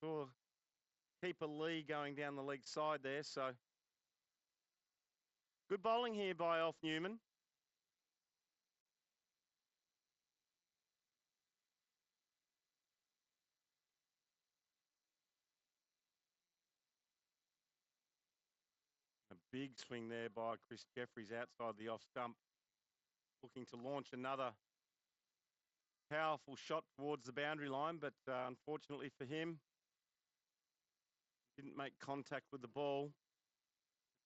Saw keeper Lee going down the leg side there. So good bowling here by Alf Newman. A big swing there by Chris Jeffries outside the off stump. Looking to launch another powerful shot towards the boundary line, but unfortunately for him, didn't didn't make contact with the ball.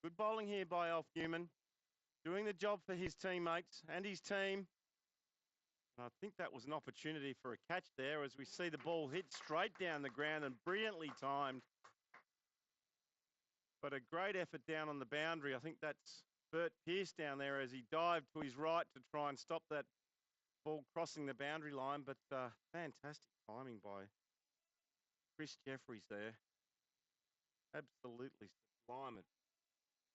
Good bowling here by Alf Newman, doing the job for his teammates and his team. And I think that was an opportunity for a catch there as we see the ball hit straight down the ground and brilliantly timed. But a great effort down on the boundary. I think that's Bert Pearce down there as he dived to his right to try and stop that ball crossing the boundary line. But fantastic timing by Chris Jeffries there. Absolutely sublime. It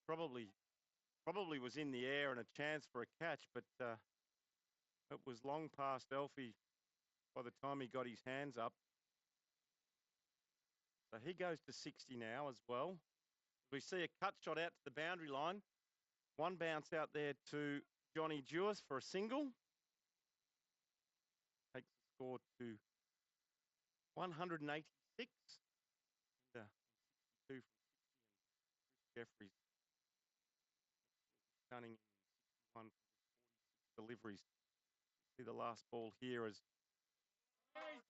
probably was in the air and a chance for a catch, but it was long past Alfie by the time he got his hands up. So he goes to 60 now as well. We see a cut shot out to the boundary line. One bounce out there to Johnny Jewis for a single. Takes the score to 186. And 62 from 60. And Chris Jeffries stunning 61 from 46 deliveries. See the last ball here as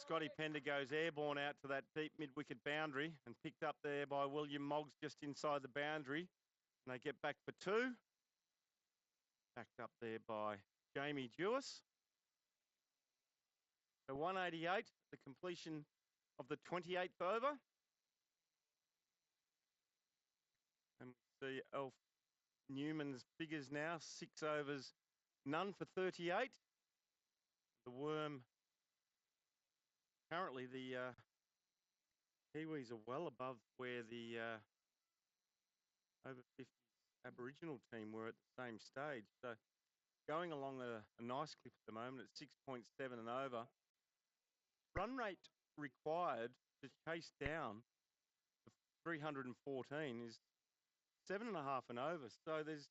Scotty Pender goes airborne out to that deep mid-wicket boundary and picked up there by William Moggs just inside the boundary. And they get back for two. Backed up there by Jamie Jewis. So 188, the completion of the 28th over. And we see Alf Newman's figures now, 6 overs, none for 38. The Worm, currently the Kiwis are well above where the over 50s Aboriginal team were at the same stage. So going along a nice clip at the moment at 6.7 and over. Run rate required to chase down the 314 is 7.5 and over. So there's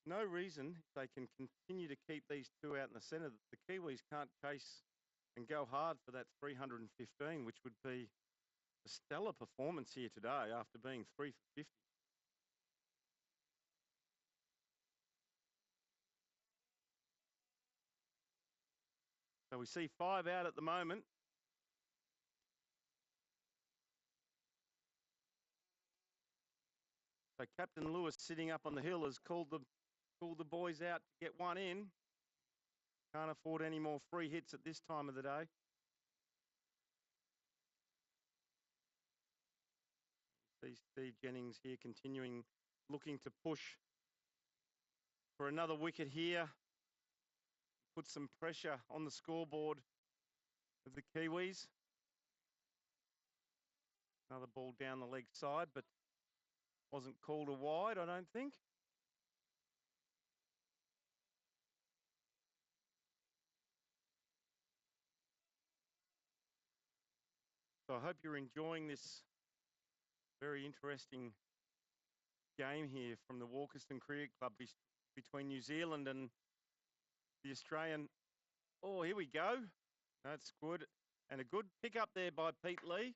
no reason if they can continue to keep these two out in the centre that the Kiwis can't chase and go hard for that 315, which would be a stellar performance here today after being 3 for 50. So we see 5 out at the moment. So Captain Lewis sitting up on the hill has called the boys out to get one in. Can't afford any more free hits at this time of the day. See Steve Jennings here continuing, looking to push for another wicket here. Put some pressure on the scoreboard of the Kiwis. Another ball down the leg side, but wasn't called a wide, I don't think. So I hope you're enjoying this very interesting game here from the Walkerston Cricket Club between New Zealand and the Australian. Oh, here we go. That's good. And a good pick up there by Pete Lee.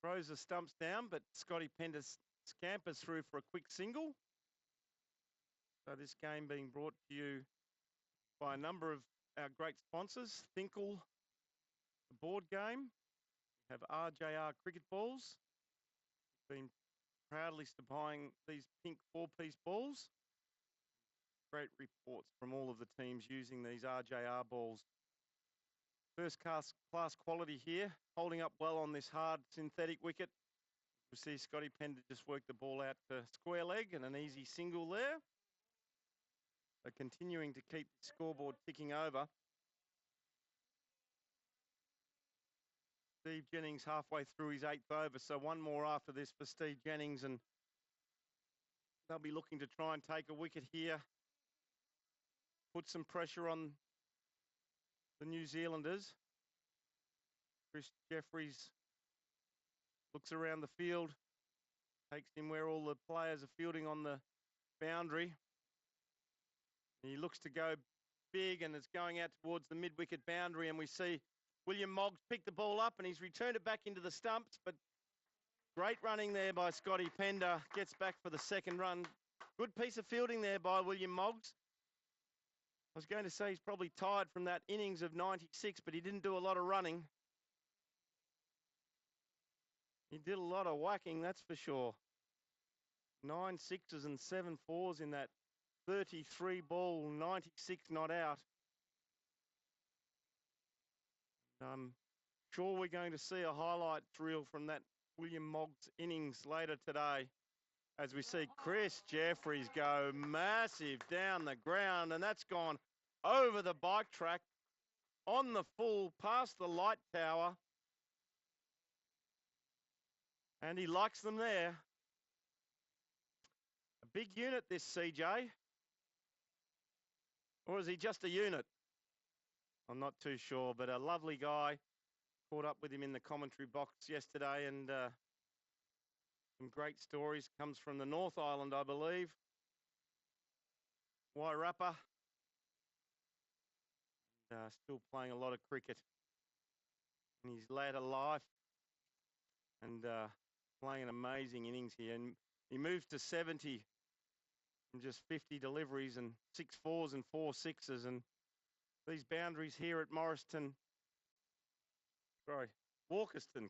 Throws the stumps down, but Scotty Pender scampers through for a quick single. So this game being brought to you by a number of our great sponsors. Thinkle, the board game. We have RJR cricket balls. Been proudly supplying these pink 4-piece balls. Great reports from all of the teams using these RJR balls. First class quality here, holding up well on this hard synthetic wicket. We see Scotty Pender just work the ball out to square leg and an easy single there. So continuing to keep the scoreboard ticking over. Steve Jennings halfway through his 8th over, so one more after this for Steve Jennings, and they'll be looking to try and take a wicket here. Put some pressure on the New Zealanders. Chris Jeffries looks around the field, takes him where all the players are fielding on the boundary. He looks to go big and it's going out towards the mid-wicket boundary, and we see William Moggs pick the ball up and he's returned it back into the stumps, but great running there by Scotty Pender. Gets back for the second run. Good piece of fielding there by William Moggs. I was going to say he's probably tired from that innings of 96, but he didn't do a lot of running. He did a lot of whacking, that's for sure. 9 sixes and 7 fours in that 33 ball, 96 not out. I'm sure we're going to see a highlight reel from that William Moggs innings later today as we see Chris Jeffries go massive down the ground, and that's gone over the bike track on the full past the light tower, and he likes them there. A big unit, this CJ, or is he just a unit? I'm not too sure, but a lovely guy. Caught up with him in the commentary box yesterday, and some great stories. Comes from the North Island, I believe. Wairapa. Still playing a lot of cricket in his later life, and playing an amazing innings here. And he moved to 70 from just 50 deliveries and 6 fours and 4 sixes. And these boundaries here at Walkerston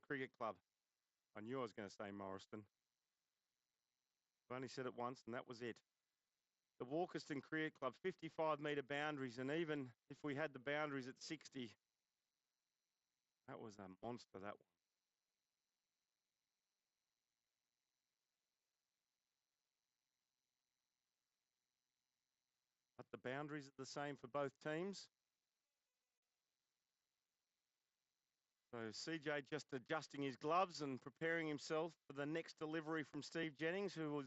Cricket Club. I knew I was going to say Morriston. I've only said it once, and that was it. The Walkerston Cricket Club, 55-metre boundaries, and even if we had the boundaries at 60, that was a monster, that one. But the boundaries are the same for both teams. So CJ just adjusting his gloves and preparing himself for the next delivery from Steve Jennings, who was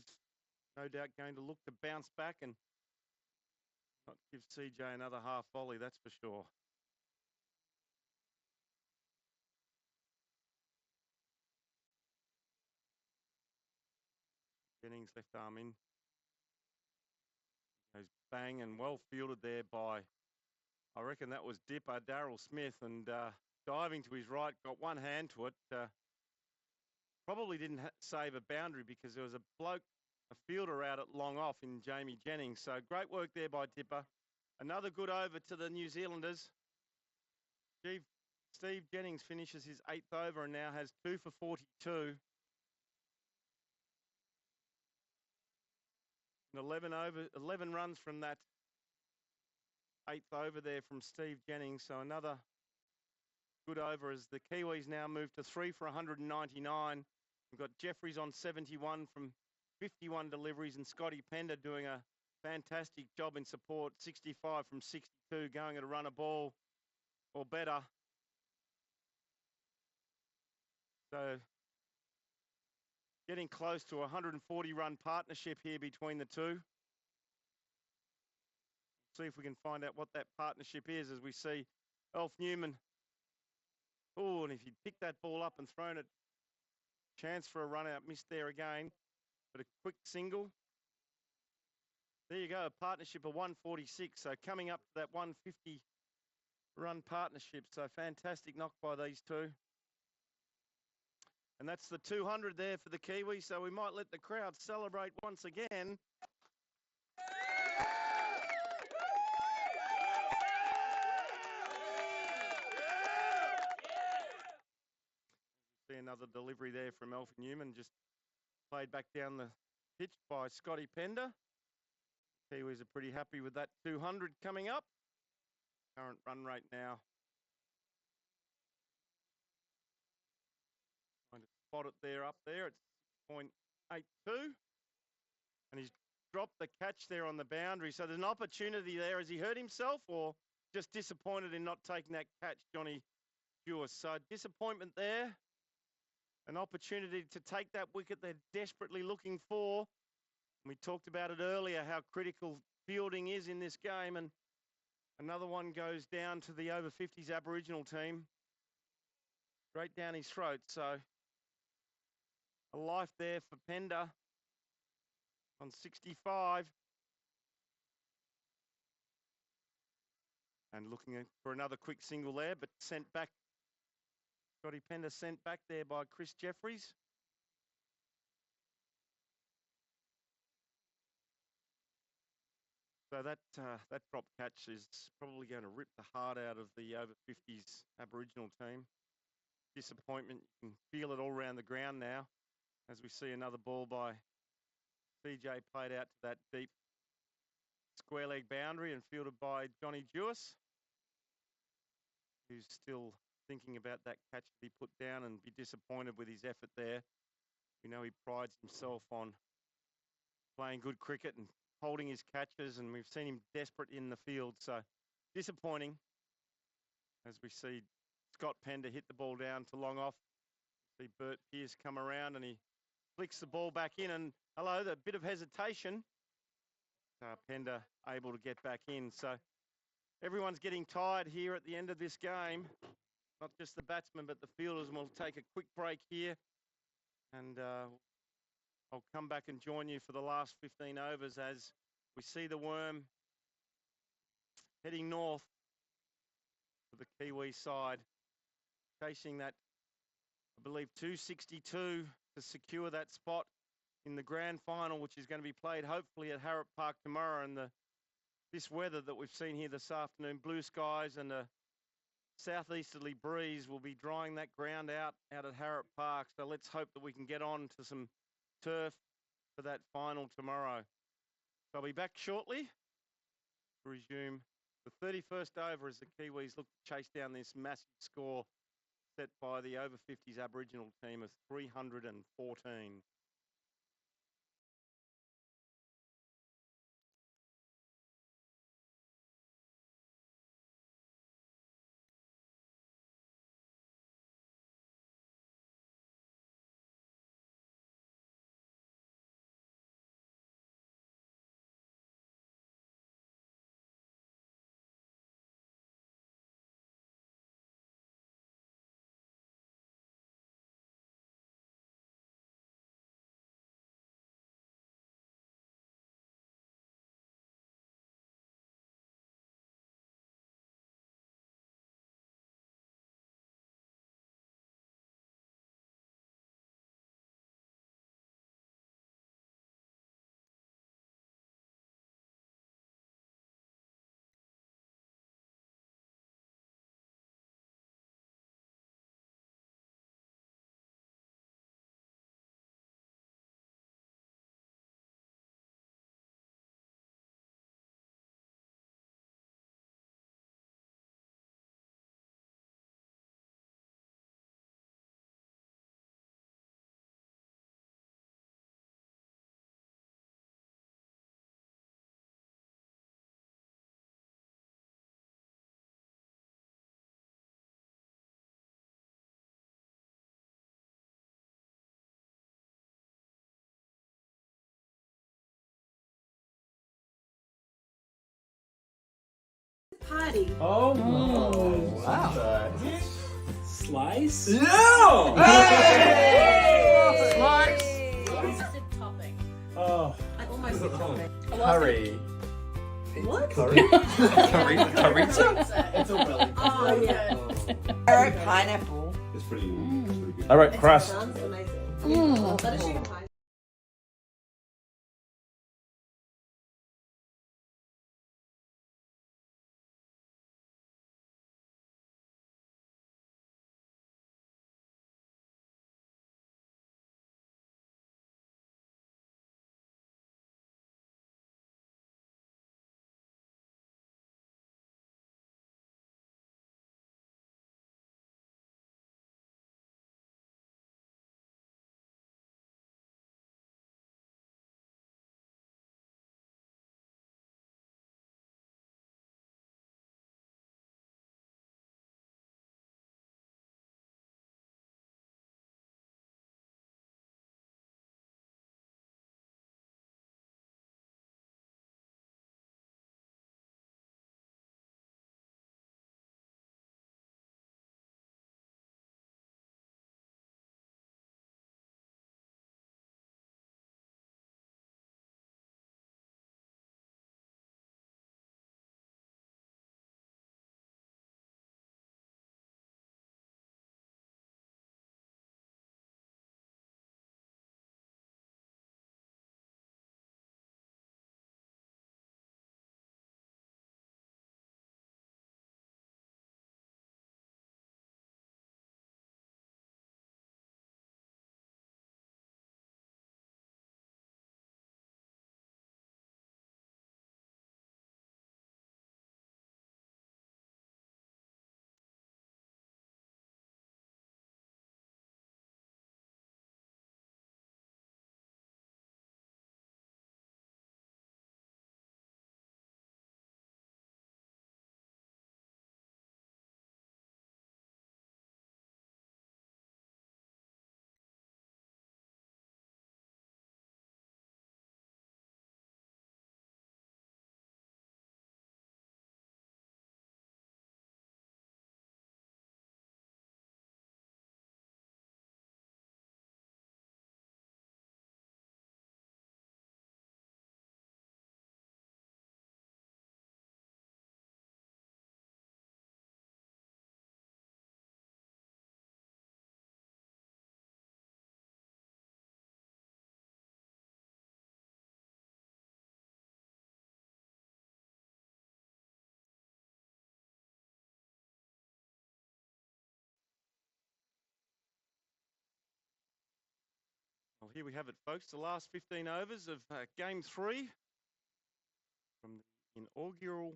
no doubt going to look to bounce back and not give CJ another half volley, that's for sure. Jennings left arm in. Goes bang, and well fielded there by, I reckon that was dipper Darryl Smith, and diving to his right, got one hand to it. Probably didn't save a boundary because there was a bloke, a fielder out at long off in Jamie Jennings. So great work there by Dipper. Another good over to the New Zealanders. Steve Jennings finishes his 8th over and now has 2 for 42. And 11 runs from that 8th over there from Steve Jennings. So another good over as the Kiwis now move to 3 for 199. We've got Jeffries on 71 from 51 deliveries, and Scotty Pender doing a fantastic job in support, 65 from 62, going at a run a ball or better. So getting close to a 140-run partnership here between the two. See if we can find out what that partnership is as we see Alf Newman. Oh, and if he'd picked that ball up and thrown it, chance for a run out, missed there again, but a quick single. There you go, a partnership of 146. So coming up to that 150 run partnership. So fantastic knock by these two. And that's the 200 there for the Kiwis. So we might let the crowd celebrate once again. See another delivery there from Alf Newman, just played back down the pitch by Scotty Pender. Kiwis are pretty happy with that 200 coming up. Current run rate now. Trying to spot it there up there at 6.82. And he's dropped the catch there on the boundary. So there's an opportunity there. Has he hurt himself or just disappointed in not taking that catch, Johnny Jewis? So disappointment there. An opportunity to take that wicket they're desperately looking for. We talked about it earlier, how critical fielding is in this game, and another one goes down to the over 50s Aboriginal team. Straight down his throat, so a life there for Pender on 65. And looking for another quick single there, but sent back. Scotty Pender sent back there by Chris Jeffries. So that drop catch is probably going to rip the heart out of the over 50s Aboriginal team. disappointment. You can feel it all around the ground now as we see another ball by CJ played out to that deep square leg boundary and fielded by Johnny Jewis, who's still thinking about that catch that he put down and be disappointed with his effort there. We know he prides himself on playing good cricket and holding his catches, and we've seen him desperate in the field. So disappointing as we see Scott Pender hit the ball down to long off. See Bert Pearce come around and he flicks the ball back in, and hello, a bit of hesitation. Pender able to get back in. So everyone's getting tired here at the end of this game. Not just the batsmen, but the fielders. And we'll take a quick break here. And I'll come back and join you for the last 15 overs as we see the Worm heading north for the Kiwi side, chasing that, I believe, 262 to secure that spot in the grand final, which is going to be played hopefully at Harrup Park tomorrow. And this weather that we've seen here this afternoon, blue skies and a southeasterly breeze, will be drying that ground out at Harrup Park. So let's hope that we can get on to some turf for that final tomorrow. So I'll be back shortly to resume the 31st over as the Kiwis look to chase down this massive score set by the over 50s Aboriginal team of 314. Party. Oh, Wow. slice? Yeah! Roasted topping. Oh, I almost said topping. Curry. What? Curry? Curry? It's a willy. Oh, yeah. Carrot pineapple. It's pretty good. All right, crust. Sounds amazing. Mm. Butter sugar pie. Here we have it, folks. The last 15 overs of Game 3 from the inaugural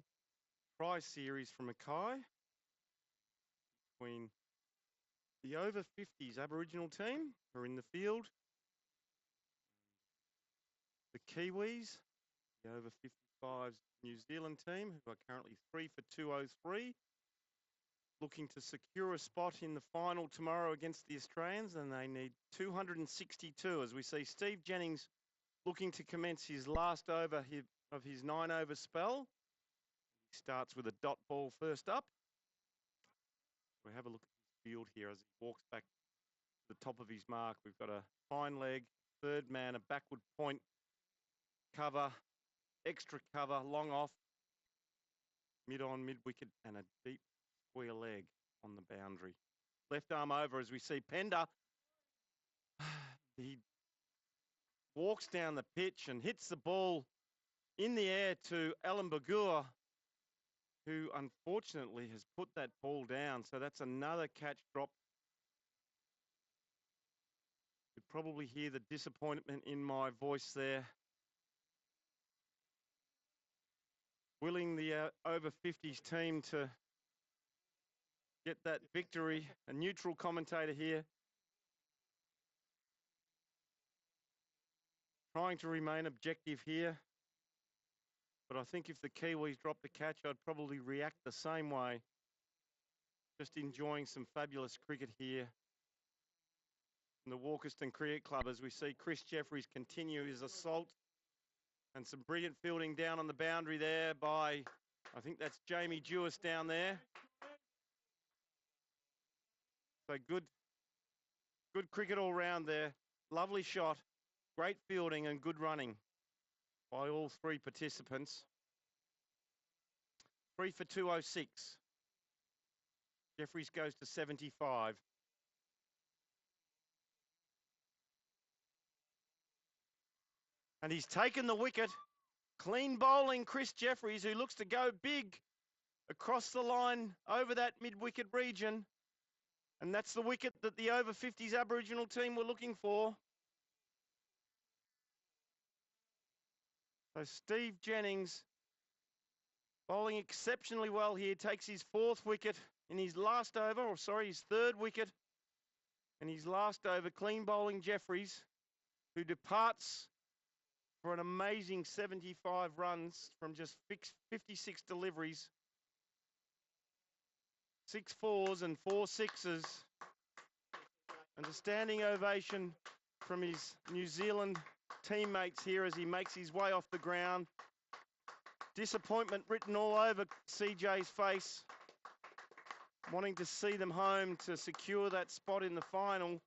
prize series from Mackay between the over 50s Aboriginal team who are in the field, the Kiwis, the over 55's New Zealand team who are currently 3 for 203, looking to secure a spot in the final tomorrow against the Australians, and they need 262 as we see Steve Jennings looking to commence his last over of his 9-over spell. He starts with a dot ball first up. We have a look at his field here as he walks back to the top of his mark. We've got a fine leg, third man, a backward point, cover, extra cover, long off, mid on, mid wicket, and a deep square leg on the boundary. Left arm over as we see Pender. He walks down the pitch and hits the ball in the air to Alan Bagua, who unfortunately has put that ball down. So that's another catch drop. You could probably hear the disappointment in my voice there. Willing the over 50s team to get that victory. A neutral commentator here, trying to remain objective here. But I think if the Kiwis dropped the catch, I'd probably react the same way. Just enjoying some fabulous cricket here from the Walkerston Cricket Club as we see Chris Jeffries continue his assault. And some brilliant fielding down on the boundary there by, I think that's Jamie Jewis down there. So good cricket all round there. Lovely shot, great fielding and good running by all three participants. 3 for 206. Jeffries goes to 75. And he's taken the wicket. Clean bowling Chris Jeffries, who looks to go big across the line over that mid-wicket region. And that's the wicket that the over 50s Aboriginal team were looking for. So Steve Jennings bowling exceptionally well here, takes his 4th wicket in his last over, or sorry, his 3rd wicket in his last over, clean bowling Jeffries, who departs for an amazing 75 runs from just 56 deliveries. 6 4s and 4 6s. And a standing ovation from his New Zealand teammates here as he makes his way off the ground. Disappointment written all over CJ's face, wanting to see them home to secure that spot in the final.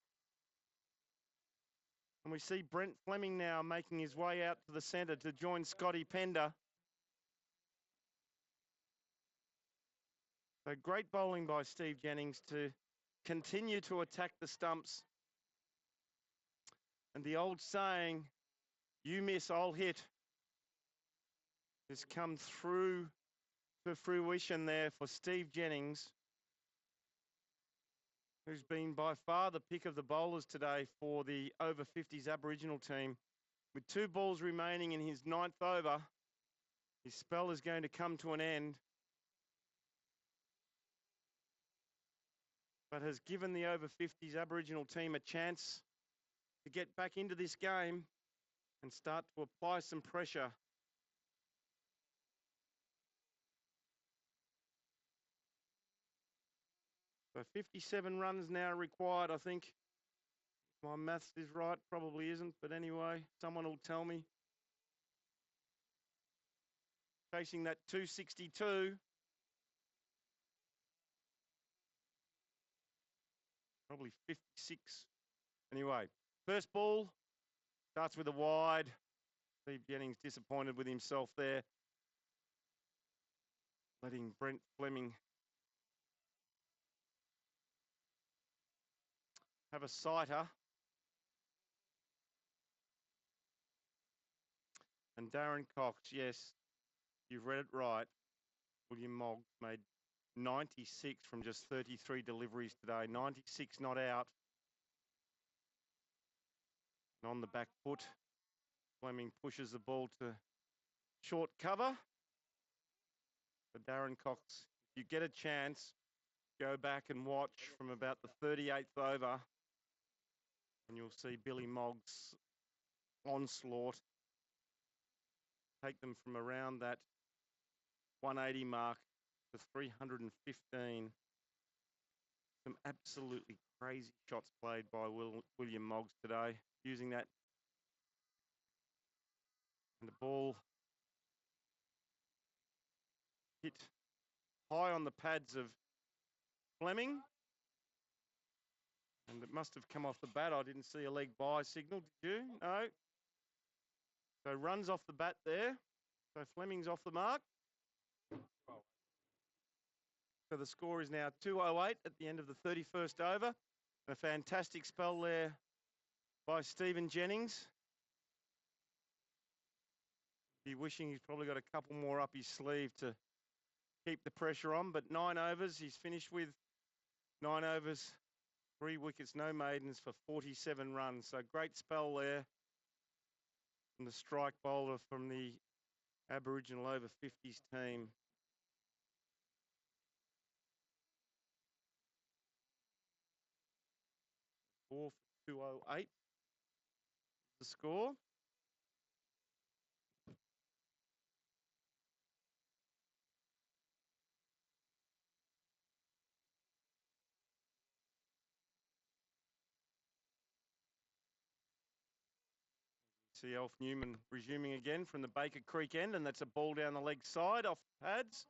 And we see Brent Fleming now making his way out to the centre to join Scotty Pender. So great bowling by Steve Jennings to continue to attack the stumps. And the old saying, you miss, I'll hit, has come through to fruition there for Steve Jennings, who's been by far the pick of the bowlers today for the over 50s Aboriginal team. With 2 balls remaining in his 9th over, his spell is going to come to an end, but has given the over 50s Aboriginal team a chance to get back into this game and start to apply some pressure. So 57 runs now required, I think. If my maths is right, probably isn't, but anyway, someone will tell me. Chasing that 262. Probably 56. Anyway, first ball starts with a wide. Steve Jennings disappointed with himself there, letting Brent Fleming have a sighter. And Darren Cox, yes, you've read it right. William Moggs made 96 from just 33 deliveries today, 96 not out. And on the back foot, Fleming pushes the ball to short cover. For Darren Cox, if you get a chance, go back and watch from about the 38th over, and you'll see Billy Mogg's onslaught take them from around that 180 mark to 315. Some absolutely crazy shots played by William Moggs today, using that. And the ball hit high on the pads of Fleming. And it must have come off the bat. I didn't see a leg by signal, did you? No. So runs off the bat there. So Fleming's off the mark. So the score is now 208 at the end of the 31st over. A fantastic spell there by Stephen Jennings. Be wishing he's probably got a couple more up his sleeve to keep the pressure on. But 9 overs, he's finished with 9 overs, 3 wickets, no maidens for 47 runs. So great spell there from the strike bowler from the Aboriginal over 50s team. 4 for 208 the score. See Alf Newman resuming again from the Baker Creek end, and that's a ball down the leg side off the pads.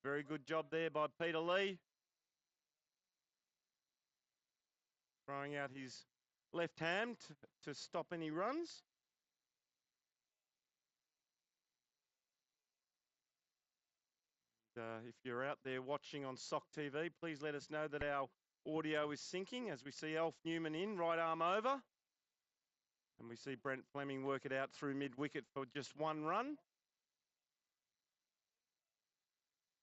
Very good job there by Peter Lee. Throwing out his left hand to stop any runs. If you're out there watching on SOC TV, please let us know that our audio is syncing as we see Alf Newman in, right arm over. And we see Brent Fleming work it out through mid-wicket for just 1 run.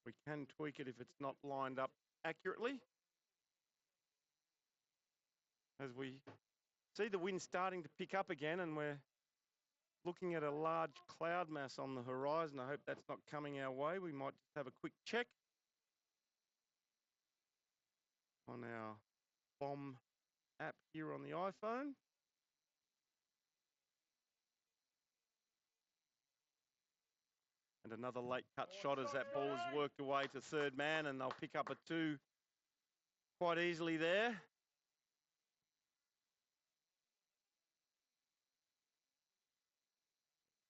We can tweak it if it's not lined up accurately. As we see the wind starting to pick up again, and we're looking at a large cloud mass on the horizon. I hope that's not coming our way. We might just have a quick check on our BOM app here on the iPhone. And another late cut shot as that ball is worked away to third man, and they'll pick up a 2 quite easily there.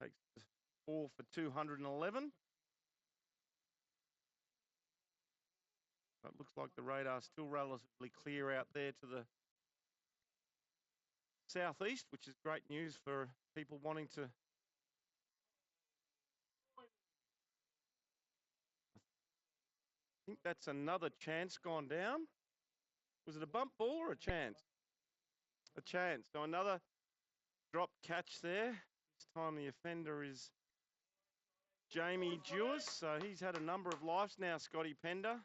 Takes 4 for 211. It looks like the radar's still relatively clear out there to the southeast, which is great news for people wanting to. I think that's another chance gone down. Was it a bump ball or a chance? A chance. So another drop catch there. This time the offender is Jamie Jewis. So he's had a number of lives now, Scotty Pender.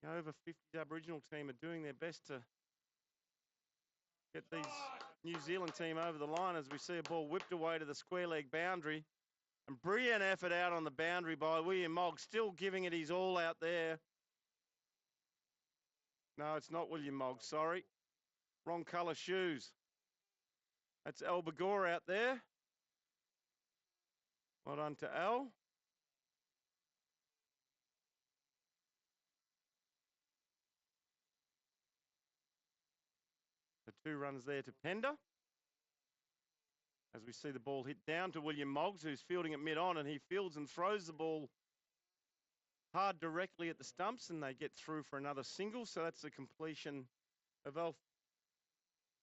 The over 50 Aboriginal team are doing their best to get these New Zealand team over the line as we see a ball whipped away to the square leg boundary. And brilliant effort out on the boundary by William Moggs, still giving it his all out there. No, it's not William Moggs, sorry. Wrong colour shoes. That's Al Bagor out there. Well done to Al. The 2 runs there to Pender. As we see the ball hit down to William Moggs, who's fielding it mid-on, and he fields and throws the ball hard directly at the stumps, and they get through for another single. So that's the completion of Alf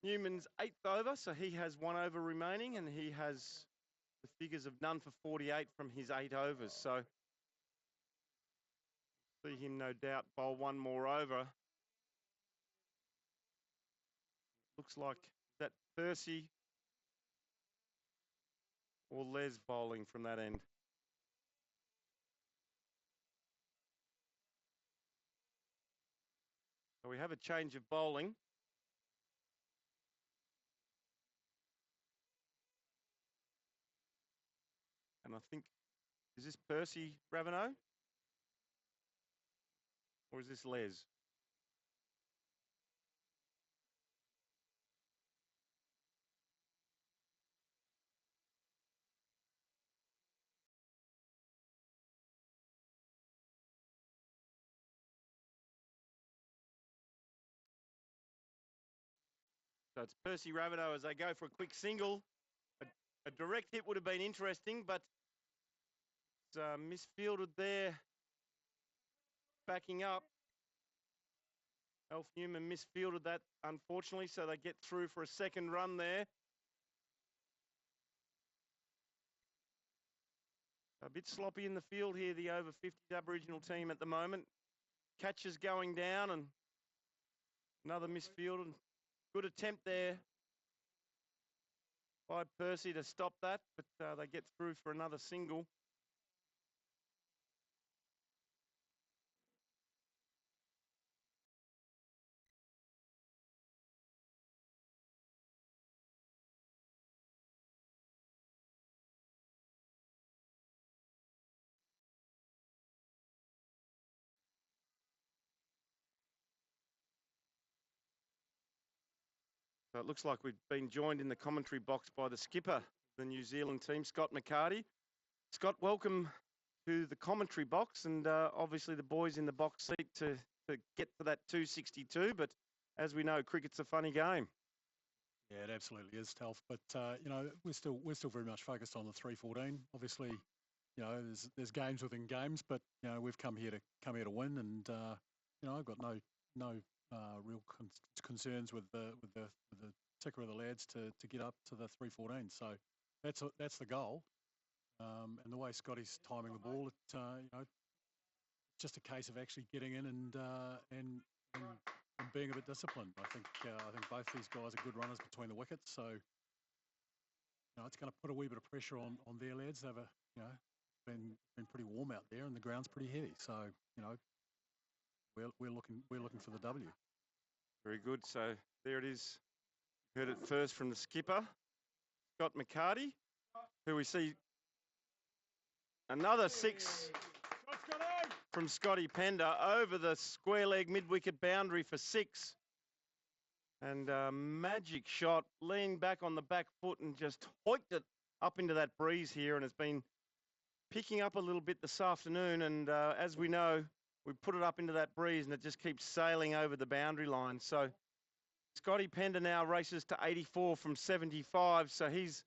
Newman's 8th over. So he has 1 over remaining, and he has the figures of none for 48 from his 8 overs. So see him no doubt bowl 1 more over. Looks like that Percy or Les bowling from that end. So we have a change of bowling. I think, is this Percy Raveneau? Or is this Les? So it's Percy Raveneau as they go for a quick single. A direct hit would have been interesting, but it's misfielded there. Backing up. Alf Newman misfielded that, unfortunately, so they get through for a second run there. A bit sloppy in the field here, the over 50s Aboriginal team at the moment. Catches going down and another misfielded. Good attempt there by Percy to stop that, but they get through for another single. So it looks like we've been joined in the commentary box by the skipper, the New Zealand team, Scott Mackay. Scott, welcome to the commentary box, and obviously the boys in the box seat to get to that 262. But as we know, cricket's a funny game. Yeah, it absolutely is, Telf. But you know, we're still very much focused on the 314. Obviously, you know, there's games within games, but you know, we've come here to win, and you know, I've got no real concerns with the ticker of the lads to get up to the 314. So that's the goal. And the way Scotty's timing the ball, you know, just a case of actually getting in and being a bit disciplined. I think both these guys are good runners between the wickets, so you know, it's going to put a wee bit of pressure on their lads. They've you know, been pretty warm out there, and the ground's pretty heavy. So you know, we're looking for the W. Very good. So there it is. Heard it first from the skipper, Scott McCarty, who we see another six from Scotty Pender over the square leg mid-wicket boundary for six. And a magic shot, leaned back on the back foot and just hoiked it up into that breeze here. And it's been picking up a little bit this afternoon. And as we know, we put it up into that breeze and it just keeps sailing over the boundary line. So Scotty Pender now races to 84 from 75. So he's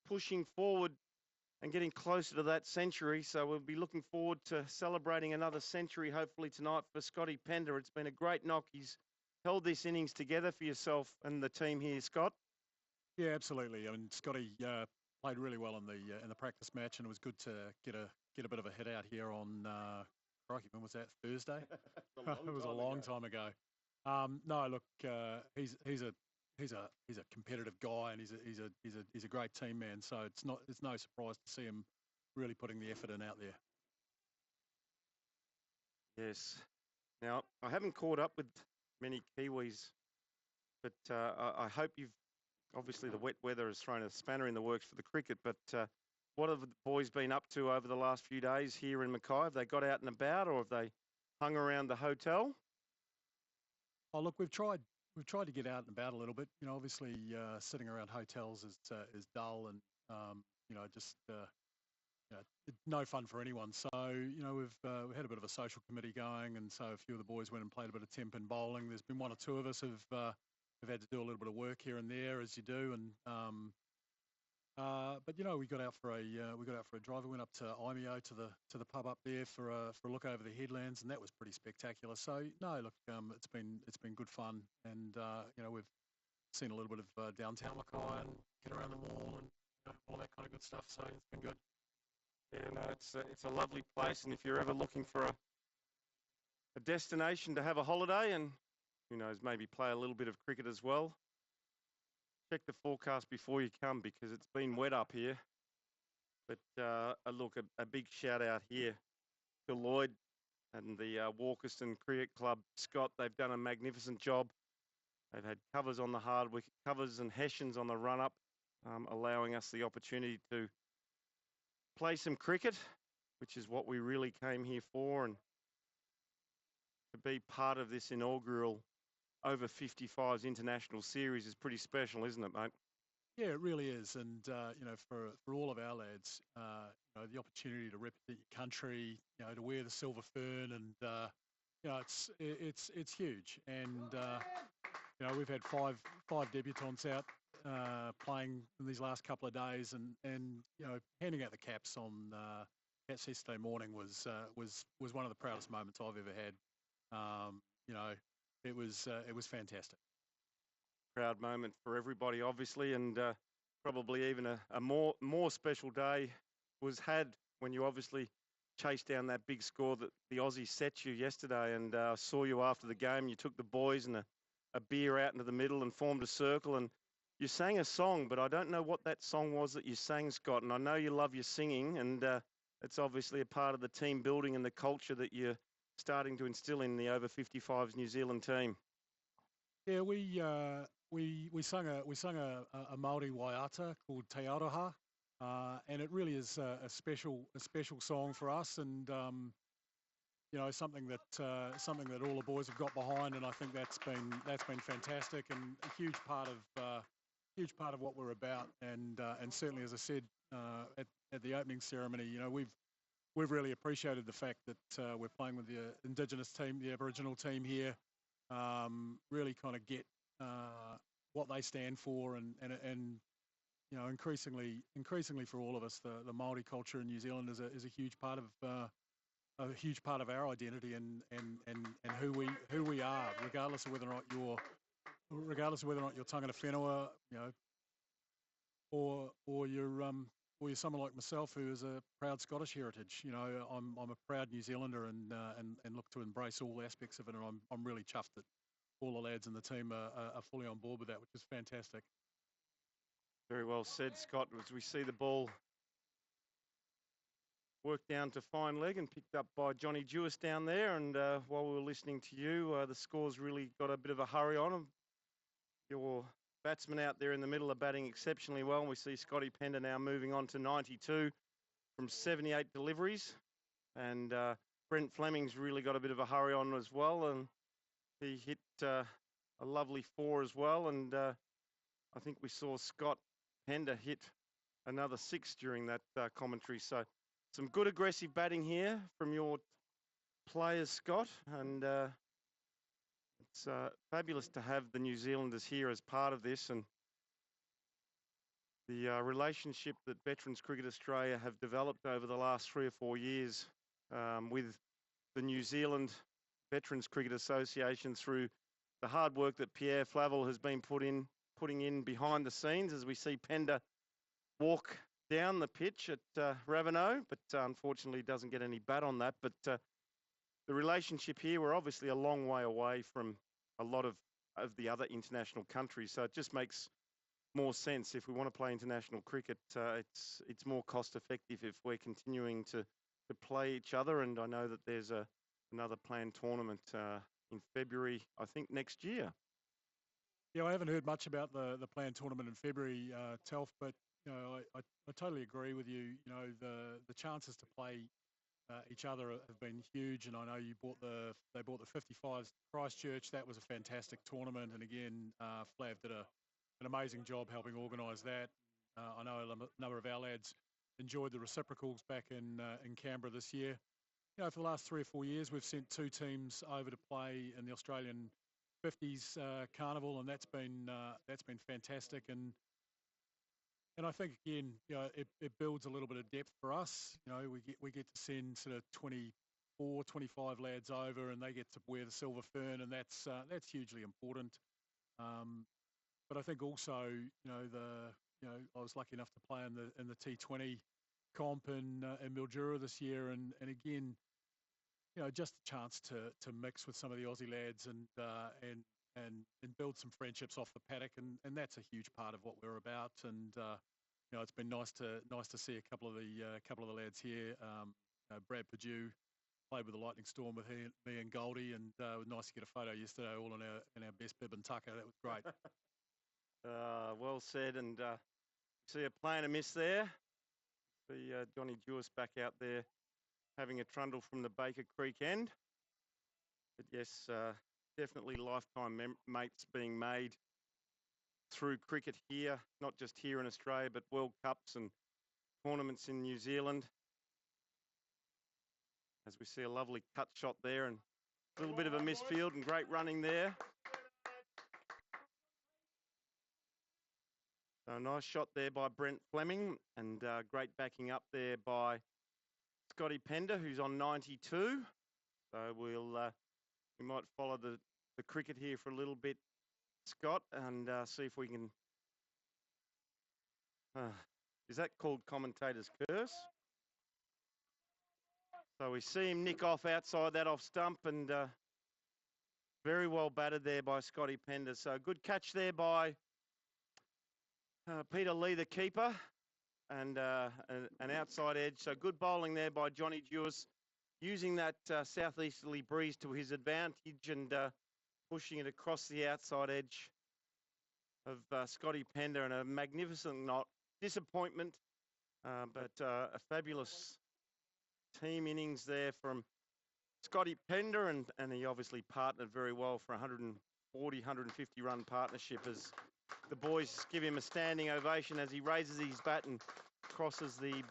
pushing forward and getting closer to that century. So we'll be looking forward to celebrating another century, hopefully tonight, for Scotty Pender. It's been a great knock. He's held this innings together for yourself and the team here, Scott. Yeah, absolutely. I mean, Scotty played really well in the practice match, and it was good to get a bit of a hit out here on crikey, when was that? Thursday? It was a long time ago. No, look, he's a competitive guy, and he's a great team man. So it's no surprise to see him really putting the effort in out there. Yes. Now, I haven't caught up with many Kiwis, but I hope you've, obviously the wet weather has thrown a spanner in the works for the cricket, but what have the boys been up to over the last few days here in Mackay? Have they got out and about, or have they hung around the hotel? Oh, look, we've tried to get out and about a little bit. You know, obviously sitting around hotels is dull, and you know, just you know, no fun for anyone. So you know, we've had a bit of a social committee going, and so a few of the boys went and played a bit of temp and bowling. There's been one or two of us who've had to do a little bit of work here and there, as you do, and but you know, we got out for a drive. We went up to Imeo to the pub up there for a look over the headlands, and that was pretty spectacular. So no, look, it's been good fun, and you know, we've seen a little bit of downtown Mackay and get around the mall and all that kind of good stuff. So it's been good. Yeah, no, it's a lovely place, and if you're ever looking for a destination to have a holiday and who knows, maybe play a little bit of cricket as well, check the forecast before you come, because it's been wet up here. But look, a big shout out here to Lloyd and the Walkerston Cricket Club. Scott, they've done a magnificent job. They've had covers on the hard wicket, covers and Hessians on the run-up, allowing us the opportunity to play some cricket, which is what we really came here for, and to be part of this inaugural over 55's international series is pretty special, isn't it, mate? Yeah, it really is, and for all of our lads, the opportunity to represent your country, to wear the silver fern, and it's huge. And we've had five debutants out playing in these last couple of days, and handing out the caps on that Saturday morning was one of the proudest moments I've ever had. It was fantastic. Proud moment for everybody, obviously, and probably even a more special day was had when you obviously chased down that big score that the Aussies set you yesterday, and saw you after the game. You took the boys and a beer out into the middle and formed a circle, and you sang a song, but I don't know what that song was that you sang, Scott, and I know you love your singing, and it's obviously a part of the team building and the culture that you're starting to instill in the over 55's New Zealand team. Yeah, we sung a Māori waiata called Te Aroha, and it really is a special song for us, and something that all the boys have got behind, and I think that's been fantastic and a huge part of what we're about, and certainly, as I said at the opening ceremony, we've really appreciated the fact that we're playing with the Indigenous team, the Aboriginal team here. Really kind of get what they stand for, and increasingly for all of us, the Māori culture in New Zealand is a huge part of our identity and who we are, regardless of whether or not you're tangata whenua, or you're someone like myself who is a proud Scottish heritage. I'm a proud New Zealander and look to embrace all aspects of it, and I'm really chuffed that all the lads in the team are fully on board with that, which is fantastic. Very well said, Scott. As we see the ball worked down to fine leg and picked up by Johnny Jewis down there, and while we were listening to you, the score's really got a bit of a hurry on them. Your batsmen out there in the middle are batting exceptionally well, and we see Scotty Pender now moving on to 92 from 78 deliveries, and Brent Fleming's really got a bit of a hurry on as well, and he hit a lovely 4 as well, and I think we saw Scott Pender hit another 6 during that commentary. So some good aggressive batting here from your players, Scott, and it's fabulous to have the New Zealanders here as part of this, and the relationship that Veterans Cricket Australia have developed over the last 3 or 4 years with the New Zealand Veterans Cricket Association through the hard work that Pierre Flavel has been putting in behind the scenes, as we see Pender walk down the pitch at Raveneau, but unfortunately doesn't get any bat on that. But the relationship here, we're obviously a long way away from a lot of the other international countries, so it just makes more sense if we want to play international cricket. It's more cost effective if we're continuing to play each other, and I know that there's another planned tournament in February, I think next year. Yeah, I haven't heard much about the planned tournament in February, Telf, but I totally agree with you. The chances to play each other have been huge, and I know they bought the 55's Christchurch. That was a fantastic tournament, and again, Flav did an amazing job helping organise that. I know a number of our lads enjoyed the reciprocals back in Canberra this year. For the last 3 or 4 years, we've sent 2 teams over to play in the Australian 50's Carnival, and that's been fantastic. And I think again, it builds a little bit of depth for us. We get to send sort of 24, 25 lads over, and they get to wear the silver fern, and that's hugely important. But I think also, I was lucky enough to play in the T20 comp in Mildura this year, and again, just a chance to mix with some of the Aussie lads and build some friendships off the paddock, and that's a huge part of what we're about. And it's been nice to see a couple of the lads here. Brad Perdue played with the Lightning Storm with me and Goldie, and it was nice to get a photo yesterday, all in our best bib and tucker. That was great. Well said, and see a play and a miss there. See Johnny Jewis back out there having a trundle from the Baker Creek end. But yes, definitely lifetime mates being made through cricket here, not just here in Australia, but World Cups and tournaments in New Zealand. As we see a lovely cut shot there and a little bit of a misfield and great running there. So a nice shot there by Brent Fleming and great backing up there by Scotty Pender, who's on 92. So we might follow the cricket here for a little bit, Scott, and see if we can. Is that called commentator's curse? So we see him nick off outside that off stump and very well batted there by Scotty Pender. So good catch there by Peter Lee, the keeper, and an outside edge. So good bowling there by Johnny Jewis, using that southeasterly breeze to his advantage and pushing it across the outside edge of Scotty Pender, and a magnificent not disappointment, but a fabulous team innings there from Scotty Pender, and he obviously partnered very well for 140, 150 run partnership as the boys give him a standing ovation as he raises his bat and crosses the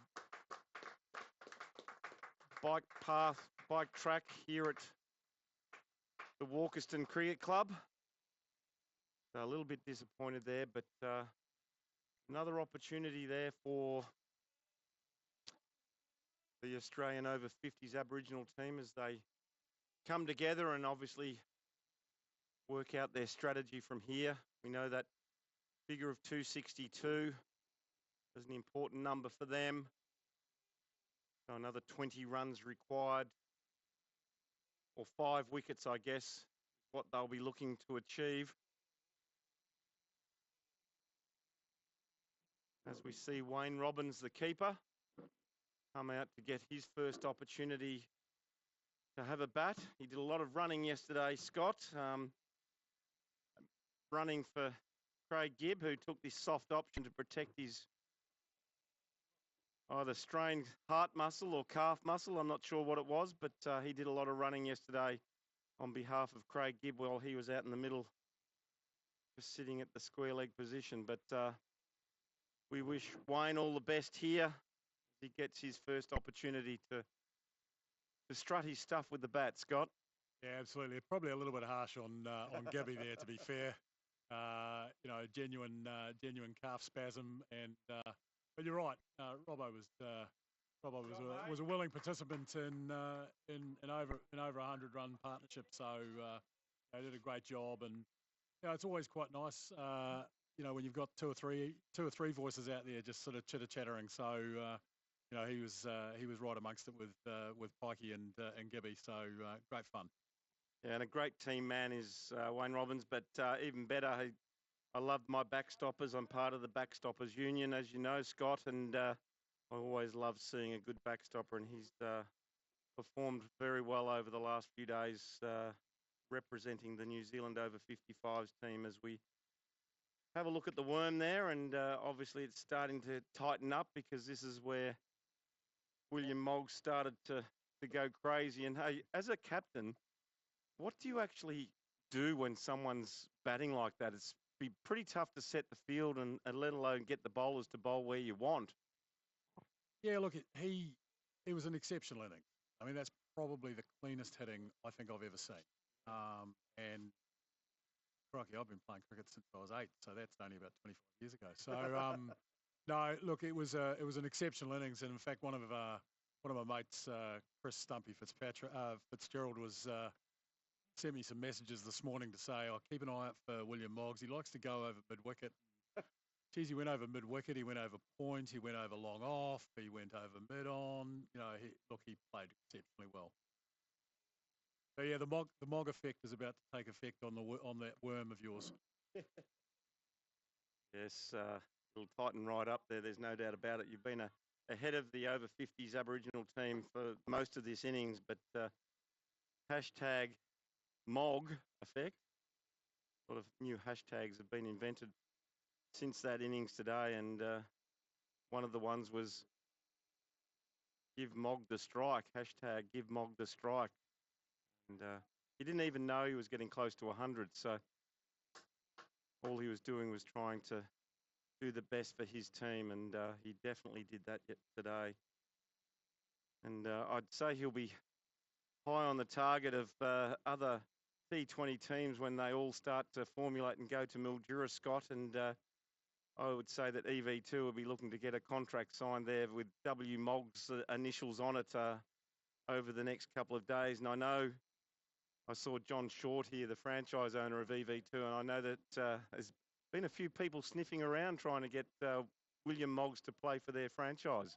bike track here at the Walkerston Cricket Club. So a little bit disappointed there, but another opportunity there for the Australian over 50s Aboriginal team as they come together and obviously work out their strategy from here. We know that figure of 262 is an important number for them. So another 20 runs required, or 5 wickets, I guess, what they'll be looking to achieve. As we see Wayne Robbins, the keeper, come out to get his first opportunity to have a bat. He did a lot of running yesterday, Scott, running for Craig Gibb, who took this soft option to protect his either strained heart muscle or calf muscle. I'm not sure what it was, but he did a lot of running yesterday on behalf of Craig Gibb while he was out in the middle, just sitting at the square leg position. But we wish Wayne all the best here as he gets his first opportunity to strut his stuff with the bat, Scott. Yeah, absolutely. Probably a little bit harsh on Gibby there, to be fair. Genuine calf spasm, and but you're right. Robbo was a willing participant in over 100 run partnership, so they did a great job, and it's always quite nice. When you've got two or three voices out there just sort of chitter chattering. So he was right amongst it with Pikey and Gibby. So great fun. Yeah, and a great team man is Wayne Robbins, but even better, I love my backstoppers. I'm part of the Backstoppers Union, as you know, Scott, and I always love seeing a good backstopper, and he's performed very well over the last few days, representing the New Zealand over 55's team as we have a look at the worm there, and obviously it's starting to tighten up because this is where William Moggs started to go crazy. And hey, as a captain, what do you actually do when someone's batting like that? It's be pretty tough to set the field and let alone get the bowlers to bowl where you want. Yeah, look, he was an exceptional inning. I mean, that's probably the cleanest hitting I think I've ever seen. And crikey, I've been playing cricket since I was 8, so that's only about 25 years ago. So no, look, it was an exceptional innings, and in fact, one of my mates, Chris Stumpy Fitzgerald, was sent me some messages this morning to say, keep an eye out for William Moggs. He likes to go over mid-wicket. Geez, he went over mid-wicket, he went over point, he went over long off, he went over mid-on. He played exceptionally well. But yeah, the Mog effect is about to take effect on that worm of yours. Yes, it'll tighten right up there. There's no doubt about it. You've been ahead of the over 50s Aboriginal team for most of this innings, but hashtag Mog effect. A lot of new hashtags have been invented since that innings today, and one of the ones was give Mog the strike, hashtag give Mog the strike. And he didn't even know he was getting close to 100. So all he was doing was trying to do the best for his team. And he definitely did that today. And I'd say he'll be high on the target of other T20 teams when they all start to formulate and go to Mildura, Scott. And I would say that EV2 will be looking to get a contract signed there with W Mog's initials on it over the next couple of days. And I know I saw John Short here, the franchise owner of EV2, and I know that there's been a few people sniffing around trying to get William Moggs to play for their franchise.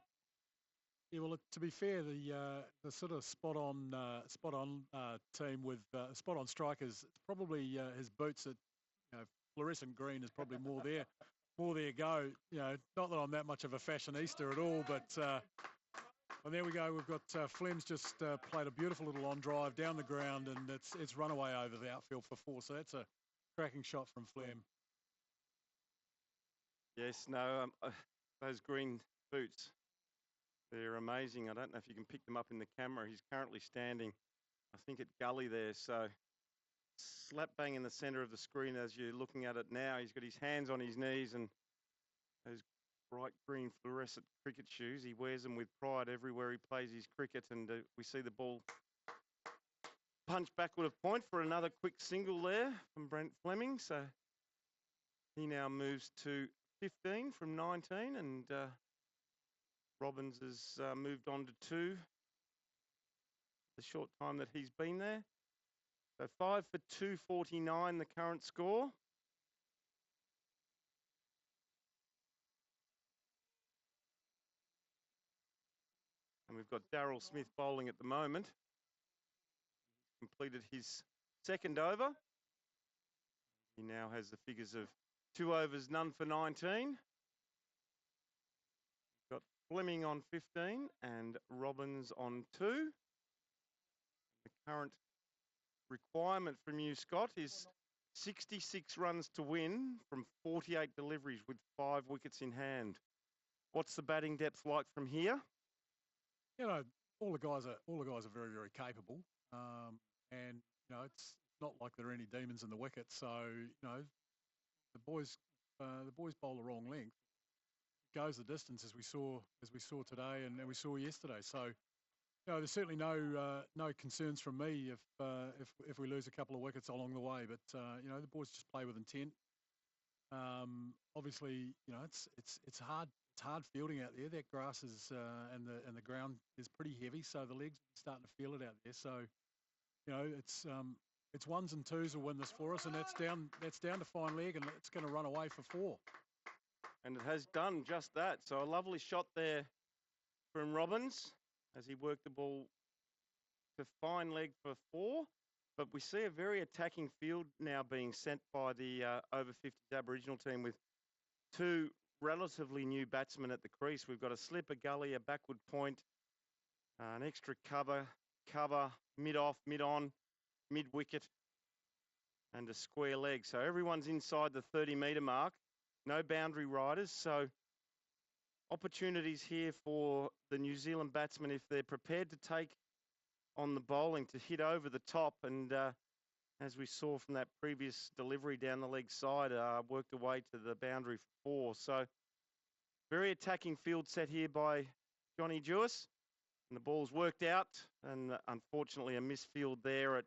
Yeah, well, to be fair, the sort of spot on team with spot on strikers, probably his boots at fluorescent green is probably more their go. Not that I'm that much of a fashionista at all, but well, there we go. We've got Flem's just played a beautiful little on drive down the ground, and it's run away over the outfield for 4. So that's a cracking shot from Flem. Yes, no, those green boots, they're amazing. I don't know if you can pick them up in the camera. He's currently standing, I think, at gully there. So slap bang in the centre of the screen as you're looking at it now. He's got his hands on his knees and those bright green fluorescent cricket shoes. He wears them with pride everywhere he plays his cricket. And we see the ball punch backward of point for another quick single there from Brent Fleming. So he now moves to 15 from 19, and Robbins has moved on to 2 the short time that he's been there. So 5 for 249, the current score. And we've got Daryl Smith bowling at the moment. Completed his second over. He now has the figures of 2 overs, none for 19. Got Fleming on 15 and Robbins on 2. The current requirement from you, Scott, is 66 runs to win from 48 deliveries with 5 wickets in hand. What's the batting depth like from here? All the guys are very, very capable, and it's not like there are any demons in the wicket. So the boys bowl the wrong length. It goes the distance as we saw today and we saw yesterday. So there's certainly no concerns from me if we lose a couple of wickets along the way. But the boys just play with intent. Obviously, it's hard. It's hard fielding out there. That grass is and the ground is pretty heavy, so the legs are starting to feel it out there. So, it's ones and twos will win this for us, and that's down to fine leg, and it's going to run away for 4. And it has done just that. So a lovely shot there from Robbins as he worked the ball to fine leg for 4. But we see a very attacking field now being sent by the over 50s Aboriginal team with 2 relatively new batsmen at the crease. We've got a slip, a gully, a backward point, an extra cover, mid-off, mid-on, mid-wicket, and a square leg. So everyone's inside the 30-metre mark. No boundary riders. So opportunities here for the New Zealand batsmen if they're prepared to take on the bowling to hit over the top. And as we saw from that previous delivery down the leg side, worked away to the boundary for 4. So very attacking field set here by Johnny Jewis. And the ball's worked out, and unfortunately a misfield there at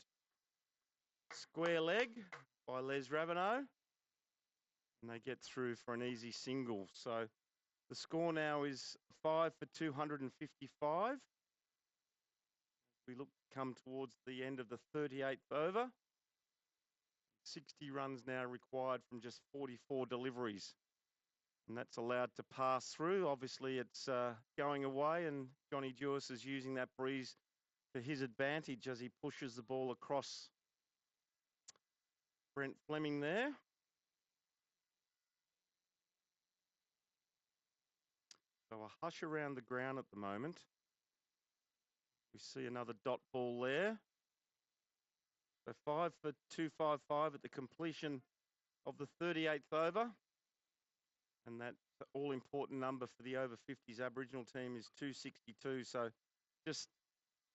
square leg by Les Raveneau. And they get through for an easy single. So the score now is 5 for 255. We look to come towards the end of the 38th over. 60 runs now required from just 44 deliveries. And that's allowed to pass through. Obviously, it's going away, and Johnny Jewis is using that breeze to his advantage as he pushes the ball across Brent Fleming there. So a hush around the ground at the moment. We see another dot ball there. So 5 for 255 at the completion of the 38th over. and that all-important number for the over 50s Aboriginal team is 262. So just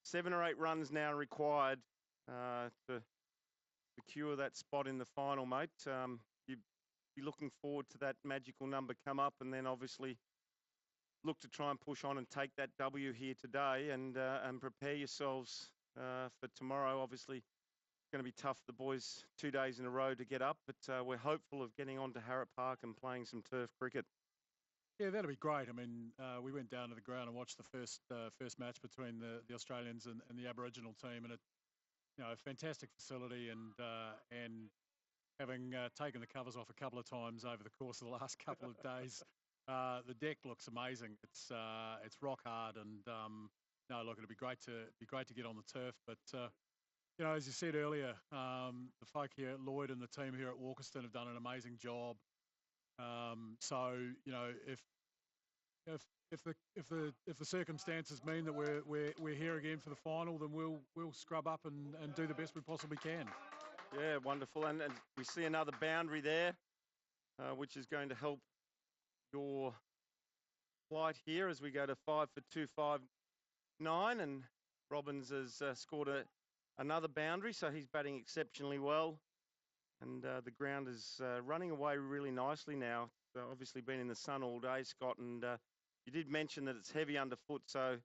7 or 8 runs now required to secure that spot in the final, mate. You'd be looking forward to that magical number come up, and then obviously look to try and push on and take that W here today, and prepare yourselves for tomorrow. Obviously, it's going to be tough for the boys 2 days in a row to get up, but we're hopeful of getting on to Harrup Park and playing some turf cricket. Yeah, that'd be great. I mean, we went down to the ground and watched the first match between the Australians and the Aboriginal team, and a fantastic facility, and having taken the covers off a couple of times over the course of the last couple of days, the deck looks amazing. It's rock hard, and no, look, it'd be great to get on the turf. But as you said earlier, the folk here at Lloyd and the team here at Walkerston have done an amazing job. So if the circumstances mean that we're here again for the final, then we'll scrub up and do the best we possibly can. Yeah, wonderful. And we see another boundary there, which is going to help your flight here as we go to 5 for 259. And Robbins has scored another boundary, so he's batting exceptionally well. And the ground is running away really nicely now. It's obviously been in the sun all day, Scott, and you did mention that it's heavy underfoot, so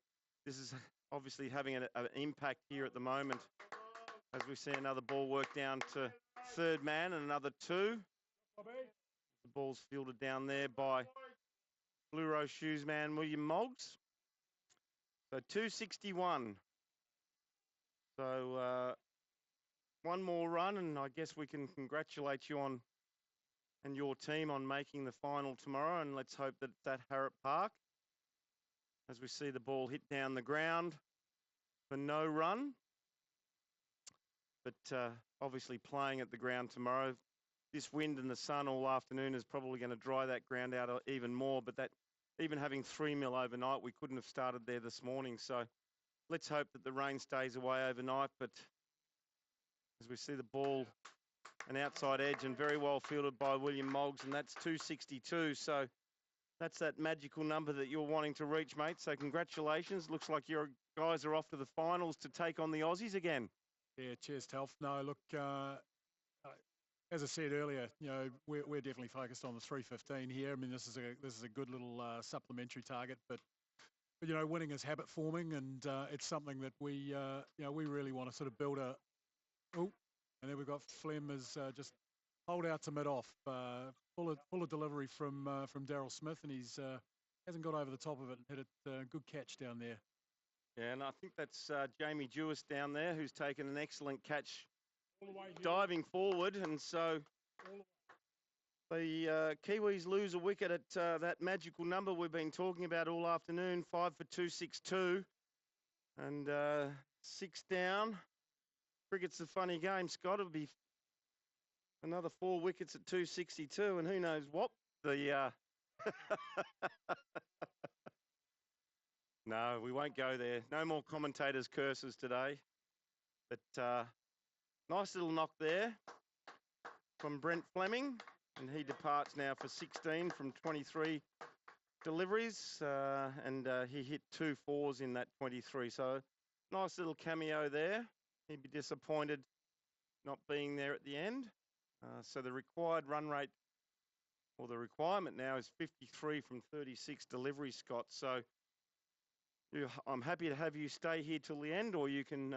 this is obviously having an impact here at the moment as we see another ball work down to third man and another 2. The ball's fielded down there by Blue Rose Shoes man William Moggs. So 261. So one more run, and I guess we can congratulate you on and your team on making the final tomorrow, and let's hope that it's at Harrup Park as we see the ball hit down the ground for no run. But obviously playing at the ground tomorrow, this wind and the sun all afternoon is probably going to dry that ground out even more. But that, even having 3 mil overnight, we couldn't have started there this morning. So let's hope that the rain stays away overnight. But as we see the ball, an outside edge and very well fielded by William Moggs, and that's 262. So that's that magical number that you're wanting to reach, mate. So congratulations. Looks like your guys are off to the finals to take on the Aussies again. Yeah, cheers, Telf. No, look, as I said earlier, we're definitely focused on the 315 here. I mean, this is a good little supplementary target, but winning is habit forming, and it's something that we really want to sort of build a. Oh, and then we've got Flem as just hold out to mid off, full of delivery from Daryl Smith, and he's hasn't got over the top of it and hit it. Good catch down there. Yeah, and I think that's Jamie Jewis down there who's taken an excellent catch diving forward. And so the Kiwis lose a wicket at that magical number we've been talking about all afternoon, 5 for 262. And 6 down. Cricket's a funny game, Scott. It'll be another 4 wickets at 262, and who knows what the... No, we won't go there. No more commentators' curses today. But nice little knock there from Brent Fleming, and he departs now for 16 from 23 deliveries, and he hit 2 4s in that 23. So nice little cameo there. He'd be disappointed not being there at the end. So the required run rate, or the requirement now, is 53 from 36 deliveries, Scott. So I'm happy to have you stay here till the end, or you can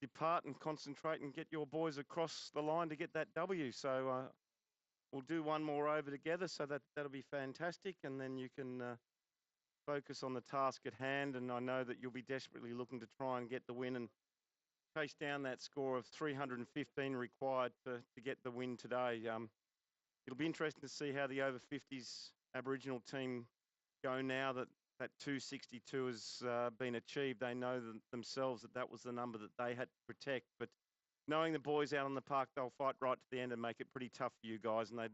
depart and concentrate and get your boys across the line to get that W. So we'll do one more over together, so that'll be fantastic, and then you can focus on the task at hand. And I know that you'll be desperately looking to try and get the win and chase down that score of 315 required to get the win today. It'll be interesting to see how the over 50s Aboriginal team go now that 262 has been achieved. They know themselves that was the number that they had to protect. But knowing the boys out on the park, they'll fight right to the end and make it pretty tough for you guys. And they'd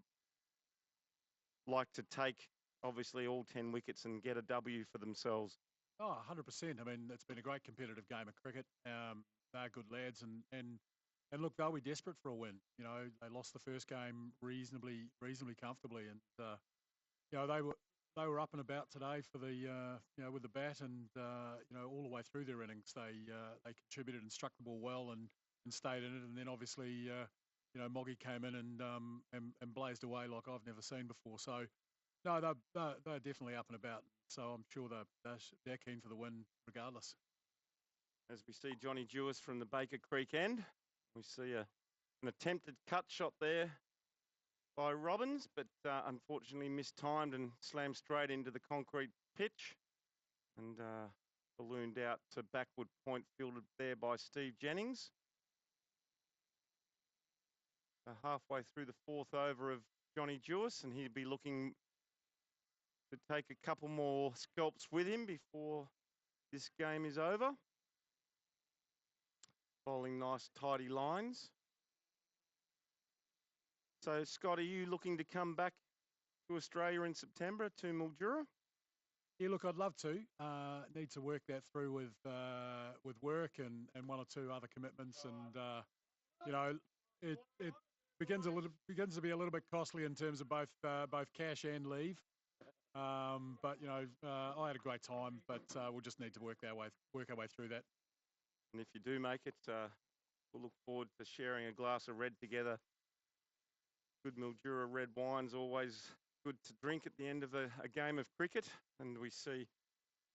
like to take, obviously, all 10 wickets and get a W for themselves. Oh, 100%. I mean, it's been a great competitive game of cricket. They're good lads, and look, they'll be desperate for a win. They lost the first game reasonably comfortably, and they were up and about today for the with the bat, and all the way through their innings they contributed and struck the ball well and stayed in it, and then obviously Moggy came in and blazed away like I've never seen before. So no, they're definitely up and about. So I'm sure they're keen for the win regardless. As we see Johnny Jewis from the Baker Creek end, we see an attempted cut shot there by Robbins, but unfortunately mistimed and slammed straight into the concrete pitch and ballooned out to backward point, fielded there by Steve Jennings. Halfway through the fourth over of Johnny Jewis, and he'll be looking to take a couple more scalps with him before this game is over. Bowling nice tidy lines. So, Scott, are you looking to come back to Australia in September to Mildura? Yeah, look, I'd love to. Need to work that through with work and one or two other commitments, and it begins to be a little bit costly in terms of both cash and leave. But I had a great time, but we'll just need to work our way through that. And if you do make it, we'll look forward to sharing a glass of red together. Good Mildura red wine's always good to drink at the end of a game of cricket. And we see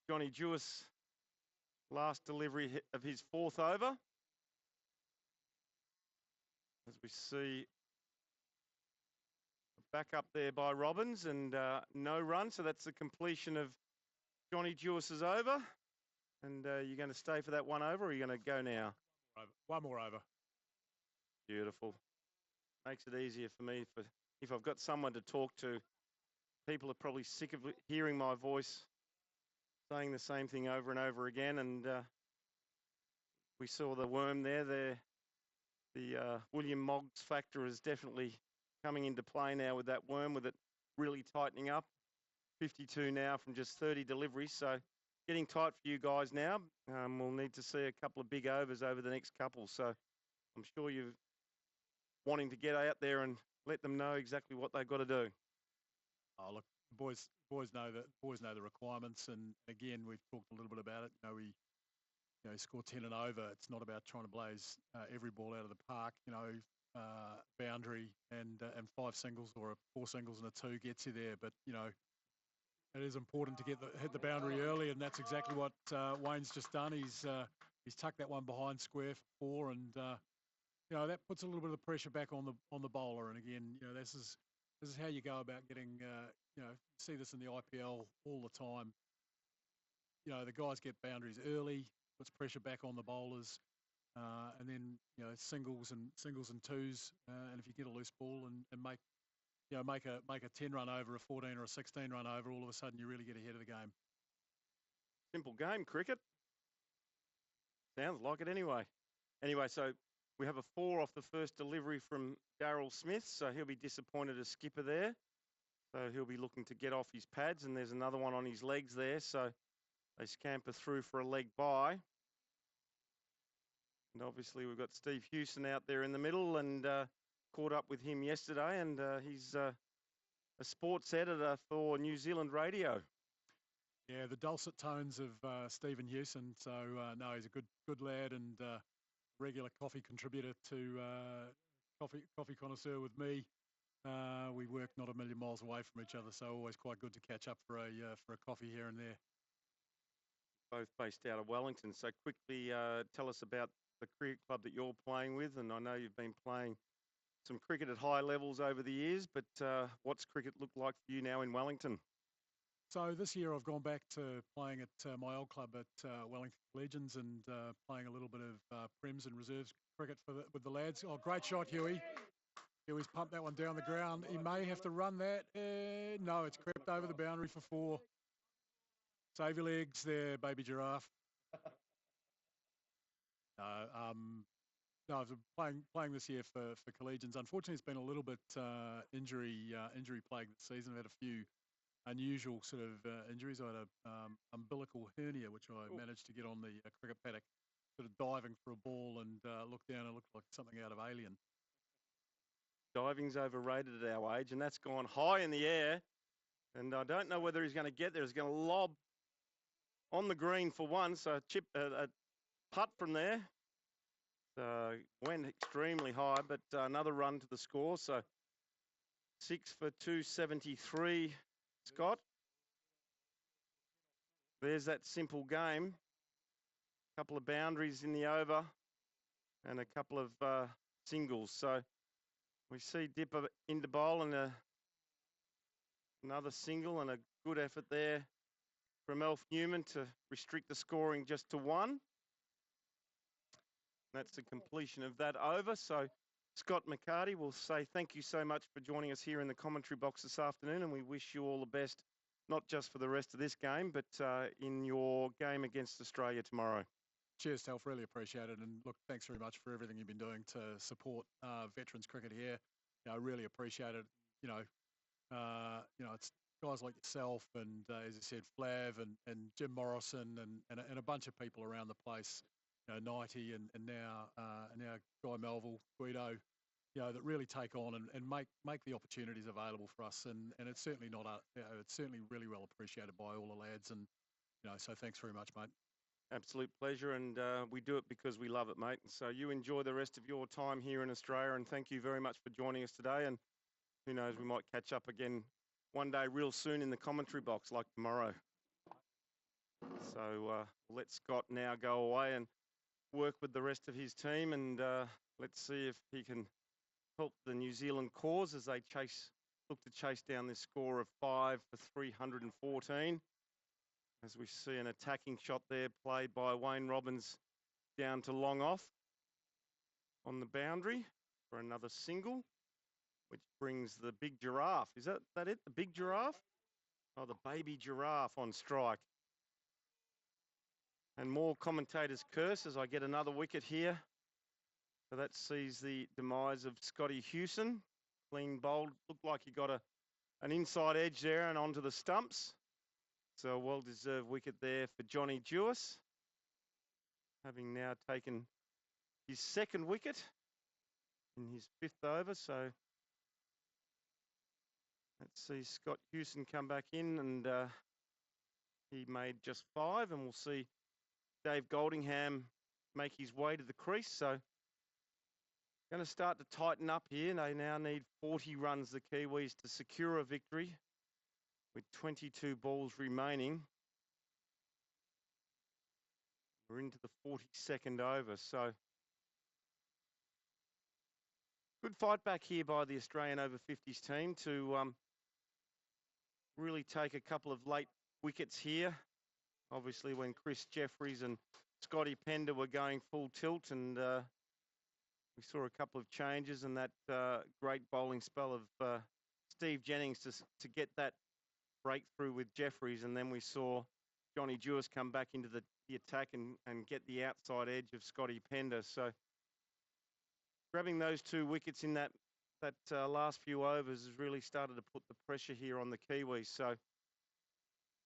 Johnny Jewis, last delivery of his fourth over. As we see back up there by Robbins and no run. So that's the completion of Johnny Jewis's over. And you're going to stay for that one over, or are you going to go now? One more over. Beautiful. Makes it easier for me if I've got someone to talk to. People are probably sick of hearing my voice saying the same thing over and over again. And we saw the worm there. The William Moggs factor is definitely coming into play now with that worm, with it really tightening up. 52 now from just 30 deliveries. So getting tight for you guys now. We'll need to see a couple of big overs over the next couple. So I'm sure you're wanting to get out there and let them know exactly what they've got to do. Oh, look, boys know the requirements, and again, we've talked a little bit about it. We score 10 and over. It's not about trying to blaze every ball out of the park. Boundary and 5 singles or 4 singles and a 2 gets you there. But it is important to hit the boundary early, and that's exactly what Wayne's just done. He's tucked that one behind square for 4, and that puts a little bit of pressure back on the bowler. And again, this is how you go about getting. See this in the IPL all the time. The guys get boundaries early, puts pressure back on the bowlers, and then singles and 2s, and if you get a loose ball and make a 10 run over, a 14 or a 16 run over, all of a sudden you really get ahead of the game. Simple game, cricket. Sounds like it anyway. Anyway, so we have a 4 off the first delivery from Darryl Smith, so he'll be disappointed as skipper there. So he'll be looking to get off his pads, and there's another one on his legs there, so they scamper through for a leg bye. And obviously we've got Steve Hewson out there in the middle, and caught up with him yesterday, and he's a sports editor for New Zealand Radio. Yeah, the dulcet tones of Stephen Hewson. So no, he's a good lad and regular coffee contributor to Coffee Connoisseur with me. We work not a million miles away from each other, so always quite good to catch up for a coffee here and there. Both based out of Wellington. So quickly tell us about the cricket club that you're playing with, and I know you've been playing some cricket at high levels over the years, but what's cricket look like for you now in Wellington? So this year I've gone back to playing at my old club at Wellington Legions and playing a little bit of Prems and reserves cricket with the lads. Oh, great shot, Huey. Huey's pumped that one down the ground. He may have to run that. No, it's crept over the boundary for 4. Save your legs there, baby giraffe. No, I've been playing this year for Collegians. Unfortunately, it's been a little bit injury plagued this season. I've had a few unusual sort of injuries. I had a umbilical hernia, which I managed to get on the cricket paddock, sort of diving for a ball and looked down and looked like something out of Alien. Diving's overrated at our age, and that's gone high in the air. And I don't know whether he's going to get there. He's going to lob on the green for one. So a putt from there. Went extremely high, but another run to the score. So 6 for 273, Scott. There's that simple game. A couple of boundaries in the over and a couple of singles. So we see Dipper into bowl and another single and a good effort there from Elf Newman to restrict the scoring just to one. That's the completion of that over. So Scott McCarty will say thank you so much for joining us here in the commentary box this afternoon, and we wish you all the best, not just for the rest of this game, but in your game against Australia tomorrow. Cheers, Telf. Really appreciate it. And look, thanks very much for everything you've been doing to support veterans cricket here. I really appreciate it. It's guys like yourself and, as I said, Flav and Jim Morrison and a bunch of people around the place, Nighty and now Guy Melville, Guido, that really take on and make the opportunities available for us. And it's certainly it's certainly really well appreciated by all the lads. And, so thanks very much, mate. Absolute pleasure, and we do it because we love it, mate. So you enjoy the rest of your time here in Australia, and thank you very much for joining us today. And who knows, we might catch up again one day real soon in the commentary box, like tomorrow. So let Scott now go away and work with the rest of his team, and let's see if he can help the New Zealand cause as they look to chase down this score of 5 for 314. As we see an attacking shot there played by Wayne Robbins down to long off on the boundary for another single, which brings the big giraffe. Is that it, the big giraffe? Oh, the baby giraffe on strike. And more commentators curse as I get another wicket here. So that sees the demise of Scotty Hewson. Clean bowled, looked like he got an inside edge there and onto the stumps. So a well-deserved wicket there for Johnny Jewis, having now taken his second wicket in his 5th over. So let's see Scott Hewson come back in, and he made just 5, and we'll see Dave Goldingham make his way to the crease. So going to start to tighten up here. They now need 40 runs, the Kiwis, to secure a victory with 22 balls remaining. We're into the 42nd over. So good fight back here by the Australian over 50s team to really take a couple of late wickets here. Obviously when Chris Jeffries and Scotty Pender were going full tilt, and we saw a couple of changes and that great bowling spell of Steve Jennings to get that breakthrough with Jeffries, and then we saw Johnny Jewis come back into the attack and get the outside edge of Scotty Pender. So grabbing those 2 wickets in that last few overs has really started to put the pressure here on the Kiwis. So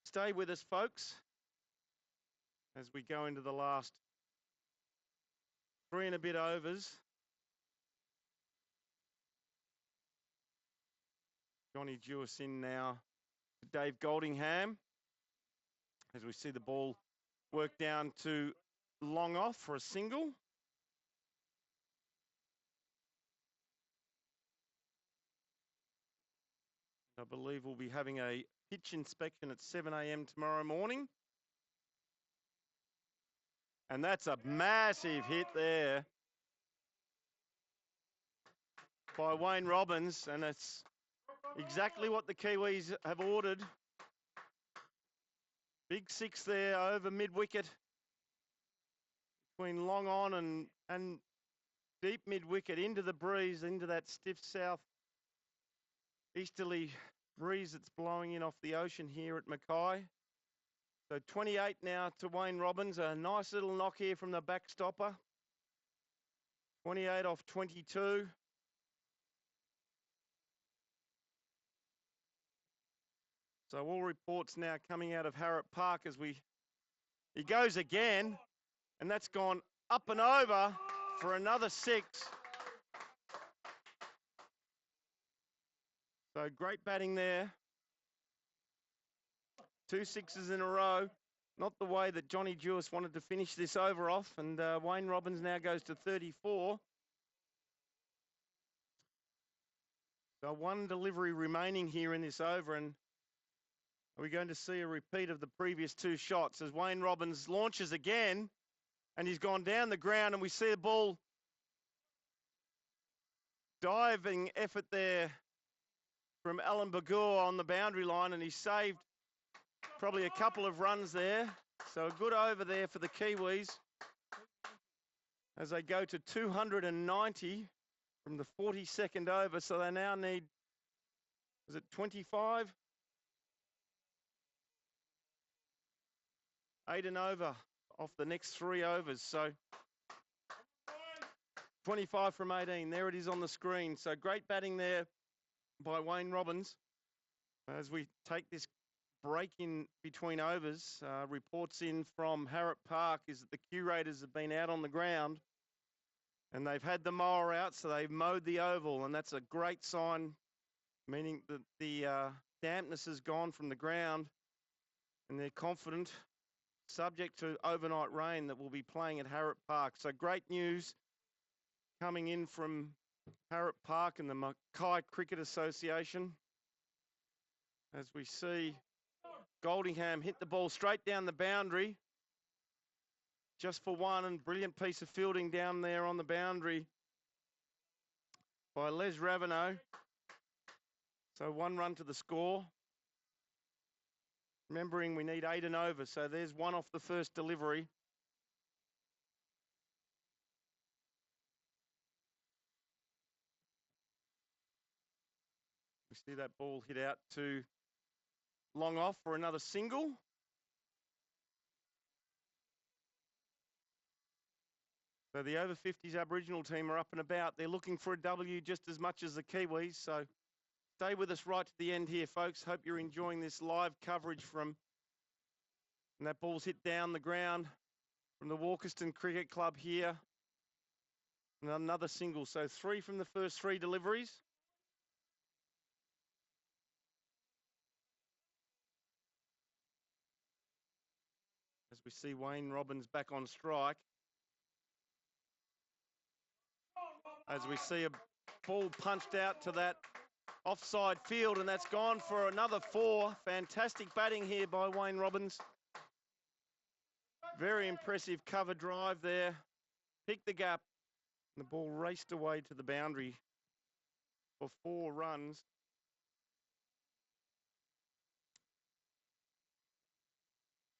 stay with us, folks, as we go into the last 3 and a bit overs. Johnny Jewis in now to Dave Goldingham, as we see the ball work down to long off for a single. I believe we'll be having a pitch inspection at 7 a.m. tomorrow morning. And that's a massive hit there by Wayne Robbins, and it's exactly what the Kiwis have ordered. Big 6 there over mid-wicket between long on and deep mid-wicket into the breeze, into that stiff south easterly breeze that's blowing in off the ocean here at Mackay. So 28 now to Wayne Robbins. A nice little knock here from the backstopper. 28 off 22. So all reports now coming out of Harrup Park as he goes again, and that's gone up and over for another 6. So great batting there 2 sixes in a row. Not the way that Johnny Jewis wanted to finish this over off. And Wayne Robbins now goes to 34. So one delivery remaining here in this over. And are we going to see a repeat of the previous 2 shots as Wayne Robbins launches again? And he's gone down the ground, and we see the ball diving effort there from Alan Bagur on the boundary line, and he saved probably a couple of runs there. So a good over there for the Kiwis as they go to 290 from the 42nd over. So they now need, is it 25? 8 and over off the next 3 overs. So 25 from 18. There it is on the screen. So great batting there by Wayne Robbins. As we take this break in between overs, reports in from Harrup Park is that the curators have been out on the ground and they've had the mower out, so they've mowed the oval, and that's a great sign, meaning that the dampness has gone from the ground and they're confident, subject to overnight rain, that we'll be playing at Harrup Park. So great news coming in from Harrup Park and the Mackay Cricket Association as we see Goldingham hit the ball straight down the boundary just for one, and brilliant piece of fielding down there on the boundary by Les Raveneau. So 1 run to the score. Remembering we need 8 and over, so there's 1 off the first delivery. We see that ball hit out to long off for another single. So the over 50s Aboriginal team are up and about. They're looking for a W just as much as the Kiwis. So stay with us right to the end here, folks. Hope you're enjoying this live coverage from, and that ball's hit down the ground from the Walkerston Cricket Club here. And another single. So 3 from the first 3 deliveries. As we see Wayne Robbins back on strike. As we see a ball punched out to that offside field, and that's gone for another 4. Fantastic batting here by Wayne Robbins. Very impressive cover drive there. Picked the gap. And the ball raced away to the boundary for 4 runs.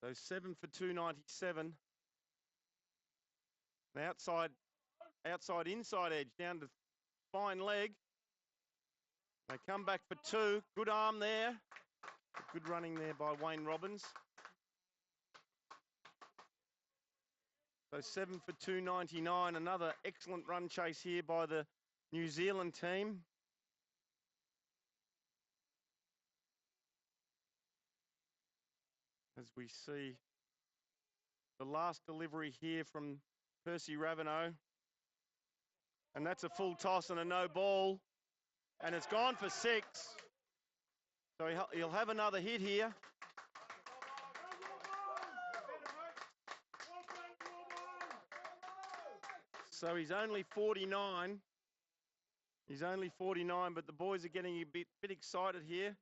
So 7 for 297. An outside edge down to fine leg. They come back for 2. Good arm there. Good running there by Wayne Robbins. So 7 for 299. Another excellent run chase here by the New Zealand team. As we see the last delivery here from Percy Raveneau. And that's a full toss and a no ball. And it's gone for 6. So he'll have another hit here. So he's only 49. He's only 49, but the boys are getting a bit excited here.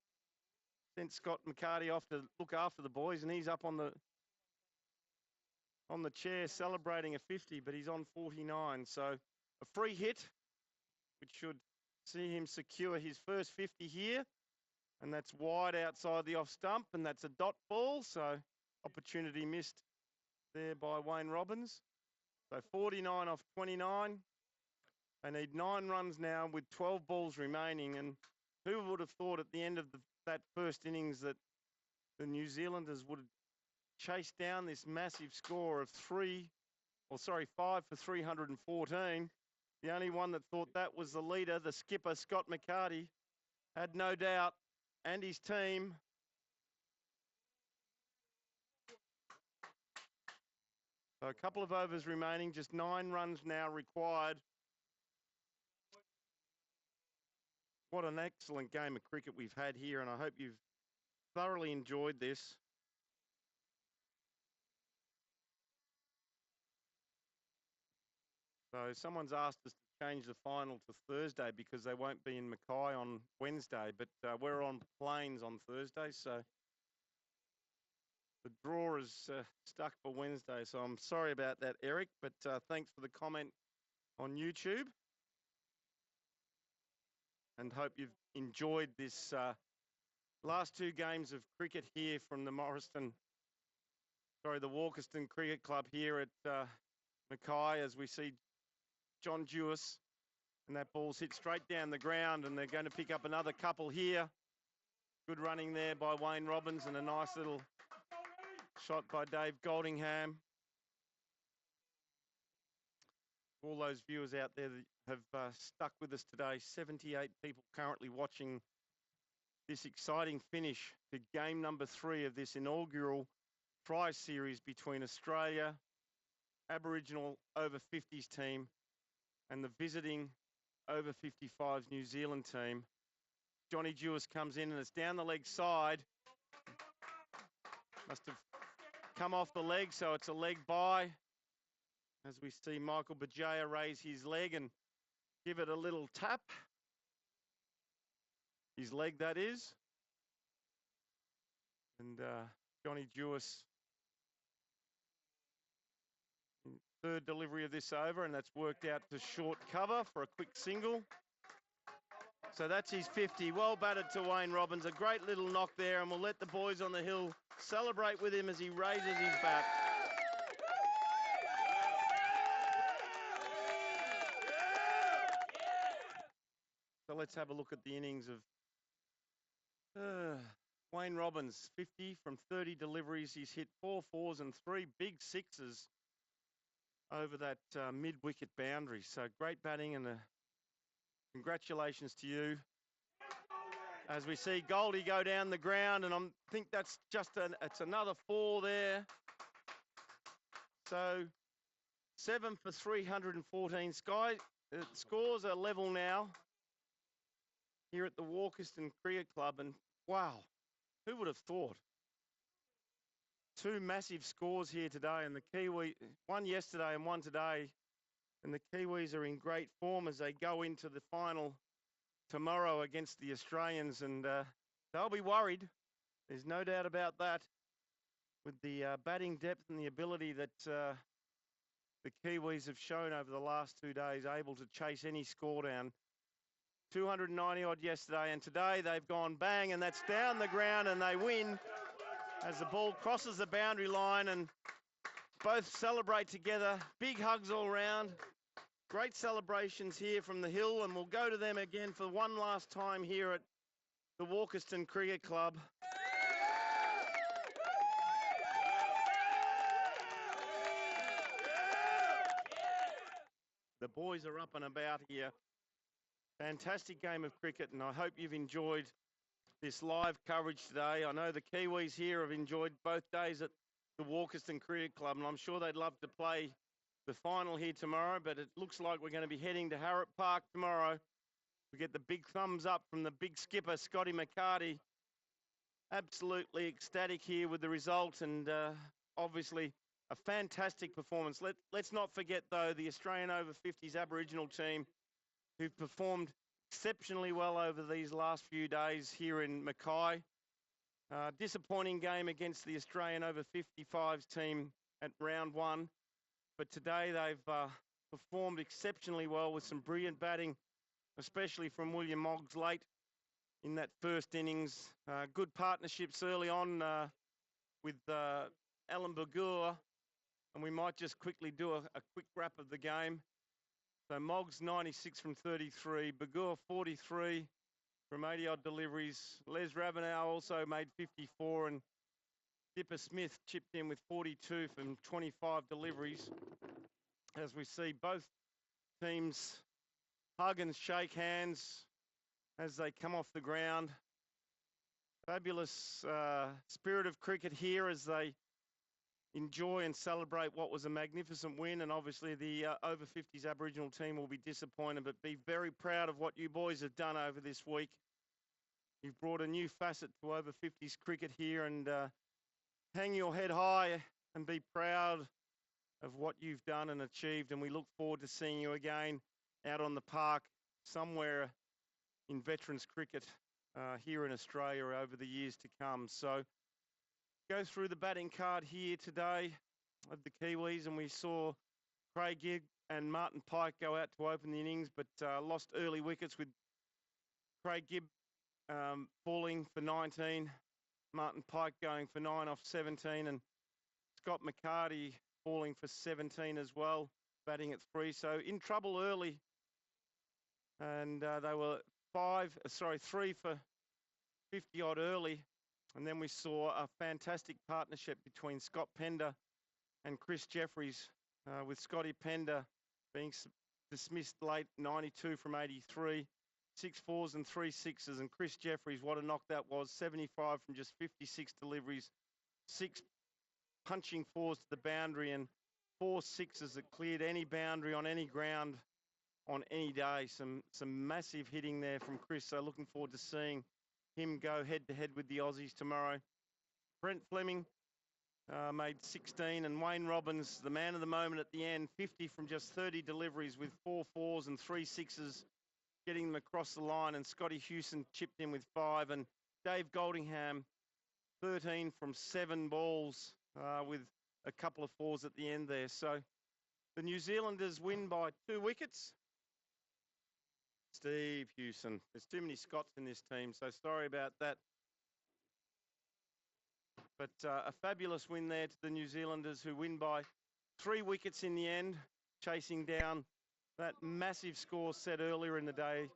Sent Scott McCarty off to look after the boys, and he's up on the chair celebrating a 50, but he's on 49. So a free hit, which should see him secure his first 50 here. And that's wide outside the off stump, and that's a dot ball. So opportunity missed there by Wayne Robbins. So 49 off 29. They need 9 runs now with 12 balls remaining. And who would have thought at the end of that first innings that the New Zealanders would chase down this massive score of 5 for 314. The only one that thought that was the leader, the skipper, Scott McCarty, had no doubt, and his team. So a couple of overs remaining, just 9 runs now required. What an excellent game of cricket we've had here, and I hope you've thoroughly enjoyed this. So someone's asked us to change the final to Thursday because they won't be in Mackay on Wednesday, but we're on Plains on Thursday, so the draw is stuck for Wednesday. So I'm sorry about that, Eric, but thanks for the comment on YouTube. And hope you've enjoyed this last two games of cricket here from the Walkerston Cricket Club here at Mackay, as we see John Dewis, and that ball's hit straight down the ground, and they're going to pick up another couple here. Good running there by Wayne Robbins, and a nice little shot by Dave Goldingham. All those viewers out there that have stuck with us today, 78 people currently watching this exciting finish to game number 3 of this inaugural prize series between Australia, Aboriginal over 50s team, and the visiting over 55s New Zealand team. Johnny Dewis comes in and it's down the leg side. Must have come off the leg, so it's a leg by. As we see Michael Bajaya raise his leg and give it a little tap. His leg, that is. And Johnny Dewis, third delivery of this over, and that's worked out to short cover for a quick single. So that's his 50. Well batted to Wayne Robbins. A great little knock there, and we'll let the boys on the hill celebrate with him as he raises his bat. So let's have a look at the innings of Wayne Robbins. 50 from 30 deliveries. He's hit 4 fours and 3 big sixes over that mid-wicket boundary. So great batting, and congratulations to you. As we see Goldie go down the ground, and I think that's just it's another 4 there. So 7 for 314. Scores are level now here at the Walkerston Cricket Club, and wow, who would have thought? 2 massive scores here today, and the Kiwi, one yesterday and one today, and the Kiwis are in great form as they go into the final tomorrow against the Australians, and they'll be worried. There's no doubt about that, with the batting depth and the ability that the Kiwis have shown over the last 2 days, able to chase any score down. 290 odd yesterday, and today they've gone bang, and that's down the ground, and they win as the ball crosses the boundary line, and both celebrate together. Big hugs all round. Great celebrations here from the hill, and we'll go to them again for one last time here at the Walkerston Cricket Club. The boys are up and about here. Fantastic game of cricket, and I hope you've enjoyed this live coverage today. I know the Kiwis here have enjoyed both days at the Walkerston Cricket Club, and I'm sure they'd love to play the final here tomorrow, but it looks like we're going to be heading to Harrup Park tomorrow. We get the big thumbs up from the big skipper, Scotty McCarty. Absolutely ecstatic here with the result, and obviously a fantastic performance. Let's not forget, though, the Australian over 50s Aboriginal team, who've performed exceptionally well over these last few days here in Mackay. Disappointing game against the Australian over 55s team at round 1. But today they've performed exceptionally well with some brilliant batting, especially from William Moggs late in that first innings. Good partnerships early on with Alan Bagur. And we might just quickly do a quick wrap of the game. So Moggs 96 from 33, Bagur 43 from 80 odd deliveries. Les Ravenel also made 54, and Dipper Smith chipped in with 42 from 25 deliveries. As we see both teams hug and shake hands as they come off the ground. Fabulous spirit of cricket here as they enjoy and celebrate what was a magnificent win, and obviously the over 50s Aboriginal team will be disappointed, but be very proud of what you boys have done over this week. You've brought a new facet to over 50s cricket here, and hang your head high and be proud of what you've done and achieved, and we look forward to seeing you again out on the park somewhere in veterans cricket here in Australia over the years to come. So go through the batting card here today of the Kiwis, and we saw Craig Gibb and Martin Pike go out to open the innings, but lost early wickets with Craig Gibb falling for 19, Martin Pike going for 9 off 17, and Scott McCarty falling for 17 as well, batting at 3. So in trouble early, and they were 3 for 50 odd early, and then we saw a fantastic partnership between Scott Pender and Chris Jeffries, with Scotty Pender being dismissed late, 92 from 83, 6 4s and 3 6s, and Chris Jeffries, what a knock that was, 75 from just 56 deliveries, 6 punching 4s to the boundary and 4 6s that cleared any boundary on any ground on any day. Some massive hitting there from Chris, so looking forward to seeing him go head-to-head with the Aussies tomorrow. Brent Fleming made 16, and Wayne Robbins, the man of the moment at the end, 50 from just 30 deliveries with 4 4s and 3 6s, getting them across the line, and Scotty Hewson chipped in with 5, and Dave Goldingham, 13 from 7 balls with a couple of 4s at the end there. So the New Zealanders win by 2 wickets. Steve Hewson. There's too many Scots in this team, so sorry about that. But a fabulous win there to the New Zealanders, who win by 3 wickets in the end, chasing down that massive score set earlier in the day,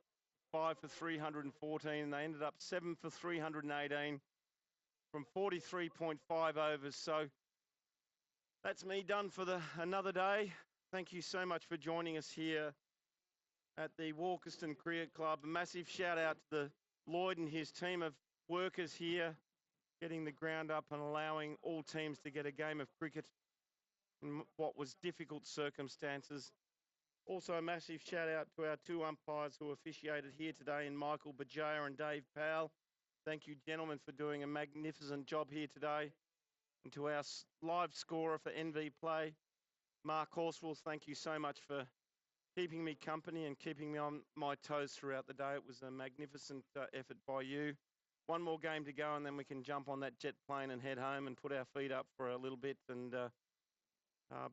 5 for 314, and they ended up 7 for 318 from 43.5 overs. So that's me done for another day. Thank you so much for joining us here at the Walkerston Cricket Club. A massive shout out to Lloyd and his team of workers here, getting the ground up and allowing all teams to get a game of cricket in what was difficult circumstances. Also a massive shout out to our 2 umpires who officiated here today, in Michael Bajaya and Dave Powell. Thank you, gentlemen, for doing a magnificent job here today. And to our live scorer for NV Play, Mark Horswell, thank you so much for keeping me company and keeping me on my toes throughout the day. It was a magnificent effort by you. One more game to go, and then we can jump on that jet plane and head home and put our feet up for a little bit. And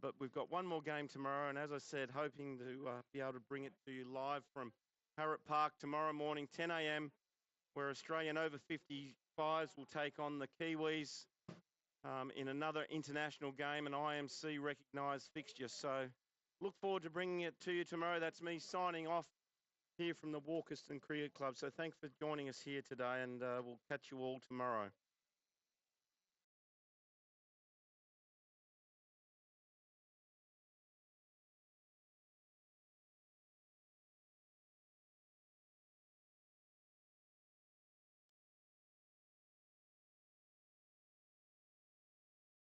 but we've got one more game tomorrow, and as I said, hoping to be able to bring it to you live from Harrup Park tomorrow morning, 10 a.m, where Australian over 55's will take on the Kiwis in another international game, an IMC recognised fixture. So look forward to bringing it to you tomorrow. That's me signing off here from the Walkerston Cricket Club. So thanks for joining us here today, and we'll catch you all tomorrow.